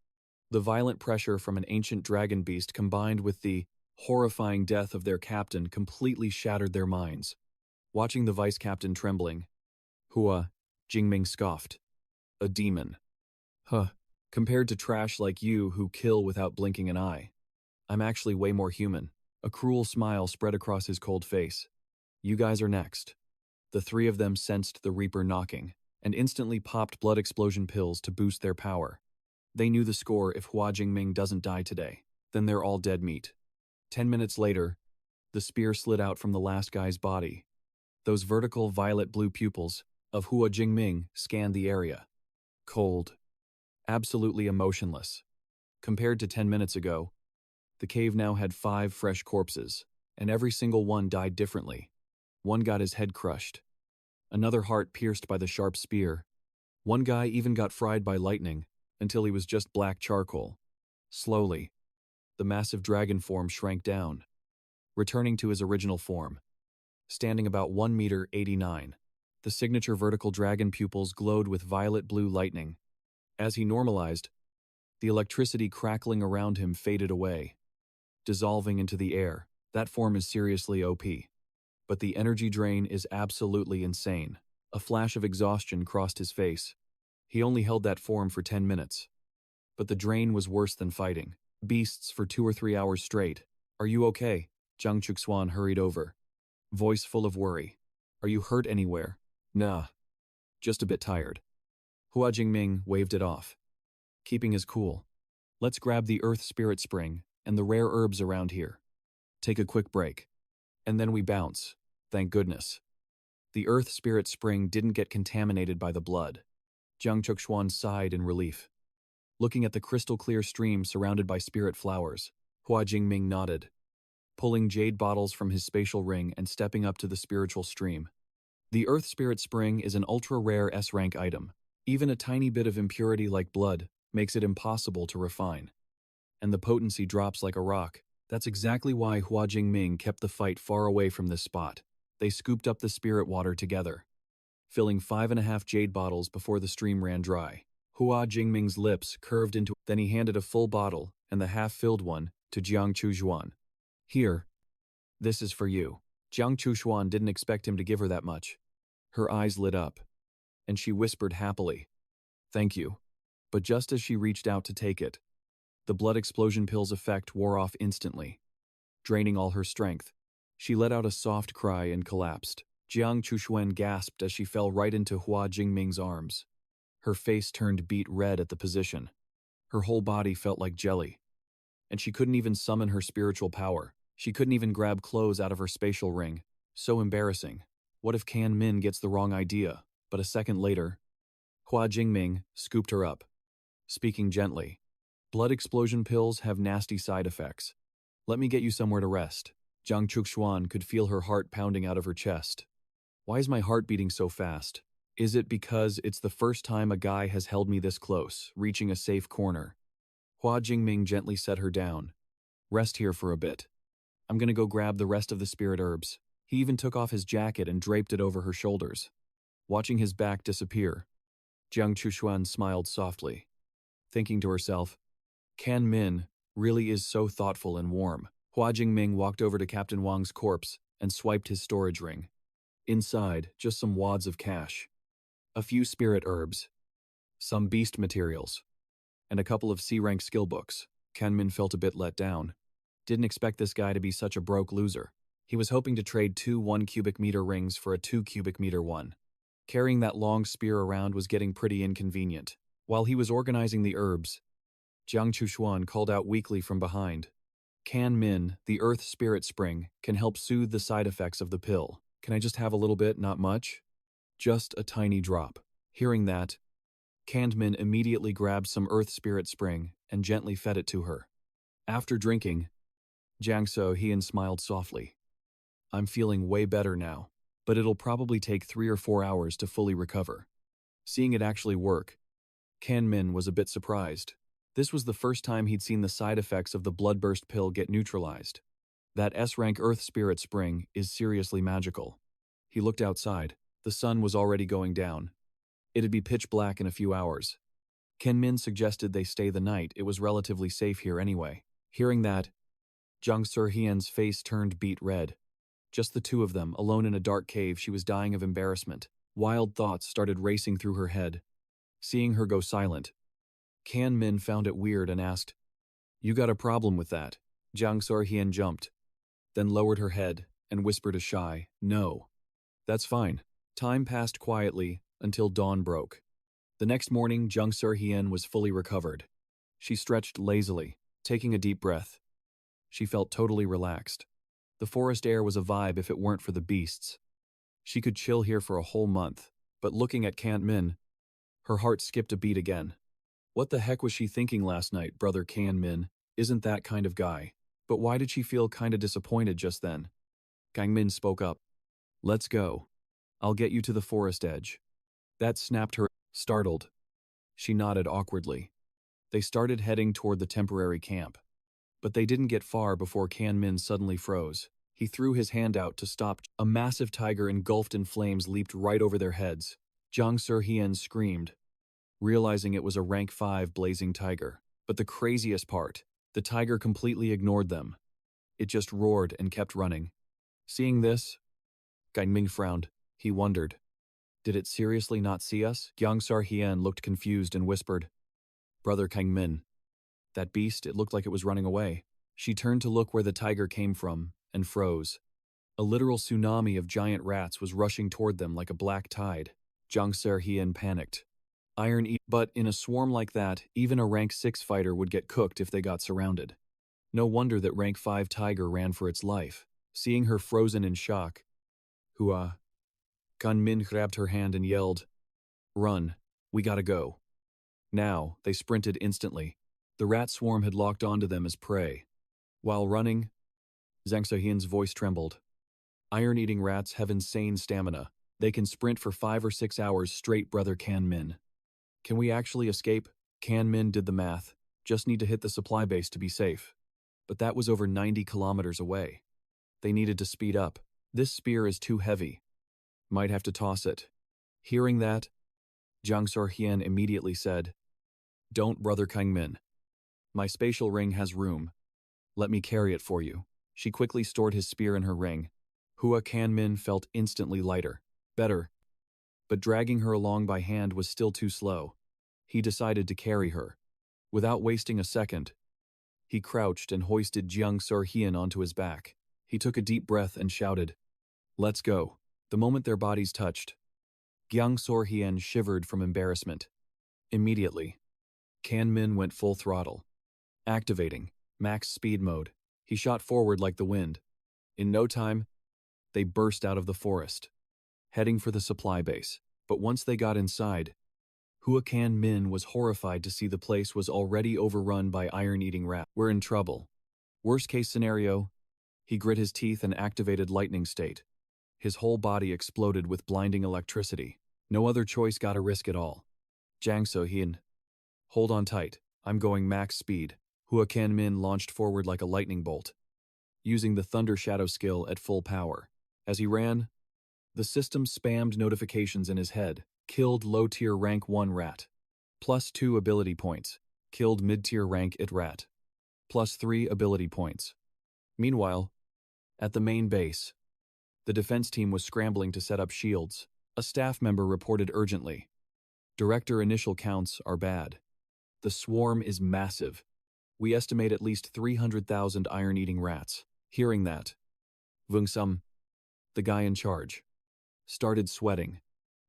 The violent pressure from an ancient dragon beast combined with the horrifying death of their captain completely shattered their minds. Watching the vice captain trembling, Hua Jingming scoffed. A demon. Huh. Compared to trash like you who kill without blinking an eye. I'm actually way more human. A cruel smile spread across his cold face. You guys are next. The 3 of them sensed the Reaper knocking, and instantly popped blood explosion pills to boost their power. They knew the score: if Hua Jingming doesn't die today, then they're all dead meat. 10 minutes later, the spear slid out from the last guy's body. Those vertical violet-blue pupils of Hua Jingming scanned the area. Cold. Absolutely emotionless. Compared to 10 minutes ago, the cave now had 5 fresh corpses, and every single one died differently. One got his head crushed. Another heart pierced by the sharp spear. One guy even got fried by lightning, until he was just black charcoal. Slowly, the massive dragon form shrank down, returning to his original form. Standing about 1.89 meters, the signature vertical dragon pupils glowed with violet-blue lightning. As he normalized, the electricity crackling around him faded away, dissolving into the air. That form is seriously OP. But the energy drain is absolutely insane. A flash of exhaustion crossed his face. He only held that form for 10 minutes. But the drain was worse than fighting beasts for 2 or 3 hours straight. Are you okay? Jiang Chuxuan hurried over, voice full of worry. Are you hurt anywhere? Nah. Just a bit tired. Hua Jingming waved it off, keeping his cool. Let's grab the Earth Spirit Spring and the rare herbs around here. Take a quick break. And then we bounce. Thank goodness. The Earth Spirit Spring didn't get contaminated by the blood. Jiang Chuxuan sighed in relief. Looking at the crystal-clear stream surrounded by spirit flowers, Hua Jingming nodded, pulling jade bottles from his spatial ring and stepping up to the spiritual stream. The Earth Spirit Spring is an ultra-rare S-rank item. Even a tiny bit of impurity like blood makes it impossible to refine. And the potency drops like a rock. That's exactly why Hua Jingming kept the fight far away from this spot. They scooped up the spirit water together, filling 5.5 jade bottles before the stream ran dry. Hua Jingming's lips curved into. Then he handed a full bottle and the half-filled one to Jiang Chuxuan. Here. This is for you. Jiang Chuxuan didn't expect him to give her that much. Her eyes lit up, and she whispered happily, Thank you. But just as she reached out to take it, the blood explosion pill's effect wore off instantly, draining all her strength. She let out a soft cry and collapsed. Jiang Chuxuan gasped as she fell right into Hua Jingming's arms. Her face turned beet red at the position. Her whole body felt like jelly. And she couldn't even summon her spiritual power. She couldn't even grab clothes out of her spatial ring. So embarrassing. What if Kan Min gets the wrong idea? But a second later, Hua Jingming scooped her up, speaking gently. Blood explosion pills have nasty side effects. Let me get you somewhere to rest. Jiang Chuxuan could feel her heart pounding out of her chest. Why is my heart beating so fast? Is it because it's the first time a guy has held me this close, reaching a safe corner? Hua Jingming gently set her down. Rest here for a bit. I'm gonna go grab the rest of the spirit herbs. He even took off his jacket and draped it over her shoulders. Watching his back disappear, Jiang Chuxuan smiled softly, thinking to herself, Kan Min really is so thoughtful and warm. Hua Jingming walked over to Captain Wang's corpse and swiped his storage ring. Inside, just some wads of cash, a few spirit herbs, some beast materials, and a couple of C-rank skill books. Kan Min felt a bit let down. Didn't expect this guy to be such a broke loser. He was hoping to trade 2 1-cubic-meter rings for a 2-cubic-meter one. Carrying that long spear around was getting pretty inconvenient. While he was organizing the herbs, Jiang Chuxuan called out weakly from behind. Kan Min, the Earth Spirit Spring, can help soothe the side effects of the pill. Can I just have a little bit, not much? Just a tiny drop. Hearing that, Kan Min immediately grabbed some Earth Spirit Spring and gently fed it to her. After drinking, Jiang So-Hian smiled softly. I'm feeling way better now, but it'll probably take 3 or 4 hours to fully recover. Seeing it actually work, Kan Min was a bit surprised. This was the first time he'd seen the side effects of the bloodburst pill get neutralized. That S-rank Earth Spirit Spring is seriously magical. He looked outside. The sun was already going down. It'd be pitch black in a few hours. Ken Min suggested they stay the night. It was relatively safe here anyway. Hearing that, Jiang Surhian's face turned beet red. Just the two of them, alone in a dark cave, she was dying of embarrassment. Wild thoughts started racing through her head. Seeing her go silent, Kan Min found it weird and asked, "You got a problem with that?" Jiang Surhian jumped, then lowered her head and whispered a shy, "No. That's fine." Time passed quietly until dawn broke. The next morning, Jiang Surhian was fully recovered. She stretched lazily, taking a deep breath. She felt totally relaxed. The forest air was a vibe if it weren't for the beasts. She could chill here for a whole month, but looking at Kan Min, her heart skipped a beat again. What the heck was she thinking last night, brother Kan Min? Isn't that kind of guy. But why did she feel kinda disappointed just then? Kang Min spoke up. "Let's go. I'll get you to the forest edge." That snapped her. Startled, she nodded awkwardly. They started heading toward the temporary camp. But they didn't get far before Kan Min suddenly froze. He threw his hand out to stop. A massive tiger engulfed in flames leaped right over their heads. Jiang Surhian screamed, realizing it was a rank 5 blazing tiger. But the craziest part, the tiger completely ignored them. It just roared and kept running. Seeing this, Gan Ming frowned. He wondered, did it seriously not see us? Jiang Surhian looked confused and whispered, "Brother Kang Min. That beast, it looked like it was running away." She turned to look where the tiger came from and froze. A literal tsunami of giant rats was rushing toward them like a black tide. Jiang Surhian panicked. But in a swarm like that, even a rank 6 fighter would get cooked if they got surrounded. No wonder that rank 5 tiger ran for its life. Seeing her frozen in shock, Hua Jingming grabbed her hand and yelled, "Run, we gotta go." Now, they sprinted instantly. The rat swarm had locked onto them as prey. While running, Zhang Xian's voice trembled. Iron-eating rats have insane stamina. They can sprint for 5 or 6 hours straight, brother Kan Min. Can we actually escape? Kan Min did the math. Just need to hit the supply base to be safe. But that was over 90 kilometers away. They needed to speed up. This spear is too heavy. Might have to toss it. Hearing that, Jiang Surhian immediately said, "Don't, brother Kang Min. My spatial ring has room. Let me carry it for you." She quickly stored his spear in her ring. Hua Kan Min felt instantly lighter. Better. But dragging her along by hand was still too slow. He decided to carry her. Without wasting a second, he crouched and hoisted Jiang Surhian onto his back. He took a deep breath and shouted, "Let's go." The moment their bodies touched, Jiang Surhian shivered from embarrassment. Immediately, Kan Min went full throttle. Activating max speed mode, he shot forward like the wind. In no time, they burst out of the forest, heading for the supply base. But once they got inside, Hua Kan Min was horrified to see the place was already overrun by iron-eating rats. We're in trouble. Worst case scenario, he grit his teeth and activated lightning state. His whole body exploded with blinding electricity. No other choice, gotta risk it all. Jiang Surhian, hold on tight. I'm going max speed. Hua Kan Min launched forward like a lightning bolt, using the Thunder Shadow skill at full power. As he ran, the system spammed notifications in his head. Killed low-tier rank 1 rat. +2 ability points. Killed mid-tier rank IT rat. +3 ability points. Meanwhile, at the main base, the defense team was scrambling to set up shields. A staff member reported urgently, "Director, initial counts are bad. The swarm is massive. We estimate at least 300,000 iron-eating rats." Hearing that, Vung Sum, the guy in charge, started sweating.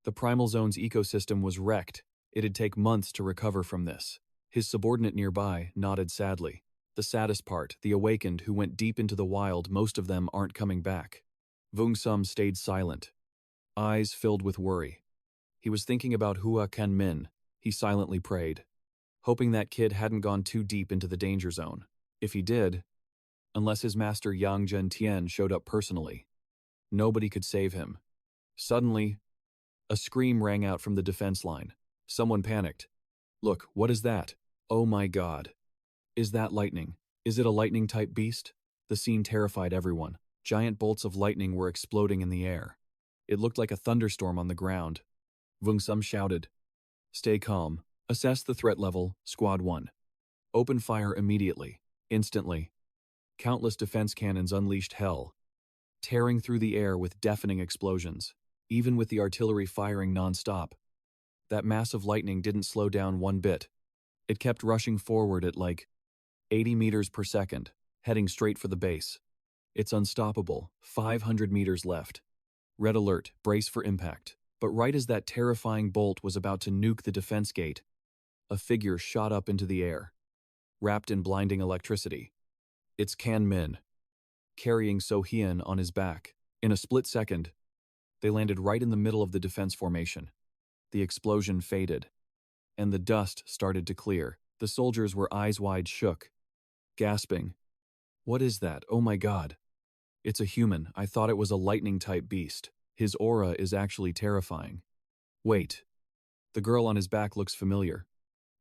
The Primal Zone's ecosystem was wrecked. It'd take months to recover from this. His subordinate nearby nodded sadly. The saddest part, the awakened who went deep into the wild, most of them aren't coming back. Vung Sum stayed silent, eyes filled with worry. He was thinking about Hua Kan Min. He silently prayed, hoping that kid hadn't gone too deep into the danger zone. If he did, unless his master Huang Tian showed up personally, nobody could save him. Suddenly, a scream rang out from the defense line. Someone panicked. "Look, what is that? Oh my God. Is that lightning? Is it a lightning-type beast?" The scene terrified everyone. Giant bolts of lightning were exploding in the air. It looked like a thunderstorm on the ground. Vung Sum shouted, "Stay calm. Assess the threat level, Squad 1. Open fire immediately." Instantly, countless defense cannons unleashed hell, tearing through the air with deafening explosions. Even with the artillery firing non-stop, that massive lightning didn't slow down one bit. It kept rushing forward at like 80 meters per second, heading straight for the base. It's unstoppable. 500 meters left. Red alert, brace for impact. But right as that terrifying bolt was about to nuke the defense gate, a figure shot up into the air, wrapped in blinding electricity. It's Kan Min, carrying So Hyun on his back. In a split second, they landed right in the middle of the defense formation. The explosion faded, and the dust started to clear. The soldiers were eyes wide shook, gasping. "What is that? Oh my God. It's a human. I thought it was a lightning-type beast. His aura is actually terrifying." Wait. The girl on his back looks familiar.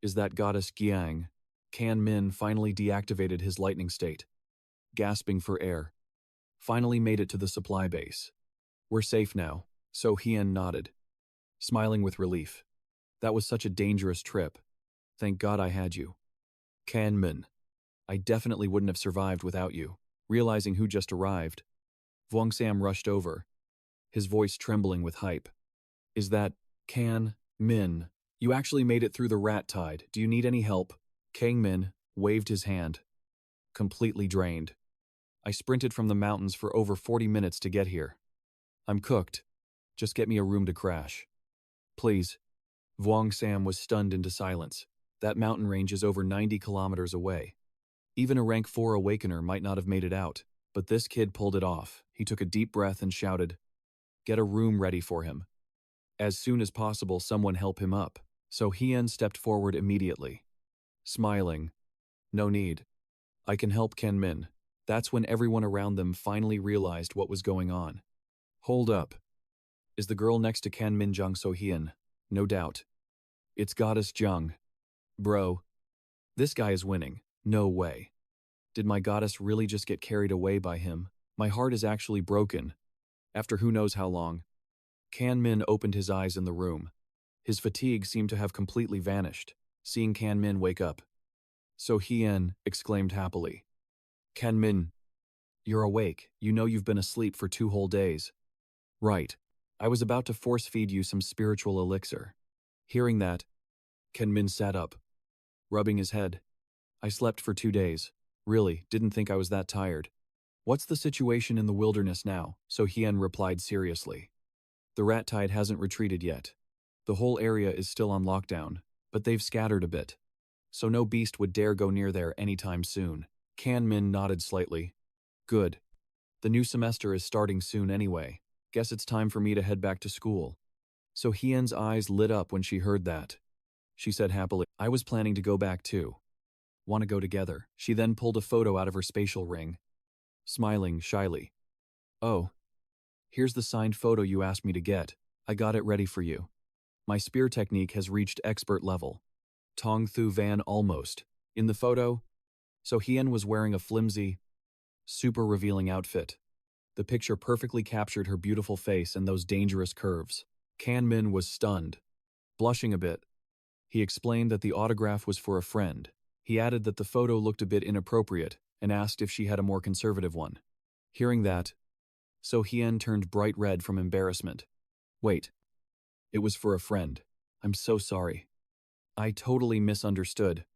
Is that goddess Giang? Kan Min finally deactivated his lightning state, gasping for air. Finally made it to the supply base. "We're safe now." So Hyun nodded, smiling with relief. "That was such a dangerous trip. Thank God I had you." Kan Min, "I definitely wouldn't have survived without you." Realizing who just arrived, Huang Sam rushed over, his voice trembling with hype. "Is that Kan Min? You actually made it through the rat tide. Do you need any help?" Kang Min waved his hand, completely drained. "I sprinted from the mountains for over 40 minutes to get here. I'm cooked. Just get me a room to crash. Please." Vuong Sam was stunned into silence. That mountain range is over 90 kilometers away. Even a rank 4 awakener might not have made it out, but this kid pulled it off. He took a deep breath and shouted, "Get a room ready for him. As soon as possible, someone help him up." So Hyun stepped forward immediately, smiling. "No need. I can help Kan Min." That's when everyone around them finally realized what was going on. "Hold up. Is the girl next to Kan Min Jung So Hyun?" "No doubt. It's Goddess Jung." "Bro, this guy is winning. No way. Did my goddess really just get carried away by him? My heart is actually broken. After who knows how long." Kan Min opened his eyes in the room. His fatigue seemed to have completely vanished, seeing Kan Min wake up. So Hyun exclaimed happily, "Kan Min, you're awake. You know you've been asleep for 2 whole days." "Right. I was about to force-feed you some spiritual elixir." Hearing that, Kan Min sat up, rubbing his head. "I slept for 2 days. Really, didn't think I was that tired." "What's the situation in the wilderness now?" So Hyun replied seriously. "The rat tide hasn't retreated yet. The whole area is still on lockdown, but they've scattered a bit. So no beast would dare go near there anytime soon." Kan Min nodded slightly. "Good. The new semester is starting soon anyway. Guess it's time for me to head back to school." So Hyun's eyes lit up when she heard that. She said happily, "I was planning to go back too. Want to go together?" She then pulled a photo out of her spatial ring, smiling shyly. "Oh, here's the signed photo you asked me to get. I got it ready for you. My spear technique has reached expert level. Tong Thu Van almost." In the photo, So Hyun was wearing a flimsy, super revealing outfit. The picture perfectly captured her beautiful face and those dangerous curves. Kan Min was stunned, blushing a bit. He explained that the autograph was for a friend. He added that the photo looked a bit inappropriate and asked if she had a more conservative one. Hearing that, So Hyun turned bright red from embarrassment. "Wait, it was for a friend. I'm so sorry. I totally misunderstood."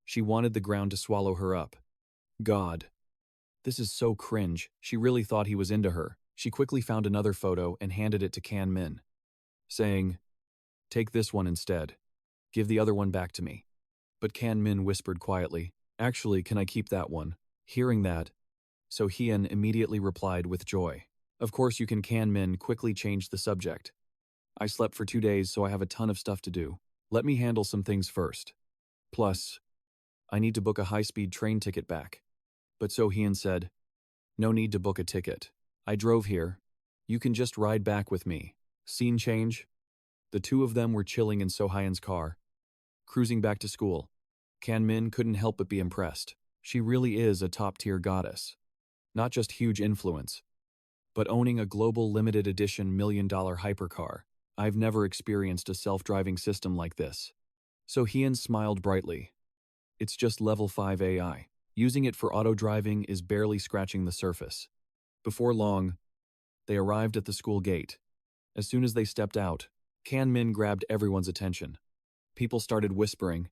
She wanted the ground to swallow her up. God. This is so cringe. She really thought he was into her. She quickly found another photo and handed it to Kan Min, saying, "Take this one instead. Give the other one back to me." But Kan Min whispered quietly, "Actually, can I keep that one?" Hearing that, So Hyun immediately replied with joy, "Of course you can." Kan Min quickly changed the subject. "I slept for 2 days, so I have a ton of stuff to do. Let me handle some things first. Plus, I need to book a high-speed train ticket back." But So Hyun said, "No need to book a ticket. I drove here. You can just ride back with me." Scene change. The two of them were chilling in So Hyun's car, cruising back to school. Kan Min couldn't help but be impressed. She really is a top-tier goddess. Not just huge influence, but owning a global limited edition $1 million hypercar. I've never experienced a self-driving system like this. So Hyun smiled brightly. It's just level 5 AI. Using it for auto-driving is barely scratching the surface. Before long, they arrived at the school gate. As soon as they stepped out, Kan Min grabbed everyone's attention. People started whispering,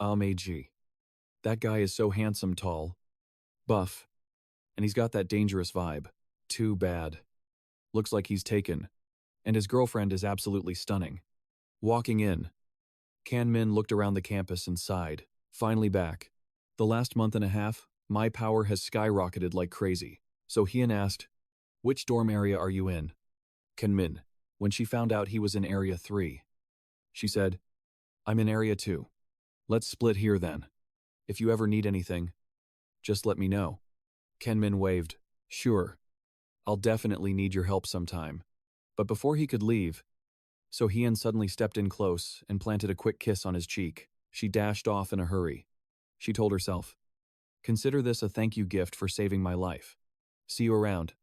Meiji. That guy is so handsome, tall, buff, and he's got that dangerous vibe. Too bad. Looks like he's taken. And his girlfriend is absolutely stunning. Walking in, Kan Min looked around the campus and sighed. Finally back. The last month and a half, my power has skyrocketed like crazy. So Hyun asked, which dorm area are you in? Kan Min, when she found out he was in Area 3. She said, I'm in Area 2. Let's split here then. If you ever need anything, just let me know. Kan Min waved. Sure. I'll definitely need your help sometime. But before he could leave, So Hyun suddenly stepped in close and planted a quick kiss on his cheek. She dashed off in a hurry. She told herself, consider this a thank you gift for saving my life. See you around.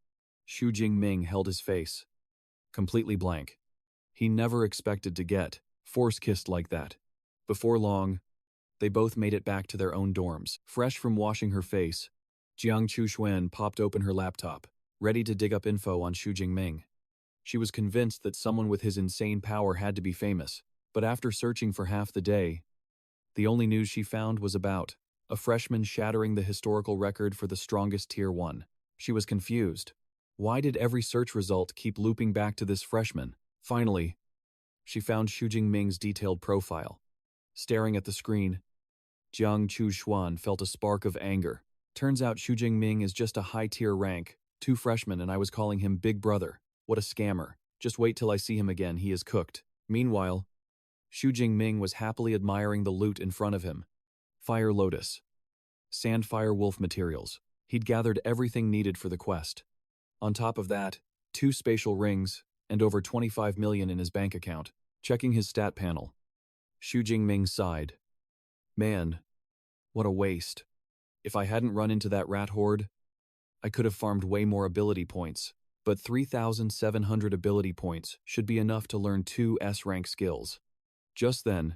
Hua Jingming held his face, completely blank. He never expected to get force-kissed like that. Before long, they both made it back to their own dorms. Fresh from washing her face, Jiang Chuxuan popped open her laptop, ready to dig up info on Hua Jingming. She was convinced that someone with his insane power had to be famous, but after searching for half the day, the only news she found was about a freshman shattering the historical record for the strongest Tier 1. She was confused. Why did every search result keep looping back to this freshman? Finally, she found Hua Jingming's detailed profile. Staring at the screen, Jiang Chuxuan felt a spark of anger. Turns out Hua Jingming is just a high-tier rank, 2 freshmen, and I was calling him Big Brother. What a scammer. Just wait till I see him again, he is cooked. Meanwhile, Hua Jingming was happily admiring the loot in front of him. Fire Lotus. Sandfire Wolf materials. He'd gathered everything needed for the quest. On top of that, 2 spatial rings, and over 25 million in his bank account. Checking his stat panel, Hua Jingming sighed. Man, what a waste. If I hadn't run into that rat horde, I could have farmed way more ability points. But 3,700 ability points should be enough to learn 2 S-rank skills. Just then,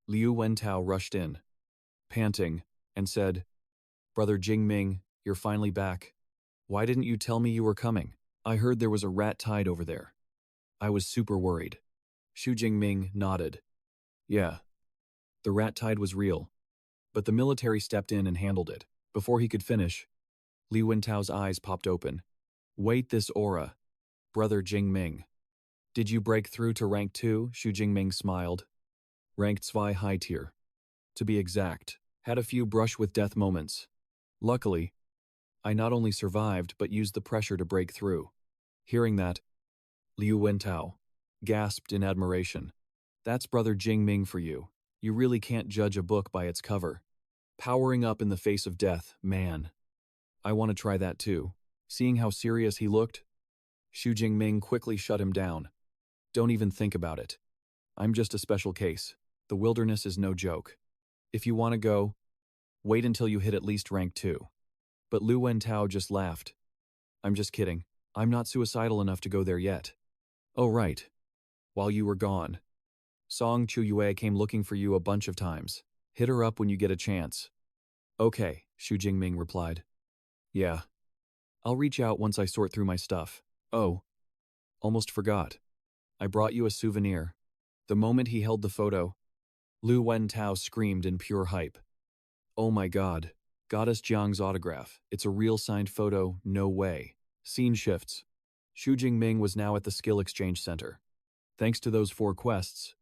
Liu Wentao rushed in, panting, and said, Brother Jingming, you're finally back. Why didn't you tell me you were coming? I heard there was a rat tide over there. I was super worried. Hua Jingming nodded. Yeah, the rat tide was real, but the military stepped in and handled it. Before he could finish, Liu Wentao's eyes popped open. Wait, this aura. Brother Jingming. Did you break through to rank 2? Hua Jingming smiled. Ranked 2 high tier. To be exact, had a few brush with death moments. Luckily, I not only survived but used the pressure to break through. Hearing that, Liu Wentao gasped in admiration. That's Brother Jingming for you. You really can't judge a book by its cover. Powering up in the face of death, man. I want to try that too. Seeing how serious he looked, Hua Jingming quickly shut him down. Don't even think about it. I'm just a special case. The wilderness is no joke. If you want to go, wait until you hit at least rank 2. But Liu Wentao just laughed. I'm just kidding. I'm not suicidal enough to go there yet. Oh right. While you were gone, Song Chuyue came looking for you a bunch of times. Hit her up when you get a chance. Okay, Hua Jingming replied. Yeah. I'll reach out once I sort through my stuff. Oh, almost forgot. I brought you a souvenir. The moment he held the photo, Liu Wentao screamed in pure hype. Oh my god, Goddess Jiang's autograph. It's a real signed photo, no way. Scene shifts. Hua Jingming was now at the Skill Exchange Center. Thanks to those 4 quests,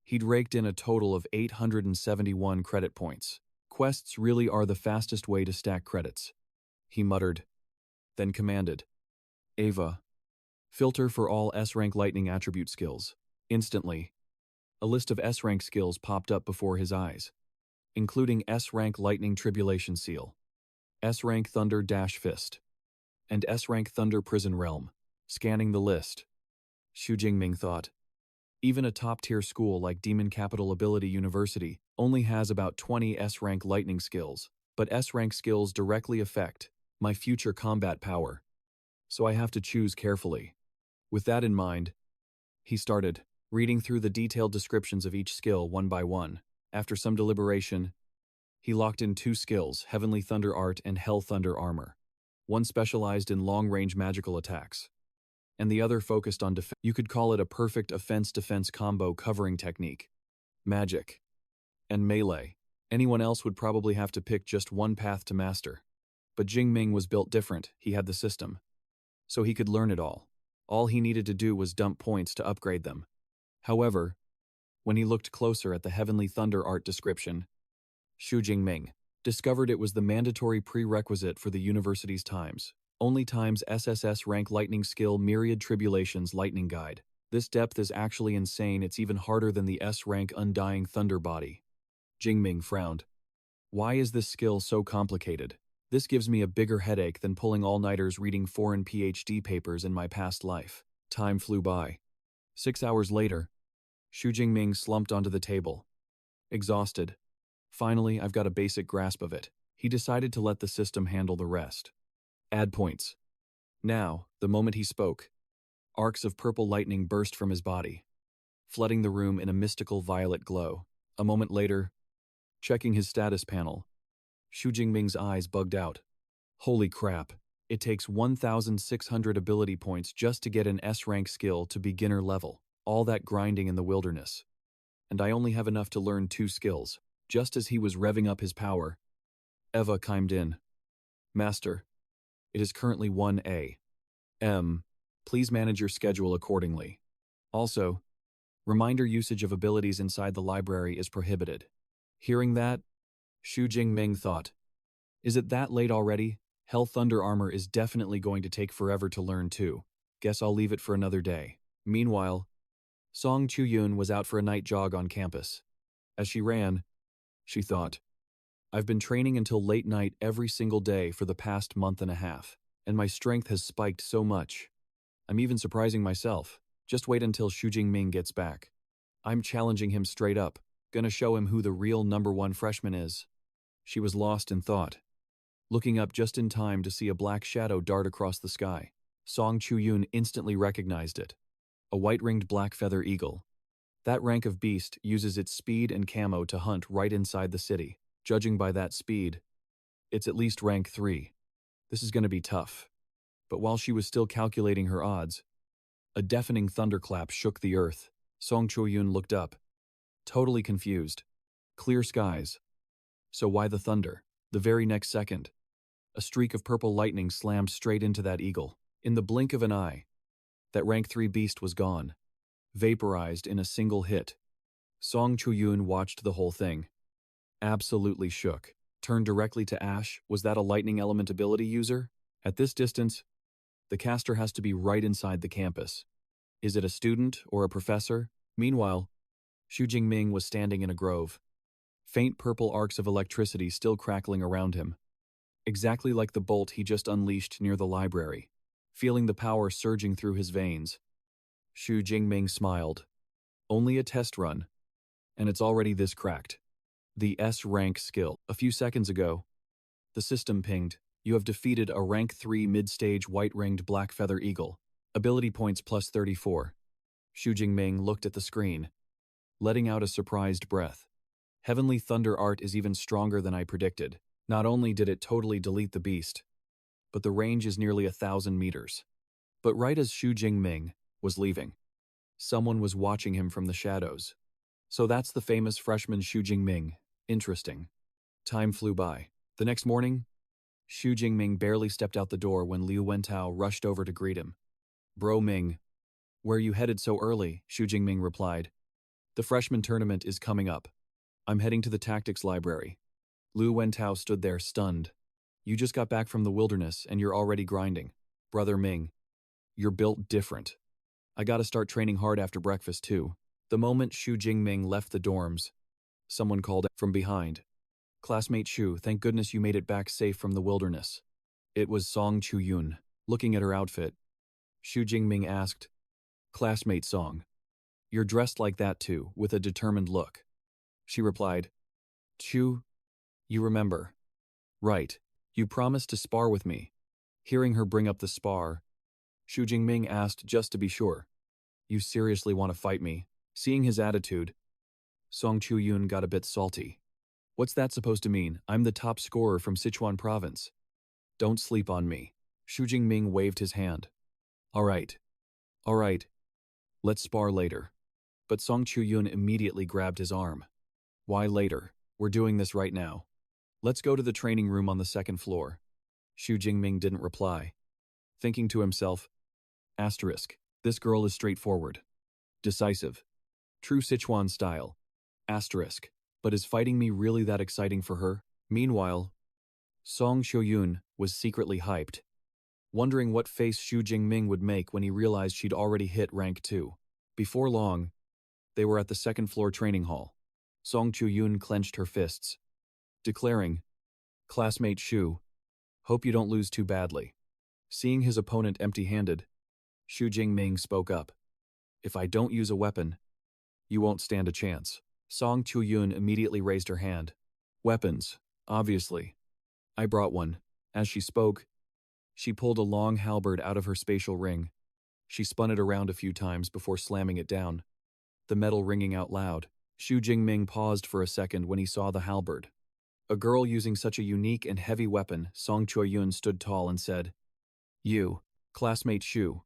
he'd raked in a total of 871 credit points. Quests really are the fastest way to stack credits. He muttered, then commanded, Ava, filter for all S-rank lightning attribute skills. Instantly, a list of S-rank skills popped up before his eyes, including S-rank lightning tribulation seal, S-rank thunder dash fist, and S-rank thunder prison realm. Scanning the list, Hua Jingming thought, even a top-tier school like Demon Capital Ability University only has about 20 S-rank lightning skills, but S-rank skills directly affect my future combat power. So I have to choose carefully. With that in mind, he started reading through the detailed descriptions of each skill one by one. After some deliberation, he locked in 2 skills, Heavenly Thunder Art and Hell Thunder Armor. One specialized in long-range magical attacks, and the other focused on defense. You could call it a perfect offense-defense combo covering technique, magic, and melee. Anyone else would probably have to pick just one path to master. But Jingming was built different. He had the system, so he could learn it all. All he needed to do was dump points to upgrade them. However, when he looked closer at the Heavenly Thunder Art description, Hua Jingming discovered it was the mandatory prerequisite for the university's times. Only times SSS-Ranked Lightning Skill Myriad Tribulations Lightning Guide. This depth is actually insane. It's even harder than the S-Rank Undying Thunder Body. Jingming frowned. Why is this skill so complicated? This gives me a bigger headache than pulling all-nighters reading foreign PhD papers in my past life. Time flew by. 6 hours later, Hua Jingming slumped onto the table, exhausted. Finally, I've got a basic grasp of it. He decided to let the system handle the rest. Add points. Now, the moment he spoke, arcs of purple lightning burst from his body, flooding the room in a mystical violet glow. A moment later, checking his status panel, Hua Jingming's eyes bugged out. Holy crap, it takes 1,600 ability points just to get an S-rank skill to beginner level. All that grinding in the wilderness. And I only have enough to learn 2 skills. Just as he was revving up his power, Eva chimed in. Master, it is currently 1 a.m. Please manage your schedule accordingly. Also, reminder usage of abilities inside the library is prohibited. Hearing that, Hua Jingming thought, is it that late already? Hell Thunder Armor is definitely going to take forever to learn too. Guess I'll leave it for another day. Meanwhile, Song Chuyun was out for a night jog on campus. As she ran, she thought, I've been training until late night every single day for the past month and a half, and my strength has spiked so much. I'm even surprising myself. Just wait until Hua Jingming gets back. I'm challenging him straight up, gonna show him who the real #1 freshman is. She was lost in thought, looking up just in time to see a black shadow dart across the sky. Song Chuyun instantly recognized it. A white-ringed black feather eagle. That rank of beast uses its speed and camo to hunt right inside the city. Judging by that speed, it's at least rank 3. This is going to be tough. But while she was still calculating her odds, a deafening thunderclap shook the earth. Song Chuyun looked up, totally confused. Clear skies. So why the thunder? The very next second, a streak of purple lightning slammed straight into that eagle. In the blink of an eye, that rank 3 beast was gone, vaporized in a single hit. Song Chuyun watched the whole thing, absolutely shook. Turned directly to ash. Was that a lightning element ability user? At this distance, the caster has to be right inside the campus. Is it a student or a professor? Meanwhile, Hua Jingming was standing in a grove, faint purple arcs of electricity still crackling around him, exactly like the bolt he just unleashed near the library. Feeling the power surging through his veins, Hua Jingming smiled. Only a test run, and it's already this cracked. The S-rank skill. A few seconds ago, the system pinged. You have defeated a rank 3 mid-stage white-ringed black feather eagle. Ability points plus 34. Hua Jingming looked at the screen, letting out a surprised breath. Heavenly Thunder Art is even stronger than I predicted. Not only did it totally delete the beast, but the range is nearly 1,000 meters. But right as Hua Jingming was leaving, someone was watching him from the shadows. So that's the famous freshman Hua Jingming. Interesting. Time flew by. The next morning, Hua Jingming barely stepped out the door when Liu Wentao rushed over to greet him. Bro Ming, where are you headed so early? Hua Jingming replied. The freshman tournament is coming up. I'm heading to the tactics library. Liu Wentao stood there stunned. You just got back from the wilderness and you're already grinding. Brother Ming, you're built different. I gotta start training hard after breakfast too. The moment Hua Jingming left the dorms, someone called from behind. Classmate Shu, thank goodness you made it back safe from the wilderness. It was Song Chuyun. Looking at her outfit, Hua Jingming asked, Classmate Song, you're dressed like that too, with a determined look. She replied, Chu, you remember. Right. You promised to spar with me. Hearing her bring up the spar, Hua Jingming asked just to be sure. You seriously want to fight me? Seeing his attitude, Song Chu-yun got a bit salty. What's that supposed to mean? I'm the top scorer from Sichuan province. Don't sleep on me. Hua Jingming waved his hand. All right. Let's spar later. But Song Chu-yun immediately grabbed his arm. Why later? We're doing this right now. Let's go to the training room on the second floor. Hua Jingming didn't reply. Thinking to himself, asterisk, this girl is straightforward. Decisive. True Sichuan style. Asterisk. But is fighting me really that exciting for her? Meanwhile, Song Chu-yun was secretly hyped, wondering what face Hua Jingming would make when he realized she'd already hit rank 2. Before long, they were at the second floor training hall. Song Chu-yun clenched her fists, declaring, Classmate Hua, hope you don't lose too badly. Seeing his opponent empty-handed, Hua Jingming spoke up. If I don't use a weapon, you won't stand a chance. Song Chu-yun immediately raised her hand. Weapons, obviously. I brought one. As she spoke, she pulled a long halberd out of her spatial ring. She spun it around a few times before slamming it down, the metal ringing out loud. Hua Jingming paused for a second when he saw the halberd. A girl using such a unique and heavy weapon, Song Chu-yun stood tall and said, You, classmate Hua,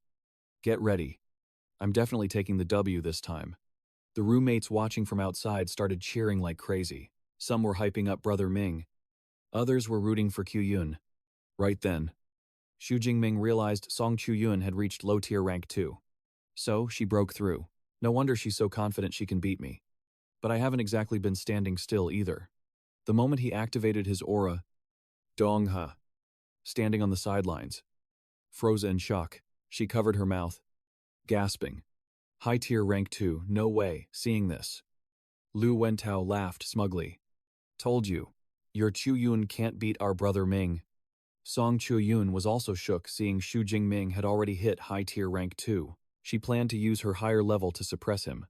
get ready. I'm definitely taking the W this time. The roommates watching from outside started cheering like crazy. Some were hyping up Brother Ming. Others were rooting for Q-yun. Right then, Hua Jingming realized Song Chu-yun had reached low-tier rank 2. So, she broke through. No wonder she's so confident she can beat me. But I haven't exactly been standing still either. The moment he activated his aura, Dong-ha, standing on the sidelines, frozen in shock, she covered her mouth, gasping. High-tier rank 2, no way, seeing this. Lu Wentao laughed smugly. Told you, your Chu-yun can't beat our brother Ming. Song Chu-yun was also shook seeing Hua Jingming had already hit high-tier rank 2. She planned to use her higher level to suppress him.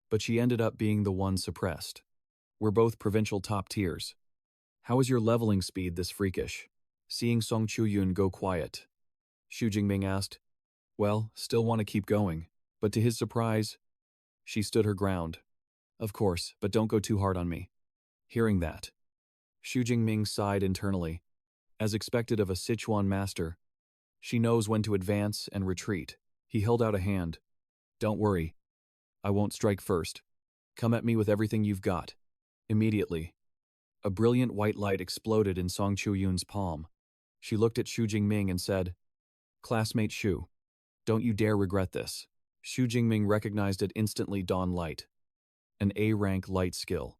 But she ended up being the one suppressed. We're both provincial top tiers. How is your leveling speed this freakish? Seeing Song Chu-yun go quiet, Hua Jingming asked, Well, still want to keep going. But to his surprise, she stood her ground. Of course, but don't go too hard on me. Hearing that, Hua Jingming sighed internally. As expected of a Sichuan master, she knows when to advance and retreat. He held out a hand. Don't worry. I won't strike first. Come at me with everything you've got. Immediately, a brilliant white light exploded in Song Chu-yun's palm. She looked at Hua Jingming and said, Classmate Hua, don't you dare regret this. Hua Jingming recognized it instantly. Dawn Light. An A-rank light skill.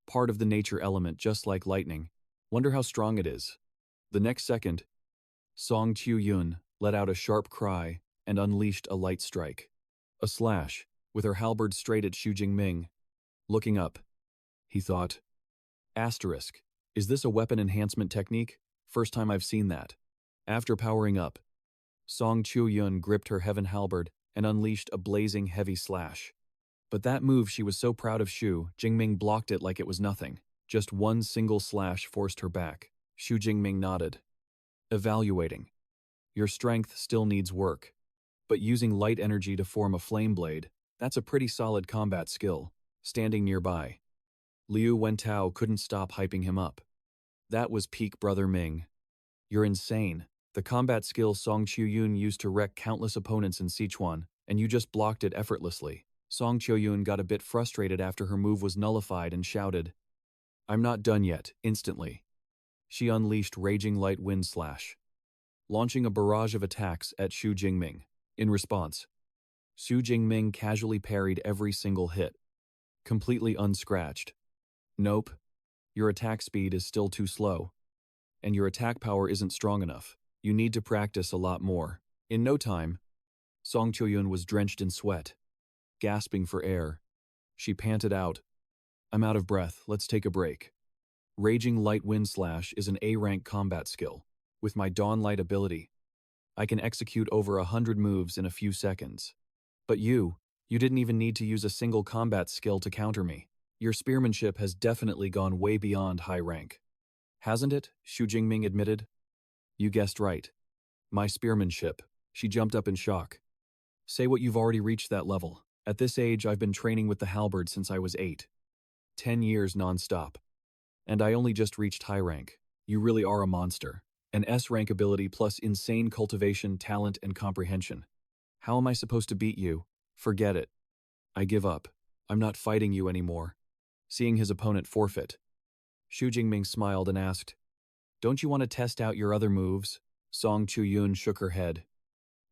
Part of the nature element just like lightning. Wonder how strong it is. The next second, Song Chu-yun let out a sharp cry and unleashed a light strike. A slash, with her halberd straight at Hua Jingming. Looking up, he thought, Asterisk, is this a weapon enhancement technique? First time I've seen that. After powering up, Song Chu-yun gripped her heaven halberd and unleashed a blazing heavy slash. But that move she was so proud of, Hua Jingming blocked it like it was nothing. Just one single slash forced her back. Hua Jingming nodded. Evaluating. Your strength still needs work. But using light energy to form a flame blade, that's a pretty solid combat skill. Standing nearby, Liu Wentao couldn't stop hyping him up. That was peak Brother Ming. You're insane. The combat skill Song Chu-yun used to wreck countless opponents in Sichuan, and you just blocked it effortlessly. Song Chu-yun got a bit frustrated after her move was nullified and shouted, I'm not done yet, instantly. She unleashed Raging Light Wind Slash, launching a barrage of attacks at Hua Jingming. In response, Hua Jingming casually parried every single hit, completely unscratched. Nope, your attack speed is still too slow, and your attack power isn't strong enough. You need to practice a lot more. In no time, Song Chu-yun was drenched in sweat. Gasping for air, she panted out, I'm out of breath, let's take a break. Raging Light Wind Slash is an A-rank combat skill. With my Dawn Light ability, I can execute over 100 moves in a few seconds. But you didn't even need to use a single combat skill to counter me. Your spearmanship has definitely gone way beyond high rank. Hasn't it? Xu Jingming admitted. You guessed right. My spearmanship. She jumped up in shock. Say what you've already reached that level. At this age, I've been training with the halberd since I was 8. 10 years non-stop. And I only just reached high rank. You really are a monster. An S-rank ability plus insane cultivation, talent, and comprehension. How am I supposed to beat you? Forget it. I give up. I'm not fighting you anymore. Seeing his opponent forfeit, Xu Jingming smiled and asked, Don't you want to test out your other moves? Song Chuyun shook her head.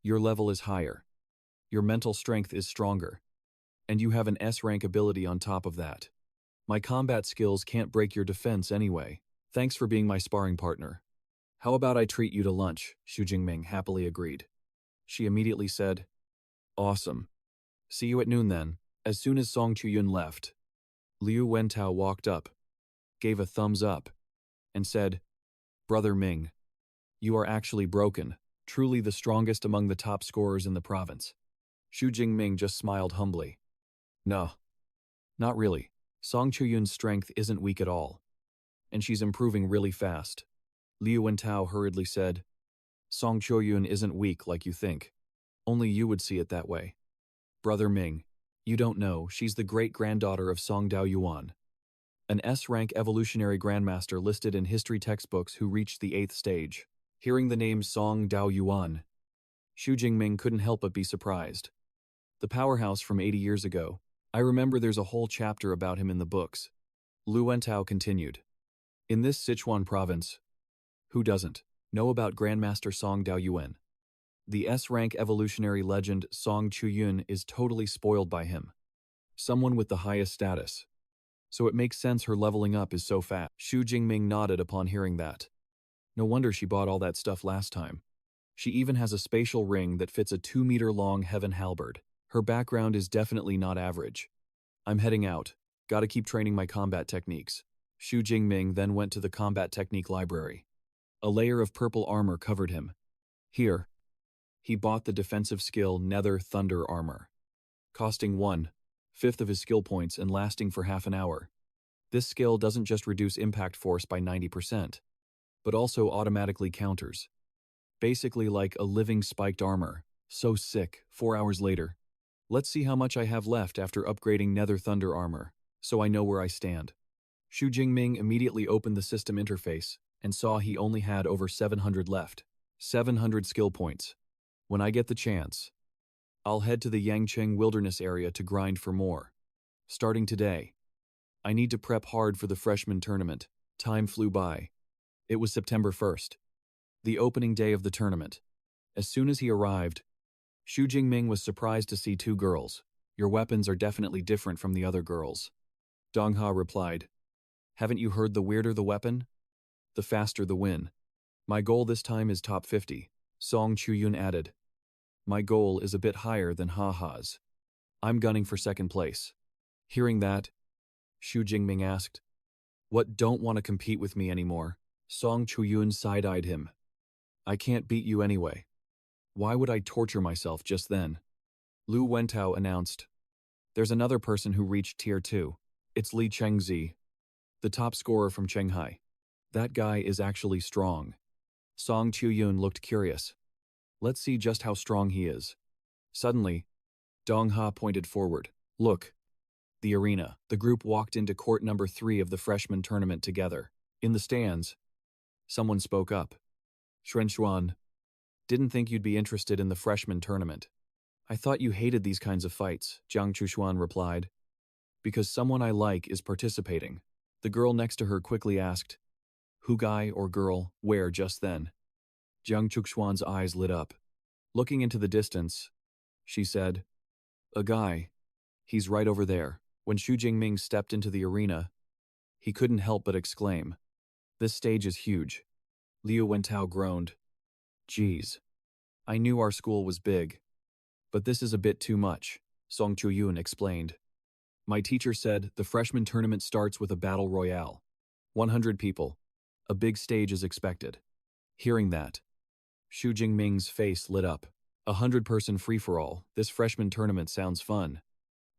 Your level is higher. Your mental strength is stronger. And you have an S-rank ability on top of that. My combat skills can't break your defense anyway. Thanks for being my sparring partner. How about I treat you to lunch? Xu Jingming happily agreed. She immediately said, Awesome. See you at noon then. As soon as Song Chuyun left, Liu Wentao walked up, gave a thumbs up, and said, Brother Ming, you are actually broken, truly the strongest among the top scorers in the province. Xu Jingming just smiled humbly. No, not really. Song Chuyun's strength isn't weak at all, and she's improving really fast. Liu Wentao hurriedly said, Song Chuyun isn't weak like you think. Only you would see it that way. Brother Ming, you don't know, she's the great-granddaughter of Song Daoyuan, an S-rank evolutionary grandmaster listed in history textbooks who reached the 8th stage. Hearing the name Song Daoyuan, Xu Jingming couldn't help but be surprised. The powerhouse from 80 years ago. I remember there's a whole chapter about him in the books. Liu Wentao continued. In this Sichuan province, who doesn't know about Grandmaster Song Daoyuan? The S-rank evolutionary legend Song Chuyun is totally spoiled by him. Someone with the highest status. So it makes sense her leveling up is so fast. Xu Jingming nodded upon hearing that. No wonder she bought all that stuff last time. She even has a spatial ring that fits a 2-meter-long heaven halberd. Her background is definitely not average. I'm heading out. Gotta keep training my combat techniques. Xu Jingming then went to the combat technique library. A layer of purple armor covered him. Here, he bought the defensive skill Nether Thunder Armor, costing 1/5 of his skill points and lasting for half an hour. This skill doesn't just reduce impact force by 90%, but also automatically counters. Basically like a living spiked armor. So sick. 4 hours later. Let's see how much I have left after upgrading Nether Thunder Armor, so I know where I stand. Xu Jingming immediately opened the system interface and saw he only had over 700 left. 700 skill points. When I get the chance, I'll head to the Jiangcheng wilderness area to grind for more. Starting today, I need to prep hard for the freshman tournament. Time flew by. It was September 1st, the opening day of the tournament. As soon as he arrived, Xu Jingming was surprised to see 2 girls. Your weapons are definitely different from the other girls. Dongha replied. Haven't you heard the weirder the weapon, the faster the win? My goal this time is top 50. Song Chuyun added. My goal is a bit higher than Ha's. I'm gunning for 2nd place. Hearing that, Xu Jingming asked, What, don't want to compete with me anymore? Song Chuyun side-eyed him. I can't beat you anyway. Why would I torture myself just then? Liu Wentao announced. There's another person who reached Tier 2. It's Li Chengzi, the top scorer from Shanghai. That guy is actually strong. Song Chuyun looked curious. Let's see just how strong he is. Suddenly, Dongha pointed forward. Look. The arena. The group walked into court number 3 of the freshman tournament together. In the stands, someone spoke up. Xuan. Didn't think you'd be interested in the freshman tournament. I thought you hated these kinds of fights, Jiang Chushuan replied. Because someone I like is participating. The girl next to her quickly asked, Who guy or girl, where just then? Jiang Chushuan's eyes lit up. Looking into the distance, she said, A guy. He's right over there. When Xu Jingming stepped into the arena, he couldn't help but exclaim, This stage is huge. Liu Wentao groaned. Geez. I knew our school was big. But this is a bit too much, Song Chuyun explained. My teacher said the freshman tournament starts with a battle royale. 100 people. A big stage is expected. Hearing that, Xu Jingming's face lit up. 100-person free-for-all. This freshman tournament sounds fun.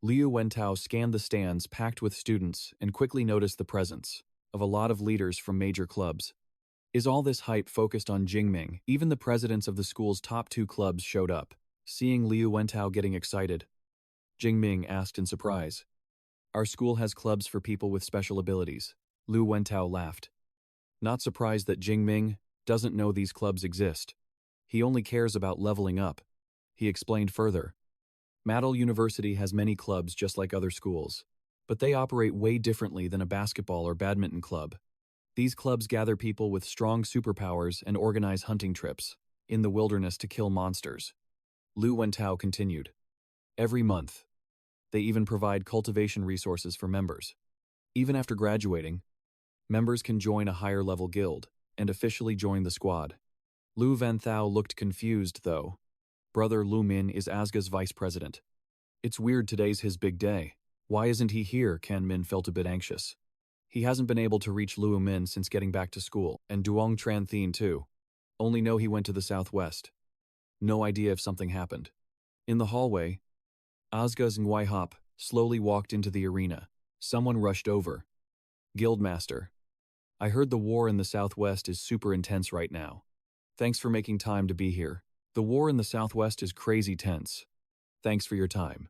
Liu Wentao scanned the stands packed with students and quickly noticed the presence of a lot of leaders from major clubs. Is all this hype focused on Jingming? Even the presidents of the school's top 2 clubs showed up. Seeing Liu Wentao getting excited, Jingming asked in surprise. Our school has clubs for people with special abilities. Liu Wentao laughed. Not surprised that Jingming doesn't know these clubs exist. He only cares about leveling up. He explained further. Madel University has many clubs just like other schools, but they operate way differently than a basketball or badminton club. These clubs gather people with strong superpowers and organize hunting trips in the wilderness to kill monsters. Liu Wentao continued. Every month, they even provide cultivation resources for members. Even after graduating, members can join a higher-level guild and officially join the squad. Liu Wentao looked confused, though. Brother Lu Min is Asga's vice president. It's weird today's his big day. Why isn't he here? Kan Min felt a bit anxious. He hasn't been able to reach Lu Min since getting back to school, and Duong Tran Thien too. Only know he went to the southwest. No idea if something happened. In the hallway, Asga's Nguai Hop slowly walked into the arena. Someone rushed over. Guildmaster. I heard the war in the southwest is super intense right now. Thanks for making time to be here. The war in the southwest is crazy tense. Thanks for your time.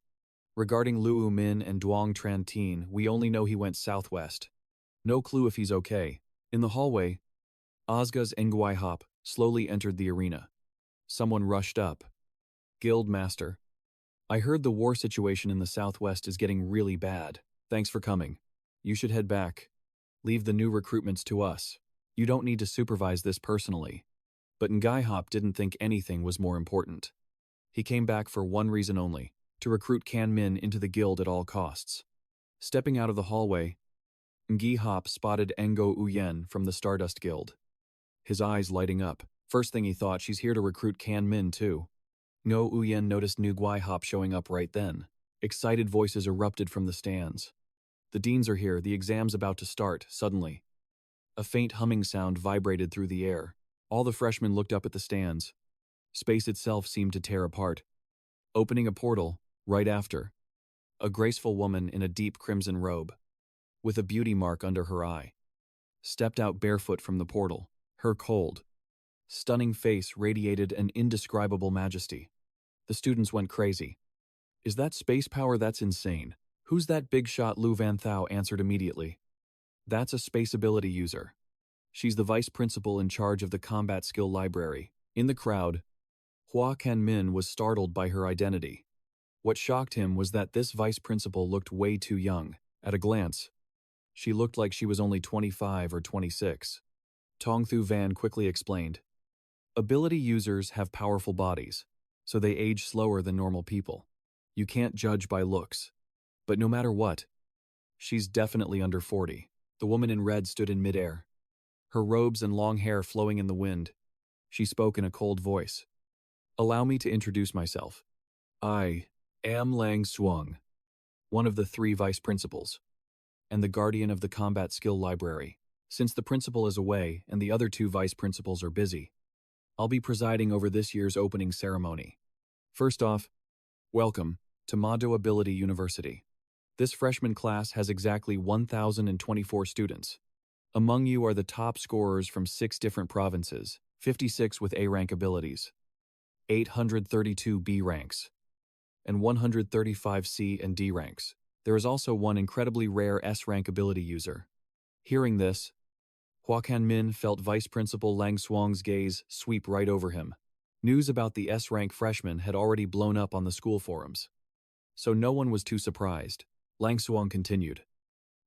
Regarding Lu Min and Duong Tran Thien, we only know he went southwest. No clue if he's okay. In the hallway, Asga's Nguai Hop slowly entered the arena. Someone rushed up. Guildmaster. I heard the war situation in the southwest is getting really bad. Thanks for coming. You should head back. Leave the new recruitments to us. You don't need to supervise this personally. But Nguai Hop didn't think anything was more important. He came back for one reason only, to recruit Kan Min into the guild at all costs. Stepping out of the hallway, Nguai Hop spotted Ngo Uyen from the Stardust Guild. His eyes lighting up. First thing he thought, she's here to recruit Kan Min too. Ngo Uyen noticed Nguai Hop showing up right then. Excited voices erupted from the stands. The deans are here, the exam's about to start. Suddenly, a faint humming sound vibrated through the air. All the freshmen looked up at the stands. Space itself seemed to tear apart. Opening a portal, right after, a graceful woman in a deep crimson robe, with a beauty mark under her eye, stepped out barefoot from the portal. Her cold, stunning face radiated an indescribable majesty. The students went crazy. Is that space power? That's insane. Who's that big shot? Lu Wentao answered immediately. That's a space ability user. She's the vice principal in charge of the combat skill library. In the crowd, Hua Jingming was startled by her identity. What shocked him was that this vice principal looked way too young. At a glance, she looked like she was only 25 or 26. Tong Thu Van quickly explained. Ability users have powerful bodies, so they age slower than normal people. You can't judge by looks. But no matter what, she's definitely under 40. The woman in red stood in midair, her robes and long hair flowing in the wind. She spoke in a cold voice. Allow me to introduce myself. I am Lang Suang, one of the 3 vice principals, and the guardian of the combat skill library. Since the principal is away and the other 2 vice principals are busy, I'll be presiding over this year's opening ceremony. First off, welcome to Mado Ability University. This freshman class has exactly 1,024 students. Among you are the top scorers from 6 different provinces, 56 with A-rank abilities, 832 B ranks, and 135 C and D ranks. There is also one incredibly rare S-rank ability user. Hearing this, Hua Jingming felt Vice Principal Lang Suang's gaze sweep right over him. News about the S-rank freshman had already blown up on the school forums, so no one was too surprised. Lang Suang continued.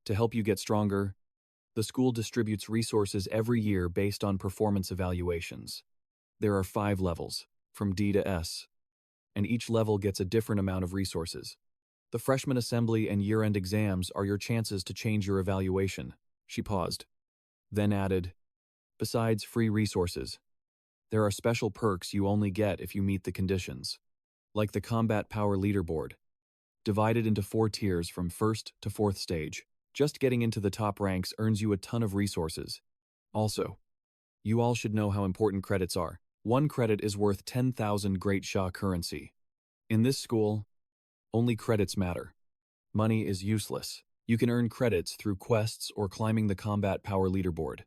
To help you get stronger, the school distributes resources every year based on performance evaluations. There are 5 levels, from D to S, and each level gets a different amount of resources. The freshman assembly and year-end exams are your chances to change your evaluation. She paused, then added, besides free resources, there are special perks you only get if you meet the conditions, like the Combat Power Leaderboard, divided into 4 tiers from 1st to 4th stage. Just getting into the top ranks earns you a ton of resources. Also, you all should know how important credits are. 1 credit is worth 10,000 Great Sha currency. In this school, only credits matter. Money is useless. You can earn credits through quests or climbing the combat power leaderboard.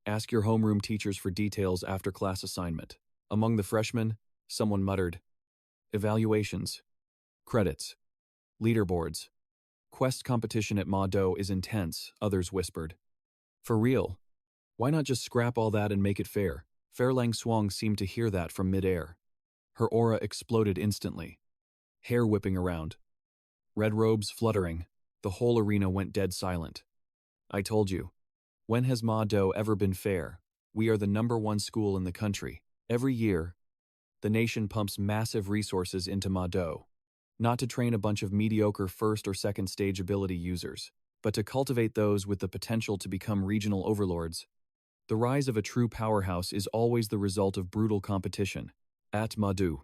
Ask your homeroom teachers for details after class assignment. Among the freshmen, someone muttered, "Evaluations. Credits. Leaderboards. Quest competition at Ma Do is intense," others whispered. "For real? Why not just scrap all that and make it fair?" Fairlang Swang seemed to hear that from midair. Her aura exploded instantly. Hair whipping around. Red robes fluttering. The whole arena went dead silent. "I told you. When has Ma Do ever been fair? We are the #1 school in the country. Every year, the nation pumps massive resources into Ma Do. Not to train a bunch of mediocre first or second stage ability users, but to cultivate those with the potential to become regional overlords. The rise of a true powerhouse is always the result of brutal competition. At Ma Do.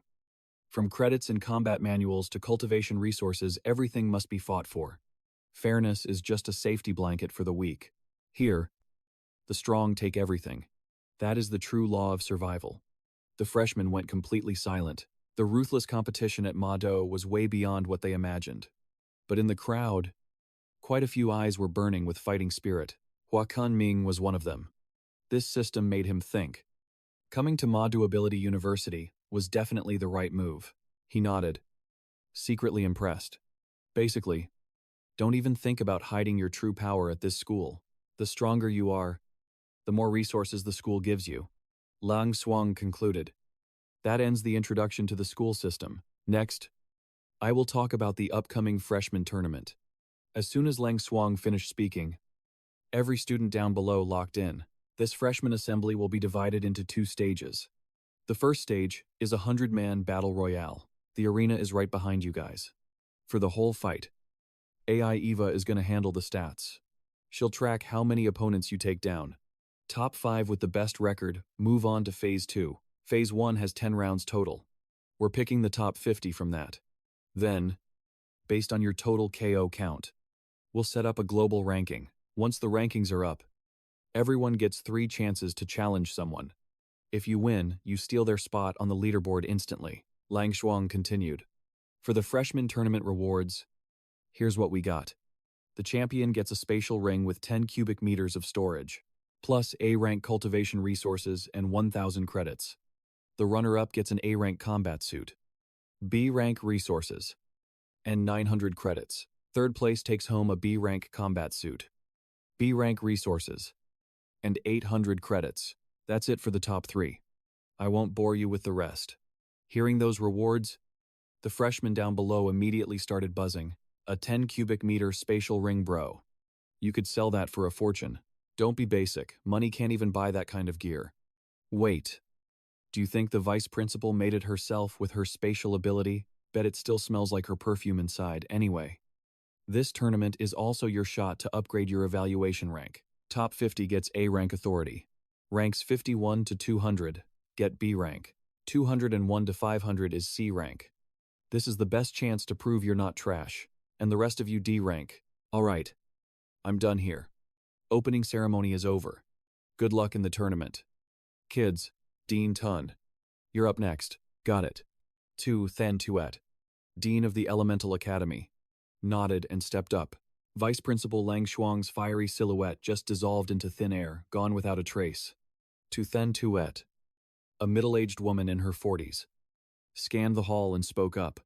From credits and combat manuals to cultivation resources, everything must be fought for. Fairness is just a safety blanket for the weak. Here, the strong take everything. That is the true law of survival." The freshmen went completely silent. The ruthless competition at Ma Do was way beyond what they imagined. But in the crowd, quite a few eyes were burning with fighting spirit. Hua Jingming was one of them. This system made him think. Coming to Ma Do Ability University was definitely the right move. He nodded, secretly impressed. Basically, don't even think about hiding your true power at this school. The stronger you are, the more resources the school gives you. Lang Swang concluded. That ends the introduction to the school system. Next, I will talk about the upcoming freshman tournament. As soon as Lang Swang finished speaking, every student down below locked in. This freshman assembly will be divided into 2 stages. The first stage is a 100-man battle royale. The arena is right behind you guys. For the whole fight, AI Eva is going to handle the stats. She'll track how many opponents you take down. Top 5 with the best record move on to Phase 2. Phase 1 has 10 rounds total. We're picking the top 50 from that. Then, based on your total KO count, we'll set up a global ranking. Once the rankings are up, everyone gets 3 chances to challenge someone. If you win, you steal their spot on the leaderboard instantly. Lang Shuang continued. For the freshman tournament rewards, here's what we got. The champion gets a spatial ring with 10 cubic meters of storage, plus A-rank cultivation resources and 1,000 credits. The runner-up gets an A-rank combat suit, B-rank resources, and 900 credits. Third place takes home a B-rank combat suit, B-rank resources, and 800 credits. That's it for the top 3. I won't bore you with the rest. Hearing those rewards, the freshmen down below immediately started buzzing. A 10 cubic meter spatial ring, bro. You could sell that for a fortune. Don't be basic. Money can't even buy that kind of gear. Wait. Do you think the vice principal made it herself with her spatial ability? Bet it still smells like her perfume inside. Anyway, this tournament is also your shot to upgrade your evaluation rank. Top 50 gets A rank authority. Ranks 51 to 200 get B rank. 201 to 500 is C rank. This is the best chance to prove you're not trash. And the rest of you D rank. Alright, I'm done here. Opening ceremony is over. Good luck in the tournament. Kids, Dean Tun. You're up next. Got it. Tu Than Tuet, Dean of the Elemental Academy, nodded and stepped up. Vice Principal Lang Shuang's fiery silhouette just dissolved into thin air, gone without a trace. Tu Than Tuet, a middle-aged woman in her 40s, scanned the hall and spoke up.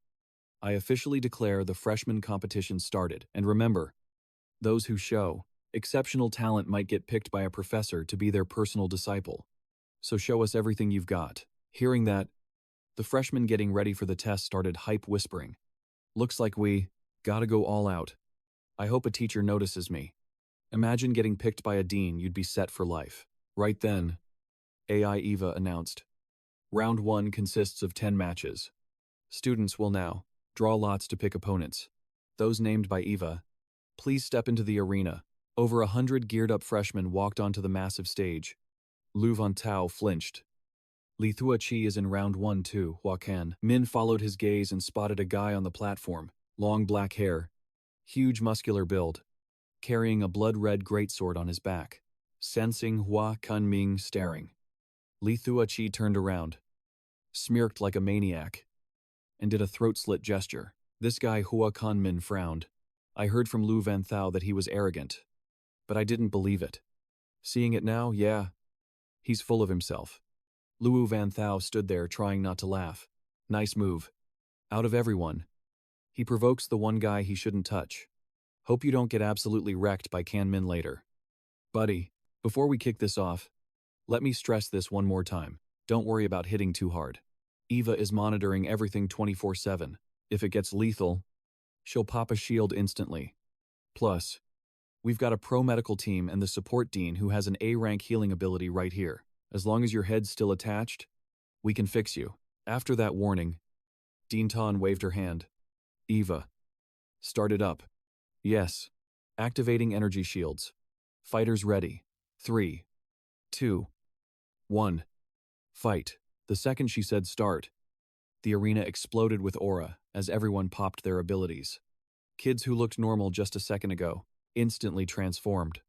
I officially declare the freshman competition started, and remember, those who show exceptional talent might get picked by a professor to be their personal disciple. So show us everything you've got. Hearing that, the freshmen getting ready for the test started hype whispering. Looks like we gotta go all out. I hope a teacher notices me. Imagine getting picked by a dean, you'd be set for life. Right then, AI Eva announced. Round 1 consists of 10 matches. Students will now draw lots to pick opponents. Those named by Eva, please step into the arena. Over 100 geared-up freshmen walked onto the massive stage. Lu Van Tao flinched. Li Thua Chi is in round 1 too, Hua Min followed his gaze and spotted a guy on the platform, long black hair, huge muscular build, carrying a blood-red greatsword on his back. Sensing Hua Jingming staring, Li Thua Chi turned around, smirked like a maniac, and did a throat-slit gesture. This guy Hua Jingming frowned. I heard from Lu Van Thao that he was arrogant, but I didn't believe it. Seeing it now, yeah, he's full of himself. Lu Van Thao stood there trying not to laugh. Nice move. Out of everyone, he provokes the one guy he shouldn't touch. Hope you don't get absolutely wrecked by Can Min later. Buddy, before we kick this off, let me stress this one more time. Don't worry about hitting too hard. Eva is monitoring everything 24/7. If it gets lethal, she'll pop a shield instantly. Plus, we've got a pro-medical team and the support dean who has an A-rank healing ability right here. As long as your head's still attached, we can fix you. After that warning, Dean Tan waved her hand. Eva. Start it up. Yes. Activating energy shields. Fighters ready. 3, 2, 1. Fight. The second she said start, the arena exploded with aura as everyone popped their abilities. Kids who looked normal just a second ago instantly transformed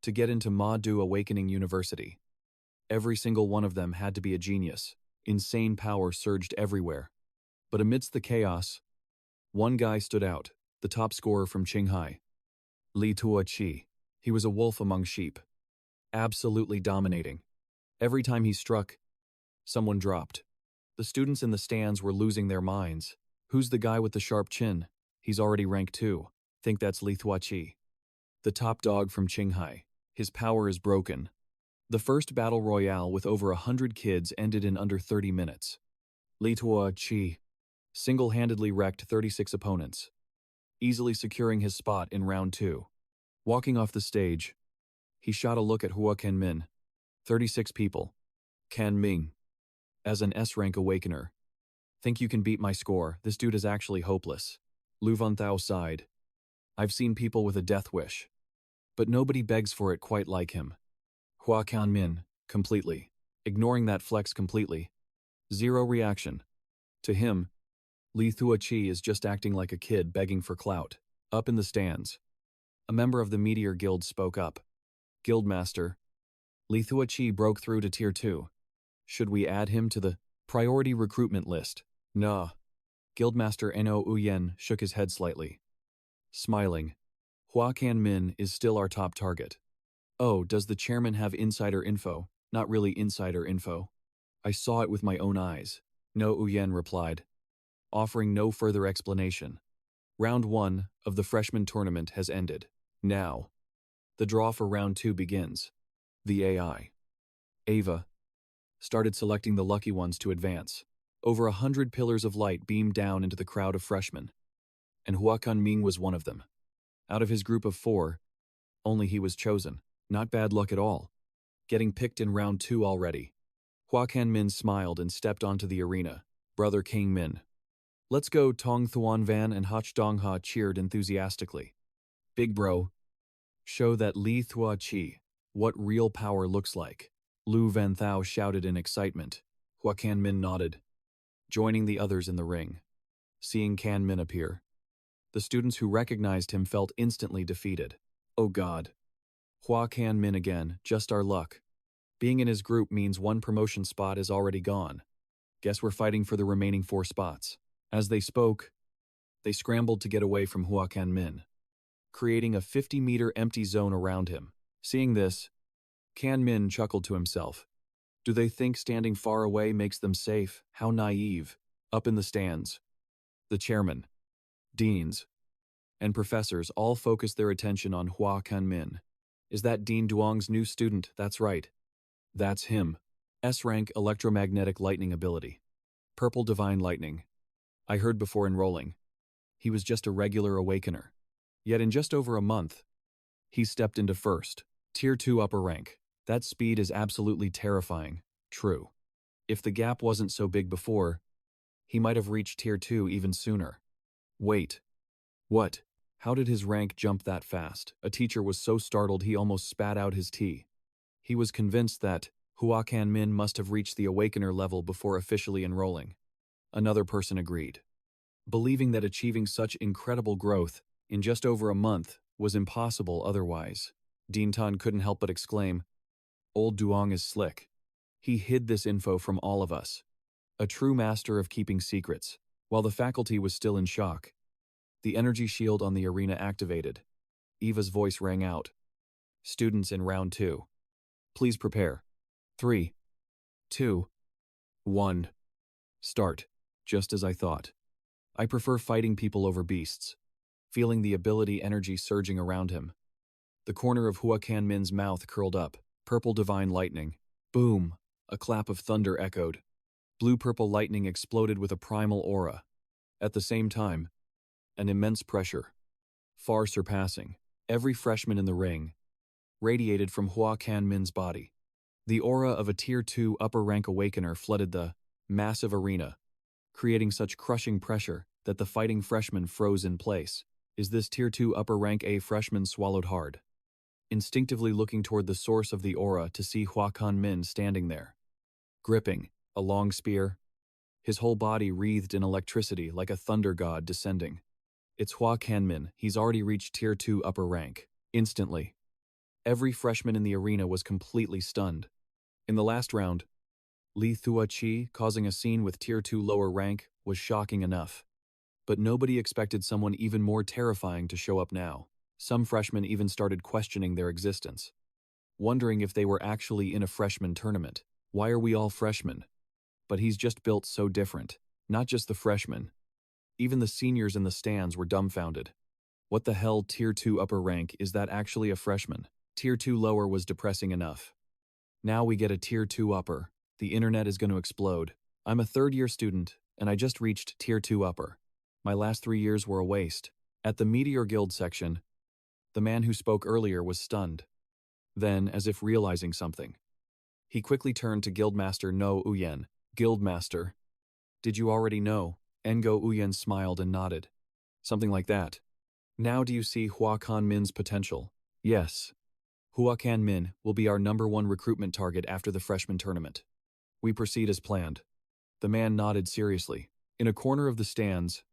to get into Ma Du Awakening University. Every single one of them had to be a genius. Insane power surged everywhere. But amidst the chaos, one guy stood out, the top scorer from Qinghai. Li Tuoqi. He was a wolf among sheep. Absolutely dominating. Every time he struck, someone dropped. The students in the stands were losing their minds. Who's the guy with the sharp chin? He's already rank 2. Think that's Li Tuoqi. The top dog from Qinghai. His power is broken. The first battle royale with over 100 kids ended in under 30 minutes. Li Tuoqi single-handedly wrecked 36 opponents, easily securing his spot in round 2. Walking off the stage, he shot a look at Hua Jingming. 36 people. Ming. As an S-rank awakener. Think you can beat my score? This dude is actually hopeless. Lu Van Thao sighed. I've seen people with a death wish, but nobody begs for it quite like him. Hua Jingming, completely. Ignoring that flex completely. Zero reaction. To him, Li Tuoqi is just acting like a kid begging for clout. Up in the stands, a member of the Meteor Guild spoke up. Guildmaster, Li Tuoqi broke through to Tier 2. Should we add him to the priority recruitment list? Nah. Guildmaster No Uyen shook his head slightly. Smiling. Hua Jingming is still our top target. Oh, does the chairman have insider info? Not really insider info. I saw it with my own eyes. No Uyen replied, offering no further explanation. Round 1 of the freshman tournament has ended. Now, the draw for round 2 begins. The AI, Ava, started selecting the lucky ones to advance. Over 100 pillars of light beamed down into the crowd of freshmen, and Hua Jingming was one of them. Out of his group of 4, only he was chosen. Not bad luck at all. Getting picked in round 2 already. Hua Jingming smiled and stepped onto the arena. Brother King Min. Let's go. Tong Thuan Van and Hach Dongha cheered enthusiastically. Big bro. Show that Li Tuoqi what real power looks like. Lu Van Thao shouted in excitement. Hua Jingming nodded, joining the others in the ring. Seeing Can Min appear, the students who recognized him felt instantly defeated. Oh God. Hua Jingming again, just our luck. Being in his group means one promotion spot is already gone. Guess we're fighting for the remaining 4 spots. As they spoke, they scrambled to get away from Hua Jingming, creating a 50-meter empty zone around him. Seeing this, Can Min chuckled to himself. Do they think standing far away makes them safe? How naive. Up in the stands, the chairman, deans, and professors all focused their attention on Hua Jingming. Is that Dean Duong's new student? That's right. That's him. S-rank electromagnetic lightning ability. Purple divine lightning. I heard before enrolling. He was just a regular awakener. Yet in just over a month, he stepped into first, Tier 2 upper rank. That speed is absolutely terrifying. True. If the gap wasn't so big before, he might have reached Tier 2 even sooner. Wait. What? How did his rank jump that fast? A teacher was so startled he almost spat out his tea. He was convinced that Hua Jingming must have reached the awakener level before officially enrolling. Another person agreed, believing that achieving such incredible growth in just over a month was impossible otherwise. Dean Tan couldn't help but exclaim, Old Duong is slick. He hid this info from all of us. A true master of keeping secrets. While the faculty was still in shock, The energy shield on the arena activated. Eva's voice rang out. Students in round 2. Please prepare. 3, 2, 1. Start. Just as I thought. I prefer fighting people over beasts. Feeling the ability energy surging around him. The corner of Huang Tian's mouth curled up. Purple divine lightning. Boom! A clap of thunder echoed. Blue-purple lightning exploded with a primal aura. At the same time, an immense pressure, far surpassing every freshman in the ring, radiated from Huang Tian's body. The aura of a Tier 2 upper rank awakener flooded the massive arena, creating such crushing pressure that the fighting freshman froze in place. Is this Tier 2 upper rank A freshman swallowed hard, instinctively looking toward the source of the aura to see Huang Tian standing there, gripping a long spear, his whole body wreathed in electricity like a thunder god descending. It's Huang Tian. He's already reached Tier 2 upper rank. Instantly, every freshman in the arena was completely stunned. In the last round, Li Thuachi causing a scene with Tier 2 lower rank was shocking enough. But nobody expected someone even more terrifying to show up now. Some freshmen even started questioning their existence, wondering if they were actually in a freshman tournament. Why are we all freshmen? But he's just built so different. Not just the freshmen. Even the seniors in the stands were dumbfounded. What the hell, Tier 2 upper rank, is that actually a freshman? Tier 2 lower was depressing enough. Now we get a Tier 2 upper. The internet is going to explode. I'm a third-year student, and I just reached Tier 2 upper. My last 3 years were a waste. At the Meteor Guild section, the man who spoke earlier was stunned. Then, as if realizing something, he quickly turned to Guildmaster No Uyen. Guildmaster, did you already know? Ngo Uyen smiled and nodded. Something like that. Now do you see Huang Tian's potential? Yes. Huang Tian will be our #1 recruitment target after the freshman tournament. We proceed as planned. The man nodded seriously. In a corner of the stands,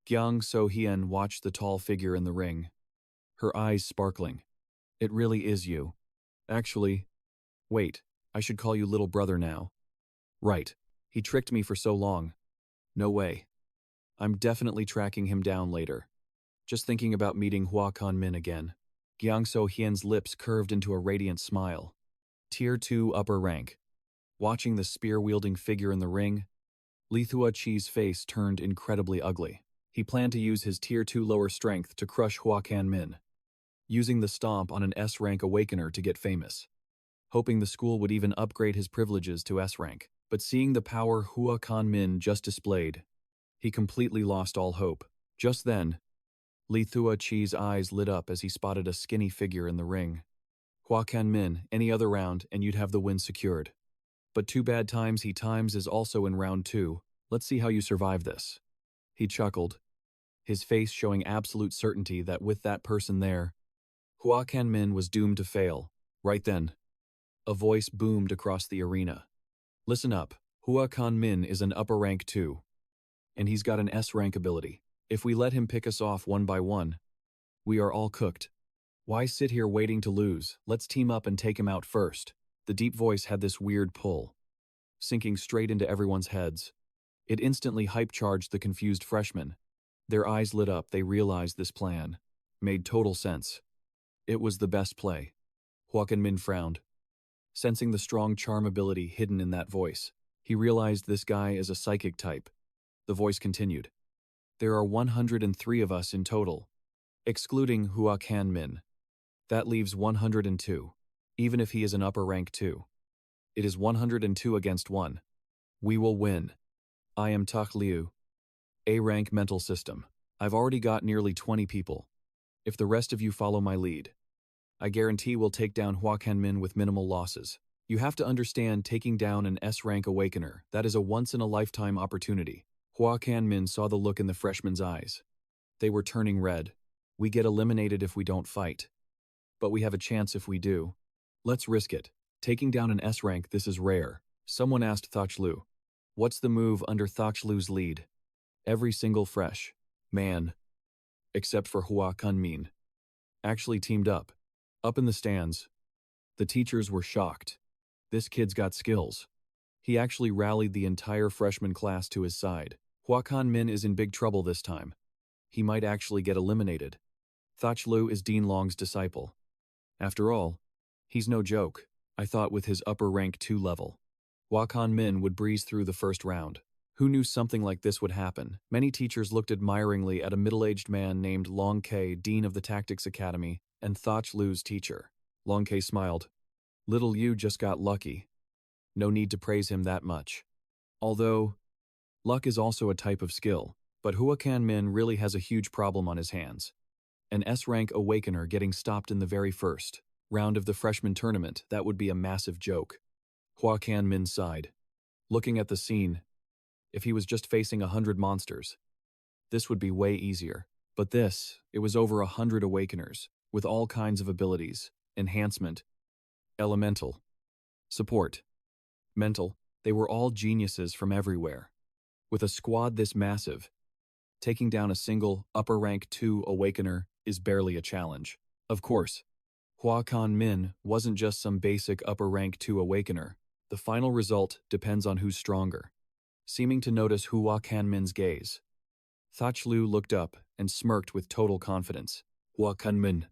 Jiang So-hien watched the tall figure in the ring, her eyes sparkling. It really is you. Actually, wait, I should call you little brother now. Right, he tricked me for so long. No way. I'm definitely tracking him down later. Just thinking about meeting Huang Tian again. Jiang So-hien's lips curved into a radiant smile. Tier 2 upper rank. Watching the spear-wielding figure in the ring, Li Thuachi's face turned incredibly ugly. He planned to use his Tier 2 lower strength to crush Huang Tian, using the stomp on an S-rank awakener to get famous, hoping the school would even upgrade his privileges to S-rank. But seeing the power Huang Tian just displayed, he completely lost all hope. Just then, Li Thuachi's eyes lit up as he spotted a skinny figure in the ring. Huang Tian, any other round and you'd have the win secured. But too bad times he times is also in round 2. Let's see how you survive this. He chuckled, his face showing absolute certainty that with that person there, Huang Tian was doomed to fail. Right then, a voice boomed across the arena. Listen up, Huang Tian is an upper rank 2. And he's got an S-rank ability. If we let him pick us off one by one, we are all cooked. Why sit here waiting to lose? Let's team up and take him out first. The deep voice had this weird pull, sinking straight into everyone's heads. It instantly hype-charged the confused freshmen. Their eyes lit up. They realized this plan made total sense. It was the best play. Huang Tian frowned, sensing the strong charm ability hidden in that voice. He realized this guy is a psychic type. The voice continued. There are 103 of us in total, excluding Huang Tian. That leaves 102, even if he is an upper rank 2. It is 102 against 1. We will win. I am Tak Liu. A-rank mental system. I've already got nearly 20 people. If the rest of you follow my lead, I guarantee we'll take down Huang Tian with minimal losses. You have to understand, taking down an S-rank awakener, that is a once-in-a-lifetime opportunity. Huang Tian saw the look in the freshman's eyes. They were turning red. We get eliminated if we don't fight. But we have a chance if we do. Let's risk it. Taking down an S-rank, this is rare. Someone asked Thachlu. What's the move under Thachlu's lead? Every single fresh man, except for Huang Tian, actually teamed up. Up in the stands, the teachers were shocked. This kid's got skills. He actually rallied the entire freshman class to his side. Huang Tian is in big trouble this time. he might actually get eliminated. Thach Lu is Dean Long's disciple. After all, he's no joke, I thought with his upper rank 2 level. Hua Min would breeze through the first round. Who knew something like this would happen? Many teachers looked admiringly at a middle-aged man named Long K, Dean of the Tactics Academy, and Thach Lu's teacher. Long K smiled. Little you just got lucky. No need to praise him that much. Although, luck is also a type of skill, but Hua Min really has a huge problem on his hands. An S-rank awakener getting stopped in the very first round of the freshman tournament, that would be a massive joke. Hua Min sighed. Looking at the scene, if he was just facing 100 monsters, this would be way easier. But it was over 100 awakeners, with all kinds of abilities, enhancement, elemental, support, mental, they were all geniuses from everywhere. With a squad this massive, taking down a single upper rank 2 awakener is barely a challenge. Of course, Hua Min wasn't just some basic upper rank 2 awakener. The final result depends on who's stronger. Seeming to notice Hua Min's gaze, Thach Lu looked up and smirked with total confidence. Hua Min,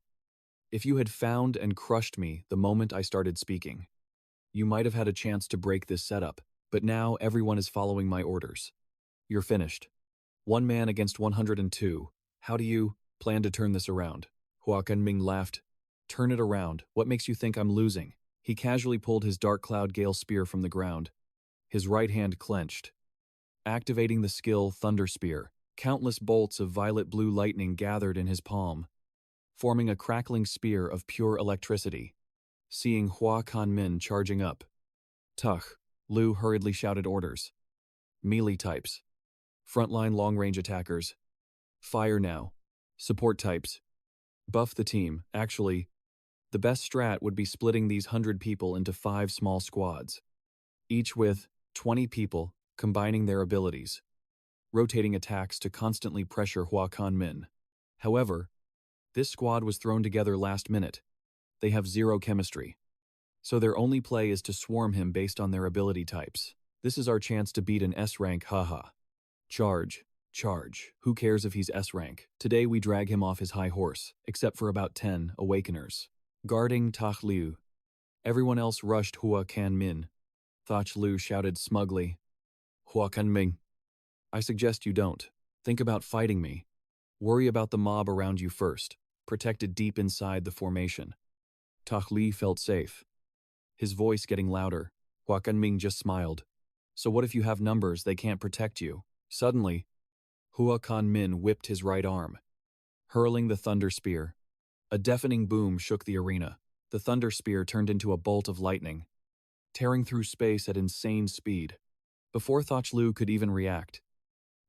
if you had found and crushed me the moment I started speaking, you might have had a chance to break this setup, but now everyone is following my orders. You're finished. 1 man against 102. How do you plan to turn this around? Hua Jingming laughed. Turn it around. What makes you think I'm losing? He casually pulled his Dark Cloud Gale spear from the ground. His right hand clenched. Activating the skill Thunder Spear, countless bolts of violet-blue lightning gathered in his palm, forming a crackling spear of pure electricity. Seeing Hua Min charging up, Thach Lu hurriedly shouted orders. Melee types. Frontline long-range attackers. Fire now. Support types. Buff the team. Actually, the best strat would be splitting these 100 people into 5 small squads, each with 20 people, combining their abilities, rotating attacks to constantly pressure Hua Min. However, this squad was thrown together last minute. They have 0 chemistry, so their only play is to swarm him based on their ability types. This is our chance to beat an S-rank, haha. Charge. Who cares if he's S-rank? Today we drag him off his high horse, except for about 10 awakeners. Guarding Thach Lu. Everyone else rushed Hua Min. Thach Lu shouted smugly. Hua Jingming, I suggest you don't. Think about fighting me. Worry about the mob around you first, protected deep inside the formation. Thach Lu felt safe. His voice getting louder. Hua Jingming just smiled. So what if you have numbers they can't protect you? Suddenly, Hua Min whipped his right arm, hurling the Thunder Spear. A deafening boom shook the arena. The Thunder Spear turned into a bolt of lightning, tearing through space at insane speed. Before Thach Lu could even react,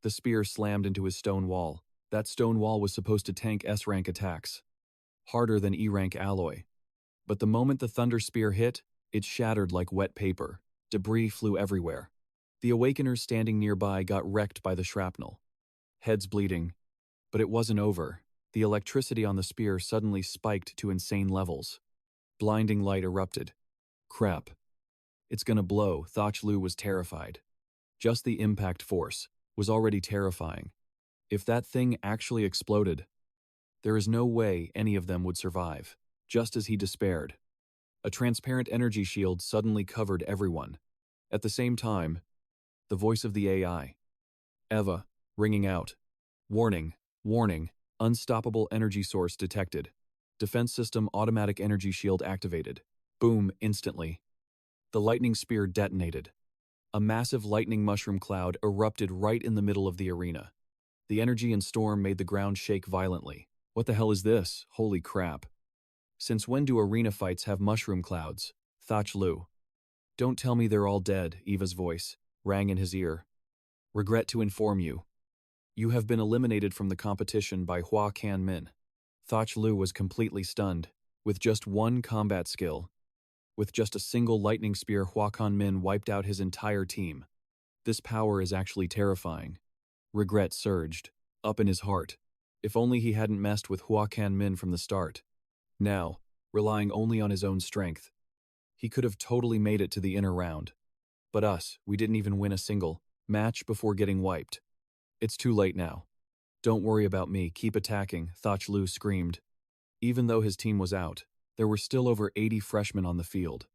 the spear slammed into his stone wall. That stone wall was supposed to tank S-rank attacks, harder than E-rank alloy. But the moment the Thunder Spear hit, it shattered like wet paper. Debris flew everywhere. The awakeners standing nearby got wrecked by the shrapnel, heads bleeding. But it wasn't over. The electricity on the spear suddenly spiked to insane levels. Blinding light erupted. Crap. It's gonna blow. Thach Lu was terrified. Just the impact force was already terrifying. If that thing actually exploded, there is no way any of them would survive. Just as he despaired, a transparent energy shield suddenly covered everyone. At the same time, the voice of the AI, Eva, ringing out. Warning, unstoppable energy source detected. Defense system automatic energy shield activated. Boom, instantly. The lightning spear detonated. A massive lightning mushroom cloud erupted right in the middle of the arena. The energy and storm made the ground shake violently. What the hell is this? Holy crap. Since when do arena fights have mushroom clouds? Thach Lu. Don't tell me they're all dead, Eva's voice rang in his ear. Regret to inform you. You have been eliminated from the competition by Hua Min. Thach Lu was completely stunned. With just 1 combat skill, with just a single lightning spear, Hua Min wiped out his entire team. This power is actually terrifying. Regret surged up in his heart. If only he hadn't messed with Hua Min from the start. Now, relying only on his own strength, he could have totally made it to the inner round. But we didn't even win a single match before getting wiped. It's too late now. Don't worry about me, keep attacking, Thach Lu screamed. Even though his team was out, there were still over 80 freshmen on the field.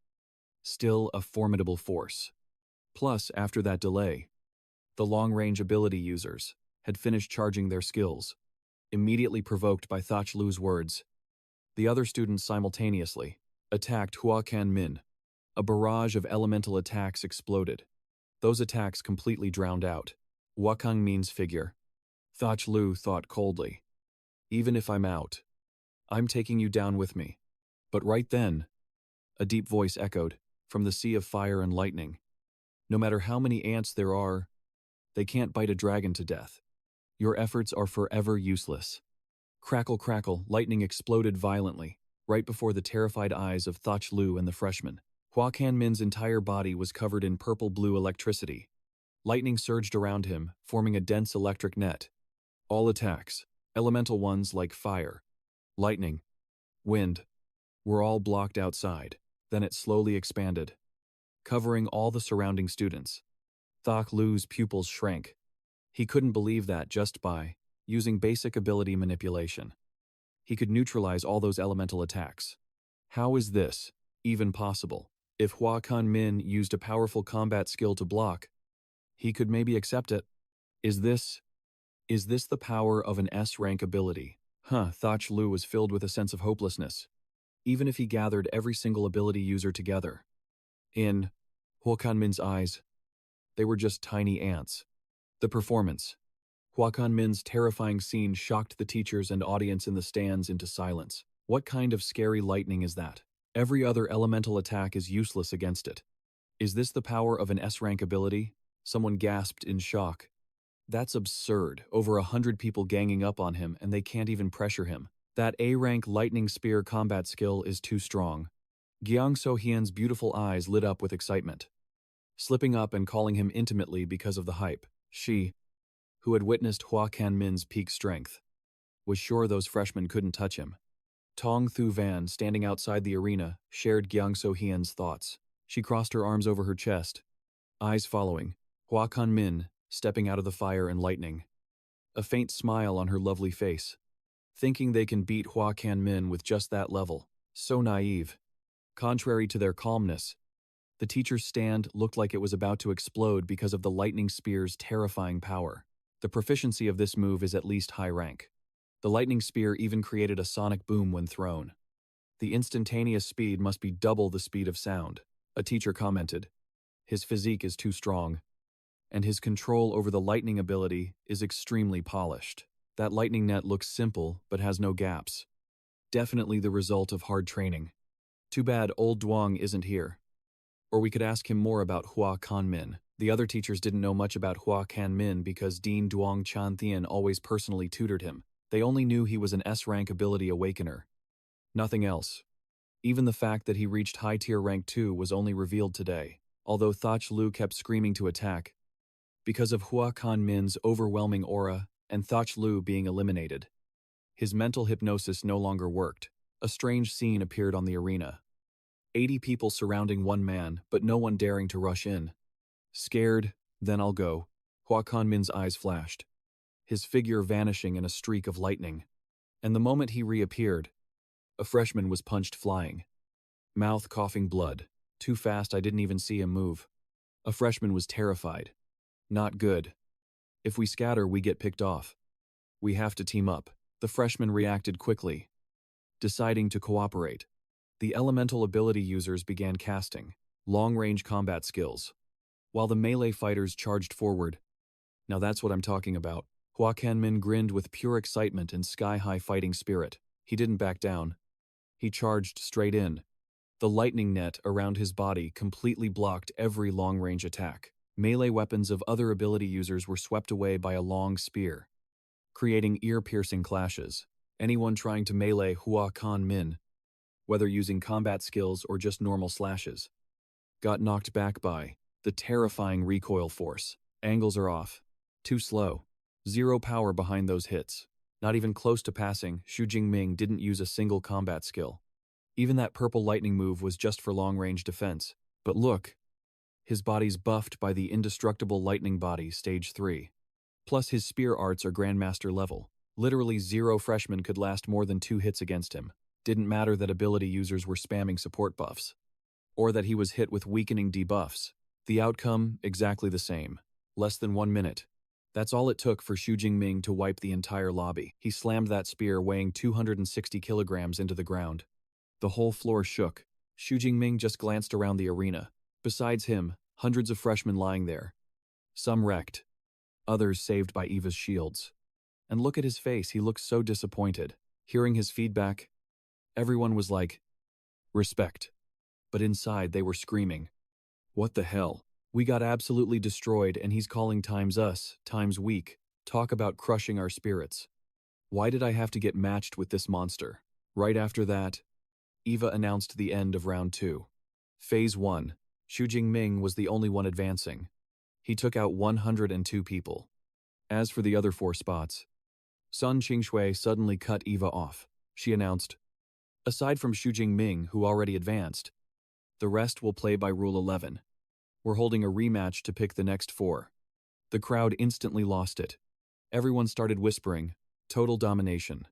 Still a formidable force. Plus, after that delay, the long-range ability users had finished charging their skills. Immediately provoked by Thach Lu's words, the other students simultaneously attacked Hua Jingming. A barrage of elemental attacks exploded. Those attacks completely drowned out Hua Jingming's figure. Thach Lu thought coldly, even if I'm out, I'm taking you down with me. But right then, a deep voice echoed from the sea of fire and lightning. No matter how many ants there are, they can't bite a dragon to death. Your efforts are forever useless. Crackle, crackle, lightning exploded violently, right before the terrified eyes of Thach Lu and the freshman. Hua Jingming's entire body was covered in purple-blue electricity. Lightning surged around him, forming a dense electric net. All attacks, elemental ones like fire, lightning, wind, were all blocked outside. Then it slowly expanded, covering all the surrounding students. Thach Lu's pupils shrank. He couldn't believe that just by using basic ability manipulation, he could neutralize all those elemental attacks. How is this even possible? If Hua Jingming used a powerful combat skill to block, he could maybe accept it. Is this the power of an S-rank ability? Thach Lu was filled with a sense of hopelessness. Even if he gathered every single ability user together, in Hua Jingming's eyes, they were just tiny ants. The performance. Hua Jingming's terrifying scene shocked the teachers and audience in the stands into silence. What kind of scary lightning is that? Every other elemental attack is useless against it. Is this the power of an S-rank ability? Someone gasped in shock. That's absurd. Over 100 people ganging up on him and they can't even pressure him. That A-rank lightning spear combat skill is too strong. Jiangcheng Hian's beautiful eyes lit up with excitement. Slipping up and calling him intimately because of the hype, she, who had witnessed Hua Jingming's peak strength, was sure those freshmen couldn't touch him. Tong Thu Van, standing outside the arena, shared Jiangcheng Hian's thoughts. She crossed her arms over her chest, eyes following Hua Jingming stepping out of the fire and lightning. A faint smile on her lovely face. Thinking they can beat Hua Jingming with just that level. So naive. Contrary to their calmness, the teacher's stand looked like it was about to explode because of the lightning spear's terrifying power. The proficiency of this move is at least high rank. The lightning spear even created a sonic boom when thrown. The instantaneous speed must be double the speed of sound, a teacher commented. His physique is too strong, and his control over the lightning ability is extremely polished. That lightning net looks simple but has no gaps. Definitely the result of hard training. Too bad old Duang isn't here. Or we could ask him more about Hua Jingming. The other teachers didn't know much about Hua Jingming because Dean Duang Tian always personally tutored him. They only knew he was an S-rank ability awakener. Nothing else. Even the fact that he reached high-tier rank 2 was only revealed today, although Thach Lu kept screaming to attack, because of Hua Jingming's overwhelming aura and Thach Lu being eliminated. His mental hypnosis no longer worked. A strange scene appeared on the arena. 80 people surrounding one man, but no one daring to rush in. Scared, then I'll go. Hua Jingming's eyes flashed, his figure vanishing in a streak of lightning. And the moment he reappeared, a freshman was punched flying. Mouth coughing blood. Too fast I didn't even see him move. A freshman was terrified. Not good. If we scatter, we get picked off. We have to team up. The freshman reacted quickly, deciding to cooperate. The elemental ability users began casting long-range combat skills, while the melee fighters charged forward. Now that's what I'm talking about. Hua Jingming grinned with pure excitement and sky-high fighting spirit. He didn't back down. He charged straight in. The lightning net around his body completely blocked every long-range attack. Melee weapons of other ability users were swept away by a long spear, creating ear-piercing clashes. Anyone trying to melee Hua Jingming, whether using combat skills or just normal slashes, got knocked back by the terrifying recoil force. Angles are off. Too slow. Zero power behind those hits. Not even close to passing, Hua Jingming didn't use a single combat skill. Even that purple lightning move was just for long-range defense. But look, his body's buffed by the indestructible lightning body, stage 3. Plus his spear arts are Grandmaster level. Literally 0 freshmen could last more than 2 hits against him. Didn't matter that ability users were spamming support buffs, or that he was hit with weakening debuffs. The outcome, exactly the same. Less than 1 minute. That's all it took for Hua Jingming to wipe the entire lobby. He slammed that spear weighing 260 kilograms into the ground. The whole floor shook. Hua Jingming just glanced around the arena. Besides him, hundreds of freshmen lying there. Some wrecked. Others saved by Eva's shields. And look at his face, he looked so disappointed. Hearing his feedback, everyone was like, respect. But inside they were screaming, what the hell? We got absolutely destroyed and he's calling times us, times weak. Talk about crushing our spirits. Why did I have to get matched with this monster? Right after that, Eva announced the end of round 2. Phase 1. Hua Jingming was the only one advancing. He took out 102 people. As for the other 4 spots, Sun Qingshui suddenly cut Eva off. She announced, aside from Hua Jingming, who already advanced, the rest will play by Rule 11. We're holding a rematch to pick the next 4. The crowd instantly lost it. Everyone started whispering, total domination.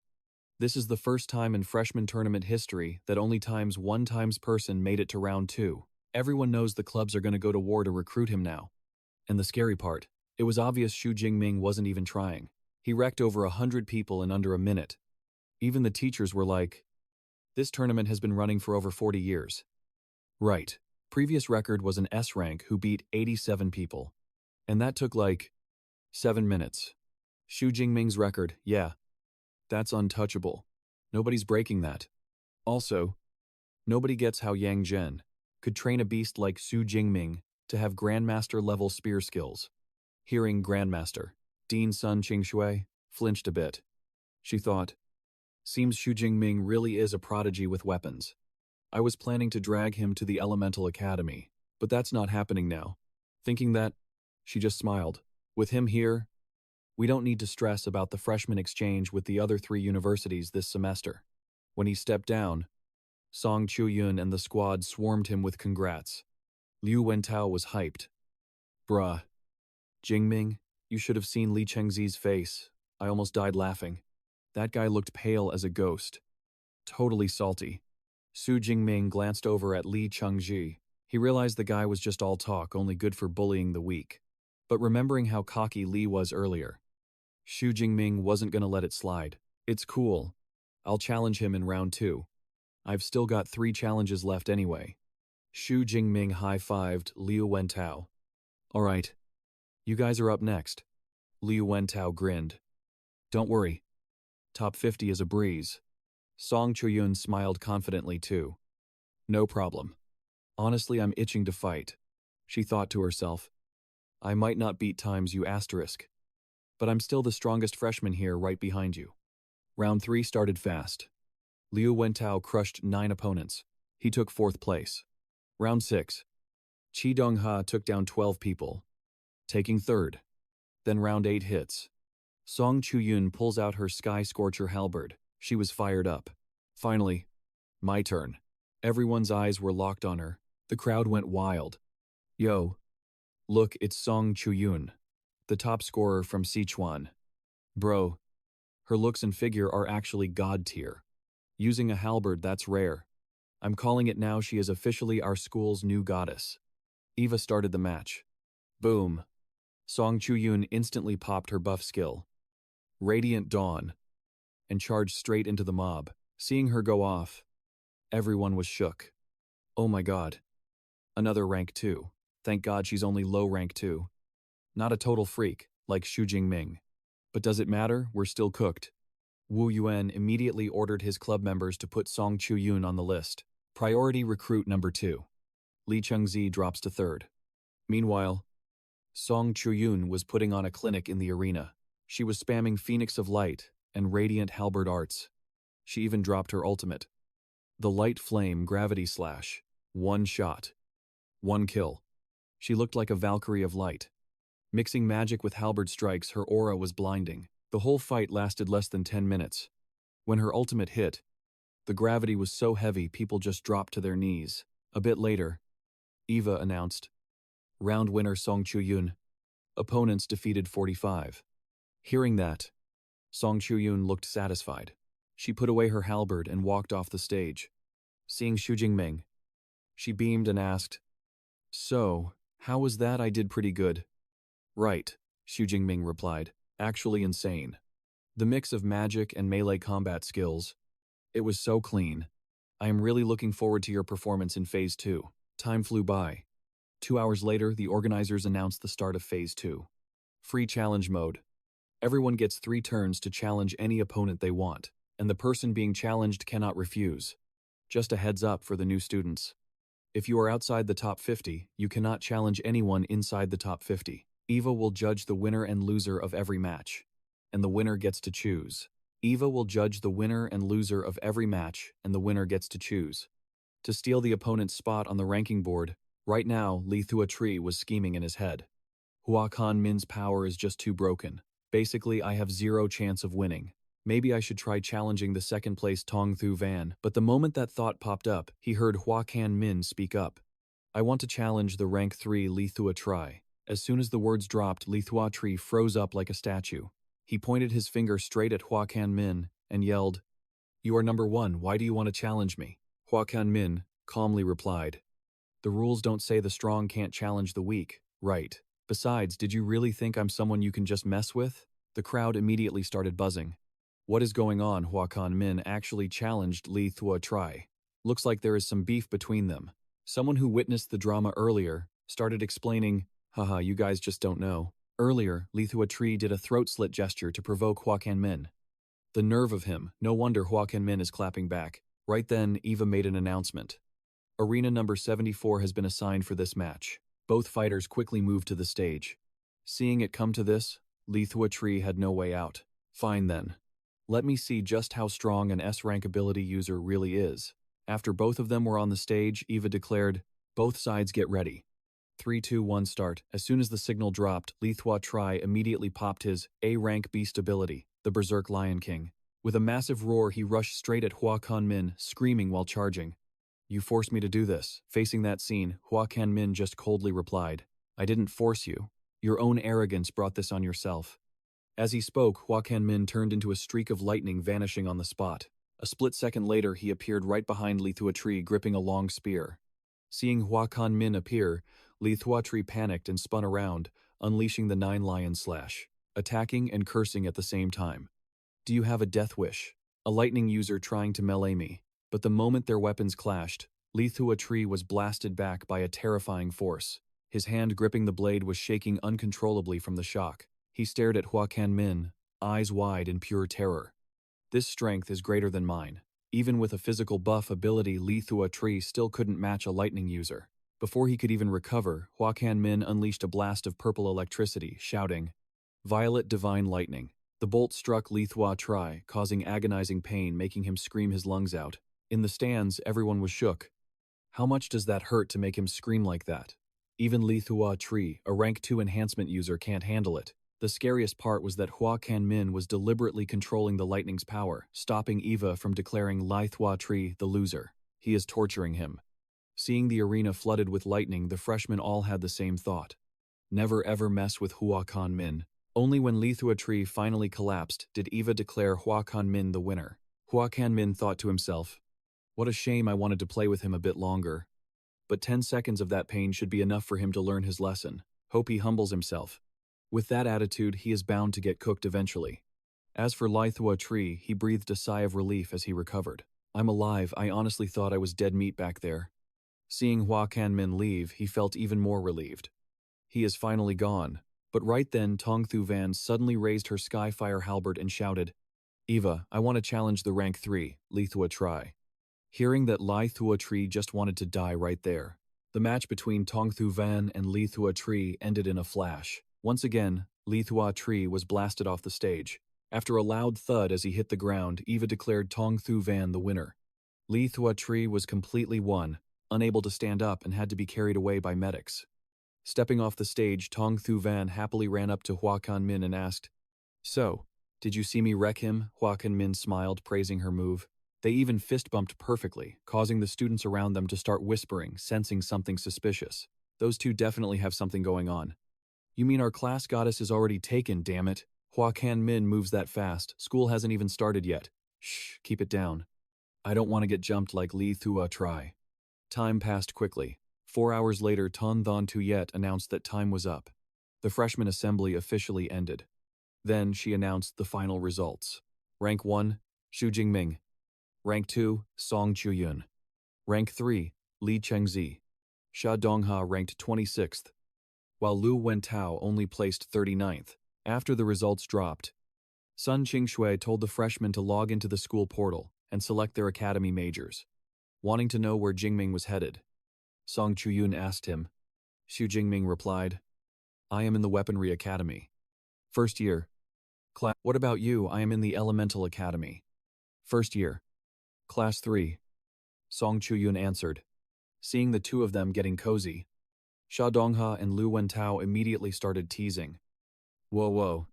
This is the first time in freshman tournament history that only times 1 times person made it to round 2. Everyone knows the clubs are going to go to war to recruit him now. And the scary part, it was obvious Hua Jingming wasn't even trying. He wrecked over 100 people in under a minute. Even the teachers were like, this tournament has been running for over 40 years. Right. Previous record was an S rank who beat 87 people. And that took like 7 minutes. Hua Jingming's record, yeah. That's untouchable. Nobody's breaking that. Also, nobody gets how Yang Zhen could train a beast like Hua Jingming to have Grandmaster level spear skills. Hearing Grandmaster, Dean Sun Qingshui flinched a bit. She thought, seems Hua Jingming really is a prodigy with weapons. I was planning to drag him to the Elemental Academy, but that's not happening now. Thinking that, she just smiled. With him here, we don't need to stress about the freshman exchange with the other 3 universities this semester. When he stepped down, Song Chuyun and the squad swarmed him with congrats. Liu Wentao was hyped. Bruh. Jingming, you should have seen Li Chengzi's face. I almost died laughing. That guy looked pale as a ghost. Totally salty. Hua Jingming glanced over at Li Chengzi. He realized the guy was just all talk, only good for bullying the weak. But remembering how cocky Li was earlier, Hua Jingming wasn't gonna let it slide. It's cool. I'll challenge him in round 2. I've still got 3 challenges left anyway. Hua Jingming high-fived Liu Wentao. Alright. You guys are up next. Liu Wentao grinned. Don't worry. Top 50 is a breeze. Song Chuyun smiled confidently too. No problem. Honestly, I'm itching to fight. She thought to herself. I might not beat times you asterisk, but I'm still the strongest freshman here right behind you. Round 3 started fast. Liu Wentao crushed 9 opponents. He took 4th place. Round 6. Qi Dongha took down 12 people, taking 3rd. Then round 8 hits. Song Chuyun pulls out her Sky Scorcher halberd. She was fired up. Finally, my turn. Everyone's eyes were locked on her. The crowd went wild. Yo. Look, it's Song Chuyun, the top scorer from Sichuan. Bro. Her looks and figure are actually god tier. Using a halberd, that's rare. I'm calling it now, she is officially our school's new goddess. Eva started the match. Boom. Song Chuyun instantly popped her buff skill, Radiant Dawn, and charged straight into the mob. Seeing her go off, everyone was shook. Oh my god. Another rank 2. Thank god she's only low rank 2. Not a total freak, like Hua Jingming. But does it matter? We're still cooked. Wu Yuan immediately ordered his club members to put Song Chuyun on the list. Priority recruit number 2. Li Chengzi drops to 3rd. Meanwhile, Song Chuyun was putting on a clinic in the arena. She was spamming Phoenix of Light and Radiant Halberd Arts. She even dropped her ultimate. The Light Flame Gravity Slash. 1 shot. 1 kill. She looked like a Valkyrie of Light. Mixing magic with halberd strikes, her aura was blinding. The whole fight lasted less than 10 minutes. When her ultimate hit, the gravity was so heavy people just dropped to their knees. A bit later, Eva announced, round winner Song Chuyun. Opponents defeated 45. Hearing that, Song Chuyun looked satisfied. She put away her halberd and walked off the stage. Seeing Hua Jingming, she beamed and asked, "So, how was that? I did pretty good." "Right," Hua Jingming replied. "Actually insane. The mix of magic and melee combat skills. It was so clean. I am really looking forward to your performance in Phase 2. Time flew by. 2 hours later, the organizers announced the start of Phase 2. Free challenge mode. Everyone gets 3 turns to challenge any opponent they want, and the person being challenged cannot refuse. Just a heads up for the new students. If you are outside the top 50, you cannot challenge anyone inside the top 50. Eva will judge the winner and loser of every match, and the winner gets to choose. Eva will judge the winner and loser of every match, and the winner gets to choose. To steal the opponent's spot on the ranking board, right now, Li Thuotri was scheming in his head. Hua Min's power is just too broken. Basically, I have 0 chance of winning. Maybe I should try challenging the second-place Tong Thu Van, but the moment that thought popped up, he heard Hua Min speak up. "I want to challenge the rank 3 Li Thuotri." As soon as the words dropped, Li Thuotri froze up like a statue. He pointed his finger straight at Hua Min and yelled, "You are number 1, why do you want to challenge me?" Hua Min calmly replied, "The rules don't say the strong can't challenge the weak, right? Besides, did you really think I'm someone you can just mess with?" The crowd immediately started buzzing. "What is going on?" Hua Min actually challenged Li Thuotri. Looks like there is some beef between them. Someone who witnessed the drama earlier started explaining, "Haha, you guys just don't know. Earlier, Li Thuotri did a throat-slit gesture to provoke Hua Min. The nerve of him, no wonder Hua Min is clapping back." Right then, Eva made an announcement. Arena number 74 has been assigned for this match. Both fighters quickly moved to the stage. Seeing it come to this, Li Thuotri had no way out. "Fine then. Let me see just how strong an S-rank ability user really is." After both of them were on the stage, Eva declared, "Both sides get ready. 3, 2, 1, start." As soon as the signal dropped, Li Thuotri immediately popped his A-rank beast ability, the Berserk Lion King. With a massive roar, he rushed straight at Hua Min, screaming while charging. "You forced me to do this." Facing that scene, Hua Min just coldly replied, "I didn't force you. Your own arrogance brought this on yourself." As he spoke, Hua Min turned into a streak of lightning, vanishing on the spot. A split second later, he appeared right behind Li Thuotri, gripping a long spear. Seeing Hua Min appear, Li Thuotri panicked and spun around, unleashing the 9-lion slash, attacking and cursing at the same time. "Do you have a death wish? A lightning user trying to melee me." But the moment their weapons clashed, Li Thuotri was blasted back by a terrifying force. His hand gripping the blade was shaking uncontrollably from the shock. He stared at Hua Min, eyes wide in pure terror. "This strength is greater than mine." Even with a physical buff ability, Li Thuotri still couldn't match a lightning user. Before he could even recover, Hua Min unleashed a blast of purple electricity, shouting, "Violet Divine Lightning." The bolt struck Li Thuotri, causing agonizing pain, making him scream his lungs out. In the stands, everyone was shook. How much does that hurt to make him scream like that? Even Li Thuotri, a rank 2 enhancement user, can't handle it. The scariest part was that Hua Min was deliberately controlling the lightning's power, stopping Eva from declaring Li Thuotri the loser. He is torturing him. Seeing the arena flooded with lightning, the freshmen all had the same thought. Never ever mess with Hua Min. Only when Li Thuotri finally collapsed did Eva declare Hua Min the winner. Hua Min thought to himself, "What a shame, I wanted to play with him a bit longer." But 10 seconds of that pain should be enough for him to learn his lesson. Hope he humbles himself. With that attitude, he is bound to get cooked eventually. As for Li Thuotri, he breathed a sigh of relief as he recovered. "I'm alive, I honestly thought I was dead meat back there." Seeing Hua Min leave, he felt even more relieved. He is finally gone. But right then, Tong Thu Van suddenly raised her Skyfire halberd and shouted, "Eva, I want to challenge the rank 3, Li Thuotri." Hearing that Li Thuotri just wanted to die right there, the match between Tong Thu Van and Li Thuotri ended in a flash. Once again, Li Thuotri was blasted off the stage. After a loud thud as he hit the ground, Eva declared Tong Thu Van the winner. Li Thuotri was completely won, unable to stand up, and had to be carried away by medics. Stepping off the stage, Tong Thu Van happily ran up to Hua Min and asked, "So, did you see me wreck him?" Hua Min smiled, praising her move. They even fist-bumped perfectly, causing the students around them to start whispering, sensing something suspicious. Those two definitely have something going on. "You mean our class goddess is already taken, damn it?" Hua Jingming moves that fast. School hasn't even started yet. Shh, keep it down. I don't want to get jumped like Li Thua try. Time passed quickly. 4 hours later, Ton Thon Tuyet announced that time was up. The freshman assembly officially ended. Then she announced the final results. Rank 1, Hua Jingming. Rank 2, Song Chuyun. Rank 3, Li Chengzi. Sha Dongha ranked 26th, while Lu Wentao only placed 39th. After the results dropped, Sun Qingshui told the freshmen to log into the school portal and select their academy majors. Wanting to know where Jingming was headed, Song Chuyun asked him. Hua Jingming replied, I am in the Weaponry Academy. First year. Class. What about you? I am in the Elemental Academy. First year. Class 3. Song Chuyun answered. Seeing the two of them getting cozy, Sha Dongha and Lu Wentao immediately started teasing. Whoa.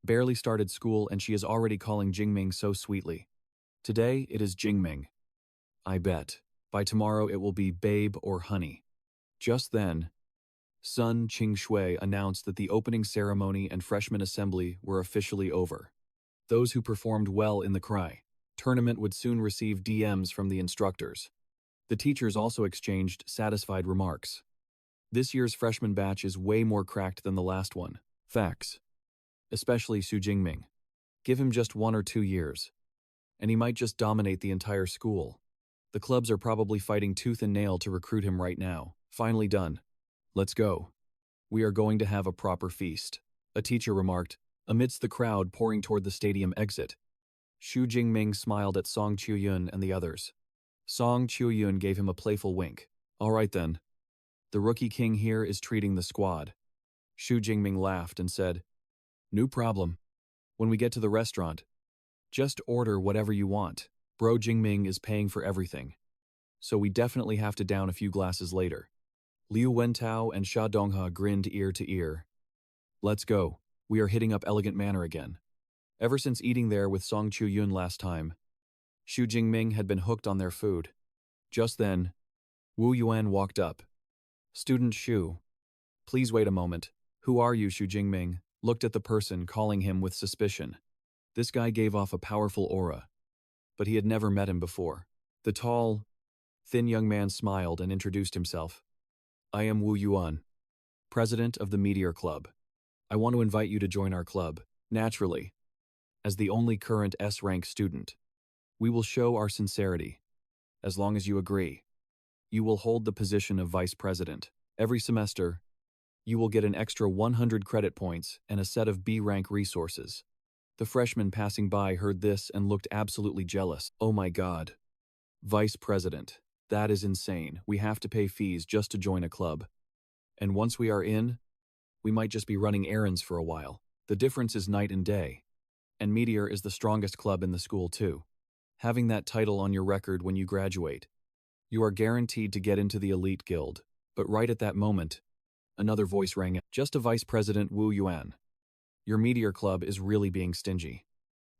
Barely started school and she is already calling Jingming so sweetly. Today it is Jingming. I bet. By tomorrow it will be babe or honey. Just then, Sun Qingshui announced that the opening ceremony and freshman assembly were officially over. Those who performed well in the cry tournament would soon receive DMs from the instructors. The teachers also exchanged satisfied remarks. This year's freshman batch is way more cracked than the last one. Facts. Especially Hua Jingming. Give him just 1 or 2 years, and he might just dominate the entire school. The clubs are probably fighting tooth and nail to recruit him right now. Finally done. Let's go. We are going to have a proper feast, a teacher remarked, amidst the crowd pouring toward the stadium exit. Hua Jingming smiled at Song Chuyun and the others. Song Chuyun gave him a playful wink. All right then. The rookie king here is treating the squad. Hua Jingming laughed and said, No problem. When we get to the restaurant, just order whatever you want. Bro Jingming is paying for everything. So we definitely have to down a few glasses later. Liu Wentao and Sha Dongha grinned ear to ear. Let's go. We are hitting up Elegant Manor again. Ever since eating there with Song Chuyun last time, Hua Jingming had been hooked on their food. Just then, Wu Yuan walked up. Student Shu. Please wait a moment. Who are you? Hua Jingming looked at the person calling him with suspicion. This guy gave off a powerful aura, but he had never met him before. The tall, thin young man smiled and introduced himself. I am Wu Yuan, president of the Meteor Club. I want to invite you to join our club, naturally. As the only current S-rank student, we will show our sincerity. As long as you agree, you will hold the position of vice president. Every semester, you will get an extra 100 credit points and a set of B-rank resources. The freshman passing by heard this and looked absolutely jealous. Oh my god. Vice president. That is insane. We have to pay fees just to join a club. And once we are in, we might just be running errands for a while. The difference is night and day. And Meteor is the strongest club in the school too. Having that title on your record when you graduate, you are guaranteed to get into the elite guild. But right at that moment, another voice rang out. Just a vice president, Wu Yuan. Your Meteor Club is really being stingy.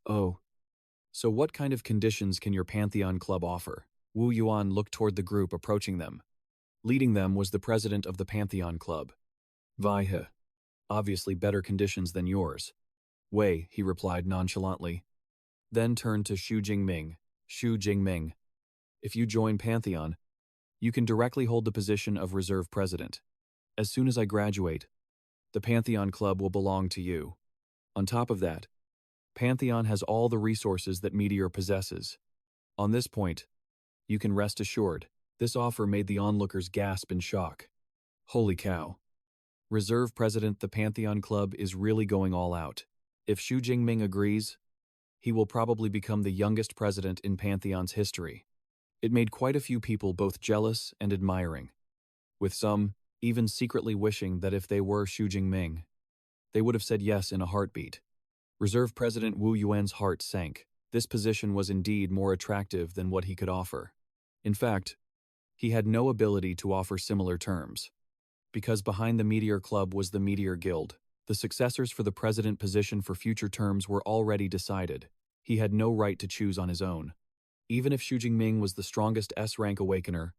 Oh. So what kind of conditions can your Pantheon Club offer? Wu Yuan looked toward the group approaching them. Leading them was the president of the Pantheon Club. Vaihe. Obviously better conditions than yours. Wei, he replied nonchalantly. Then turned to Hua Jingming. If you join Pantheon, you can directly hold the position of reserve president. As soon as I graduate, the Pantheon Club will belong to you. On top of that, Pantheon has all the resources that Meteor possesses. On this point, you can rest assured, this offer made the onlookers gasp in shock. Holy cow. Reserve President the Pantheon Club is really going all out. If Hua Jingming agrees, he will probably become the youngest president in Pantheon's history. It made quite a few people both jealous and admiring, with some even secretly wishing that if they were Hua Jingming, they would have said yes in a heartbeat. Reserve President Wu Yuan's heart sank. This position was indeed more attractive than what he could offer. In fact, he had no ability to offer similar terms. Because behind the Meteor Club was the Meteor Guild, the successors for the president position for future terms were already decided. He had no right to choose on his own. Even if Hua Jingming was the strongest S-rank awakener,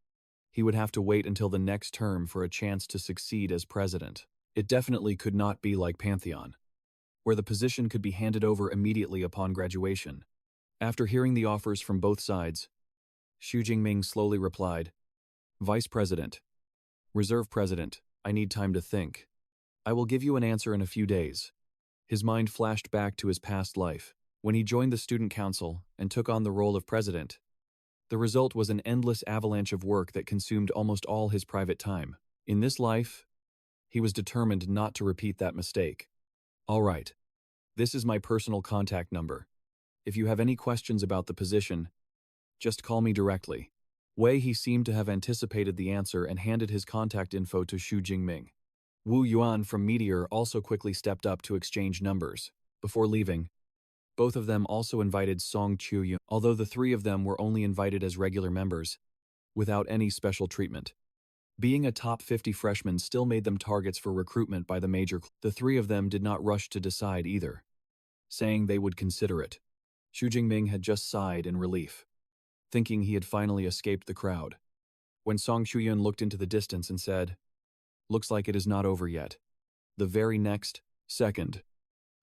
he would have to wait until the next term for a chance to succeed as president. It definitely could not be like Pantheon, where the position could be handed over immediately upon graduation. After hearing the offers from both sides, Hua Jingming slowly replied, "Vice President, Reserve President, I need time to think. I will give you an answer in a few days." His mind flashed back to his past life, when he joined the student council and took on the role of president. The result was an endless avalanche of work that consumed almost all his private time. In this life, he was determined not to repeat that mistake. "All right. This is my personal contact number. If you have any questions about the position, just call me directly." He seemed to have anticipated the answer and handed his contact info to Hua Jingming. Wu Yuan from Meteor also quickly stepped up to exchange numbers. Before leaving, both of them also invited Song Chu-yun, although the three of them were only invited as regular members, without any special treatment. Being a top 50 freshman still made them targets for recruitment by the major. The three of them did not rush to decide either, saying they would consider it. Hua Jingming had just sighed in relief, thinking he had finally escaped the crowd, when Song Chu-yun looked into the distance and said, "Looks like it is not over yet." The very next second,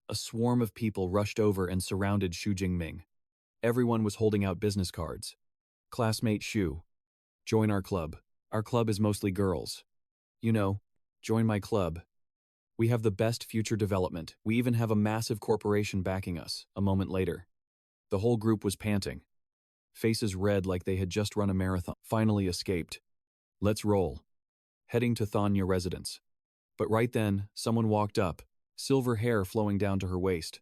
a swarm of people rushed over and surrounded Hua Jingming. Everyone was holding out business cards. "Classmate Hua, join our club. Our club is mostly girls. You know, join my club. We have the best future development. We even have a massive corporation backing us." A moment later, the whole group was panting, faces red like they had just run a marathon. Finally escaped. "Let's roll." Heading to Thanya residence. But right then, someone walked up, silver hair flowing down to her waist,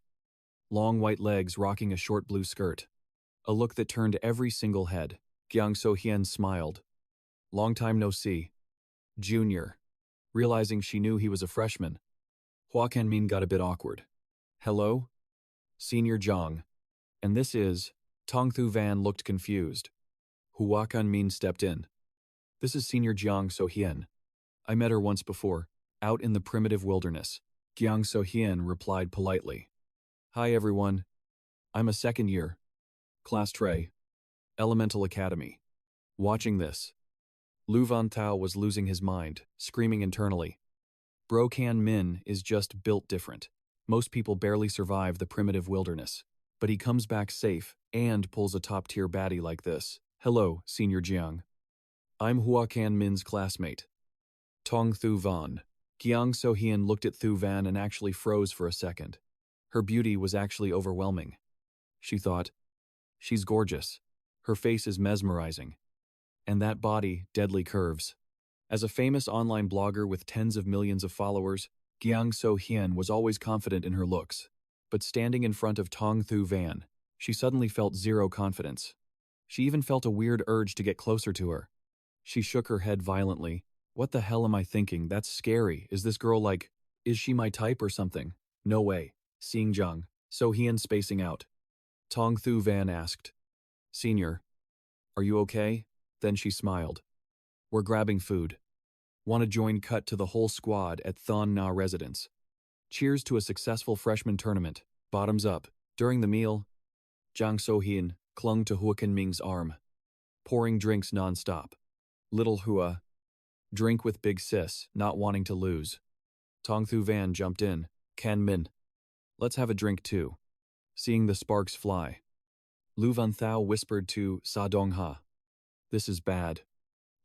long white legs rocking a short blue skirt, a look that turned every single head. Jiang So-hien smiled. "Long time no see. Junior." Realizing she knew he was a freshman, Hua Kanmin got a bit awkward. "Hello? Senior Jiang. And this is..." Tong Thu Van looked confused. Hua Kanmin stepped in. "This is Senior Jiang So-hien. I met her once before, out in the primitive wilderness." Jiang So-hien replied politely. "Hi everyone. I'm a second year. Class Trey. Elemental Academy." Watching this, Lu Van Tao was losing his mind, screaming internally. Bro Kan Min is just built different. Most people barely survive the primitive wilderness, but he comes back safe and pulls a top-tier baddie like this. "Hello, Senior Jiang. I'm Hua Kan Min's classmate, Tong Thu Van." Jiang So-hien looked at Thu Van and actually froze for a second. Her beauty was actually overwhelming. She thought, "She's gorgeous. Her face is mesmerizing. And that body, deadly curves." As a famous online blogger with tens of millions of followers, Jiang So-hien was always confident in her looks. But standing in front of Tong Thu Van, she suddenly felt zero confidence. She even felt a weird urge to get closer to her. She shook her head violently. "What the hell am I thinking? That's scary. Is this girl like, is she my type or something? No way." Seeing Jiang So-hien spacing out, Tong Thu Van asked, "Senior, are you okay?" Then she smiled. "We're grabbing food. Want to join?" Cut to the whole squad at Thon Na residence. Cheers to a successful freshman tournament. Bottoms up. During the meal, Jiang So-hien clung to Hua Kanming's arm, pouring drinks non-stop. "Little Hua, drink with big sis, not wanting to lose." Tong Thu Van jumped in. "Kan Min, let's have a drink too." Seeing the sparks fly, Lu Van Thao whispered to Sa Dong Ha, "This is bad.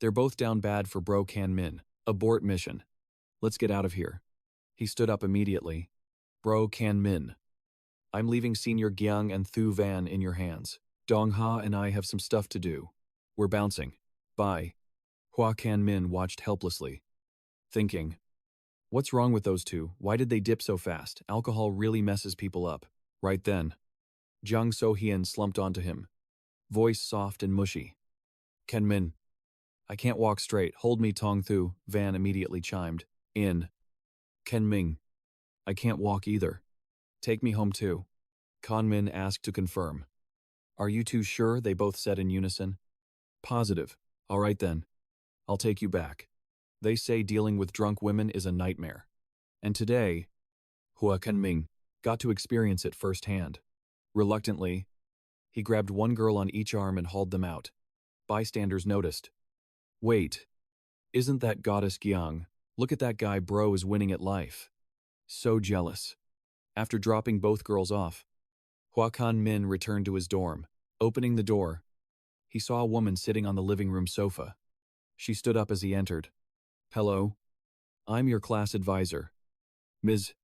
They're both down bad for Bro Kan Min. Abort mission. Let's get out of here." He stood up immediately. "Bro Kan Min, I'm leaving Senior Jiang and Thu Van in your hands. Dong Ha and I have some stuff to do. We're bouncing. Bye." Hua Kan Min watched helplessly, thinking, what's wrong with those two? Why did they dip so fast? Alcohol really messes people up. Right then, Jiang So-hien slumped onto him, voice soft and mushy. "Kan Min, I can't walk straight. Hold me." Tong Thu Van immediately chimed in. "Kan Ming, I can't walk either. Take me home too." Kan Min asked to confirm. "Are you two sure?" they both said in unison. "Positive." "All right then. I'll take you back. They say dealing with drunk women is a nightmare. And today, Hua Kanming got to experience it firsthand." Reluctantly, he grabbed one girl on each arm and hauled them out. Bystanders noticed. "Wait, isn't that Goddess Jiang? Look at that guy, bro is winning at life. So jealous." After dropping both girls off, Hua Jingming returned to his dorm. Opening the door, he saw a woman sitting on the living room sofa. She stood up as he entered. "Hello. I'm your class advisor, Ms.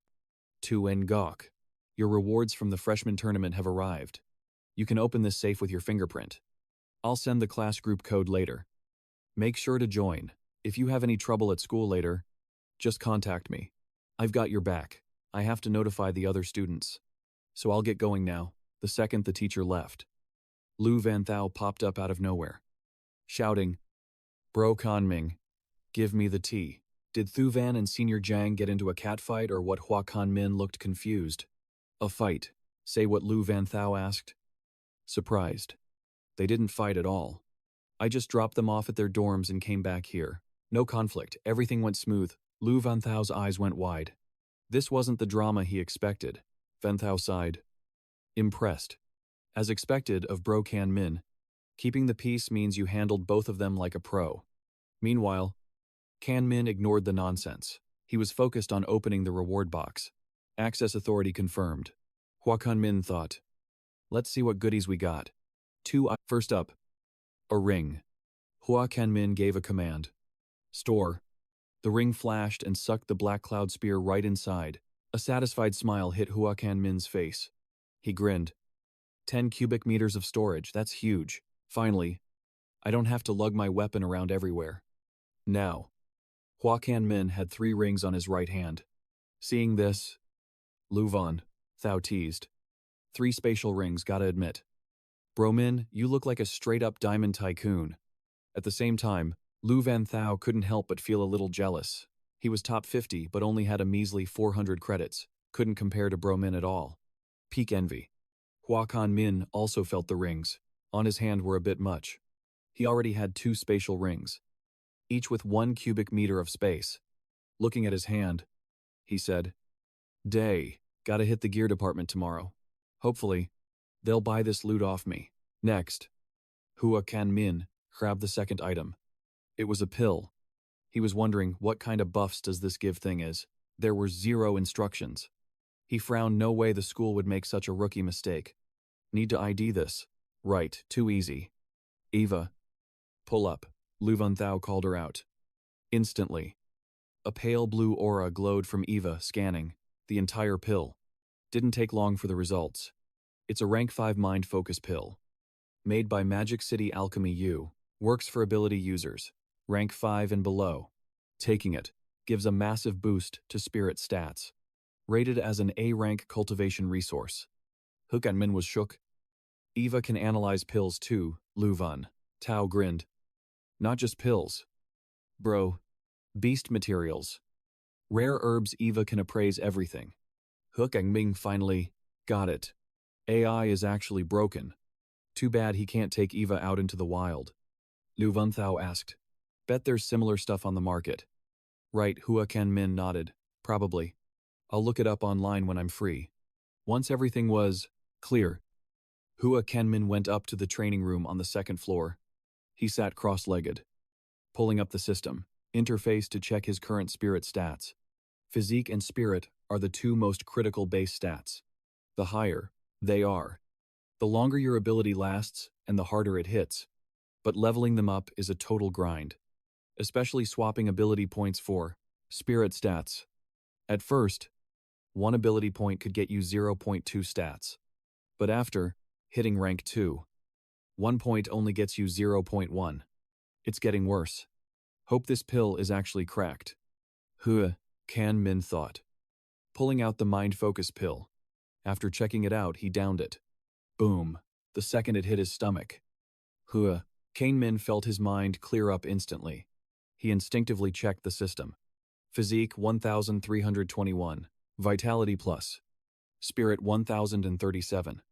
Tu Ngok. Your rewards from the freshman tournament have arrived. You can open this safe with your fingerprint. I'll send the class group code later. Make sure to join. If you have any trouble at school later, just contact me. I've got your back. I have to notify the other students. So I'll get going now." The second the teacher left, Lu Van Thao popped up out of nowhere, shouting, "Bro Jingming, give me the tea." Did Thu Van and Senior Jiang get into a catfight or what? Hua Jingming looked confused. "A fight? Say what?" Lu Van Thao asked, surprised. "They didn't fight at all. I just dropped them off at their dorms and came back here. No conflict, everything went smooth." Lu Van Thao's eyes went wide. This wasn't the drama he expected. Van Thao sighed, impressed. As expected of Bro Jingming, keeping the peace means you handled both of them like a pro. Meanwhile, Jingming ignored the nonsense. He was focused on opening the reward box. Access authority confirmed. Hua Jingming thought, "Let's see what goodies we got." First up, a ring. Hua Jingming gave a command. "Store." The ring flashed and sucked the black cloud spear right inside. A satisfied smile hit Hua Jingming's face. He grinned. 10 cubic meters of storage, that's huge. Finally, I don't have to lug my weapon around everywhere. Now, Hua Jingming had 3 rings on his right hand. Seeing this, Lu Van Thao teased. 3 spatial rings, gotta admit. Bro Min, you look like a straight-up diamond tycoon. At the same time, Lu Van Thao couldn't help but feel a little jealous. He was top 50 but only had a measly 400 credits, couldn't compare to Bro Min at all. Peak envy. Hua Jingming also felt the rings. On his hand were a bit much. He already had 2 spatial rings, each with 1 cubic meter of space. Looking at his hand, he said, "Day, gotta hit the gear department tomorrow. Hopefully, they'll buy this loot off me." Next, Hua Jingming grabbed the second item. It was a pill. He was wondering, what kind of buffs does this give thing is? There were 0 instructions. He frowned, no way the school would make such a rookie mistake. Need to ID this. Right, too easy. "Eva, pull up." Lu Van Thao called her out. Instantly, a pale blue aura glowed from Eva, scanning the entire pill. Didn't take long for the results. It's a rank 5 mind focus pill. Made by Magic City Alchemy U. Works for ability users. Rank 5 and below. Taking it gives a massive boost to spirit stats. Rated as an A-rank cultivation resource. Hua Jingming was shook. Eva can analyze pills too, Lu Van Thao grinned. Not just pills. Bro, beast materials. Rare herbs. Eva can appraise everything. Hua Jingming finally got it. AI is actually broken. Too bad he can't take Eva out into the wild. Lu Van Thao asked. Bet there's similar stuff on the market. Right, Hua Jingming nodded. Probably. I'll look it up online when I'm free. Once everything was clear, Hua Jingming went up to the training room on the 2nd floor. He sat cross-legged, pulling up the system interface to check his current spirit stats. Physique and spirit are the 2 most critical base stats. The higher they are, the longer your ability lasts and the harder it hits. But leveling them up is a total grind, especially swapping ability points for spirit stats. At first, 1 ability point could get you 0.2 stats. But after hitting rank 2, 1 point only gets you 0.1. It's getting worse. Hope this pill is actually cracked. Hua Jingming thought, pulling out the mind focus pill. After checking it out, he downed it. Boom. The second it hit his stomach, Hua Jingming felt his mind clear up instantly. He instinctively checked the system. Physique 1321. Vitality plus. Spirit 1037.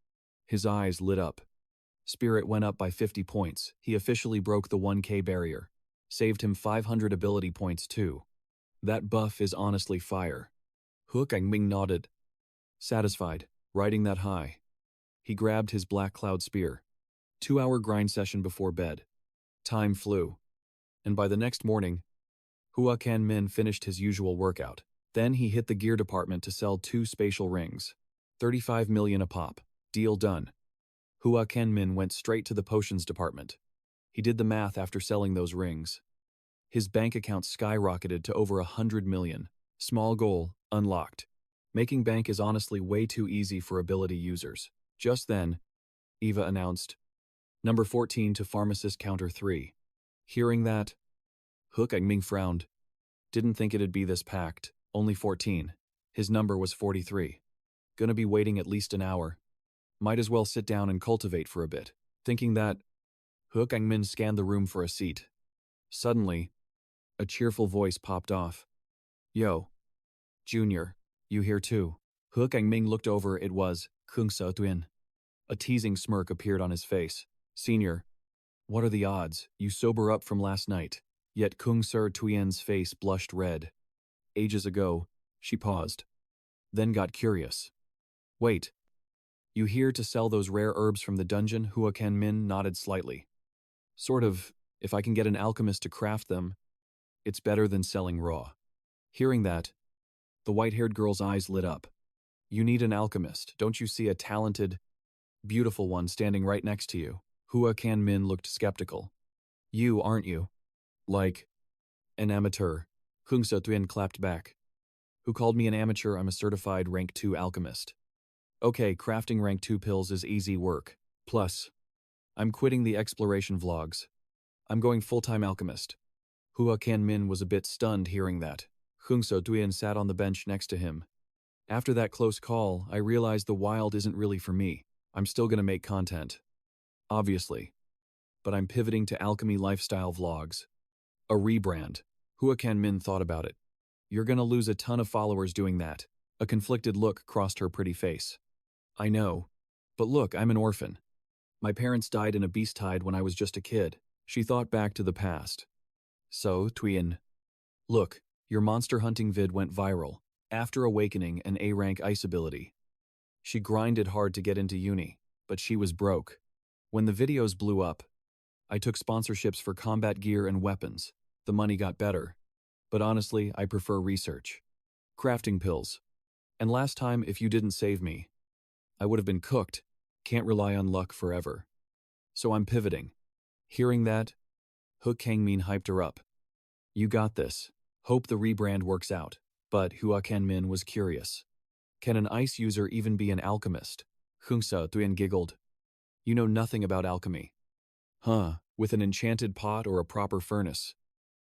His eyes lit up. Spirit went up by 50 points. He officially broke the 1K barrier. Saved him 500 ability points too. That buff is honestly fire. Hua Jingming nodded, satisfied, riding that high. He grabbed his black cloud spear. 2-hour grind session before bed. Time flew. And by the next morning, Hua Jingming finished his usual workout. Then he hit the gear department to sell 2 spatial rings. 35 million a pop. Deal done. Hua Jingming went straight to the potions department. He did the math after selling those rings. His bank account skyrocketed to over 100 million. Small goal, unlocked. Making bank is honestly way too easy for ability users. Just then, Eva announced, "Number 14 to pharmacist counter 3. Hearing that, Hua Jingming frowned. Didn't think it'd be this packed. Only 14. His number was 43. Gonna be waiting at least an hour. Might as well sit down and cultivate for a bit. Thinking that, Hua Jingming scanned the room for a seat. Suddenly, a cheerful voice popped off. "Yo, Junior, you here too?" Hua Jingming looked over. It was Kung Se Tuan. A teasing smirk appeared on his face. "Senior, what are the odds you sober up from last night?" Yet Kung Se Tuan's face blushed red. Ages ago, she paused. Then got curious. "Wait, you here to sell those rare herbs from the dungeon?" Hua Jingming nodded slightly. "Sort of, if I can get an alchemist to craft them, it's better than selling raw." Hearing that, the white-haired girl's eyes lit up. "You need an alchemist. Don't you see a talented, beautiful one standing right next to you?" Hua Jingming looked skeptical. "You, aren't you? Like, an amateur." Kung Se Tuan clapped back. "Who called me an amateur? I'm a certified rank 2 alchemist. Okay, crafting rank 2 pills is easy work. Plus, I'm quitting the exploration vlogs. I'm going full-time alchemist." Hua Jingming was a bit stunned hearing that. Kung Se Tuan sat on the bench next to him. "After that close call, I realized the wild isn't really for me. I'm still gonna make content. Obviously. But I'm pivoting to alchemy lifestyle vlogs. A rebrand." Hua Jingming thought about it. "You're gonna lose a ton of followers doing that." A conflicted look crossed her pretty face. "I know. But look, I'm an orphan. My parents died in a beast tide when I was just a kid." She thought back to the past. "So, Tuan, look, your monster hunting vid went viral. After awakening an A-rank ice ability. She grinded hard to get into uni, but she was broke. When the videos blew up, I took sponsorships for combat gear and weapons. The money got better. But honestly, I prefer research. Crafting pills. And last time, if you didn't save me, I would have been cooked. Can't rely on luck forever. So I'm pivoting." Hearing that, Hua Jingming hyped her up. "You got this. Hope the rebrand works out." But Hua Jingming was curious. Can an ice user even be an alchemist? Kung Se Tuan giggled. "You know nothing about alchemy." "Huh, with an enchanted pot or a proper furnace.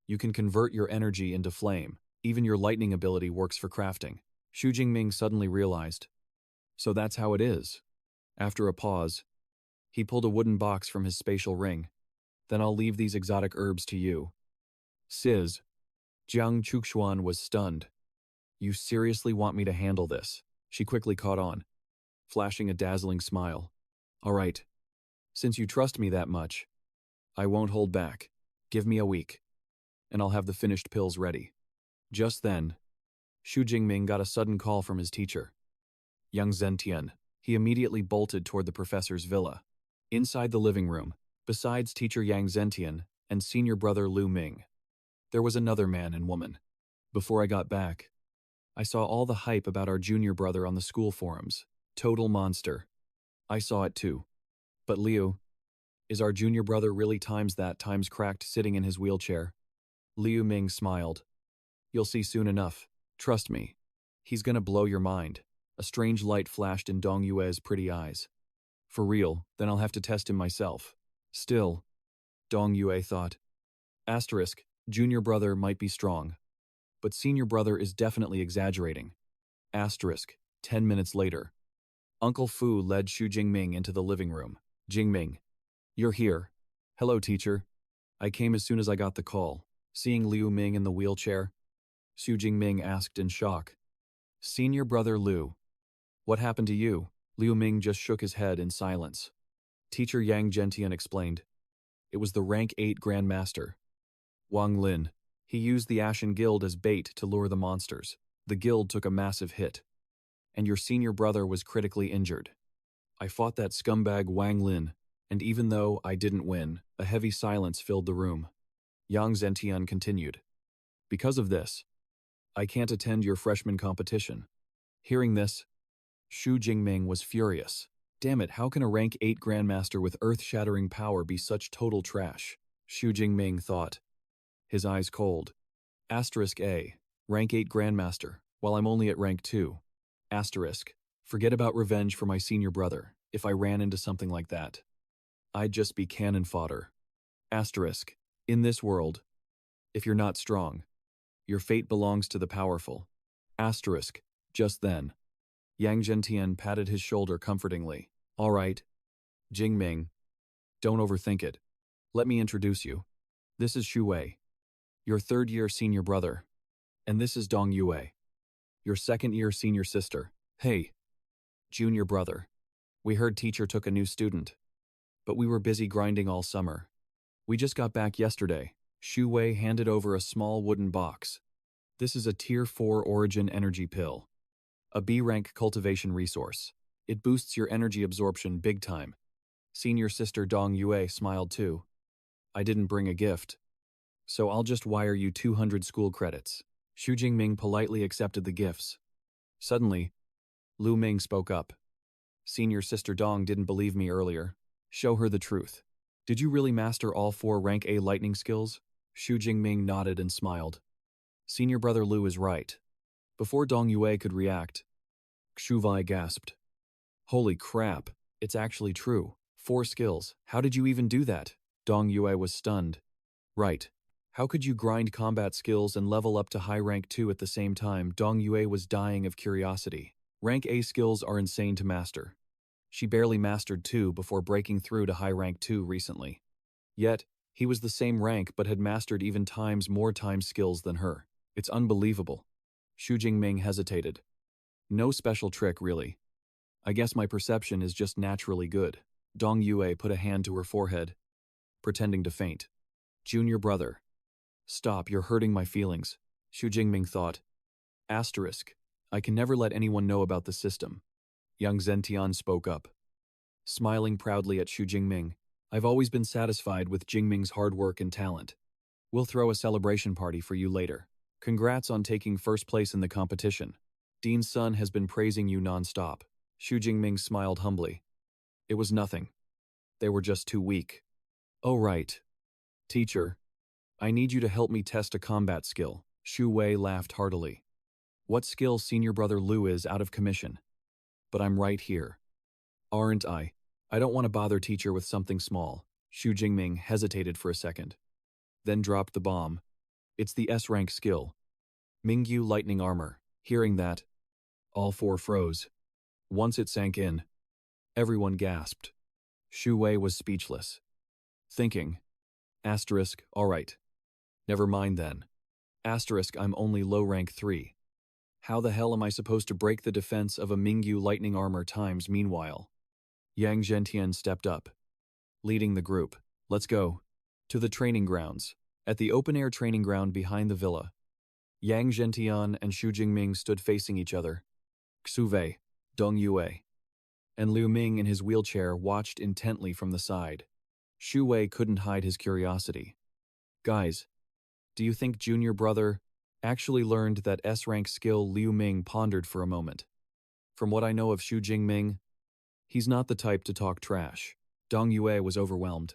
You can convert your energy into flame. Even your lightning ability works for crafting." Hua Jingming suddenly realized. So that's how it is. After a pause, he pulled a wooden box from his spatial ring. "Then I'll leave these exotic herbs to you." "Sis." Jiang Chuxuan was stunned. "You seriously want me to handle this?" She quickly caught on, flashing a dazzling smile. "All right. Since you trust me that much, I won't hold back. Give me a week, and I'll have the finished pills ready." Just then, Hua Jingming got a sudden call from his teacher, Yang Zentian. He immediately bolted toward the professor's villa. Inside the living room, besides teacher Yang Zentian and senior brother Lu Ming, there was another man and woman. Before I got back, I saw all the hype about our junior brother on the school forums. Total monster. I saw it too. But Liu, is our junior brother really times that times cracked sitting in his wheelchair? Liu Ming smiled. "You'll see soon enough. Trust me. He's gonna blow your mind." A strange light flashed in Dong Yue's pretty eyes. "For real, then I'll have to test him myself." Still, Dong Yue thought. Asterisk, junior brother might be strong, but senior brother is definitely exaggerating. Asterisk, 10 minutes later. Uncle Fu led Hua Jingming into the living room. "Jingming, you're here." "Hello, teacher. I came as soon as I got the call." Seeing Liu Ming in the wheelchair, Hua Jingming asked in shock. "Senior brother Liu, what happened to you?" Liu Ming just shook his head in silence. Teacher Yang Zentian explained. "It was the rank 8 Grandmaster, Wang Lin. He used the Ashen Guild as bait to lure the monsters. The guild took a massive hit, and your senior brother was critically injured. I fought that scumbag Wang Lin, and even though I didn't win, a heavy silence filled the room." Yang Zentian continued. "Because of this, I can't attend your freshman competition. Hearing this, Hua Jingming was furious. Damn it, how can a rank 8 grandmaster with earth-shattering power be such total trash? Hua Jingming thought, his eyes cold. Asterisk A. Rank 8 grandmaster, while I'm only at rank 2. Asterisk. Forget about revenge for my senior brother. If I ran into something like that, I'd just be cannon fodder. Asterisk. In this world, if you're not strong, your fate belongs to the powerful. Asterisk. Just then, Yang Zhentian patted his shoulder comfortingly. All right, Jingming, don't overthink it. Let me introduce you. This is Shu Wei, your third-year senior brother. And this is Dong Yue, your second-year senior sister. Hey, junior brother. We heard teacher took a new student, but we were busy grinding all summer. We just got back yesterday. Shu Wei handed over a small wooden box. This is a Tier 4 Origin Energy Pill, a B-rank cultivation resource. It boosts your energy absorption big time. Senior sister Dong Yue smiled too. I didn't bring a gift, so I'll just wire you 200 school credits. Hua Jingming politely accepted the gifts. Suddenly, Lu Ming spoke up. Senior sister Dong didn't believe me earlier. Show her the truth. Did you really master all 4 rank A lightning skills? Hua Jingming nodded and smiled. Senior brother Lu is right. Before Dong Yue could react, Xu Wei gasped. Holy crap, it's actually true. 4 skills. How did you even do that? Dong Yue was stunned. Right. How could you grind combat skills and level up to high rank 2 at the same time? Dong Yue was dying of curiosity. Rank A skills are insane to master. She barely mastered 2 before breaking through to high rank 2 recently. Yet, he was the same rank but had mastered even more times skills than her. It's unbelievable. Hua Jingming hesitated. No special trick, really. I guess my perception is just naturally good. Dong Yue put a hand to her forehead, pretending to faint. Junior brother. Stop, you're hurting my feelings, Hua Jingming thought. Asterisk. I can never let anyone know about the system. Yang Zhentian spoke up. Smiling proudly at Hua Jingming, I've always been satisfied with Jingming's hard work and talent. We'll throw a celebration party for you later. Congrats on taking first place in the competition. Dean's son has been praising you non-stop. Hua Jingming smiled humbly. It was nothing. They were just too weak. Oh right. Teacher, I need you to help me test a combat skill. Shu Wei laughed heartily. What skill senior brother Lu is out of commission? But I'm right here. Aren't I? I don't want to bother teacher with something small. Hua Jingming hesitated for a second, then dropped the bomb. It's the S-rank skill. Mingyu Lightning Armor. Hearing that, all 4 froze. Once it sank in, everyone gasped. Shu Wei was speechless. Thinking. Asterisk, alright. Never mind then. Asterisk, I'm only low rank 3. How the hell am I supposed to break the defense of a Mingyu Lightning Armor times meanwhile? Yang Zhentian stepped up, leading the group. Let's go. To the training grounds. At the open-air training ground behind the villa, Yang Zhentian and Hua Jingming stood facing each other. Xu Wei, Dong Yue, and Liu Ming in his wheelchair watched intently from the side. Shu Wei couldn't hide his curiosity. Guys, do you think junior brother actually learned that S-rank skill? Liu Ming pondered for a moment. From what I know of Hua Jingming, he's not the type to talk trash. Dong Yue was overwhelmed,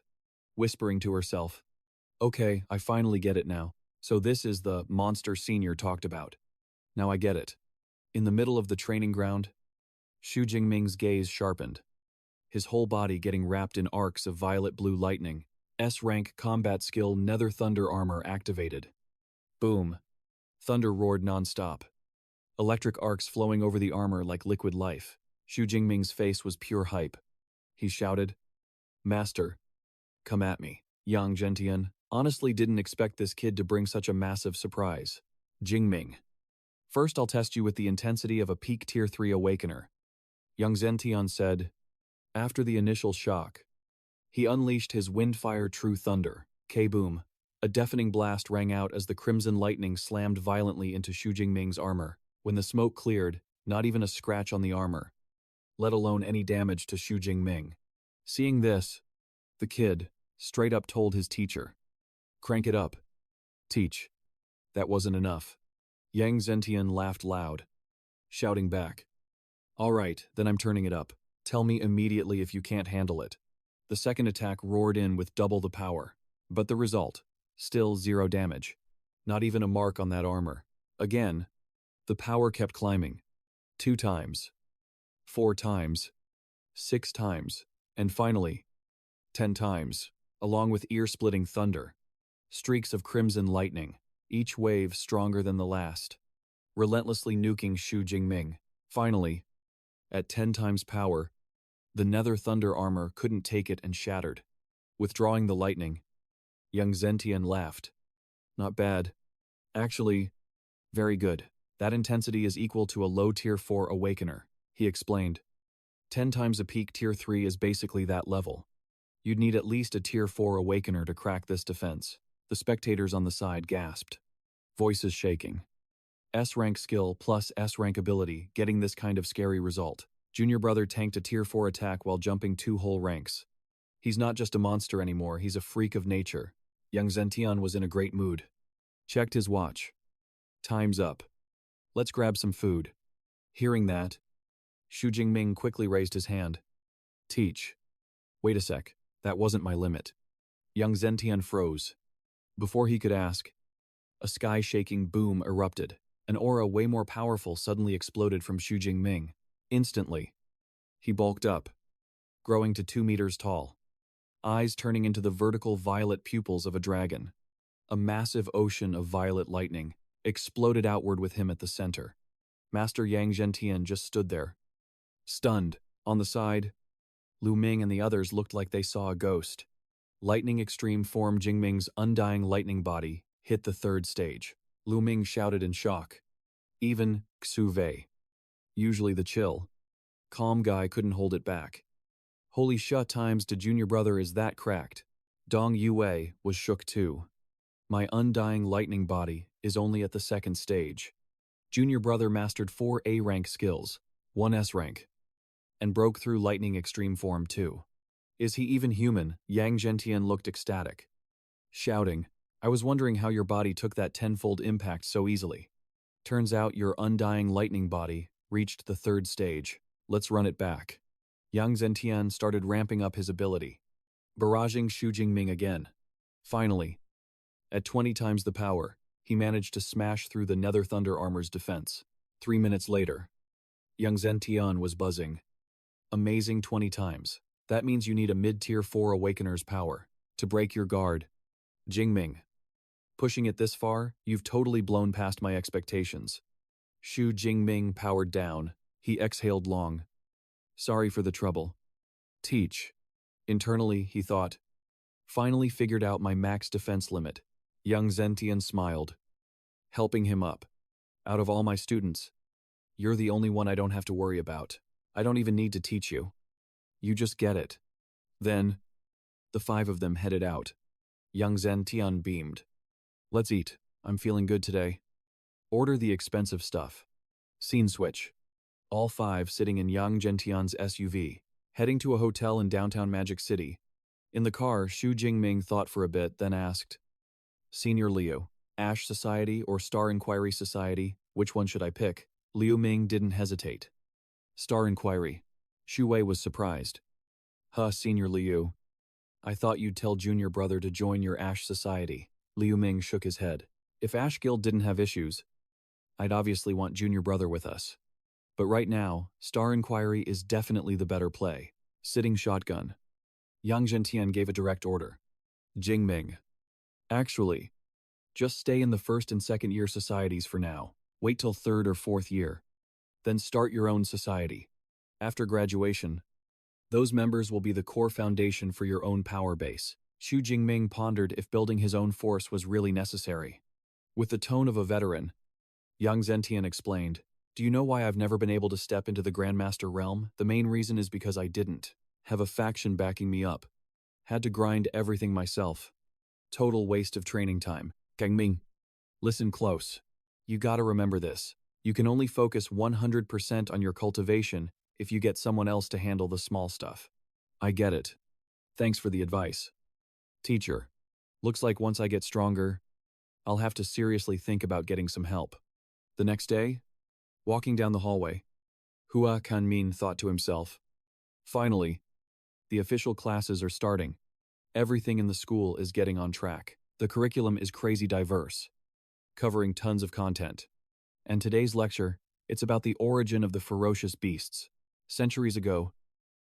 whispering to herself, okay, I finally get it now. So this is the monster senior talked about. Now I get it. In the middle of the training ground, Hua Jingming's gaze sharpened, his whole body getting wrapped in arcs of violet-blue lightning. S-rank combat skill Nether Thunder Armor activated. Boom. Thunder roared non-stop, electric arcs flowing over the armor like liquid life. Hua Jingming's face was pure hype. He shouted, Master, come at me. Yang Zhentian honestly didn't expect this kid to bring such a massive surprise. Jingming. First I'll test you with the intensity of a peak Tier 3 Awakener. Yang Zhentian said. After the initial shock, he unleashed his Windfire True Thunder. K-boom. A deafening blast rang out as the crimson lightning slammed violently into Hua Jingming's armor. When the smoke cleared, not even a scratch on the armor, let alone any damage to Hua Jingming. Seeing this, the kid straight up told his teacher, crank it up. Teach. That wasn't enough. Yang Zentian laughed loud, shouting back. All right, then I'm turning it up. Tell me immediately if you can't handle it. The second attack roared in with double the power. But the result? Still 0 damage. Not even a mark on that armor. Again, the power kept climbing. 2 times. 4 times. 6 times. And finally, 10 times, along with ear-splitting thunder. Streaks of crimson lightning, each wave stronger than the last. Relentlessly nuking Hua Jingming. Finally, at 10 times power, the nether thunder armor couldn't take it and shattered. Withdrawing the lightning, young Zentian laughed. Not bad. Actually, very good. That intensity is equal to a low tier 4 awakener, he explained. 10 times a peak tier 3 is basically that level. You'd need at least a tier 4 awakener to crack this defense. The spectators on the side gasped, voices shaking. S-rank skill plus S-rank ability getting this kind of scary result. Junior brother tanked a tier 4 attack while jumping 2 whole ranks. He's not just a monster anymore, he's a freak of nature. Young Zentian was in a great mood. Checked his watch. Time's up. Let's grab some food. Hearing that, Hua Jingming quickly raised his hand. Teach. Wait a sec, that wasn't my limit. Young Zentian froze. Before he could ask, a sky-shaking boom erupted. An aura way more powerful suddenly exploded from Hua Jingming. Instantly, he bulked up, growing to 2 meters tall, eyes turning into the vertical violet pupils of a dragon. A massive ocean of violet lightning exploded outward with him at the center. Master Yang Zentian just stood there, stunned. On the side, Lu Ming and the others looked like they saw a ghost. Lightning extreme form Jingming's undying lightning body hit the 3rd stage. Lu Ming shouted in shock. Even Xu Wei, usually the chill, calm guy, couldn't hold it back. Holy shut times to junior brother, is that cracked? Dong Yue was shook too. My undying lightning body is only at the 2nd stage. Junior brother mastered 4 A-rank skills, 1 S-rank, and broke through lightning extreme form too. Is he even human? Yang Zentian looked ecstatic, shouting, I was wondering how your body took that 10-fold impact so easily. Turns out your undying lightning body reached the 3rd stage. Let's run it back. Yang Zentian started ramping up his ability, barraging Hua Jingming again. Finally, at 20 times the power, he managed to smash through the nether thunder armor's defense. 3 minutes later, Yang Zentian was buzzing. Amazing 20 times. That means you need a mid-tier 4 awakener's power to break your guard. Jingming. Pushing it this far, you've totally blown past my expectations. Hua Jingming powered down. He exhaled long. Sorry for the trouble. Teach. Internally, he thought. Finally figured out my max defense limit. Young Zentian smiled, helping him up. Out of all my students, you're the only one I don't have to worry about. I don't even need to teach you. You just get it. Then, the 5 of them headed out. Young Zentian beamed. Let's eat. I'm feeling good today. Order the expensive stuff. Scene switch. All 5 sitting in Yang Zentian's SUV, heading to a hotel in downtown Magic City. In the car, Hua Jingming thought for a bit, then asked, Senior Liu, Ash Society or Star Inquiry Society, which one should I pick? Liu Ming didn't hesitate. Star Inquiry. Xu Wei was surprised. Senior Liu. I thought you'd tell junior brother to join your Ash Society. Liu Ming shook his head. If Ash Guild didn't have issues, I'd obviously want junior brother with us. But right now, Star Inquiry is definitely the better play. Sitting shotgun. Yang Zentian gave a direct order. Jingming. Actually, just stay in the 1st and 2nd year societies for now. Wait till 3rd or 4th year. Then start your own society. After graduation, those members will be the core foundation for your own power base. Hua Jingming pondered if building his own force was really necessary. With the tone of a veteran, Yang Zentian explained, Do you know why I've never been able to step into the Grandmaster realm? The main reason is because I didn't have a faction backing me up. Had to grind everything myself. Total waste of training time. Gangming. Listen close. You gotta remember this. You can only focus 100% on your cultivation if you get someone else to handle the small stuff. I get it. Thanks for the advice. Teacher. Looks like once I get stronger, I'll have to seriously think about getting some help. The next day, walking down the hallway, Hua Jingming thought to himself, finally, the official classes are starting. Everything in the school is getting on track. The curriculum is crazy diverse, covering tons of content. And today's lecture, it's about the origin of the ferocious beasts. Centuries ago,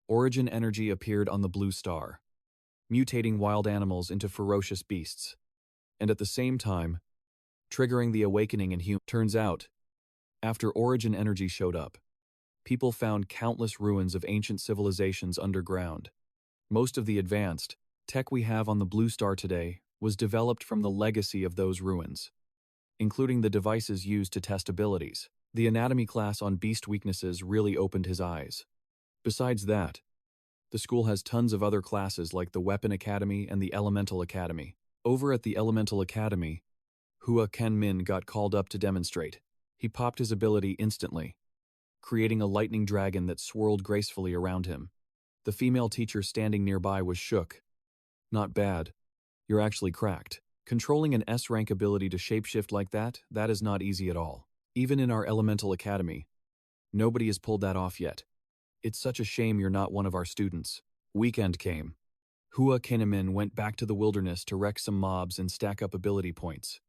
origin energy appeared on the blue star, mutating wild animals into ferocious beasts. And at the same time, triggering the awakening in humans. Turns out, after origin energy showed up, people found countless ruins of ancient civilizations underground. Most of the advanced tech we have on the blue star today was developed from the legacy of those ruins, including the devices used to test abilities. The anatomy class on beast weaknesses really opened his eyes. Besides that, the school has tons of other classes like the Weapon Academy and the Elemental Academy. Over at the Elemental Academy, Hua Jingming got called up to demonstrate. He popped his ability instantly, creating a lightning dragon that swirled gracefully around him. The female teacher standing nearby was shook. Not bad. You're actually cracked. Controlling an S-rank ability to shapeshift like that is not easy at all. Even in our Elemental Academy, nobody has pulled that off yet. It's such a shame you're not one of our students. Weekend came. Hua Jingming went back to the wilderness to wreck some mobs and stack up ability points.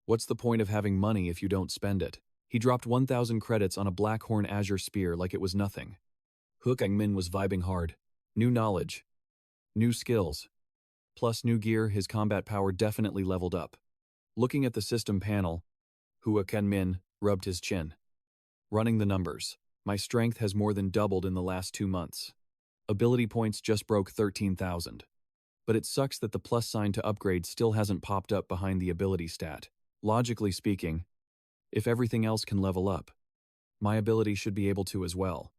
What's the point of having money if you don't spend it? He dropped 1,000 credits on a Blackhorn Azure Spear like it was nothing. Hua Jingming was vibing hard. New knowledge, new skills, plus new gear. His combat power definitely leveled up. Looking at the system panel, Hua Jingming rubbed his chin. Running the numbers, my strength has more than doubled in the last 2 months. Ability points just broke 13,000. But it sucks that the plus sign to upgrade still hasn't popped up behind the ability stat. Logically speaking, if everything else can level up, my ability should be able to as well.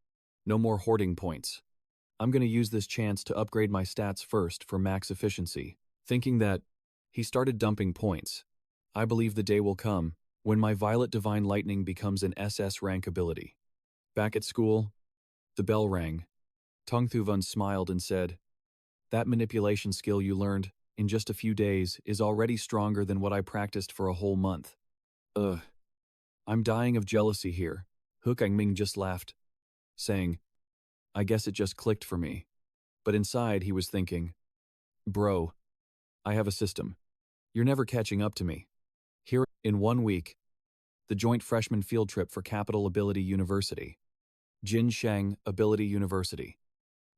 No more hoarding points. I'm going to use this chance to upgrade my stats first for max efficiency. Thinking that, he started dumping points. I believe the day will come when my Violet Divine Lightning becomes an SS rank ability. Back at school, the bell rang. Tong Thuvun smiled and said, that manipulation skill you learned in just a few days is already stronger than what I practiced for a whole month. I'm dying of jealousy here. Hua Jingming just laughed, saying, I guess it just clicked for me. But inside he was thinking, bro, I have a system. You're never catching up to me. Here, in 1 week, the joint freshman field trip for Capital Ability University. Jiangcheng Ability University.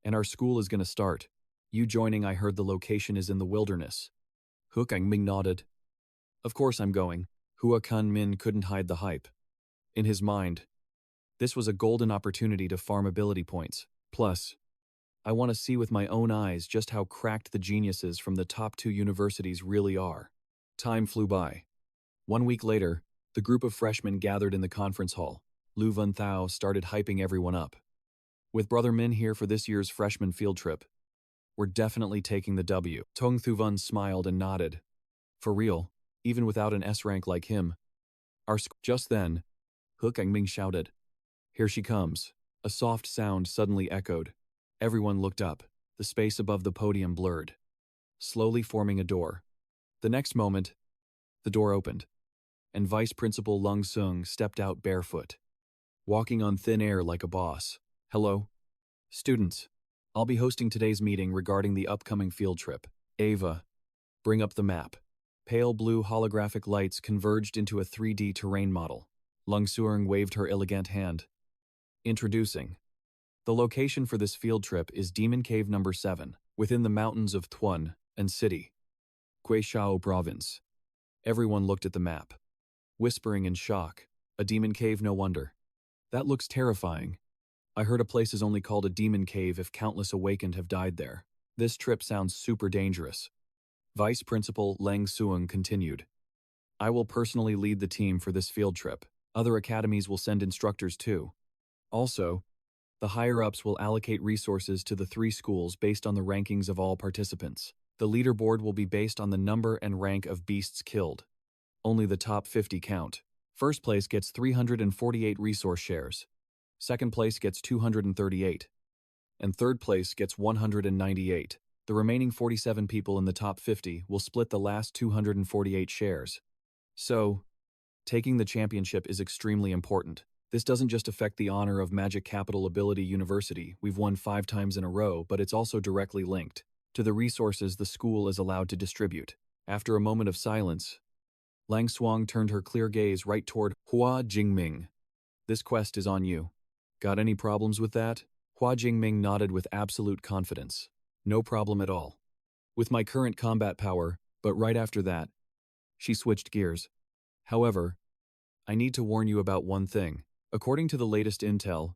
And our school is going to start. You joining? I heard the location is in the wilderness. Hua Jingming nodded. Of course I'm going. Hua Jingming couldn't hide the hype. In his mind, this was a golden opportunity to farm ability points. Plus, I want to see with my own eyes just how cracked the geniuses from the top 2 universities really are. Time flew by. 1 week later, the group of freshmen gathered in the conference hall. Lu Vunthao started hyping everyone up. With Brother Min here for this year's freshman field trip, we're definitely taking the W. Tong Thuvun smiled and nodded. For real, even without an S rank like him. Just then, Hua Jingming shouted, here she comes. A soft sound suddenly echoed. Everyone looked up. The space above the podium blurred, slowly forming a door. The next moment, the door opened, and Vice Principal Lung Sung stepped out barefoot, walking on thin air like a boss. Hello, students. I'll be hosting today's meeting regarding the upcoming field trip. Ava, bring up the map. Pale blue holographic lights converged into a 3D terrain model. Lung Suang waved her elegant hand. Introducing. The location for this field trip is Demon Cave number 7, within the mountains of Thuan and City, Guishao Province. Everyone looked at the map, whispering in shock. A demon cave, no wonder. That looks terrifying. I heard a place is only called a demon cave if countless awakened have died there. This trip sounds super dangerous. Vice Principal Leng Suang continued. I will personally lead the team for this field trip. Other academies will send instructors too. Also, the higher-ups will allocate resources to the 3 schools based on the rankings of all participants. The leaderboard will be based on the number and rank of beasts killed. Only the top 50 count. First place gets 348 resource shares. Second place gets 238. And third place gets 198. The remaining 47 people in the top 50 will split the last 248 shares. So, Taking the championship is extremely important. This doesn't just affect the honor of Magic Capital Ability University, we've won 5 times in a row, but it's also directly linked to the resources the school is allowed to distribute. After a moment of silence, Lang Xuang turned her clear gaze right toward Hua Jingming. This quest is on you. Got any problems with that? Hua Jingming nodded with absolute confidence. No problem at all. With my current combat power, but right after that, she switched gears. However, I need to warn you about one thing. According to the latest intel,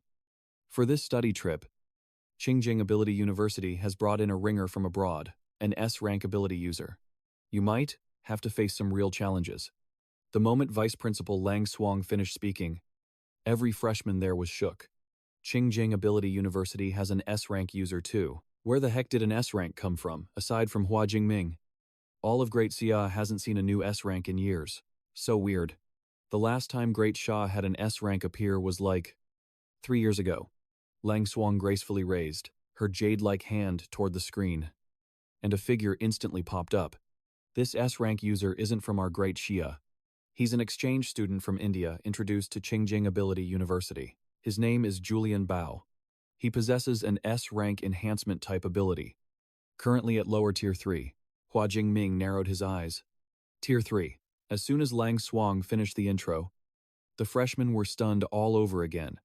for this study trip, Jiangcheng Ability University has brought in a ringer from abroad, an S-rank ability user. You might have to face some real challenges. The moment Vice Principal Lang Xuang finished speaking, every freshman there was shook. Jiangcheng Ability University has an S-rank user too. Where the heck did an S-rank come from, aside from Hua Jingming? All of Great Xia hasn't seen a new S-rank in years. So weird. The last time Great Xia had an S-rank appear was like 3 years ago. Lang Xuang gracefully raised her jade-like hand toward the screen, and a figure instantly popped up. This S-rank user isn't from our Great Xia. He's an exchange student from India introduced to Jiangcheng Ability University. His name is Julian Bao. He possesses an S-rank enhancement type ability. Currently at lower Tier 3, Hua Jingming narrowed his eyes. Tier 3. As soon as Lang Xuang finished the intro, the freshmen were stunned all over again.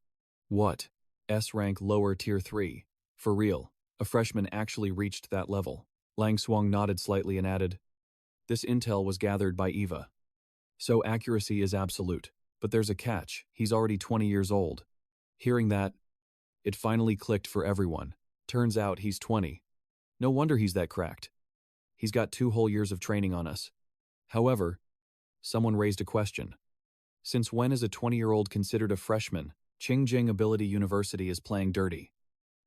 What? S-rank lower Tier 3? For real, a freshman actually reached that level. Lang Xuang nodded slightly and added, this intel was gathered by Eva. So accuracy is absolute, but there's a catch, he's already 20 years old. Hearing that, it finally clicked for everyone. Turns out he's 20. No wonder he's that cracked. He's got 2 whole years of training on us. However, someone raised a question. Since when is a 20-year-old considered a freshman? Jiangcheng Ability University is playing dirty.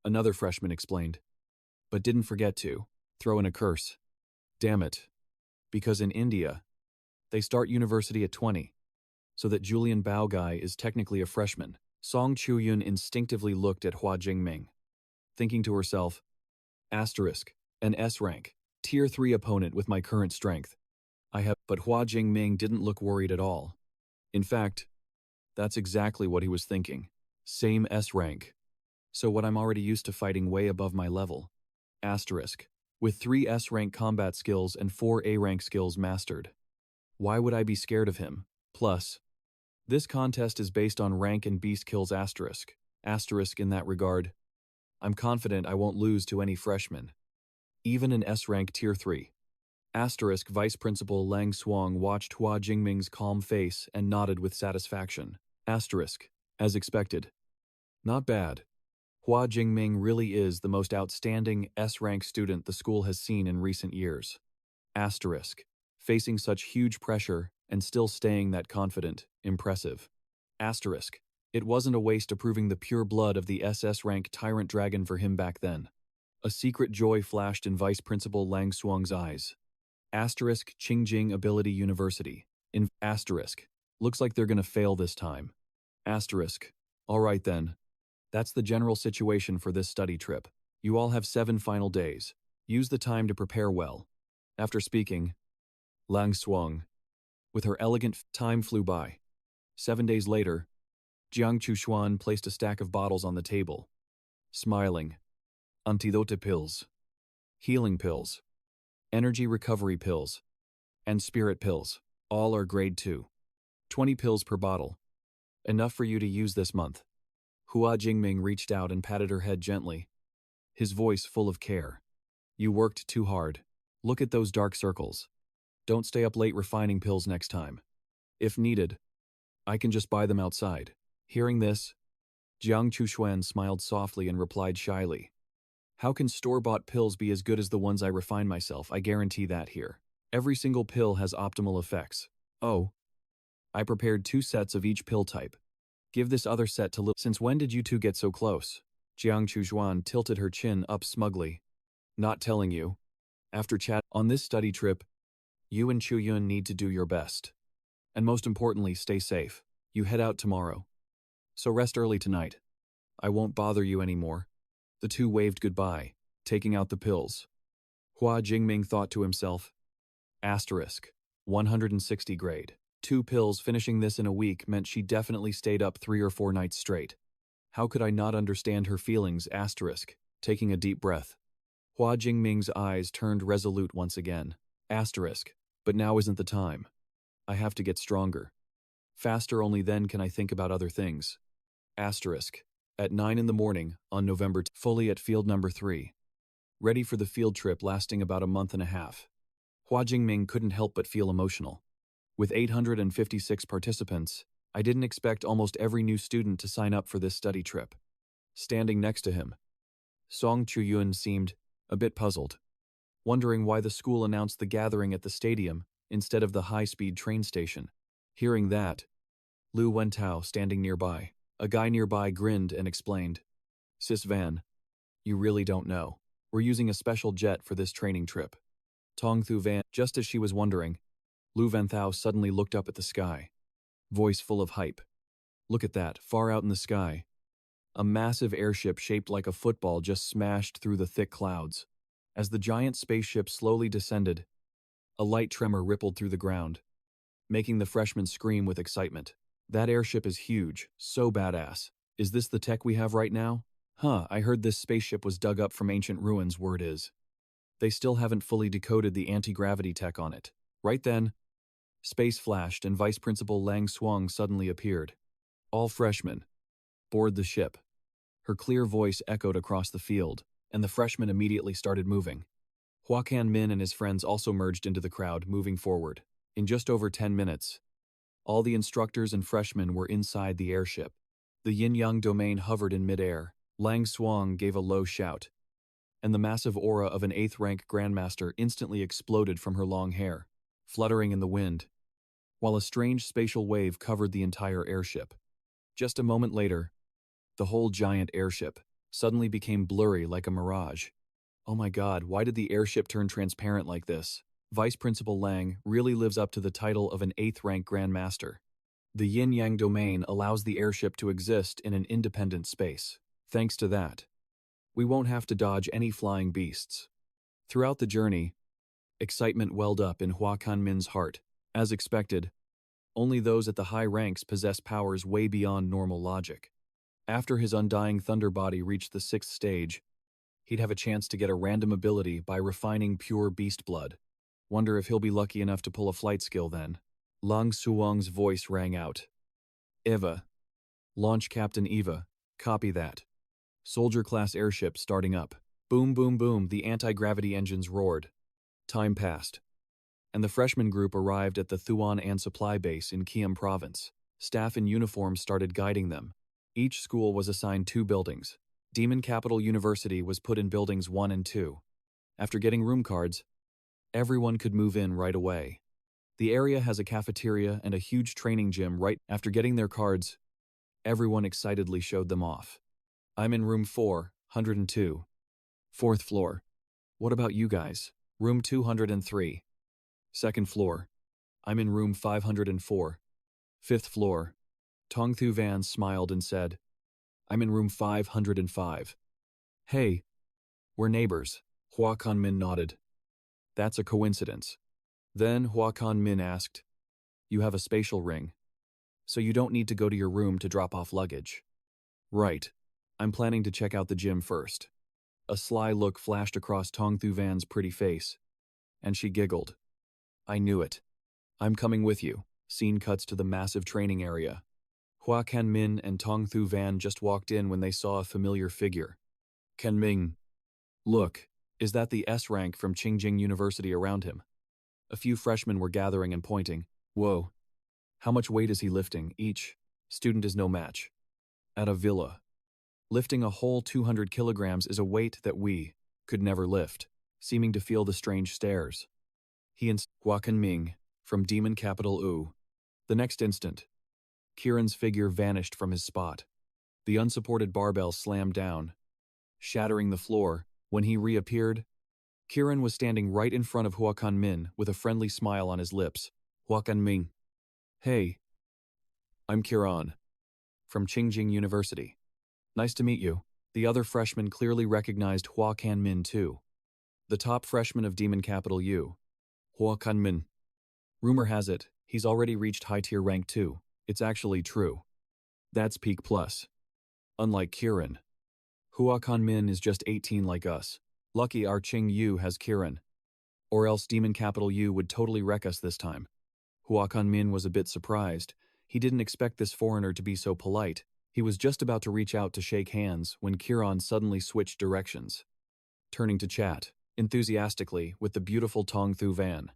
Another freshman explained. But didn't forget to throw in a curse. Damn it. Because in India, they start university at 20. So that Julian Bao guy is technically a freshman. Song Chuyun instinctively looked at Hua Jingming, thinking to herself, asterisk, an S-rank, Tier 3 opponent with my current strength. But Hua Jingming didn't look worried at all. In fact, that's exactly what he was thinking. Same S-rank. So what I'm already used to fighting way above my level. Asterisk. With 3 S-rank combat skills and 4 A-rank skills mastered. Why would I be scared of him? Plus, this contest is based on rank and beast kills asterisk. Asterisk in that regard. I'm confident I won't lose to any freshman. Even in S-rank Tier 3. Asterisk Vice Principal Lang Xuang watched Hua Jingming's calm face and nodded with satisfaction. Asterisk. As expected. Not bad. Hua Jingming really is the most outstanding S-rank student the school has seen in recent years. Asterisk. Facing such huge pressure and still staying that confident, impressive. Asterisk. It wasn't a waste approving the pure blood of the SS-Ranked Tyrant Dragon for him back then. A secret joy flashed in Vice Principal Lang Xuang's eyes. Asterisk Jiangcheng Ability University. In asterisk. Looks like they're gonna fail this time. Asterisk. Alright then. That's the general situation for this study trip. You all have 7 final days. Use the time to prepare well. After speaking, Lang Xuang, with her elegant time flew by. 7 days later, Jiang Chushuan placed a stack of bottles on the table. Smiling. Antidote pills. Healing pills. Energy recovery pills. And spirit pills. All are grade 2. 20 pills per bottle. Enough for you to use this month. Hua Jingming reached out and patted her head gently, his voice full of care. You worked too hard. Look at those dark circles. Don't stay up late refining pills next time. If needed, I can just buy them outside. Hearing this, Jiang Chushuan smiled softly and replied shyly. How can store-bought pills be as good as the ones I refine myself? I guarantee that here. Every single pill has optimal effects. Oh. I prepared 2 sets of each pill type. Give this other set to Since when did you two get so close? Jiang Chushuan tilted her chin up smugly. Not telling you. After chat on this study trip, you and Chuyun need to do your best. And most importantly, stay safe. You head out tomorrow. So rest early tonight. I won't bother you anymore. The two waved goodbye, taking out the pills. Hua Jingming thought to himself. Asterisk. 160 grade. 2 pills finishing this in a week meant she definitely stayed up 3 or 4 nights straight. How could I not understand her feelings? Taking a deep breath. Hua Jingming's eyes turned resolute once again. But now isn't the time. I have to get stronger. Faster, only then can I think about other things. At 9 in the morning, on November fully at field number 3. Ready for the field trip lasting about a month and a half. Hua Jingming couldn't help but feel emotional. With 856 participants, I didn't expect almost every new student to sign up for this study trip. Standing next to him, Song Chuyun seemed a bit puzzled, wondering why the school announced the gathering at the stadium instead of the high-speed train station. Hearing that, Lu Wentao, standing nearby, a guy nearby, grinned and explained, "Sis Van, you really don't know. We're using a special jet for this training trip." Tong Thu Van. Just as she was wondering, Lu Wentao suddenly looked up at the sky, voice full of hype. "Look at that, far out in the sky. A massive airship shaped like a football just smashed through the thick clouds. As the giant spaceship slowly descended, a light tremor rippled through the ground, making the freshmen scream with excitement. That airship is huge, so badass. Is this the tech we have right now? I heard this spaceship was dug up from ancient ruins. Word is, they still haven't fully decoded the anti-gravity tech on it." Right then, space flashed and Vice Principal Lang Suang suddenly appeared. "All freshmen, board the ship." Her clear voice echoed across the field, and the freshmen immediately started moving. Hua Kan-min and his friends also merged into the crowd, moving forward. In just over 10 minutes, all the instructors and freshmen were inside the airship. The yin-yang domain hovered in midair. Lang Suang gave a low shout, and the massive aura of an 8th-rank grandmaster instantly exploded from her long hair, fluttering in the wind, while a strange spatial wave covered the entire airship. Just a moment later, the whole giant airship suddenly became blurry like a mirage. Oh my god, why did the airship turn transparent like this? Vice Principal Lang really lives up to the title of an 8th-rank grandmaster. The yin-yang domain allows the airship to exist in an independent space. Thanks to that, we won't have to dodge any flying beasts. Throughout the journey, excitement welled up in Hua Kan-min's heart. As expected, only those at the high ranks possess powers way beyond normal logic. After his undying thunder body reached the 6th stage, he'd have a chance to get a random ability by refining pure beast blood. Wonder if he'll be lucky enough to pull a flight skill then. Lang Suang's voice rang out. "Eva. Launch Captain Eva. Copy that. Soldier-class airship starting up." Boom, boom, boom, the anti-gravity engines roared. Time passed, and the freshman group arrived at the Thuan An Supply Base in Kiam Province. Staff in uniform started guiding them. Each school was assigned 2 buildings. Demon Capital University was put in buildings 1 and 2. After getting room cards, everyone could move in right away. The area has a cafeteria and a huge training gym. Right after getting their cards, everyone excitedly showed them off. "I'm in room 402. 4th floor. What about you guys?" "Room 203. 2nd floor. I'm in room 504. 5th floor." Tong Thu Van smiled and said, "I'm in room 505. "Hey, we're neighbors." Hua Kan-min nodded. "That's a coincidence." Then Hua Kan-min asked, "You have a spatial ring, so you don't need to go to your room to drop off luggage." "Right. I'm planning to check out the gym first." A sly look flashed across Tong Thu Van's pretty face, and she giggled. "I knew it. I'm coming with you." Scene cuts to the massive training area. Hua Kan-min and Tong Thu Van just walked in when they saw a familiar figure. "Kan-ming. Look, is that the S rank from Jiangcheng University?" Around him, a few freshmen were gathering and pointing. "Whoa. How much weight is he lifting?" Each student is no match. At a villa, lifting a whole 200 kilograms is a weight that we could never lift. Seeming to feel the strange stares, he and Hua Kan-ming from Demon Capital U. The next instant, Kieran's figure vanished from his spot. The unsupported barbell slammed down, shattering the floor. When he reappeared, Kieran was standing right in front of Hua Kan-min with a friendly smile on his lips. "Hua Kan-ming. Hey. I'm Kieran. From Jiangcheng University. Nice to meet you." The other freshmen clearly recognized Hua Kan-min too. The top freshman of Demon Capital U. Hua Kan-min. Rumor has it, He's already reached high-tier rank 2. It's actually true. That's peak plus. Unlike Kiran. Hua Jingming is just 18 like us. Lucky our Qing Yu has Kiran. Or else Demon Capital U would totally wreck us this time. Hua Jingming was a bit surprised. He didn't expect this foreigner to be so polite. He was just about to reach out to shake hands when Kiran suddenly switched directions. Turning to chat, enthusiastically, with the beautiful Tong Thu Van.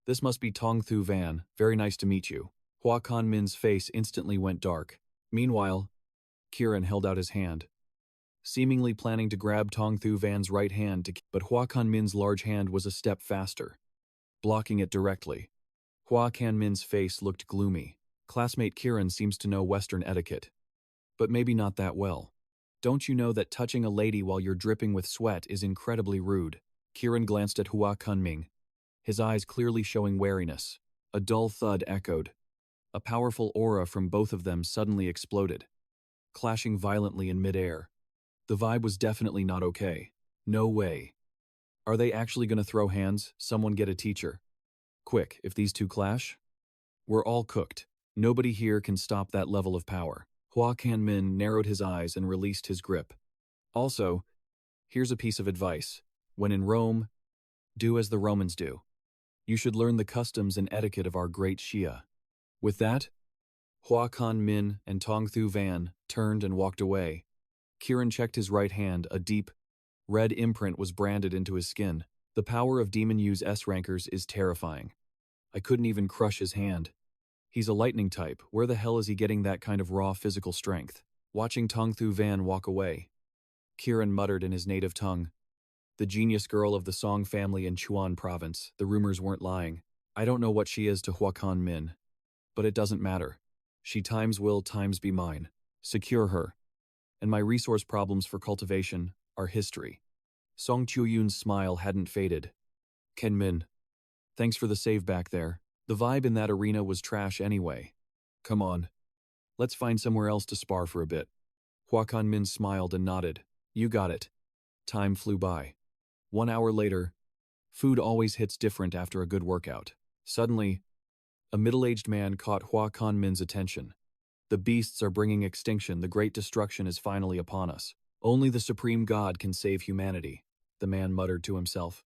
This must be Tong Thu Van, very nice to meet you. Hua Jingming's face instantly went dark. Meanwhile, Kiran held out his hand, seemingly planning to grab Tong Thu Van's right hand, but Hua Jingming's large hand was a step faster, blocking it directly. Hua Jingming's face looked gloomy. Classmate Kiran seems to know Western etiquette. But maybe not that well. Don't you know that touching a lady while you're dripping with sweat is incredibly rude? Kiran glanced at Hua Jingming, his eyes clearly showing wariness. A dull thud echoed. A powerful aura from both of them suddenly exploded, clashing violently in midair. The vibe was definitely not okay. No way. Are they actually going to throw hands? Someone get a teacher. Quick, if these two clash, we're all cooked. Nobody here can stop that level of power. Hua Jingming narrowed his eyes and released his grip. Also, here's a piece of advice. When in Rome, do as the Romans do. You should learn the customs and etiquette of our great Shia. With that, Hua Jingming and Tong Thu Van turned and walked away. Kiran checked his right hand. A deep, red imprint was branded into his skin. The power of Demon Yu's S-Rankers is terrifying. I couldn't even crush his hand. He's a lightning type. Where the hell is he getting that kind of raw physical strength? Watching Tong Thu Van walk away, Kiran muttered in his native tongue. The genius girl of the Song family in Chuan province. The rumors weren't lying. I don't know what she is to Hua Jingming, but it doesn't matter. She times will times be mine. Secure her. And my resource problems for cultivation are history. Song Chuyun's smile hadn't faded. Jingming, thanks for the save back there. The vibe in that arena was trash anyway. Come on. Let's find somewhere else to spar for a bit. Hua Jingming smiled and nodded. You got it. Time flew by. 1 hour later, food always hits different after a good workout. Suddenly, a middle-aged man caught Hua Jingming's attention. The beasts are bringing extinction. The great destruction is finally upon us. Only the supreme God can save humanity, the man muttered to himself,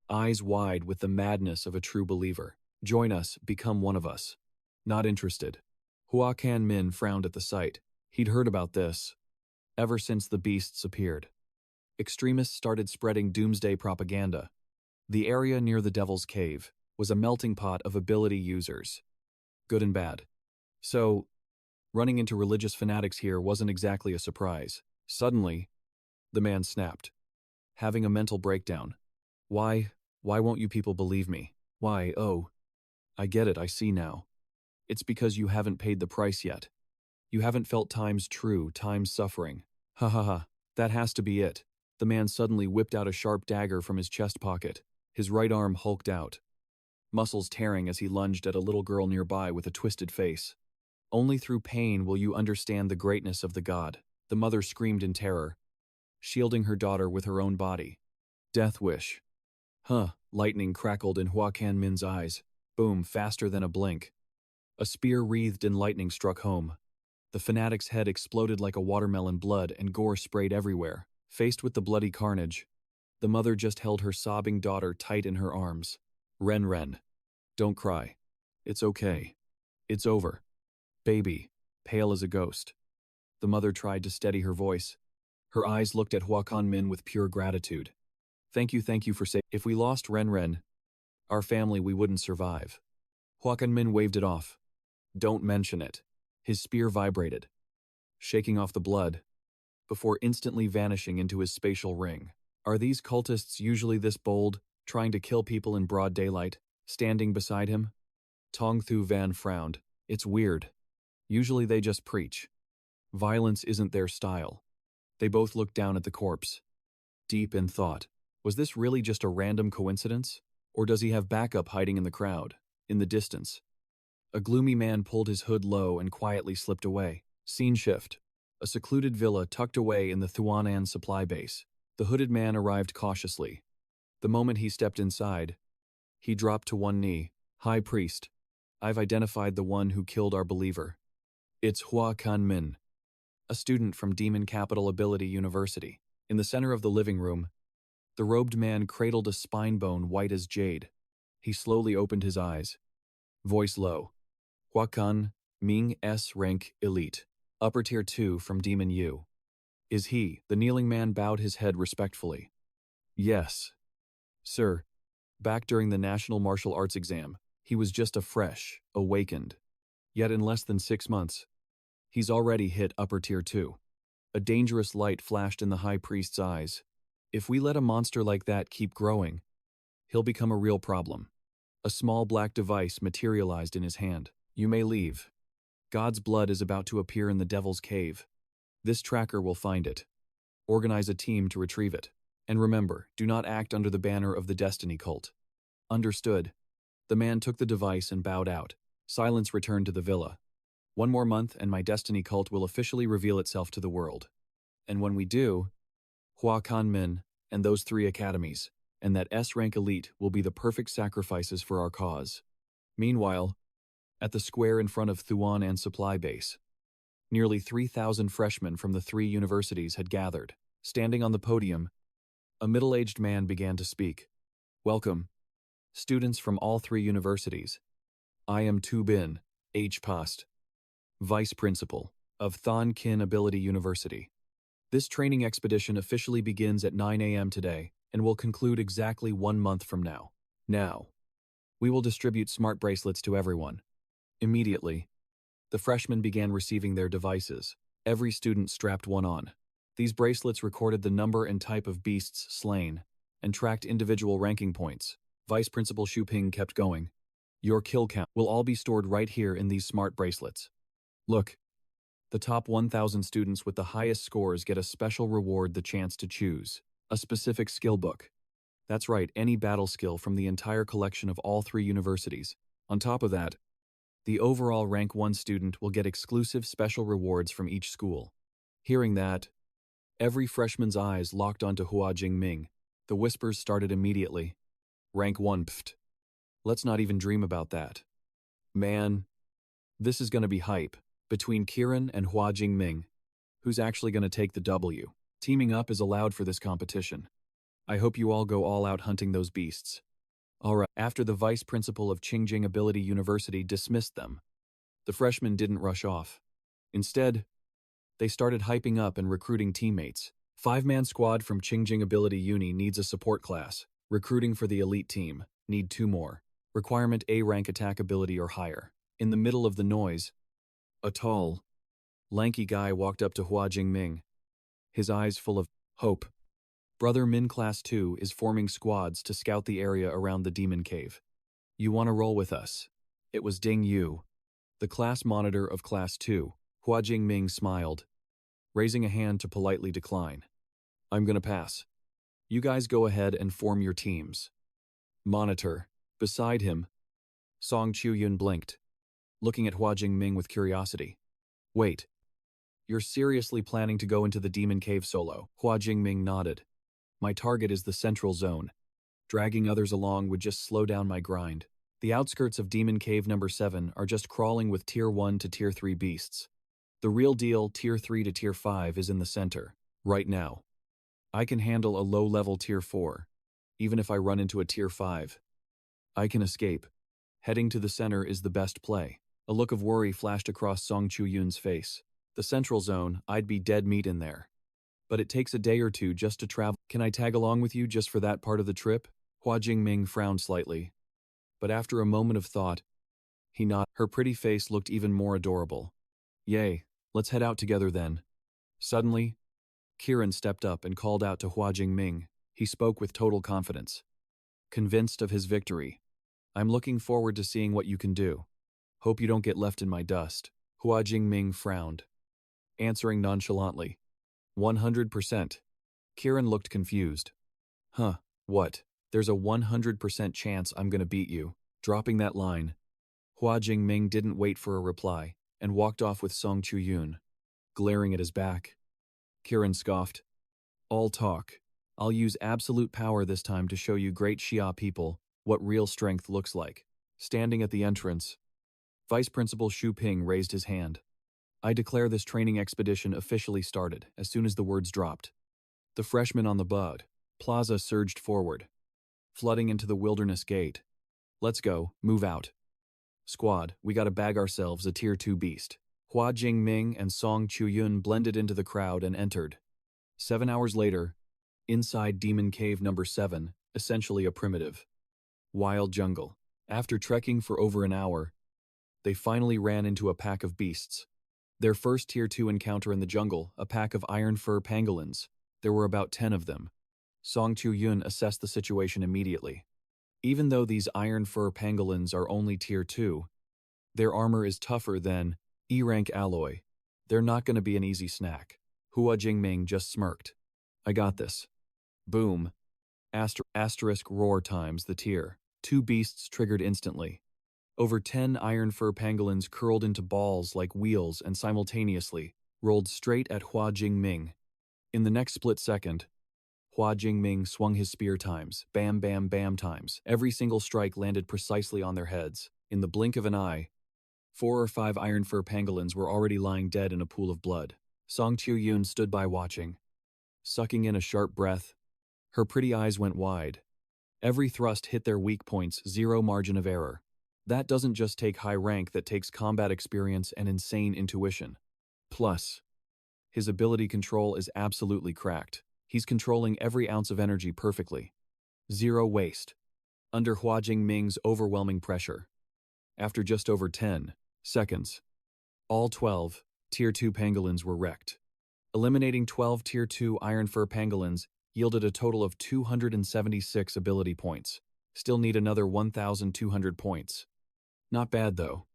eyes wide with the madness of a true believer. Join us, become one of us. Not interested. Hua Jingming frowned at the sight. He'd heard about this ever since the beasts appeared. Extremists started spreading doomsday propaganda. The area near the Devil's Cave was a melting pot of ability users, good and bad. So, running into religious fanatics here wasn't exactly a surprise. Suddenly, the man snapped, having a mental breakdown. Why won't you people believe me? Why, oh, I get it, I see now. It's because you haven't paid the price yet. You haven't felt time's true, time's suffering. Ha ha ha, that has to be it. The man suddenly whipped out a sharp dagger from his chest pocket. His right arm hulked out, muscles tearing as he lunged at a little girl nearby with a twisted face. Only through pain will you understand the greatness of the god, the mother screamed in terror, shielding her daughter with her own body. Death wish. Huh, lightning crackled in Hua Jingming's eyes. Boom, faster than a blink. A spear wreathed in lightning struck home. The fanatic's head exploded like a watermelon. Blood and gore sprayed everywhere. Faced with the bloody carnage, the mother just held her sobbing daughter tight in her arms. Ren, don't cry. It's okay. It's over. Baby, pale as a ghost. The mother tried to steady her voice. Her eyes looked at Hua Jingming with pure gratitude. Thank you for saying. If we lost Ren, our family, we wouldn't survive. Hua Jingming waved it off. Don't mention it. His spear vibrated, shaking off the blood, before instantly vanishing into his spatial ring. Are these cultists usually this bold, trying to kill people in broad daylight? Standing beside him, Tong Thu Van frowned. It's weird. Usually they just preach. Violence isn't their style. They both looked down at the corpse, deep in thought. Was this really just a random coincidence? Or does he have backup hiding in the crowd, in the distance? A gloomy man pulled his hood low and quietly slipped away. Scene shift. A secluded villa tucked away in the Thuanan supply base. The hooded man arrived cautiously. The moment he stepped inside, he dropped to one knee. High priest, I've identified the one who killed our believer. It's Hua Jingming, a student from Demon Capital Ability University. In the center of the living room, the robed man cradled a spine bone white as jade. He slowly opened his eyes. Voice low. Hua Jingming S-Rank Elite. Upper Tier 2 from Demon U. Is he? The kneeling man bowed his head respectfully. Yes. Sir. Back during the National Martial Arts exam, he was just a fresh, awakened. Yet in less than 6 months, he's already hit Upper Tier 2. A dangerous light flashed in the High Priest's eyes. If we let a monster like that keep growing, he'll become a real problem. A small black device materialized in his hand. You may leave. God's blood is about to appear in the Devil's Cave. This tracker will find it. Organize a team to retrieve it. And remember, do not act under the banner of the Destiny Cult. Understood. The man took the device and bowed out. Silence returned to the villa. 1 more month and my Destiny Cult will officially reveal itself to the world. And when we do, Hua Jingming and those 3 academies, and that S-Rank Elite will be the perfect sacrifices for our cause. Meanwhile, at the square in front of Thuan and Supply Base, nearly 3,000 freshmen from the 3 universities had gathered. Standing on the podium, a middle-aged man began to speak. Welcome, students from all 3 universities. I am Tu Bin, H. Post, Vice Principal of Thon Kin Ability University. This training expedition officially begins at 9 a.m. today and will conclude exactly 1 month from now. Now, we will distribute smart bracelets to everyone. Immediately, the freshmen began receiving their devices. Every student strapped one on. These bracelets recorded the number and type of beasts slain and tracked individual ranking points. Vice Principal Xu Ping kept going. Your kill count will all be stored right here in these smart bracelets. Look, the top 1,000 students with the highest scores get a special reward, the chance to choose a specific skill book. That's right, any battle skill from the entire collection of all 3 universities. On top of that, the overall rank 1 student will get exclusive special rewards from each school. Hearing that, every freshman's eyes locked onto Hua Jingming. The whispers started immediately. Rank 1 pft. Let's not even dream about that. Man, this is gonna be hype. Between Kiran and Hua Jingming, who's actually gonna take the W? Teaming up is allowed for this competition. I hope you all go all out hunting those beasts. Alright, after the vice principal of Jiangcheng Ability University dismissed them, the freshmen didn't rush off. Instead, they started hyping up and recruiting teammates. 5-man squad from Jiangcheng Ability Uni needs a support class. Recruiting for the elite team, need 2 more. Requirement A rank attack ability or higher. In the middle of the noise, a tall, lanky guy walked up to Hua Jingming, his eyes full of hope. Brother Min Class 2 is forming squads to scout the area around the Demon Cave. You want to roll with us? It was Ding Yu, the class monitor of Class 2. Hua Jingming smiled, raising a hand to politely decline. I'm gonna pass. You guys go ahead and form your teams. Monitor. Beside him, Song Chuyun blinked, looking at Hua Jingming with curiosity. Wait, you're seriously planning to go into the Demon Cave solo? Hua Jingming nodded. My target is the Central Zone. Dragging others along would just slow down my grind. The outskirts of Demon Cave number 7 are just crawling with Tier 1 to Tier 3 beasts. The real deal, Tier 3 to Tier 5, is in the center, right now. I can handle a low-level Tier 4, even if I run into a Tier 5. I can escape. Heading to the center is the best play. A look of worry flashed across Song Chuyun's face. The Central Zone, I'd be dead meat in there. But it takes a day or 2 just to travel. Can I tag along with you just for that part of the trip? Hua Jingming frowned slightly. But after a moment of thought, he nodded. Her pretty face looked even more adorable. Yay, let's head out together then. Suddenly, Kiran stepped up and called out to Hua Jingming. He spoke with total confidence. Convinced of his victory. I'm looking forward to seeing what you can do. Hope you don't get left in my dust. Hua Jingming frowned, answering nonchalantly. 100%. Kiran looked confused. Huh, what? There's a 100% chance I'm gonna beat you. Dropping that line, Hua Jingming didn't wait for a reply and walked off with Song Chuyun, glaring at his back. Kiran scoffed. All talk. I'll use absolute power this time to show you great Xia people what real strength looks like. Standing at the entrance, Vice Principal Xu Ping raised his hand. I declare this training expedition officially started as soon as the words dropped. The freshmen on the bud plaza surged forward, flooding into the wilderness gate. Let's go, move out. Squad, we gotta bag ourselves a Tier 2 beast. Hua Jingming and Song Chuyun blended into the crowd and entered. 7 hours later, inside Demon Cave number 7, essentially a primitive, wild jungle. After trekking for over an hour, they finally ran into a pack of beasts. Their first Tier 2 encounter in the jungle, a pack of iron fur pangolins. There were about 10 of them. Song Chuyun assessed the situation immediately. Even though these iron fur pangolins are only Tier 2, their armor is tougher than E-rank alloy. They're not going to be an easy snack. Hua Jingming just smirked. I got this. Boom. Asterisk roar times the Tier 2 beasts triggered instantly. Over 10 iron fur pangolins curled into balls like wheels and simultaneously rolled straight at Hua Jingming. In the next split second, Hua Jingming swung his spear times, bam bam bam times. Every single strike landed precisely on their heads. In the blink of an eye, 4 or 5 iron fur pangolins were already lying dead in a pool of blood. Song Chuyun stood by watching, sucking in a sharp breath. Her pretty eyes went wide. Every thrust hit their weak points, zero margin of error. That doesn't just take high rank, that takes combat experience and insane intuition. Plus, his ability control is absolutely cracked. He's controlling every ounce of energy perfectly. Zero waste. Under Hua Jingming's overwhelming pressure. After just over 10 seconds, all 12 Tier 2 pangolins were wrecked. Eliminating 12 Tier 2 iron fur pangolins yielded a total of 276 ability points. Still need another 1,200 points. Not bad though.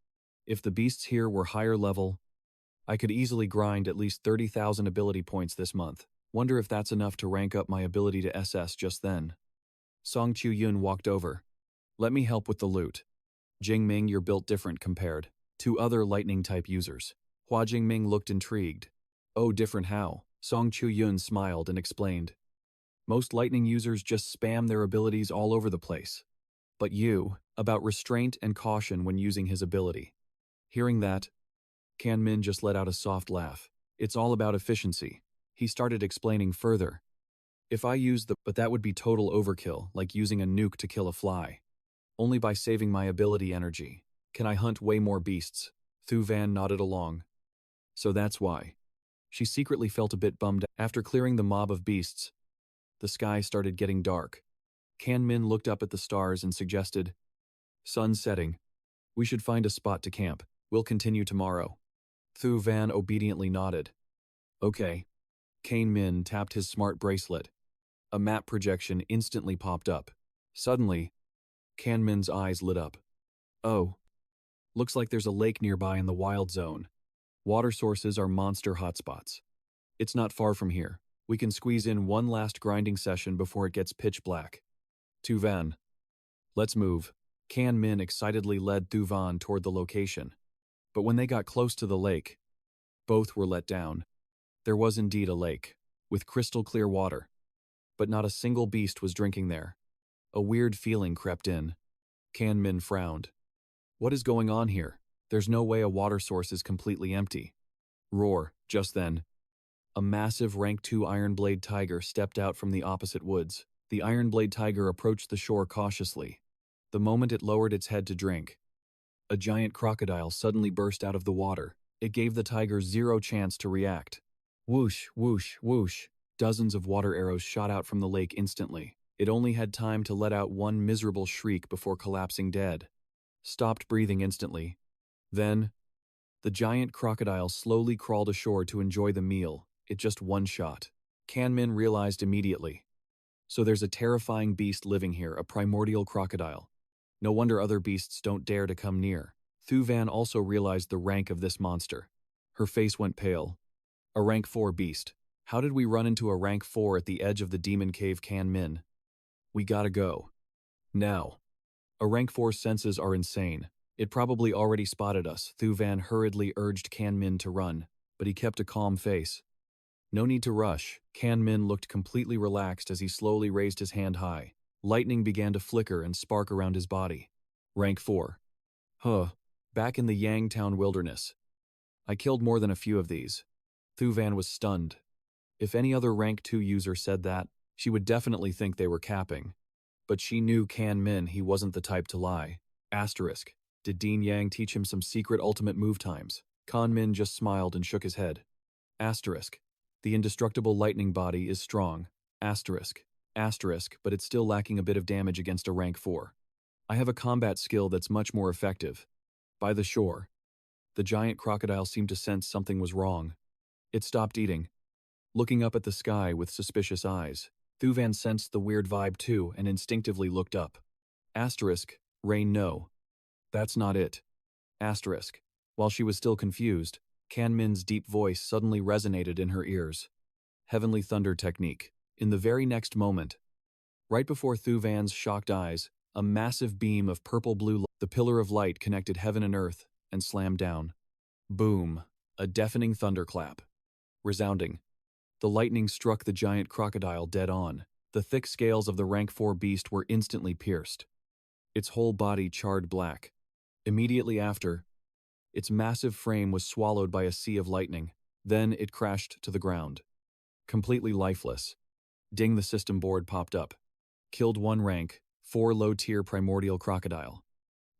If the beasts here were higher level, I could easily grind at least 30,000 ability points this month. Wonder if that's enough to rank up my ability to SS just then. Song Chuyun walked over. Let me help with the loot. Jingming, you're built different compared to other lightning-type users. Hua Jingming looked intrigued. Oh, different how? Song Chuyun smiled and explained. Most lightning users just spam their abilities all over the place. But you, about restraint and caution when using his ability. Hearing that, Kan Min just let out a soft laugh. It's all about efficiency. He started explaining further. If I use but that would be total overkill, like using a nuke to kill a fly. Only by saving my ability energy can I hunt way more beasts. Thu Van nodded along. So that's why. She secretly felt a bit bummed. After clearing the mob of beasts, the sky started getting dark. Kan Min looked up at the stars and suggested, Sun setting. We should find a spot to camp. We'll continue tomorrow. Thu Van obediently nodded. Okay. Kan Min tapped his smart bracelet. A map projection instantly popped up. Suddenly, Kan Min's eyes lit up. Oh. Looks like there's a lake nearby in the wild zone. Water sources are monster hotspots. It's not far from here. We can squeeze in one last grinding session before it gets pitch black. Thu Van. Let's move. Kan Min excitedly led Thu Van toward the location. But when they got close to the lake, both were let down. There was indeed a lake, with crystal clear water. But not a single beast was drinking there. A weird feeling crept in. Kan Min frowned. What is going on here? There's no way a water source is completely empty. Roar, just then. A massive rank 2 iron-blade tiger stepped out from the opposite woods. The iron-blade tiger approached the shore cautiously. The moment it lowered its head to drink, a giant crocodile suddenly burst out of the water. It gave the tiger zero chance to react. Whoosh, whoosh, whoosh. Dozens of water arrows shot out from the lake instantly. It only had time to let out one miserable shriek before collapsing dead. Stopped breathing instantly. Then, the giant crocodile slowly crawled ashore to enjoy the meal. It just one shot. Kan Min realized immediately. So there's a terrifying beast living here, a primordial crocodile. No wonder other beasts don't dare to come near. Thu Van also realized the rank of this monster. Her face went pale. A rank 4 beast. How did we run into a rank 4 at the edge of the demon cave, Kan Min? We gotta go. Now. A rank 4 senses are insane. It probably already spotted us. Thu Van hurriedly urged Kan Min to run, but he kept a calm face. No need to rush. Kan Min looked completely relaxed as he slowly raised his hand high. Lightning began to flicker and spark around his body. Rank 4. Huh. Back in the Yangtown wilderness. I killed more than a few of these. Thu Van was stunned. If any other rank 2 user said that, she would definitely think they were capping. But she knew Kan Min he wasn't the type to lie. Asterisk. Did Dean Yang teach him some secret ultimate move times? Kan Min just smiled and shook his head. Asterisk. The indestructible lightning body is strong. Asterisk. Asterisk, but it's still lacking a bit of damage against a rank 4. I have a combat skill that's much more effective. By the shore. The giant crocodile seemed to sense something was wrong. It stopped eating. Looking up at the sky with suspicious eyes, Thu Van sensed the weird vibe too and instinctively looked up. Asterisk. Rain no. That's not it. Asterisk. While she was still confused, Kan Min's deep voice suddenly resonated in her ears. Heavenly Thunder Technique. In the very next moment, right before Thu Van's shocked eyes, a massive beam of purple-blue, the pillar of light connected heaven and earth and slammed down. Boom. A deafening thunderclap. Resounding. The lightning struck the giant crocodile dead on. The thick scales of the rank 4 beast were instantly pierced. Its whole body charred black. Immediately after, its massive frame was swallowed by a sea of lightning. Then it crashed to the ground. Completely lifeless. Ding, the system board popped up. Killed 1 rank, 4 low-tier primordial crocodile.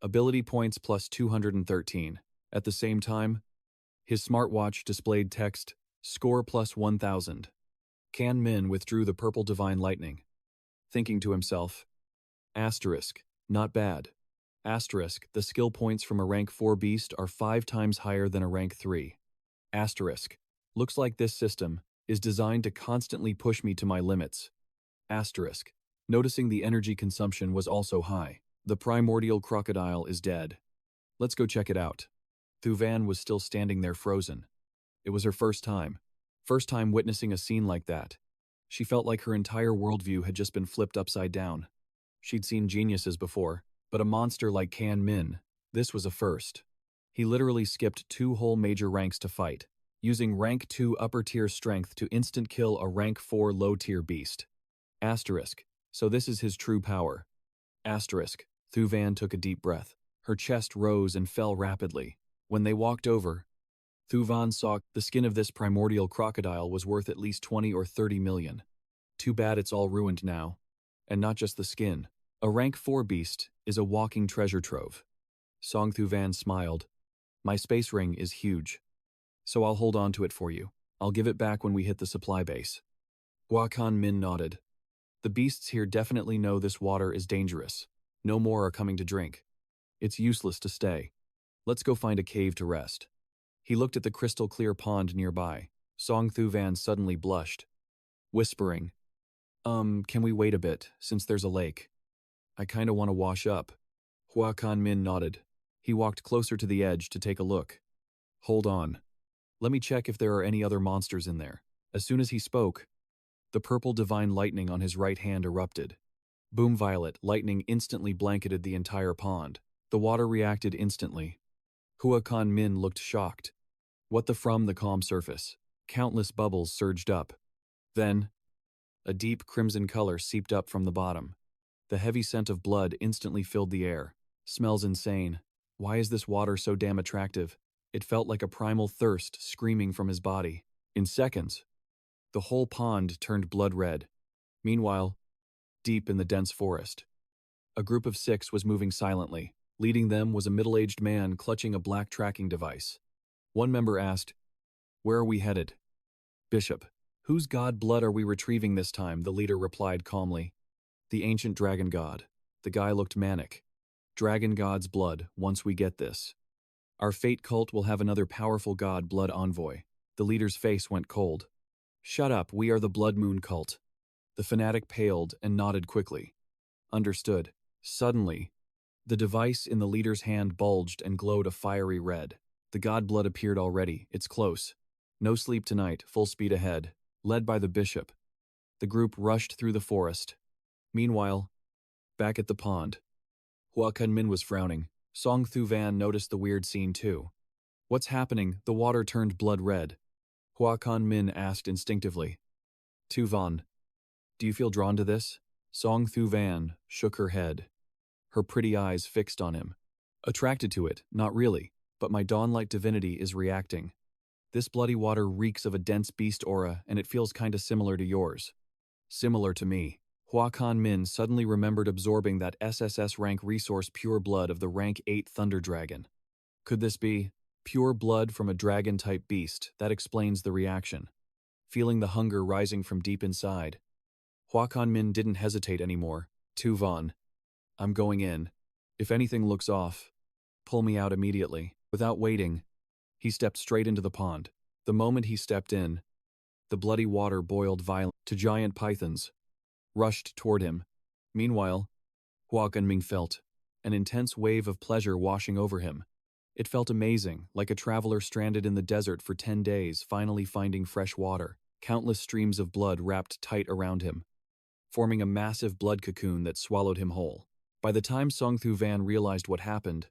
Ability points plus 213. At the same time, his smartwatch displayed text, score plus 1000. Kan Min withdrew the purple divine lightning. Thinking to himself, asterisk, not bad. Asterisk, the skill points from a rank 4 beast are 5 times higher than a rank 3. Asterisk, looks like this system is designed to constantly push me to my limits. Asterisk, noticing the energy consumption was also high. The primordial crocodile is dead. Let's go check it out. Thu Van was still standing there frozen. It was her first time witnessing a scene like that. She felt like her entire worldview had just been flipped upside down. She'd seen geniuses before, but a monster like Kan Min, this was a first. He literally skipped 2 whole major ranks to fight, using rank 2 upper-tier strength to instant-kill a rank 4 low-tier beast. Asterisk, so this is his true power. Asterisk, Thu Van took a deep breath. Her chest rose and fell rapidly. When they walked over, Thu Van saw the skin of this primordial crocodile was worth at least 20 or 30 million. Too bad it's all ruined now. And not just the skin. A rank 4 beast is a walking treasure trove. Song Thu Van smiled. My space ring is huge. So I'll hold on to it for you. I'll give it back when we hit the supply base. Hua Min nodded. The beasts here definitely know this water is dangerous. No more are coming to drink. It's useless to stay. Let's go find a cave to rest. He looked at the crystal-clear pond nearby. Song Thu Van suddenly blushed, whispering, can we wait a bit, since there's a lake? I kinda want to wash up. Hua Min nodded. He walked closer to the edge to take a look. Hold on. Let me check if there are any other monsters in there. As soon as he spoke, the purple divine lightning on his right hand erupted. Boom, violet lightning instantly blanketed the entire pond. The water reacted instantly. Hua Min looked shocked. What from the calm surface? Countless bubbles surged up. Then, a deep crimson color seeped up from the bottom. The heavy scent of blood instantly filled the air. Smells insane. Why is this water so damn attractive? It felt like a primal thirst screaming from his body. In seconds, the whole pond turned blood red. Meanwhile, deep in the dense forest, a group of 6 was moving silently. Leading them was a middle-aged man clutching a black tracking device. One member asked, "Where are we headed?" "Bishop. Whose god blood are we retrieving this time?" the leader replied calmly. "The ancient dragon god." The guy looked manic. "Dragon god's blood, once we get this. Our fate cult will have another powerful god blood envoy." The leader's face went cold. "Shut up, we are the Blood Moon cult." The fanatic paled and nodded quickly. "Understood." Suddenly, the device in the leader's hand bulged and glowed a fiery red. The god blood appeared already. It's close. No sleep tonight, full speed ahead. Led by the bishop, the group rushed through the forest. Meanwhile, back at the pond, Hua Min was frowning. Song Thu Van noticed the weird scene too. "What's happening?" The water turned blood red. Hua Min asked instinctively. "Thu Van, do you feel drawn to this?" Song Thu Van shook her head, her pretty eyes fixed on him. Attracted to it, not really, but my dawn-like divinity is reacting. This bloody water reeks of a dense beast aura, and it feels kinda similar to yours. Similar to me. Hua Jingming suddenly remembered absorbing that SSS rank resource pure blood of the rank 8 Thunder Dragon. Could this be pure blood from a dragon-type beast? That explains the reaction. Feeling the hunger rising from deep inside, Hua Jingming didn't hesitate anymore. Tu Van. I'm going in. If anything looks off, pull me out immediately. Without waiting, he stepped straight into the pond. The moment he stepped in, the bloody water boiled violently. Two giant pythons rushed toward him. Meanwhile, Hua Jingming felt an intense wave of pleasure washing over him. It felt amazing, like a traveler stranded in the desert for 10 days, finally finding fresh water. Countless streams of blood wrapped tight around him, forming a massive blood cocoon that swallowed him whole. By the time Song Thu Van realized what happened,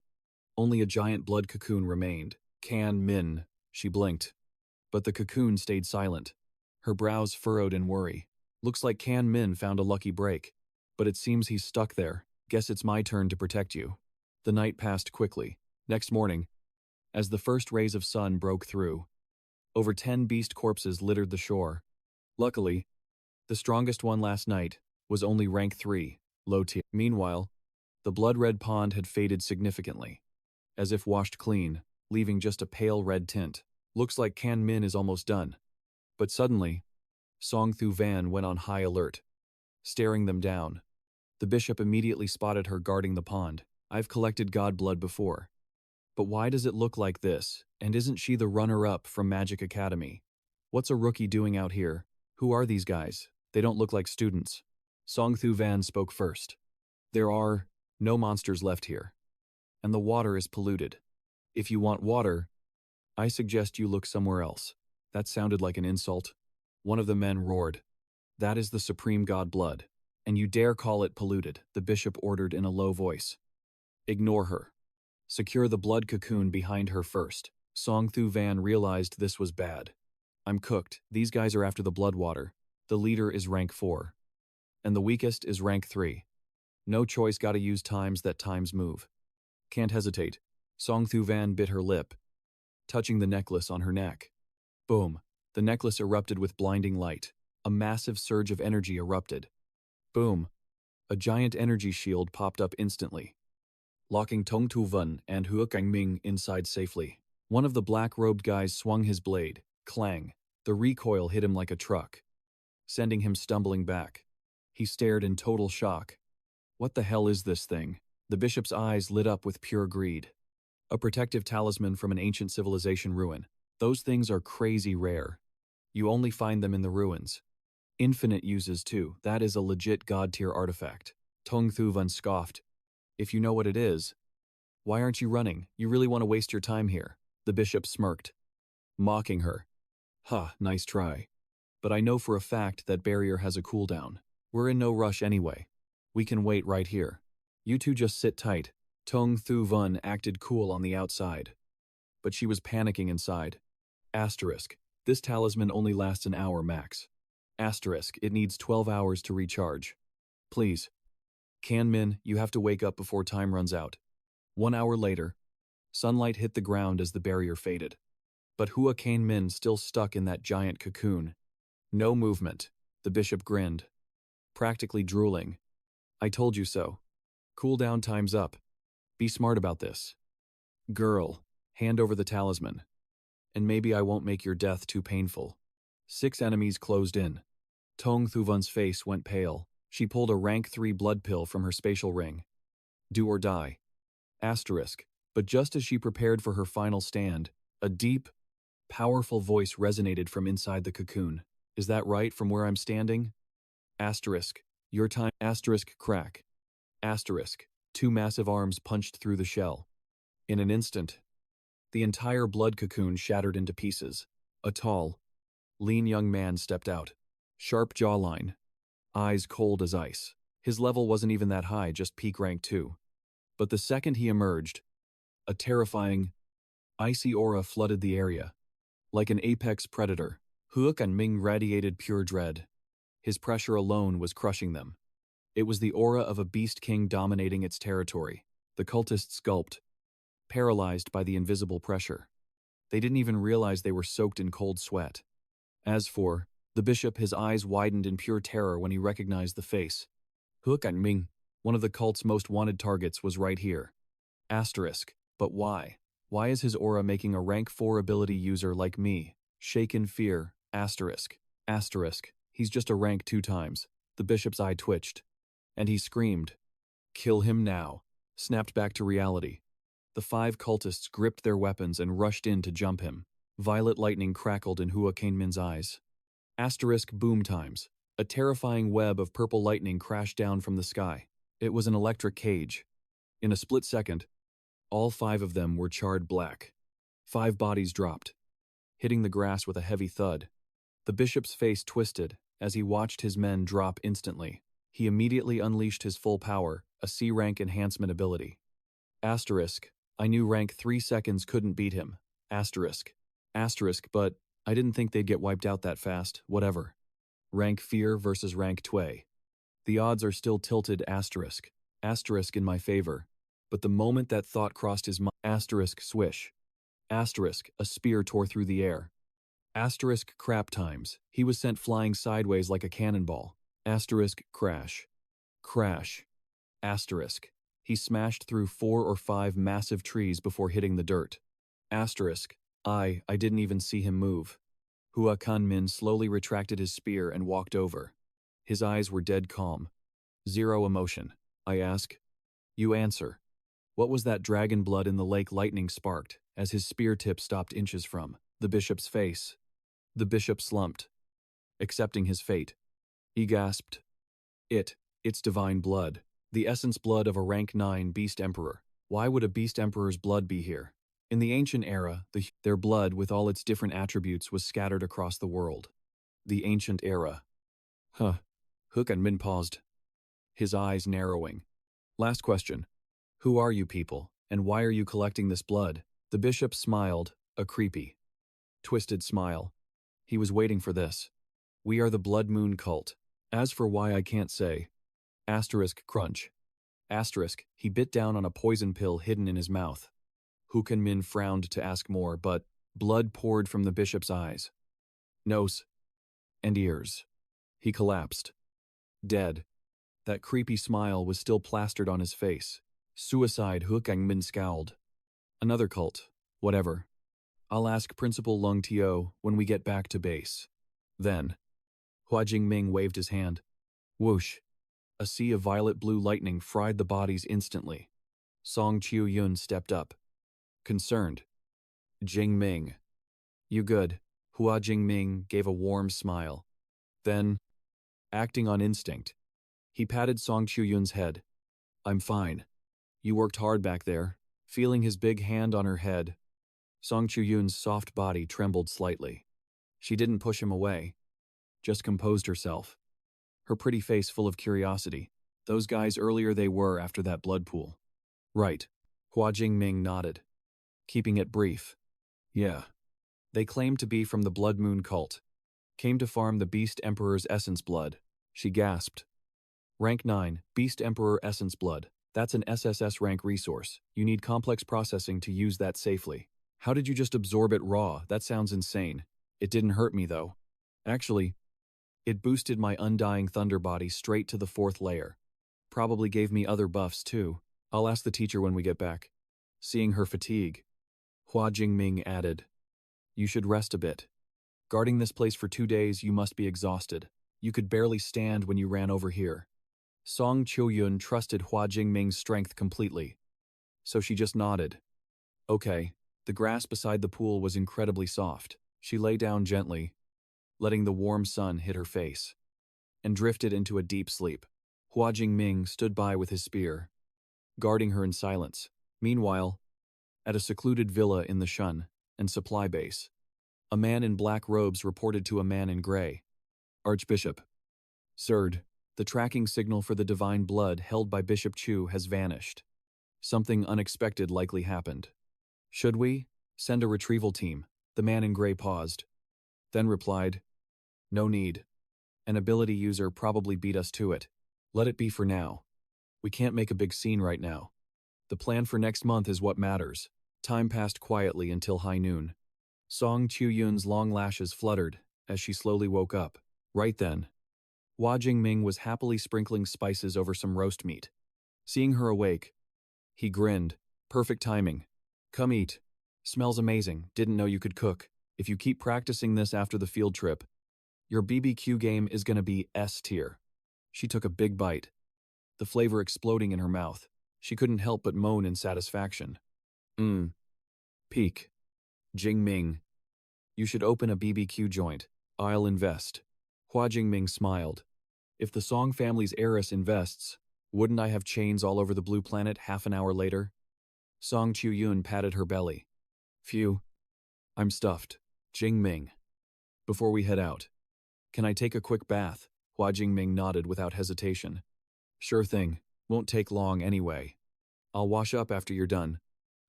only a giant blood cocoon remained. Can Min, she blinked. But the cocoon stayed silent, her brows furrowed in worry. Looks like Can Min found a lucky break, but it seems he's stuck there. Guess it's my turn to protect you. The night passed quickly. Next morning, as the first rays of sun broke through, over 10 beast corpses littered the shore. Luckily, the strongest one last night was only rank 3, low tier. Meanwhile, the blood-red pond had faded significantly, as if washed clean, leaving just a pale red tint. Looks like Can Min is almost done. But suddenly, Song Thu Van went on high alert, staring them down. The bishop immediately spotted her guarding the pond. I've collected god blood before. But why does it look like this? And isn't she the runner-up from Magic Academy? What's a rookie doing out here? Who are these guys? They don't look like students. Song Thu Van spoke first. There are no monsters left here, and the water is polluted. If you want water, I suggest you look somewhere else. That sounded like an insult. One of the men roared. That is the supreme god blood, and you dare call it polluted, the bishop ordered in a low voice. Ignore her. Secure the blood cocoon behind her first. Song Thu Van realized this was bad. I'm cooked. These guys are after the blood water. The leader is rank 4. And the weakest is rank 3. No choice, gotta use times that times move. Can't hesitate. Song Thu Van bit her lip, touching the necklace on her neck. Boom. The necklace erupted with blinding light. A massive surge of energy erupted. Boom. A giant energy shield popped up instantly, locking Tong Tu Van and Hua Jingming inside safely. One of the black-robed guys swung his blade. Clang. The recoil hit him like a truck, sending him stumbling back. He stared in total shock. What the hell is this thing? The bishop's eyes lit up with pure greed. A protective talisman from an ancient civilization ruin. Those things are crazy rare. You only find them in the ruins. Infinite uses too. That is a legit god-tier artifact. Tong Thu Van scoffed. If you know what it is, why aren't you running? You really want to waste your time here? The bishop smirked, mocking her. Ha, nice try. But I know for a fact that barrier has a cooldown. We're in no rush anyway. We can wait right here. You two just sit tight. Tong Thu Van acted cool on the outside, but she was panicking inside. Asterisk. This talisman only lasts an hour max. Asterisk. It needs 12 hours to recharge. Please. Can Min, you have to wake up before time runs out. 1 hour later, sunlight hit the ground as the barrier faded. But Hua Jingming still stuck in that giant cocoon. No movement. The bishop grinned, practically drooling. I told you so. Cooldown time's up. Be smart about this. Girl, hand over the talisman. And maybe I won't make your death too painful. 6 enemies closed in. Tong Thu Van's face went pale. She pulled a rank 3 blood pill from her spatial ring. Do or die. Asterisk. But just as she prepared for her final stand, a deep, powerful voice resonated from inside the cocoon. Is that right from where I'm standing? Asterisk. Your time. Asterisk crack. Asterisk. 2 massive arms punched through the shell. In an instant, the entire blood cocoon shattered into pieces. A tall, lean young man stepped out. Sharp jawline, eyes cold as ice. His level wasn't even that high, just peak rank 2. But the second he emerged, a terrifying, icy aura flooded the area. Like an apex predator, Hua Jingming radiated pure dread. His pressure alone was crushing them. It was the aura of a beast king dominating its territory. The cultists gulped, paralyzed by the invisible pressure. They didn't even realize they were soaked in cold sweat. As for the bishop, his eyes widened in pure terror when he recognized the face. Hua Jingming, one of the cult's most wanted targets, was right here. Asterisk. But why? Why is his aura making a rank 4 ability user like me shake in fear? Asterisk. Asterisk. He's just a rank 2 times. The bishop's eye twitched. And he screamed. Kill him now. Snapped back to reality. The 5 cultists gripped their weapons and rushed in to jump him. Violet lightning crackled in Hua Jingming's eyes. Asterisk boom times. A terrifying web of purple lightning crashed down from the sky. It was an electric cage. In a split second, all 5 of them were charred black. 5 bodies dropped, hitting the grass with a heavy thud. The bishop's face twisted as he watched his men drop instantly. He immediately unleashed his full power, a C-rank enhancement ability. Asterisk. I knew rank 3 seconds couldn't beat him. Asterisk. Asterisk, but I didn't think they'd get wiped out that fast. Whatever. Rank fear versus rank 2. The odds are still tilted. Asterisk. Asterisk in my favor. But the moment that thought crossed his mind, asterisk swish. Asterisk, a spear tore through the air. Asterisk crap times. He was sent flying sideways like a cannonball. Asterisk crash. Crash. Asterisk. He smashed through 4 or 5 massive trees before hitting the dirt. Asterisk. I didn't even see him move. Hua Jingming slowly retracted his spear and walked over. His eyes were dead calm. Zero emotion. I ask. You answer. What was that dragon blood in the lake? Lightning sparked as his spear tip stopped inches from the bishop's face. The bishop slumped, accepting his fate. He gasped. It's divine blood. The essence blood of a rank 9 beast emperor. Why would a beast emperor's blood be here? In the ancient era, their blood with all its different attributes was scattered across the world. The ancient era. Hua Jingming paused, his eyes narrowing. Last question. Who are you people, and why are you collecting this blood? The bishop smiled, a creepy, twisted smile. He was waiting for this. We are the Blood Moon cult. As for why, I can't say. Asterisk crunch. Asterisk, he bit down on a poison pill hidden in his mouth. Hua Jingming frowned to ask more, but blood poured from the bishop's eyes, nose, and ears. He collapsed. Dead. That creepy smile was still plastered on his face. Suicide. Hua Jingming scowled. Another cult. Whatever. I'll ask Principal Lung Tio when we get back to base. Then. Hua Jingming waved his hand. Whoosh. A sea of violet-blue lightning fried the bodies instantly. Song Qiuyun stepped up. Concerned. Jingming. You good? Hua Jingming gave a warm smile. Then, acting on instinct, he patted Song Qiuyun's head. I'm fine. You worked hard back there. Feeling his big hand on her head, Song Qiuyun's soft body trembled slightly. She didn't push him away, just composed herself, her pretty face full of curiosity. Those guys earlier, they were after that blood pool. Right. Hua Jingming nodded, keeping it brief. Yeah. They claimed to be from the Blood Moon cult. Came to farm the Beast Emperor's essence blood. She gasped. Rank 9, Beast Emperor Essence Blood. That's an SSS rank resource. You need complex processing to use that safely. How did you just absorb it raw? That sounds insane. It didn't hurt me though. Actually, it boosted my undying thunder body straight to the 4th layer. Probably gave me other buffs too. I'll ask the teacher when we get back. Seeing her fatigue, Hua Jingming added, You should rest a bit. Guarding this place for 2 days, you must be exhausted. You could barely stand when you ran over here. Song Qiuyun trusted Hua Jingming's strength completely, so she just nodded. Okay. The grass beside the pool was incredibly soft. She lay down gently, letting the warm sun hit her face, and drifted into a deep sleep. Hua Jingming stood by with his spear, guarding her in silence. Meanwhile, at a secluded villa in the Shun and supply base, a man in black robes reported to a man in gray. Archbishop. Sird, the tracking signal for the divine blood held by Bishop Chu has vanished. Something unexpected likely happened. Should we send a retrieval team? The man in gray paused, then replied, No need. An ability user probably beat us to it. Let it be for now. We can't make a big scene right now. The plan for next month is what matters. Time passed quietly until high noon. Song Chu-yun's long lashes fluttered as she slowly woke up. Right then, Hua Jingming was happily sprinkling spices over some roast meat. Seeing her awake, he grinned. Perfect timing. Come eat. Smells amazing. Didn't know you could cook. If you keep practicing this after the field trip, your BBQ game is gonna be S tier. She took a big bite, the flavor exploding in her mouth. She couldn't help but moan in satisfaction. Peak. Jingming. You should open a BBQ joint. I'll invest. Hua Jingming smiled. If the Song family's heiress invests, wouldn't I have chains all over the blue planet half an hour later? Song Chu-yun patted her belly. Phew. I'm stuffed. Jingming. Before we head out, can I take a quick bath? Hua Jingming nodded without hesitation. Sure thing. Won't take long anyway. I'll wash up after you're done.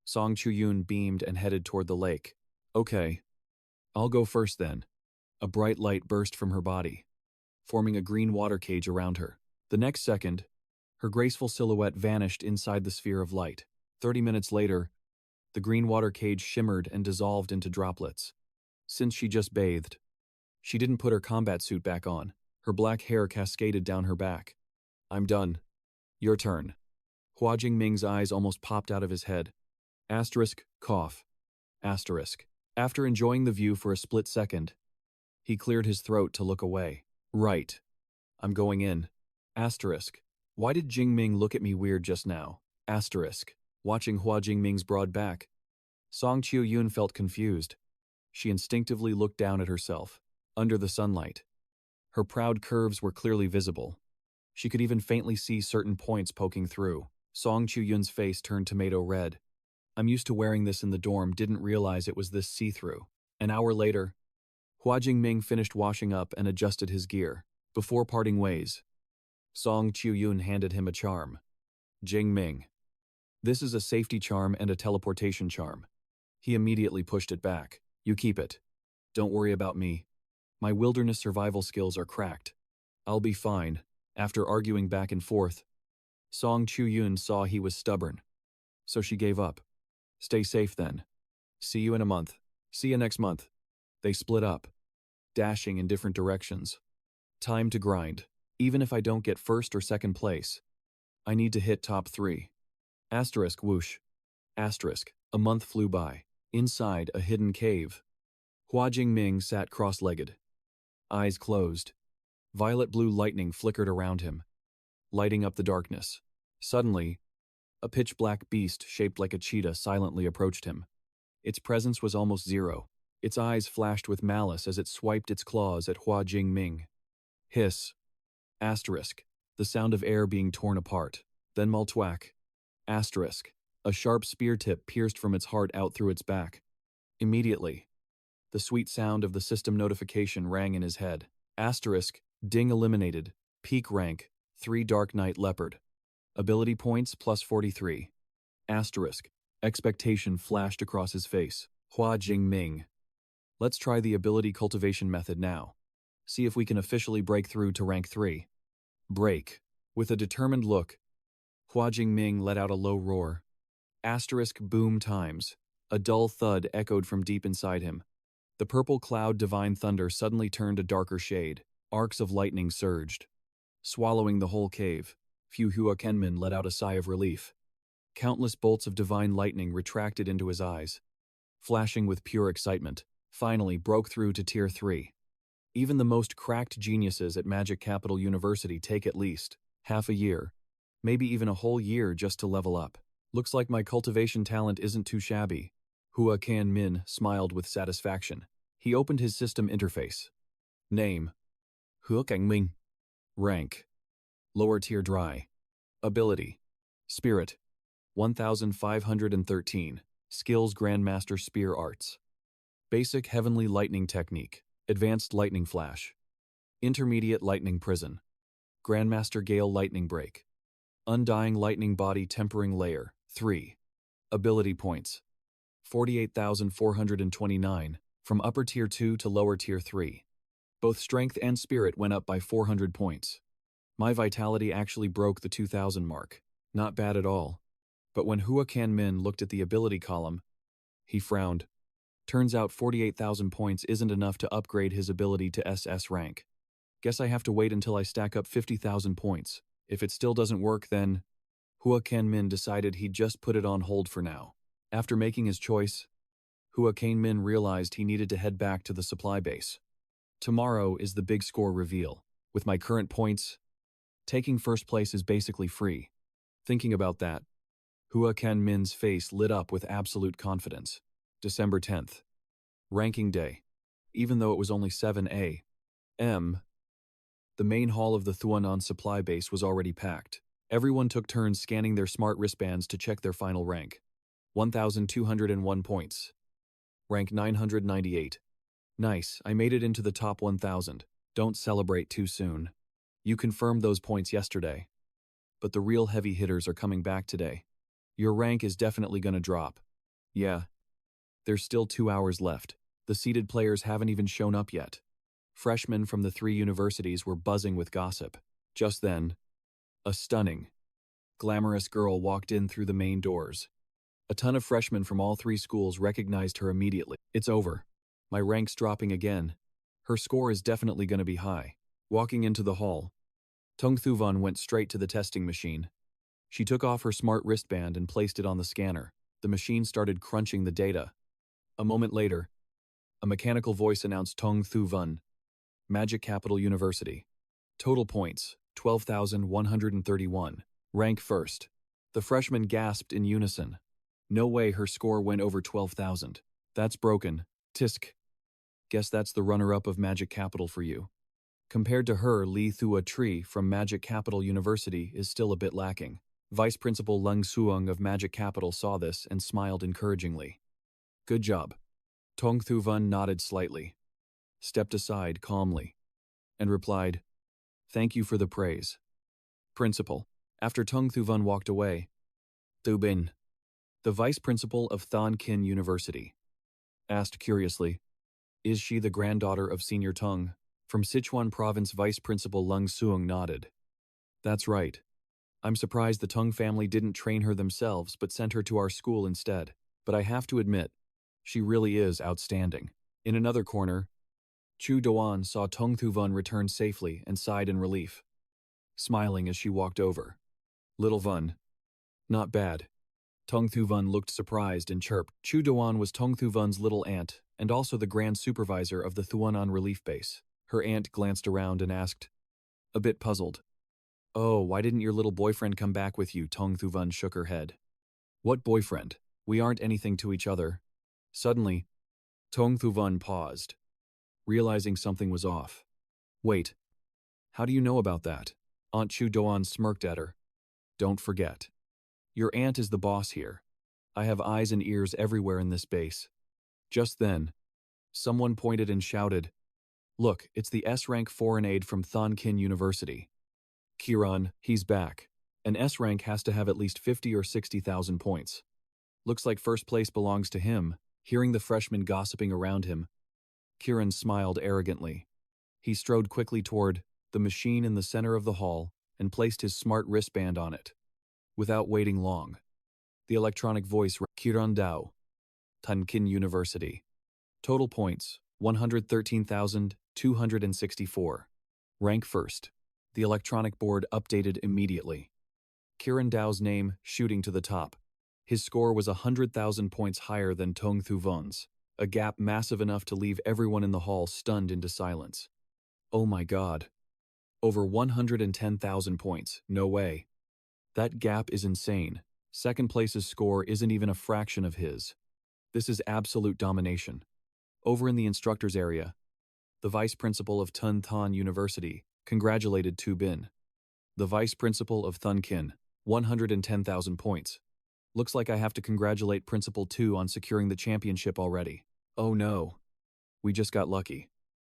Song Chu-yun beamed and headed toward the lake. Okay. I'll go first then. A bright light burst from her body, forming a green water cage around her. The next second, her graceful silhouette vanished inside the sphere of light. 30 minutes later, the green water cage shimmered and dissolved into droplets. Since she just bathed, she didn't put her combat suit back on. Her black hair cascaded down her back. I'm done. Your turn. Hua Jingming's eyes almost popped out of his head. Asterisk, cough. Asterisk. After enjoying the view for a split second, he cleared his throat to look away. Right. I'm going in. Asterisk. Why did Jingming look at me weird just now? Asterisk. Watching Hua Jingming's broad back, Song Chu-yun felt confused. She instinctively looked down at herself, under the sunlight. Her proud curves were clearly visible. She could even faintly see certain points poking through. Song Chu-yun's face turned tomato red. I'm used to wearing this in the dorm, didn't realize it was this see-through. An hour later, Hua Jingming finished washing up and adjusted his gear. Before parting ways, Song Chu-yun handed him a charm. Jingming. This is a safety charm and a teleportation charm. He immediately pushed it back. You keep it. Don't worry about me. My wilderness survival skills are cracked. I'll be fine. After arguing back and forth, Song Chu-yun saw he was stubborn, so she gave up. Stay safe then. See you in a month. See you next month. They split up, dashing in different directions. Time to grind. Even if I don't get first or second place, I need to hit top 3. Asterisk whoosh. Asterisk. A month flew by. Inside a hidden cave, Hua Jingming sat cross-legged, eyes closed. Violet-blue lightning flickered around him, lighting up the darkness. Suddenly, a pitch-black beast shaped like a cheetah silently approached him. Its presence was almost zero. Its eyes flashed with malice as it swiped its claws at Hua Jingming. Hiss. Asterisk. The sound of air being torn apart. Then multwack. Asterisk. A sharp spear tip pierced from its heart out through its back. Immediately, the sweet sound of the system notification rang in his head. Asterisk. Ding eliminated. Peak rank. 3 Dark Knight Leopard. Ability points plus 43. Asterisk. Expectation flashed across his face. Hua Jingming. Let's try the ability cultivation method now. See if we can officially break through to rank 3. Break. With a determined look, Hua Jingming let out a low roar. Asterisk boom times. A dull thud echoed from deep inside him. The purple cloud divine thunder suddenly turned a darker shade. Arcs of lightning surged, swallowing the whole cave. Hua Kenman let out a sigh of relief. Countless bolts of divine lightning retracted into his eyes, flashing with pure excitement. Finally broke through to Tier 3. Even the most cracked geniuses at Magic Capital University take at least half a year, maybe even a whole year just to level up. Looks like my cultivation talent isn't too shabby. Hua Kan-min smiled with satisfaction. He opened his system interface. Name: Hua Kan-min. Rank: lower tier dry. Ability: Spirit, 1513. Skills: Grandmaster Spear Arts. Basic Heavenly Lightning Technique. Advanced Lightning Flash. Intermediate Lightning Prison. Grandmaster Gale Lightning Break. Undying Lightning Body Tempering Layer. 3. Ability points: 48,429, from upper tier 2 to lower tier 3. Both strength and spirit went up by 400 points. My vitality actually broke the 2,000 mark. Not bad at all. But when Hua Jingming looked at the ability column, he frowned. Turns out 48,000 points isn't enough to upgrade his ability to SS rank. Guess I have to wait until I stack up 50,000 points. If it still doesn't work, then Hua Jingming decided he'd just put it on hold for now. After making his choice, Hua Jingming realized he needed to head back to the supply base. Tomorrow is the big score reveal. With my current points, taking first place is basically free. Thinking about that, Hua Jingming's face lit up with absolute confidence. December 10th. Ranking day. Even though it was only 7 a.m., the main hall of the Thuanan supply base was already packed. Everyone took turns scanning their smart wristbands to check their final rank. 1,201 points. Rank 998. Nice, I made it into the top 1,000. Don't celebrate too soon. You confirmed those points yesterday. But the real heavy hitters are coming back today. Your rank is definitely gonna drop. Yeah. There's still 2 hours left. The seeded players haven't even shown up yet. Freshmen from the 3 universities were buzzing with gossip. Just then, a stunning, glamorous girl walked in through the main doors. A ton of freshmen from all 3 schools recognized her immediately. It's over. My rank's dropping again. Her score is definitely going to be high. Walking into the hall, Tung Thuvan went straight to the testing machine. She took off her smart wristband and placed it on the scanner. The machine started crunching the data. A moment later, a mechanical voice announced Tung Thuvan, Magic Capital University. Total points, 12,131. Rank first. The freshmen gasped in unison. No way her score went over 12,000. That's broken. Tisk. Guess that's the runner-up of Magic Capital for you. Compared to her, Li Thua Tree from Magic Capital University is still a bit lacking. Vice Principal Leng Suong of Magic Capital saw this and smiled encouragingly. Good job. Tong Thuvan nodded slightly, stepped aside calmly, and replied, Thank you for the praise. Principal. After Tung Thuvan walked away, Tu Bin, the vice principal of Than Kin University, asked curiously, Is she the granddaughter of Senior Tung? From Sichuan Province Vice Principal Leng Suong nodded. That's right. I'm surprised the Tung family didn't train her themselves but sent her to our school instead. But I have to admit, she really is outstanding. In another corner, Chu Doan saw Tung Thuvan return safely and sighed in relief, smiling as she walked over. Little Vun. Not bad. Tung Thuvan looked surprised and chirped. Chu Doan was Tung Thuvan's little aunt and also the grand supervisor of the Thuanan relief base. Her aunt glanced around and asked, a bit puzzled, Oh, why didn't your little boyfriend come back with you? Tung Thuvan shook her head. What boyfriend? We aren't anything to each other. Suddenly, Tung Thuvan paused, realizing something was off. Wait, how do you know about that? Aunt Chu Doan smirked at her. Don't forget. Your aunt is the boss here. I have eyes and ears everywhere in this base. Just then, someone pointed and shouted, Look, it's the S-rank foreign aide from Than Kin University. Kiran, he's back. An S-rank has to have at least 50 or 60,000 points. Looks like first place belongs to him. Hearing the freshmen gossiping around him, Kiran smiled arrogantly. He strode quickly toward the machine in the center of the hall and placed his smart wristband on it. Without waiting long, the electronic voice read, Kiran Dao, Than Kin University. Total points, 113,264. Rank first. The electronic board updated immediately. Kiran Dao's name shooting to the top. His score was 100,000 points higher than Tung Thuvan's, a gap massive enough to leave everyone in the hall stunned into silence. Oh my god. Over 110,000 points, no way. That gap is insane. Second place's score isn't even a fraction of his. This is absolute domination. Over in the instructor's area, the vice principal of Tun Tan University congratulated Tu Bin. The vice principal of Thun Kin, 110,000 points. Looks like I have to congratulate Principal 2 on securing the championship already. Oh no. We just got lucky.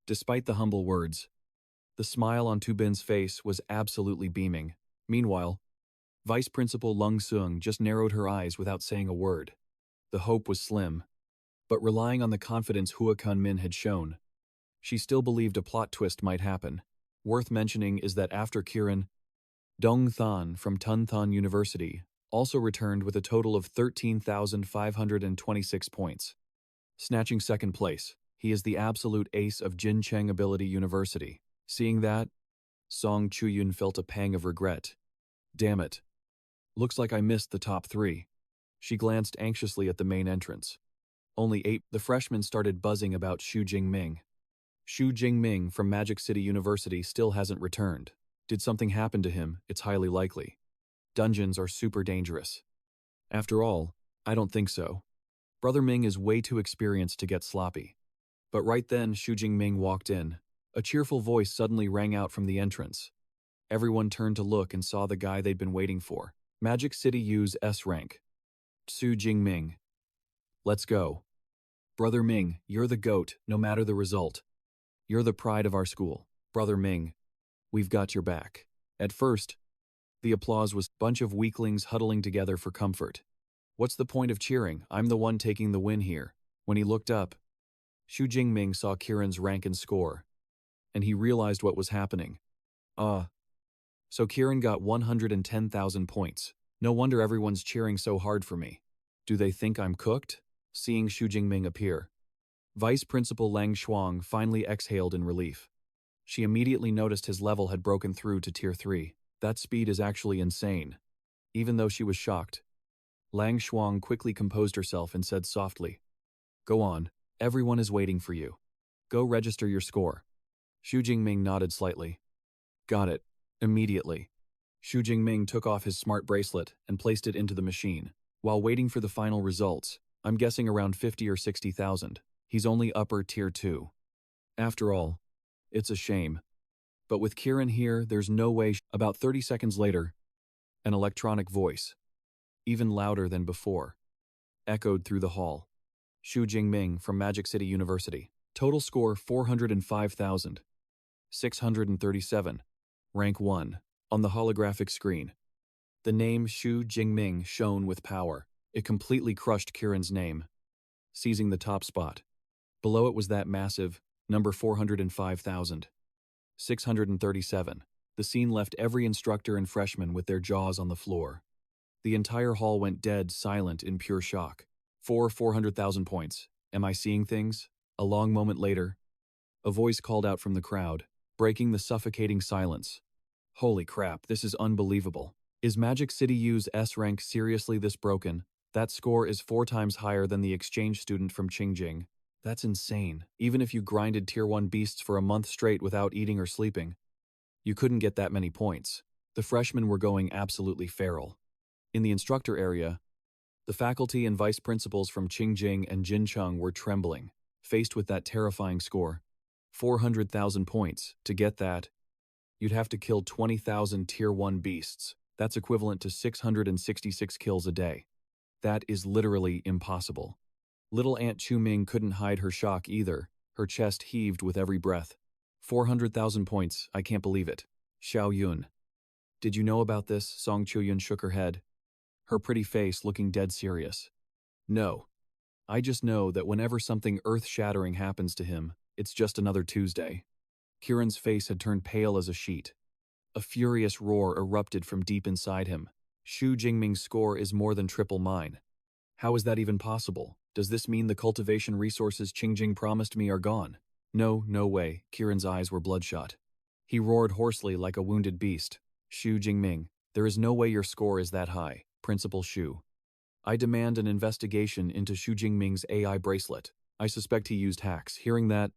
Despite the humble words, the smile on Tu Bin's face was absolutely beaming. Meanwhile, Vice Principal Leng Suong just narrowed her eyes without saying a word. The hope was slim, but relying on the confidence Hua Jingming had shown, she still believed a plot twist might happen. Worth mentioning is that after Kiran, Dong Than from Tun Than University also returned with a total of 13,526 points. Snatching second place, he is the absolute ace of Jiangcheng Ability University. Seeing that, Song Chuyun felt a pang of regret. Damn it. Looks like I missed the top 3. She glanced anxiously at the main entrance. Only 8. The freshmen started buzzing about Hua Jingming. Hua Jingming from Magic City University still hasn't returned. Did something happen to him? It's highly likely. Dungeons are super dangerous. After all, I don't think so. Brother Ming is way too experienced to get sloppy. But right then, Hua Jingming walked in. A cheerful voice suddenly rang out from the entrance. Everyone turned to look and saw the guy they'd been waiting for. Magic City U's S rank. Hua Jingming. Let's go. Brother Ming, you're the GOAT, no matter the result. You're the pride of our school. Brother Ming, we've got your back. At first, the applause was a bunch of weaklings huddling together for comfort. What's the point of cheering? I'm the one taking the win here. When he looked up, Hua Jingming saw Kiran's rank and score, and he realized what was happening. So Kiran got 110,000 points. No wonder everyone's cheering so hard for me. Do they think I'm cooked? Seeing Hua Jingming appear, Vice Principal Lang Shuang finally exhaled in relief. She immediately noticed his level had broken through to Tier 3. That speed is actually insane. Even though she was shocked, Lang Shuang quickly composed herself and said softly, "Go on, everyone is waiting for you. Go register your score." Hua Jingming nodded slightly. Got it. Immediately. Hua Jingming took off his smart bracelet and placed it into the machine. While waiting for the final results, I'm guessing around 50 or 60,000. He's only upper Tier 2. After all, it's a shame. But with Kiran here, there's no way. About 30 seconds later, an electronic voice, even louder than before, echoed through the hall. Hua Jingming from Magic City University. Total score 405,637. Rank 1. On the holographic screen, the name Hua Jingming shone with power. It completely crushed Kiran's name, seizing the top spot. Below it was that massive number 405,637. The scene left every instructor and freshman with their jaws on the floor. The entire hall went dead silent in pure shock. 400,000 points. Am I seeing things? A long moment later, a voice called out from the crowd, breaking the suffocating silence. Holy crap, this is unbelievable. Is Magic City U's S rank seriously this broken? That score is 4 times higher than the exchange student from Qingjing. That's insane. Even if you grinded Tier 1 beasts for a month straight without eating or sleeping, you couldn't get that many points. The freshmen were going absolutely feral. In the instructor area, the faculty and vice principals from Qingjing and Jincheng were trembling, faced with that terrifying score. 400,000 points. To get that, you'd have to kill 20,000 Tier 1 beasts. That's equivalent to 666 kills a day. That is literally impossible. Little Aunt Chu-Ming couldn't hide her shock either. Her chest heaved with every breath. 400,000 points, I can't believe it. Xiao Yun. Did you know about this? Song Chuyun shook her head, her pretty face looking dead serious. No. I just know that whenever something earth-shattering happens to him, it's just another Tuesday. Kiran's face had turned pale as a sheet. A furious roar erupted from deep inside him. Hua Jingming's score is more than triple mine. How is that even possible? Does this mean the cultivation resources Qingjing promised me are gone? No, no way. Kiran's eyes were bloodshot. He roared hoarsely like a wounded beast. Hua Jingming, there is no way your score is that high. Principal Shu. I demand an investigation into Hua Jingming's AI bracelet. I suspect he used hacks. Hearing that,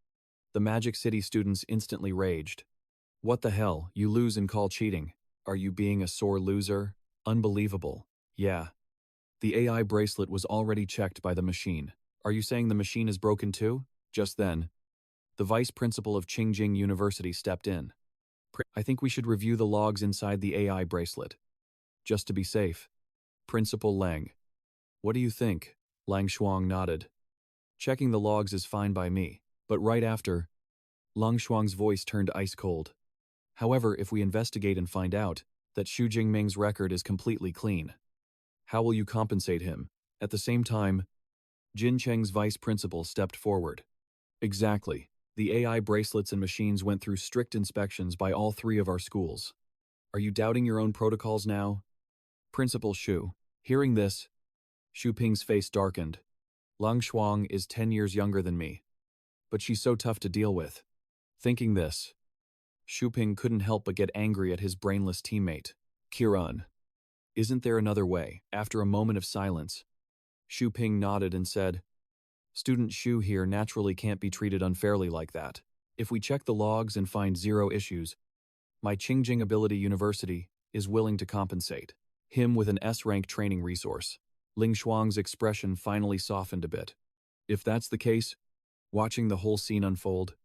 the Magic City students instantly raged. What the hell? You lose and call cheating. Are you being a sore loser? Unbelievable. Yeah. The AI bracelet was already checked by the machine. Are you saying the machine is broken too? Just then, the vice principal of Qingjing University stepped in. I think we should review the logs inside the AI bracelet, just to be safe. Principal Lang. What do you think? Lang Shuang nodded. Checking the logs is fine by me. But right after, Lang Shuang's voice turned ice cold. However, if we investigate and find out that Hua Jingming's record is completely clean, how will you compensate him? At the same time, Jincheng's vice principal stepped forward. Exactly. The AI bracelets and machines went through strict inspections by all 3 of our schools. Are you doubting your own protocols now? Principal Shu. Hearing this, Xu Ping's face darkened. Lang Shuang is 10 years younger than me, but she's so tough to deal with. Thinking this, Xu Ping couldn't help but get angry at his brainless teammate. Kiran, isn't there another way? After a moment of silence, Xu Ping nodded and said, Student Xu here naturally can't be treated unfairly like that. If we check the logs and find 0 issues, my Qingjing Ability University is willing to compensate him with an S-rank training resource. Ling Shuang's expression finally softened a bit. If that's the case, watching the whole scene unfold,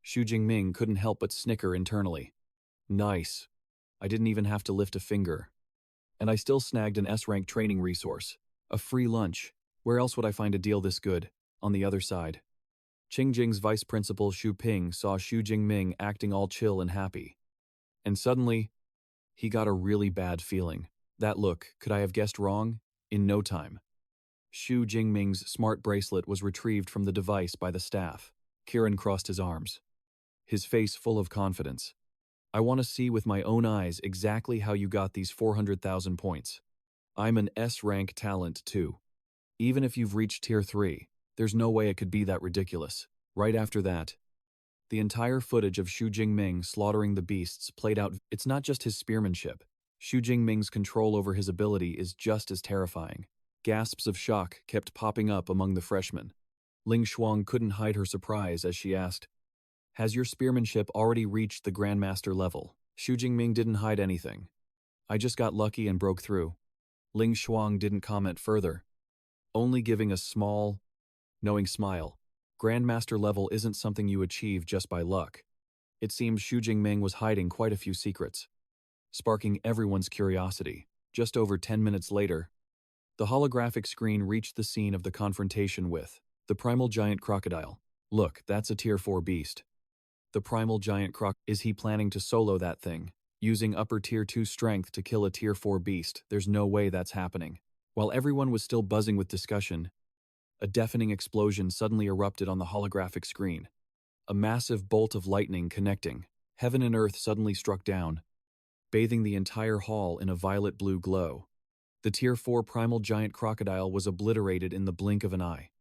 Hua Jingming couldn't help but snicker internally. Nice. I didn't even have to lift a finger. And I still snagged an S-rank training resource. A free lunch. Where else would I find a deal this good? On the other side, Qingjing's vice principal Xu Ping saw Hua Jingming acting all chill and happy. And suddenly, he got a really bad feeling. That look, could I have guessed wrong? In no time, Hua Jingming's smart bracelet was retrieved from the device by the staff. Kiran crossed his arms, his face full of confidence. I want to see with my own eyes exactly how you got these 400,000 points. I'm an S-rank talent too. Even if you've reached tier 3, there's no way it could be that ridiculous. Right after that, the entire footage of Hua Jingming slaughtering the beasts played out. It's not just his spearmanship. Hua Jingming's control over his ability is just as terrifying. Gasps of shock kept popping up among the freshmen. Ling Shuang couldn't hide her surprise as she asked, Has your spearmanship already reached the Grandmaster level? Hua Jingming didn't hide anything. I just got lucky and broke through. Ling Shuang didn't comment further, only giving a small, knowing smile. Grandmaster level isn't something you achieve just by luck. It seemed Hua Jingming was hiding quite a few secrets, sparking everyone's curiosity. Just over 10 minutes later, the holographic screen reached the scene of the confrontation with the primal giant crocodile. Look, that's a tier 4 beast. The primal giant croc. Is he planning to solo that thing? Using upper tier 2 strength to kill a tier 4 beast? There's no way that's happening. While everyone was still buzzing with discussion, a deafening explosion suddenly erupted on the holographic screen. A massive bolt of lightning connecting heaven and earth suddenly struck down, bathing the entire hall in a violet-blue glow. The tier 4 primal giant crocodile was obliterated in the blink of an eye,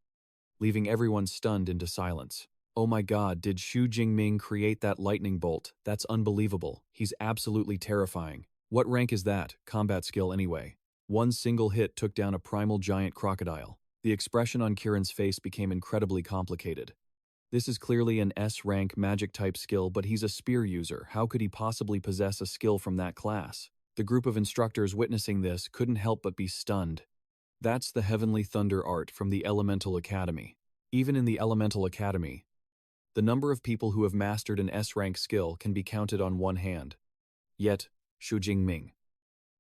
leaving everyone stunned into silence. Oh my god, did Hua Jingming create that lightning bolt? That's unbelievable. He's absolutely terrifying. What rank is that? Combat skill anyway. One single hit took down a primal giant crocodile. The expression on Kiran's face became incredibly complicated. This is clearly an S-rank magic-type skill, but he's a spear user. How could he possibly possess a skill from that class? The group of instructors witnessing this couldn't help but be stunned. That's the Heavenly Thunder art from the Elemental Academy. Even in the Elemental Academy, the number of people who have mastered an S-rank skill can be counted on one hand. Yet, Hua Jingming,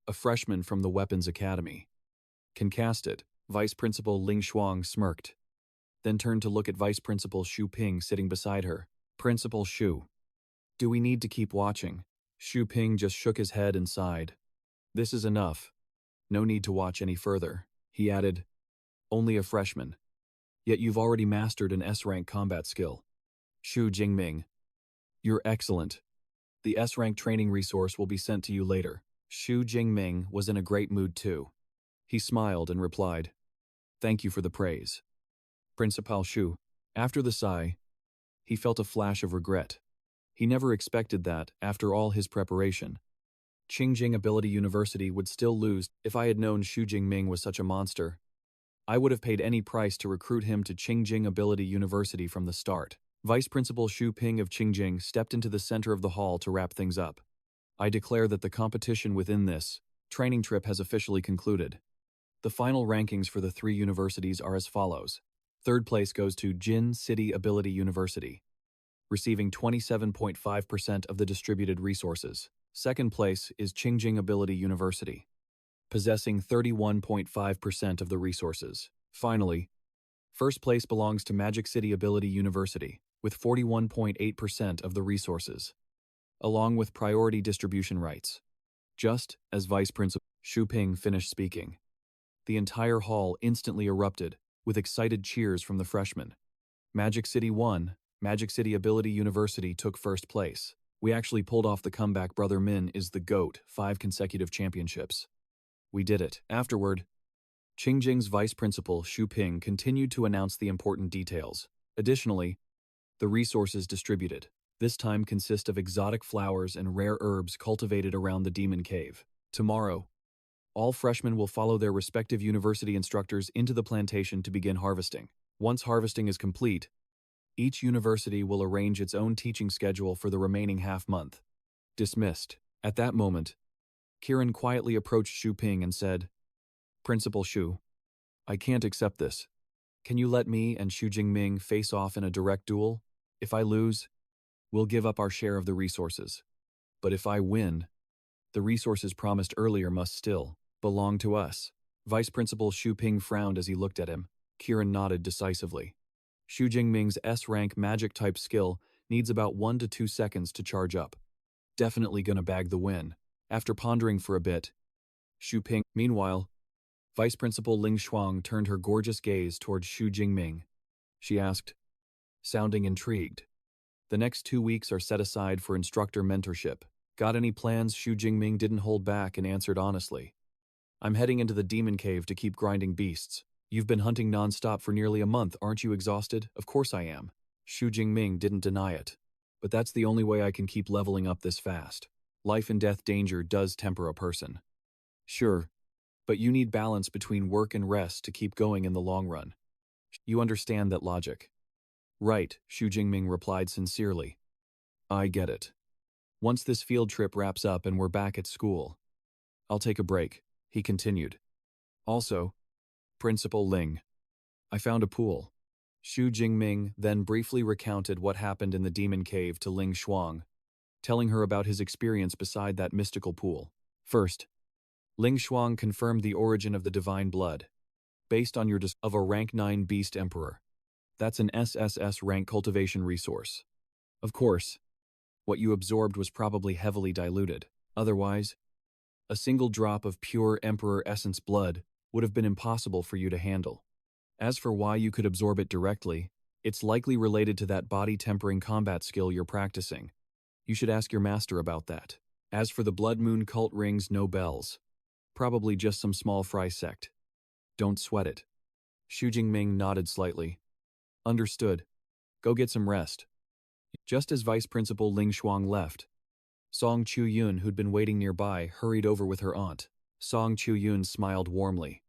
a freshman from the Weapons Academy, can cast it. Vice Principal Ling Shuang smirked, then turned to look at Vice Principal Xu Ping sitting beside her. Principal Xu, do we need to keep watching? Xu Ping just shook his head and sighed. This is enough. No need to watch any further. He added, only a freshman. Yet you've already mastered an S-rank combat skill. Hua Jingming, you're excellent. The S-rank training resource will be sent to you later. Hua Jingming was in a great mood too. He smiled and replied, Thank you for the praise. Principal Xu, after the sigh, he felt a flash of regret. He never expected that, after all his preparation, Qingjing Ability University would still lose. If I had known Hua Jingming was such a monster, I would have paid any price to recruit him to Qingjing Ability University from the start. Vice Principal Xu Ping of Qingjing stepped into the center of the hall to wrap things up. I declare that the competition within this training trip has officially concluded. The final rankings for the 3 universities are as follows. Third place goes to Jin City Ability University, receiving 27.5% of the distributed resources. Second place is Qingjing Ability University, possessing 31.5% of the resources. Finally, first place belongs to Magic City Ability University, with 41.8% of the resources, along with priority distribution rights. Just as Vice Principal Xu Ping finished speaking, the entire hall instantly erupted with excited cheers from the freshmen. Magic City won. Magic City Ability University took first place. We actually pulled off the comeback. Brother Min is the GOAT, 5 consecutive championships. We did it. Afterward, Qingjing's vice principal, Xu Ping, continued to announce the important details. Additionally, the resources distributed this time consist of exotic flowers and rare herbs cultivated around the demon cave. Tomorrow, all freshmen will follow their respective university instructors into the plantation to begin harvesting. Once harvesting is complete, each university will arrange its own teaching schedule for the remaining half-month. Dismissed. At that moment, Kiran quietly approached Xu Ping and said, "Principal Xu, I can't accept this. Can you let me and Hua Jingming face off in a direct duel? If I lose, we'll give up our share of the resources. But if I win, the resources promised earlier must still belong to us." Vice Principal Xu Ping frowned as he looked at him. Kiran nodded decisively. Hua Jingming's S-rank magic-type skill needs about 1 to 2 seconds to charge up. Definitely gonna bag the win. After pondering for a bit, Xu Ping. Meanwhile, Vice Principal Ling Shuang turned her gorgeous gaze toward Hua Jingming. She asked, sounding intrigued, "The next 2 weeks are set aside for instructor mentorship. Got any plans?" Hua Jingming didn't hold back and answered honestly. "I'm heading into the demon cave to keep grinding beasts. You've been hunting non-stop for nearly a month, aren't you exhausted?" "Of course I am." Hua Jingming didn't deny it. "But that's the only way I can keep leveling up this fast. Life and death danger does temper a person." "Sure, but you need balance between work and rest to keep going in the long run. You understand that logic?" "Right," Hua Jingming replied sincerely. "I get it. Once this field trip wraps up and we're back at school, I'll take a break," he continued. "Also, Principal Ling, I found a pool." Hua Jingming then briefly recounted what happened in the demon cave to Ling Shuang, telling her about his experience beside that mystical pool. First, Ling Shuang confirmed the origin of the divine blood, based on your of a rank 9 beast emperor. That's an SSS-Ranked cultivation resource. Of course, what you absorbed was probably heavily diluted. Otherwise, a single drop of pure emperor essence blood would have been impossible for you to handle. As for why you could absorb it directly, it's likely related to that body-tempering combat skill you're practicing. You should ask your master about that. As for the Blood Moon cult rings, no bells. Probably just some small fry sect. Don't sweat it. Hua Jingming nodded slightly. Understood. Go get some rest. Just as Vice Principal Ling Shuang left, Song Chu-yun, who'd been waiting nearby, hurried over with her aunt. Song Chu-yun smiled warmly.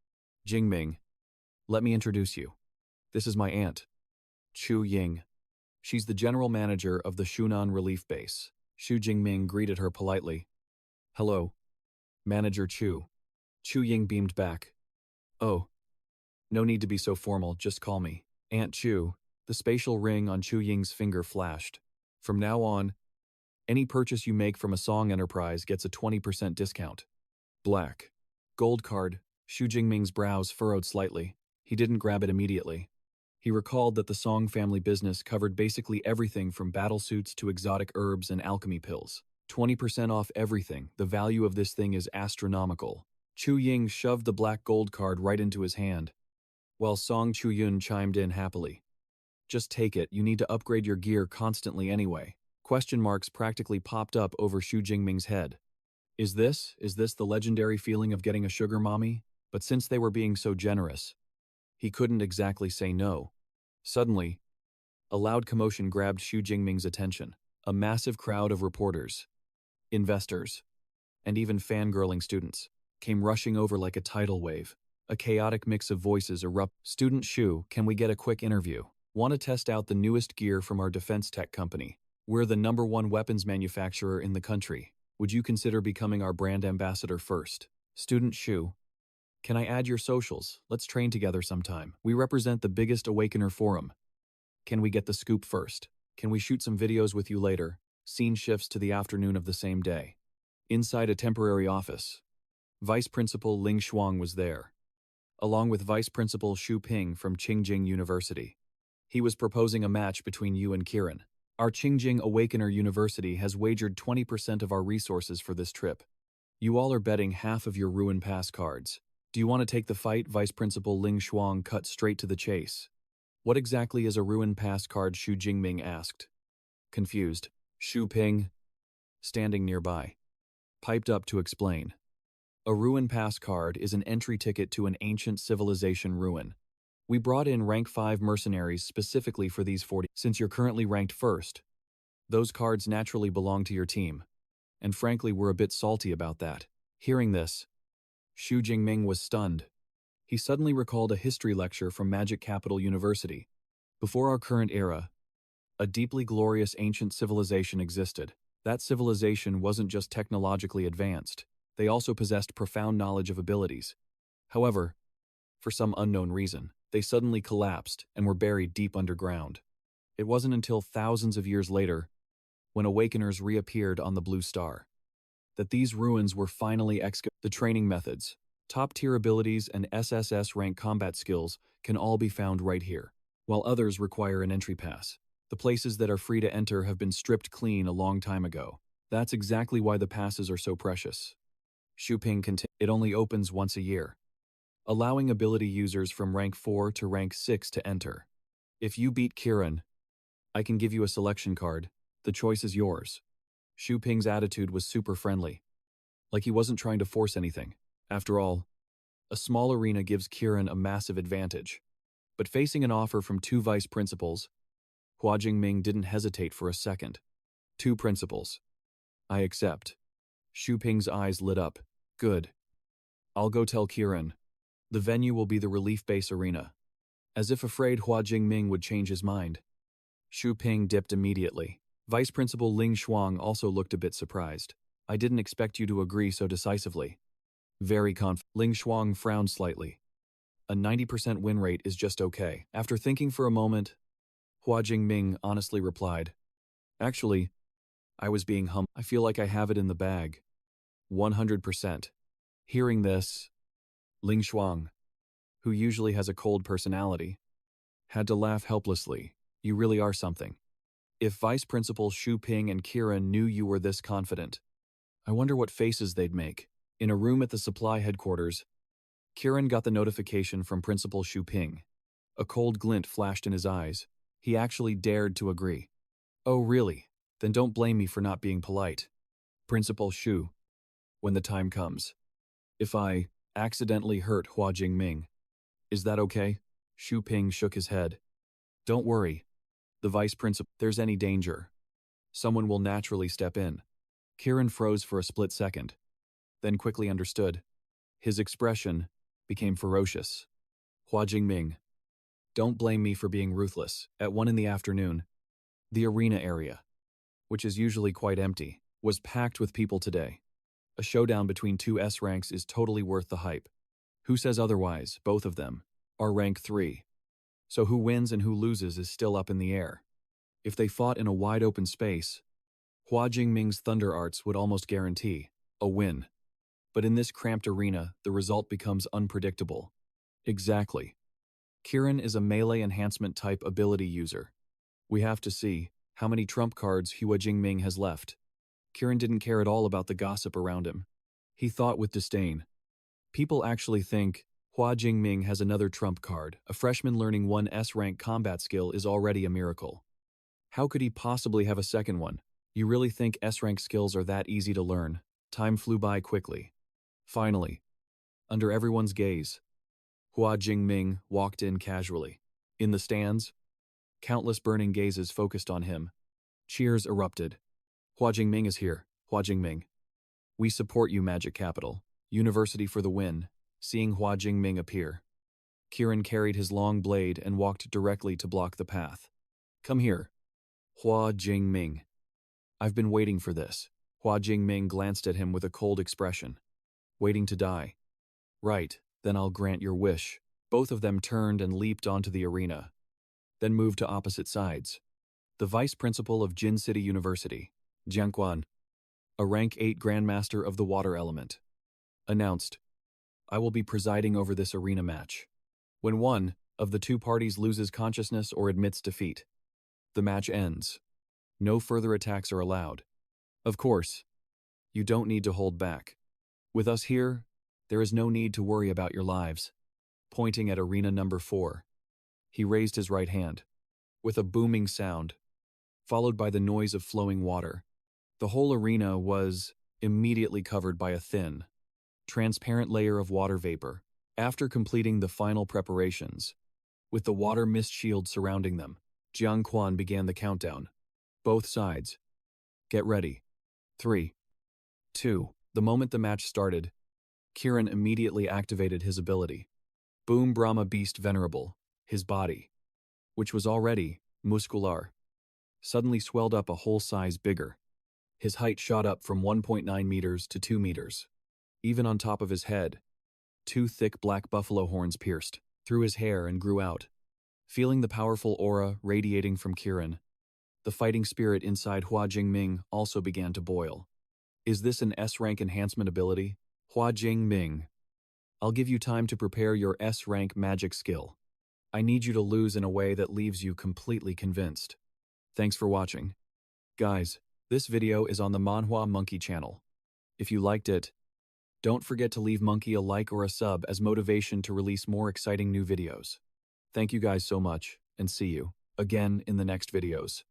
"Jingming, let me introduce you. This is my aunt, Chu Ying. She's the general manager of the Shunan Relief Base." Hua Jingming greeted her politely. "Hello, Manager Chu." Chu Ying beamed back. "Oh, no need to be so formal, just call me Aunt Chu." The spatial ring on Chu Ying's finger flashed. "From now on, any purchase you make from a Song enterprise gets a 20% discount." Black. Gold card. Hua Jingming's brows furrowed slightly. He didn't grab it immediately. He recalled that the Song family business covered basically everything from battlesuits to exotic herbs and alchemy pills. 20% off everything. The value of this thing is astronomical. Chu Ying shoved the black gold card right into his hand, while Song Chu-yun chimed in happily. "Just take it, you need to upgrade your gear constantly anyway." Question marks practically popped up over Hua Jingming's head. Is this the legendary feeling of getting a sugar mommy? But since they were being so generous, he couldn't exactly say no. Suddenly, a loud commotion grabbed Hua Jingming's attention. A massive crowd of reporters, investors, and even fangirling students came rushing over like a tidal wave. A chaotic mix of voices erupted. "Student Shu, can we get a quick interview? Want to test out the newest gear from our defense tech company? We're the #1 weapons manufacturer in the country. Would you consider becoming our brand ambassador first?" "Student Shu, can I add your socials? Let's train together sometime. We represent the biggest Awakener forum. Can we get the scoop first? Can we shoot some videos with you later?" Scene shifts to the afternoon of the same day. Inside a temporary office, Vice Principal Ling Shuang was there, along with Vice Principal Xu Ping from Qingjing University. He was proposing a match between you and Kiran. "Our Qingjing Awakener University has wagered 20% of our resources for this trip. You all are betting half of your Ruin Pass cards. Do you want to take the fight?" Vice Principal Ling Shuang cut straight to the chase. "What exactly is a Ruin Pass card?" Hua Jingming asked. Confused, Xu Ping, standing nearby, piped up to explain. A ruin pass card is an entry ticket to an ancient civilization ruin. We brought in rank 5 mercenaries specifically for these 40. Since you're currently ranked first, those cards naturally belong to your team. And frankly, we're a bit salty about that. Hearing this, Hua Jingming was stunned. He suddenly recalled a history lecture from Magic Capital University. Before our current era, a deeply glorious ancient civilization existed. That civilization wasn't just technologically advanced. They also possessed profound knowledge of abilities. However, for some unknown reason, they suddenly collapsed and were buried deep underground. It wasn't until thousands of years later, when Awakeners reappeared on the Blue Star, that these ruins were finally excavated. The training methods, top-tier abilities, and SSS-Ranked combat skills can all be found right here, while others require an entry pass. The places that are free to enter have been stripped clean a long time ago. That's exactly why the passes are so precious. Shuping continues. It only opens once a year, allowing ability users from rank 4 to rank 6 to enter. If you beat Kiran, I can give you a selection card. The choice is yours. Shuping's attitude was super friendly, like he wasn't trying to force anything. After all, a small arena gives Kiran a massive advantage. But facing an offer from 2 vice principals, Hua Jingming didn't hesitate for a second. 2 principals. I accept. Shuping's eyes lit up. Good. I'll go tell Kiran. The venue will be the relief base arena. As if afraid Hua Jingming would change his mind, Shuping dipped immediately. Vice Principal Ling Shuang also looked a bit surprised. I didn't expect you to agree so decisively. Very confident. Ling Shuang frowned slightly. A 90% win rate is just okay. After thinking for a moment, Hua Jingming honestly replied, Actually, I was being humble. I feel like I have it in the bag. 100%. Hearing this, Ling Shuang, who usually has a cold personality, had to laugh helplessly. You really are something. If Vice Principal Shuping and Kiran knew you were this confident, I wonder what faces they'd make. In a room at the supply headquarters, Kiran got the notification from Principal Shuping. A cold glint flashed in his eyes. He actually dared to agree. Oh really? Then don't blame me for not being polite. Principal Shu, when the time comes. If I accidentally hurt Hua Jingming, is that okay? Shuping shook his head. Don't worry. The vice principal, there's any danger, someone will naturally step in. Kiran froze for a split second, then quickly understood. His expression became ferocious. Hua Jingming, don't blame me for being ruthless. At 1 in the afternoon, the arena area, which is usually quite empty, was packed with people today. A showdown between 2 S ranks is totally worth the hype. Who says otherwise? Both of them are rank 3. So who wins and who loses is still up in the air. If they fought in a wide open space, Hua Jingming's Thunder Arts would almost guarantee a win. But in this cramped arena, the result becomes unpredictable. Exactly. Kiran is a melee enhancement type ability user. We have to see how many trump cards Hua Jingming has left. Kiran didn't care at all about the gossip around him. He thought with disdain. People actually think Hua Jingming has another trump card. A freshman learning 1 S-rank combat skill is already a miracle. How could he possibly have a second one? You really think S-rank skills are that easy to learn? Time flew by quickly. Finally, under everyone's gaze, Hua Jingming walked in casually. In the stands, countless burning gazes focused on him. Cheers erupted. Hua Jingming is here. Hua Jingming. We support you, Magic Capital. University for the win. Seeing Hua Jingming appear, Kiran carried his long blade and walked directly to block the path. Come here. Hua Jingming. I've been waiting for this. Hua Jingming glanced at him with a cold expression. Waiting to die. Right, then I'll grant your wish. Both of them turned and leaped onto the arena, then moved to opposite sides. The vice principal of Jin City University, Jiangquan, a rank 8 Grandmaster of the Water Element, announced, I will be presiding over this arena match. When one of the 2 parties loses consciousness or admits defeat, the match ends. No further attacks are allowed. Of course, you don't need to hold back. With us here, there is no need to worry about your lives. Pointing at arena number 4, he raised his right hand. With a booming sound, followed by the noise of flowing water, the whole arena was immediately covered by a thin, transparent layer of water vapor. After completing the final preparations, with the water mist shield surrounding them, Jiang Quan began the countdown. Both sides. Get ready. 3, 2. The moment the match started, Kiran immediately activated his ability. Boom Brahma Beast Venerable, his body, which was already muscular, suddenly swelled up a whole size bigger. His height shot up from 1.9 meters to 2 meters. Even on top of his head, 2 thick black buffalo horns pierced through his hair and grew out. Feeling the powerful aura radiating from Kiran, the fighting spirit inside Hua Jingming also began to boil. Is this an S-rank enhancement ability? Hua Jingming, I'll give you time to prepare your S-rank magic skill. I need you to lose in a way that leaves you completely convinced. Thanks for watching. Guys, this video is on the Manhwa Monkey channel. If you liked it, don't forget to leave Monkey a like or a sub as motivation to release more exciting new videos. Thank you guys so much, and see you again in the next videos.